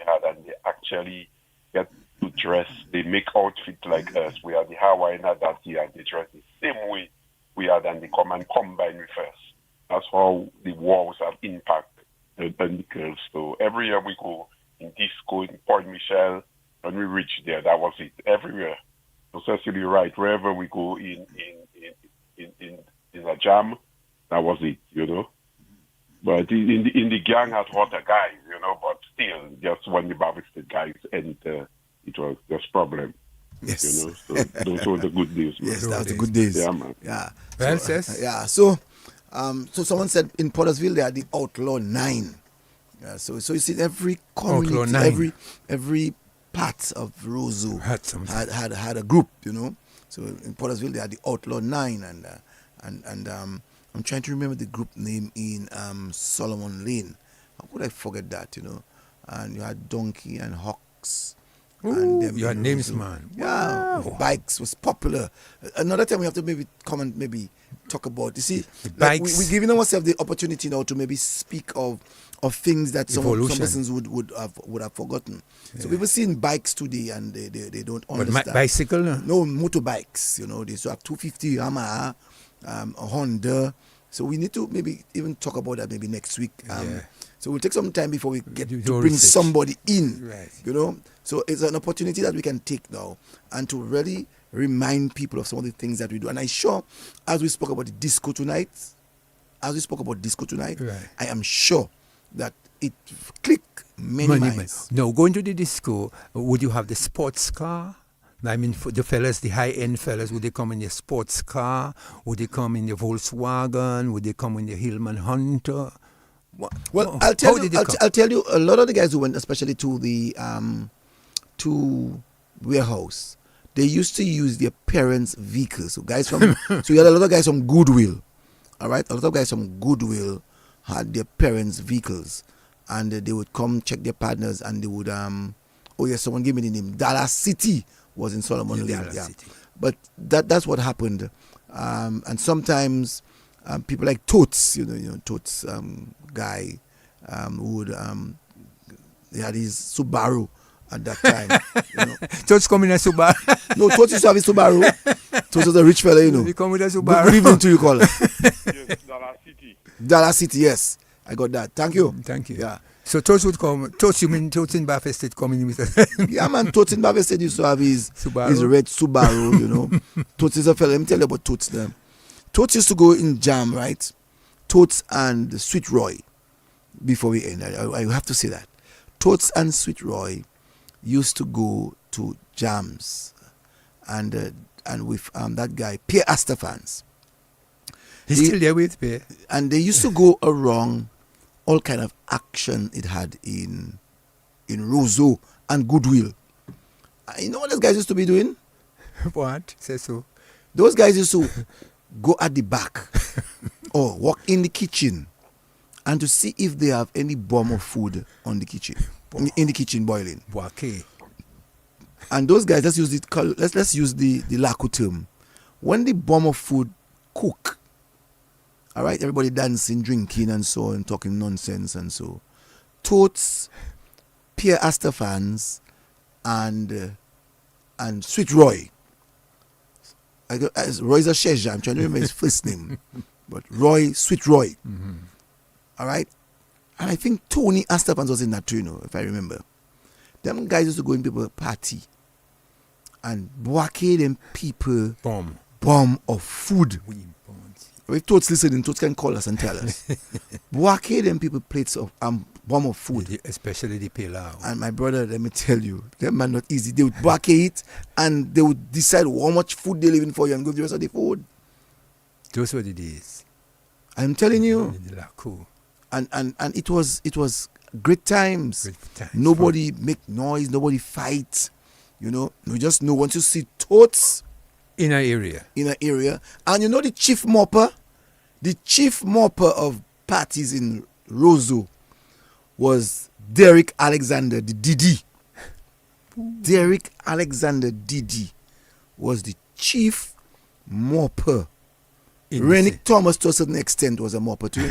Speaker 12: had, and they actually get to dress. They make outfit like us. We had the Hawaiian at that year, and they dress the same way we had, and they come and combine with us. That's how the wars have impacted the girls. So every year we go in disco in Point Michel. When we reach there, that was it. Everywhere. So Cecil, you're right. Wherever we go in a jam, that was it, you know. But in the gang had hotter guys, you know. But still, just when the Baptist guys enter, it was just problem.
Speaker 1: Yes.
Speaker 12: You know. So those were the good days. Man.
Speaker 1: Yes, that was the good days.
Speaker 12: Yeah, man.
Speaker 1: Yeah.
Speaker 2: Well,
Speaker 1: yeah. So someone said in Pottersville they had the Outlaw 9. Yeah. So you see every community, every part of Roseau had a group, you know. So in Pottersville they had the Outlaw 9, and I'm trying to remember the group name in Solomon Lane. How could I forget that, you know? And you had Donkey and Hawks.
Speaker 2: Ooh, you had names, man.
Speaker 1: Yeah,
Speaker 2: Wow.
Speaker 1: Bikes was popular. Another time we have to maybe come and maybe talk about. You see,
Speaker 2: the
Speaker 1: like
Speaker 2: bikes.
Speaker 1: we're giving ourselves the opportunity now to maybe speak of things that some persons would have forgotten. Yeah. So people seeing bikes today and they don't understand.
Speaker 2: But bicycle?
Speaker 1: No, motorbikes. You know, they used to have 250 Yamaha, a Honda. So we need to maybe even talk about that maybe next week. So we'll take some time before we get to bring somebody in. Right. You know, so it's an opportunity that we can take now and to really remind people of some of the things that we do. And I'm sure, as we spoke about the disco tonight, right. I am sure that it clicked many minds.
Speaker 2: No, going to the disco, would you have the sports car? I mean, for the fellas, the high-end fellas, would they come in their sports car? Would they come in the Volkswagen? Would they come in the Hillman Hunter?
Speaker 1: Well, I'll tell you, a lot of the guys who went, especially to the to warehouse, they used to use their parents' vehicles. So guys from, so you had a lot of guys from Goodwill, all right. A lot of guys from Goodwill had their parents' vehicles, and they would come check their partners, and they would someone gave me the name. Dallas City was in Solomon Lane. Yeah. But that's what happened, and sometimes. People like Totes, you know, Totes guy would he had his Subaru at that time. You know.
Speaker 2: Totes come in a Subaru.
Speaker 1: No, Totes used to have his Subaru. Totes was a rich fella, you know.
Speaker 2: He come with a Subaru.
Speaker 1: Good evening to you, caller.
Speaker 12: Yes, Dallas City.
Speaker 1: Dallas City, yes. I got that. Thank you.
Speaker 2: Thank you.
Speaker 1: Yeah.
Speaker 2: So Totes would come. Totes, you mean Totes in Bath Estate coming in with a...
Speaker 1: Yeah, man. Totes in Bath Estate used to have his red Subaru, you know. Totes is a fella. Let me tell you about Totes then. Totes used to go in jam, right? Totes and Sweet Roy. Before we end, I have to say that. Totes and Sweet Roy used to go to jams, and with that guy Pierre Astafans.
Speaker 2: He's still there with Pierre.
Speaker 1: And they used to go around all kind of action it had in Roseau and Goodwill. You know what those guys used to be doing?
Speaker 2: What? Say so.
Speaker 1: Those guys used to go at the back or walk in the kitchen and to see if they have any bomb of food on the kitchen, in the kitchen boiling.
Speaker 2: Okay.
Speaker 1: And those guys, let's use the Lakou term. When the bomb of food cook, all right, everybody dancing, drinking, and so on, talking nonsense, and so. Totes, Pierre Astafans, and Sweet Roy. Roy's a Sheja. I'm trying to remember his first name, but Sweet Roy.
Speaker 2: Mm-hmm.
Speaker 1: All right, and I think Tony Astafans was in that too, if I remember. Them guys used to go in people's party and blockade them people bomb of food. If Totes listening, Totes can call us and tell us. Blockade them people plates of bomb of food.
Speaker 2: Especially the pilau.
Speaker 1: And my brother, let me tell you, them man not easy. They would blockade it and they would decide how much food they're leaving for you and give the rest of the food.
Speaker 2: Those were the days.
Speaker 1: I'm telling you.
Speaker 2: The Lakou.
Speaker 1: And it was great times. Nobody make noise, nobody fight. You just know once you see Totes
Speaker 2: in an area.
Speaker 1: And the chief mopper of parties in Roseau was Derek Alexander, the DD. Derek Alexander DD was the chief mopper. Rennick Thomas, to a certain extent, was a mopper too.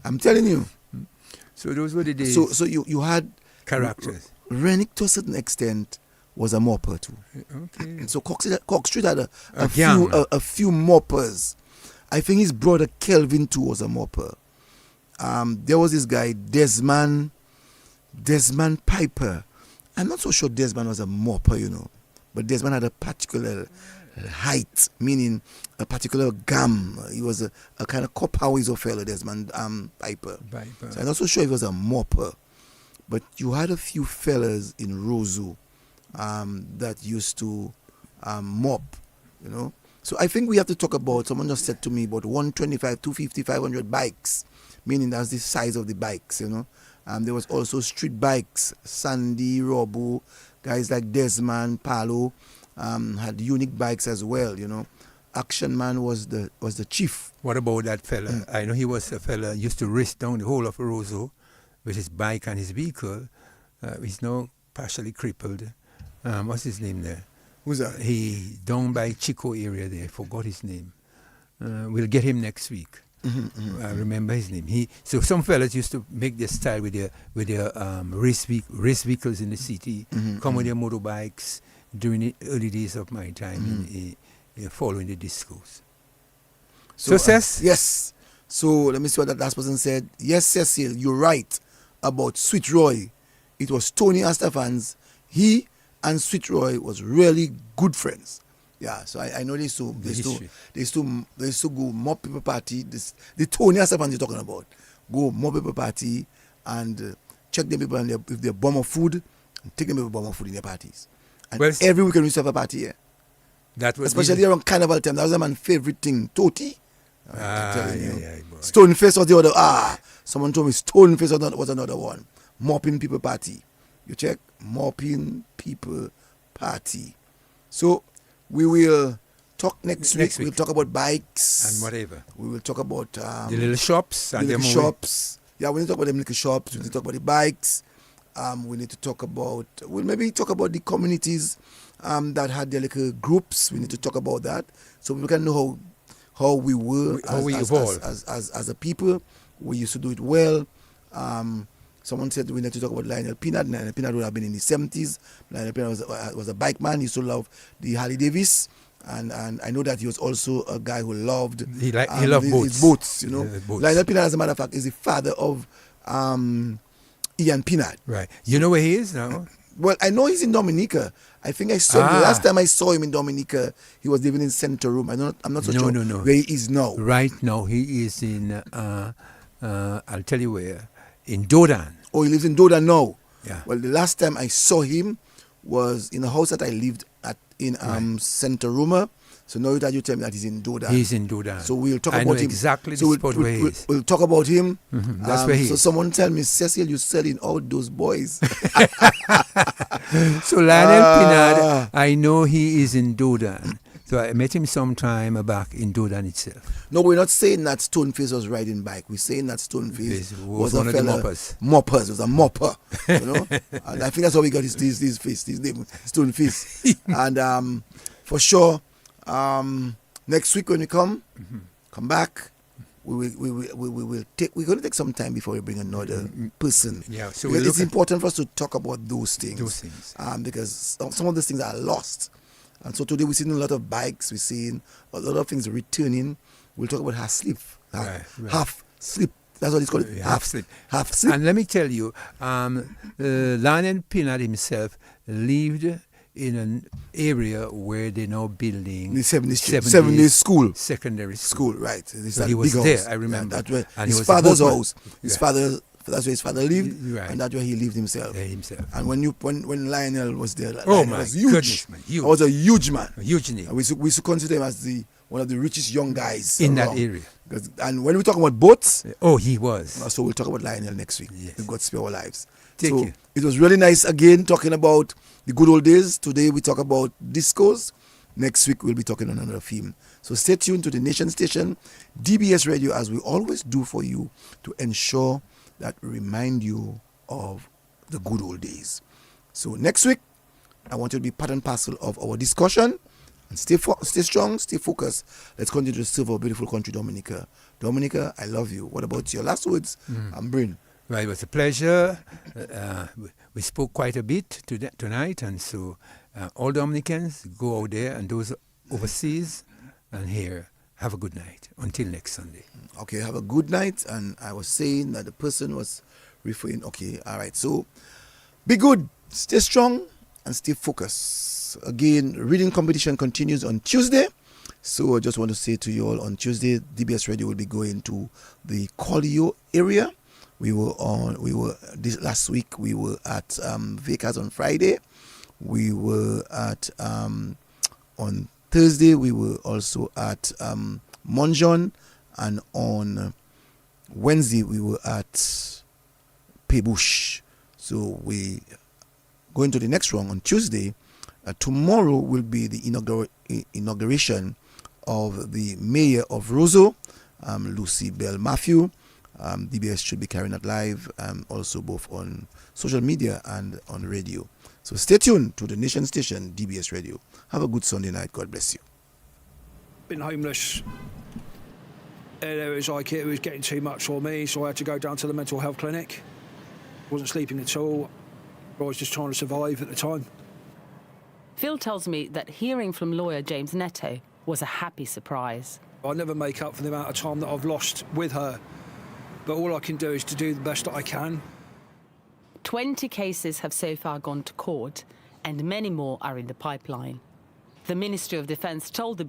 Speaker 1: I'm telling you.
Speaker 2: So those were the days.
Speaker 1: So you had
Speaker 2: characters.
Speaker 1: Rennick, to a certain extent, was a mopper too.
Speaker 2: Okay.
Speaker 1: And so Cox Street had a few moppers. I think his brother Kelvin too was a mopper. There was this guy Desmond Piper. I'm not so sure Desmond was a mopper, but Desmond had a particular height, meaning a particular gum. He was a kind of cop-house fellow, Desmond Piper. So I'm not so sure he was a mopper. But you had a few fellas in Roseau that used to mop, So I think we have to talk about, someone just said to me, about 125, 250, 500 bikes, meaning that's the size of the bikes, There was also street bikes, Sandy, Robo, guys like Desmond, Palo, had unique bikes as well, Action Man was the chief.
Speaker 2: What about that fella? I know he was a fella used to race down the whole of Roseau with his bike and his vehicle. He's now partially crippled. What's his name there?
Speaker 1: Who's that?
Speaker 2: He down by Chico area there. I forgot his name. We'll get him next week. I remember his name. So some fellas used to make their style with their race vehicles in the city, come with their motorbikes during the early days of my time following the discos. So Cess?
Speaker 1: Yes. So let me see what that last person said. Yes, Cecil, you're right about Sweet Roy. It was Tony Astafans. He and Sweet Roy was really good friends. Yeah, so I know they used to go mop people party. The Tony Astafans you're talking about. Go mop people party and check them people and if they're bomb of food and take them people bomb of food in their parties. And every weekend we used to have a party here. Especially around Carnival time. That was my favorite thing. Toti. Stoneface was the other. Someone told me Stoneface was another one. Mopping people party. You check? Mopping people party. So we will talk next week. We'll talk about bikes.
Speaker 2: And whatever.
Speaker 1: We will talk about
Speaker 2: the little shops.
Speaker 1: The little shops. Yeah, we need to talk about the little shops. We need to talk about the bikes. We need to talk about, we'll maybe talk about the communities that had their little groups. We need to talk about that. So we can know how we were as a people. We used to do it well. Someone said we need to talk about Lionel Pinard. Lionel Pinard would have been in the 70s. Lionel Pinard was a bike man. He used to love the Harley Davis. And I know that he was also a guy who loved
Speaker 2: he loved boats.
Speaker 1: His boats,
Speaker 2: boats.
Speaker 1: Lionel Pinard, as a matter of fact, is the father of Ian Pinard.
Speaker 2: Right. You know where he is now?
Speaker 1: Well, I know he's in Dominica. I think I saw him. The last time I saw him in Dominica, he was living in Center Room. I'm not so sure where he is now.
Speaker 2: Right now, he is in, I'll tell you where, in Dodan.
Speaker 1: Oh, he lives in Dodan now?
Speaker 2: Yeah.
Speaker 1: Well, the last time I saw him was in a house that I lived at in Center Room. So now that you tell me that he's in Dodan.
Speaker 2: He's in Dodan.
Speaker 1: So we'll talk
Speaker 2: about
Speaker 1: him.
Speaker 2: Exactly the spot where he is.
Speaker 1: We'll talk about him.
Speaker 2: Mm-hmm. That's where he is.
Speaker 1: So someone tell me, Cecil, you're selling out those boys.
Speaker 2: So Lionel Pinard, I know he is in Dodan. So I met him sometime back in Dodan itself.
Speaker 1: No, we're not saying that Stoneface was riding bike. We're saying that Stoneface was
Speaker 2: one
Speaker 1: a
Speaker 2: of the
Speaker 1: fella,
Speaker 2: moppers.
Speaker 1: Moppers, was a mopper. You know, and I think that's how we got his face, his name, Stoneface. And for sure, next week when we come back, we will take. We're going to take some time before we bring another person.
Speaker 2: Yeah, so
Speaker 1: because it's important for us to talk about those things. Because some of those things are lost. And so today we're seeing a lot of bikes, we're seeing a lot of things returning. We'll talk about half sleep. Half sleep. That's what it's called. Half sleep. Half sleep.
Speaker 2: And let me tell you, Ian Pinard himself lived in an area where they're now building
Speaker 1: the 70s school.
Speaker 2: Secondary
Speaker 1: school. Right.
Speaker 2: So he was there, I remember.
Speaker 1: That way,
Speaker 2: and
Speaker 1: his father's house.
Speaker 2: That's
Speaker 1: where his father lived, and that's where he lived himself. And when Lionel was there, Lionel was huge.
Speaker 2: Goodness, man, huge.
Speaker 1: He was a huge man.
Speaker 2: A huge name.
Speaker 1: And we used to consider him as one of the richest young guys
Speaker 2: in
Speaker 1: around.
Speaker 2: that area.
Speaker 1: And when we talk about boats,
Speaker 2: he was.
Speaker 1: So we'll talk about Lionel next week. Yes. God spare our lives.
Speaker 2: Thank you.
Speaker 1: It was really nice again talking about the good old days. Today we talk about discos. Next week we'll be talking on another theme. So stay tuned to the Nation Station, DBS Radio, as we always do for you, to ensure that remind you of the good old days. So next week, I want you to be part and parcel of our discussion. And stay strong, stay focused. Let's continue to serve our beautiful country, Dominica. Dominica, I love you. What about your last words, Bryn?
Speaker 2: Well, it was a pleasure. We spoke quite a bit tonight. And so all Dominicans, go out there, and those overseas and here, have a good night. Until next Sunday.
Speaker 1: Okay, have a good night. And I was saying that the person was referring. Okay, all right. So be good, stay strong, and stay focused. Again, reading competition continues on Tuesday. So I just want to say to you all, on Tuesday, DBS Radio will be going to the Collio area. Last week we were at Vekas on Friday. We were at on Thursday we were also at Monjon, and on Wednesday we were at Pebush. So we going to the next round on Tuesday. Tomorrow will be the inauguration of the mayor of Roseau, Lucy Bell Matthew. DBS should be carrying that live, also both on social media and on radio. So stay tuned to the Nation Station, DBS Radio. Have a good Sunday night. God bless you.
Speaker 14: Been homeless. It was like it was getting too much for me, so I had to go down to the mental health clinic. Wasn't sleeping at all. I was just trying to survive at the time.
Speaker 15: Phil tells me that hearing from lawyer James Netto was a happy surprise.
Speaker 14: I never make up for the amount of time that I've lost with her, but all I can do is to do the best that I can.
Speaker 15: 20 cases have so far gone to court, and many more are in the pipeline. The Ministry of Defence told the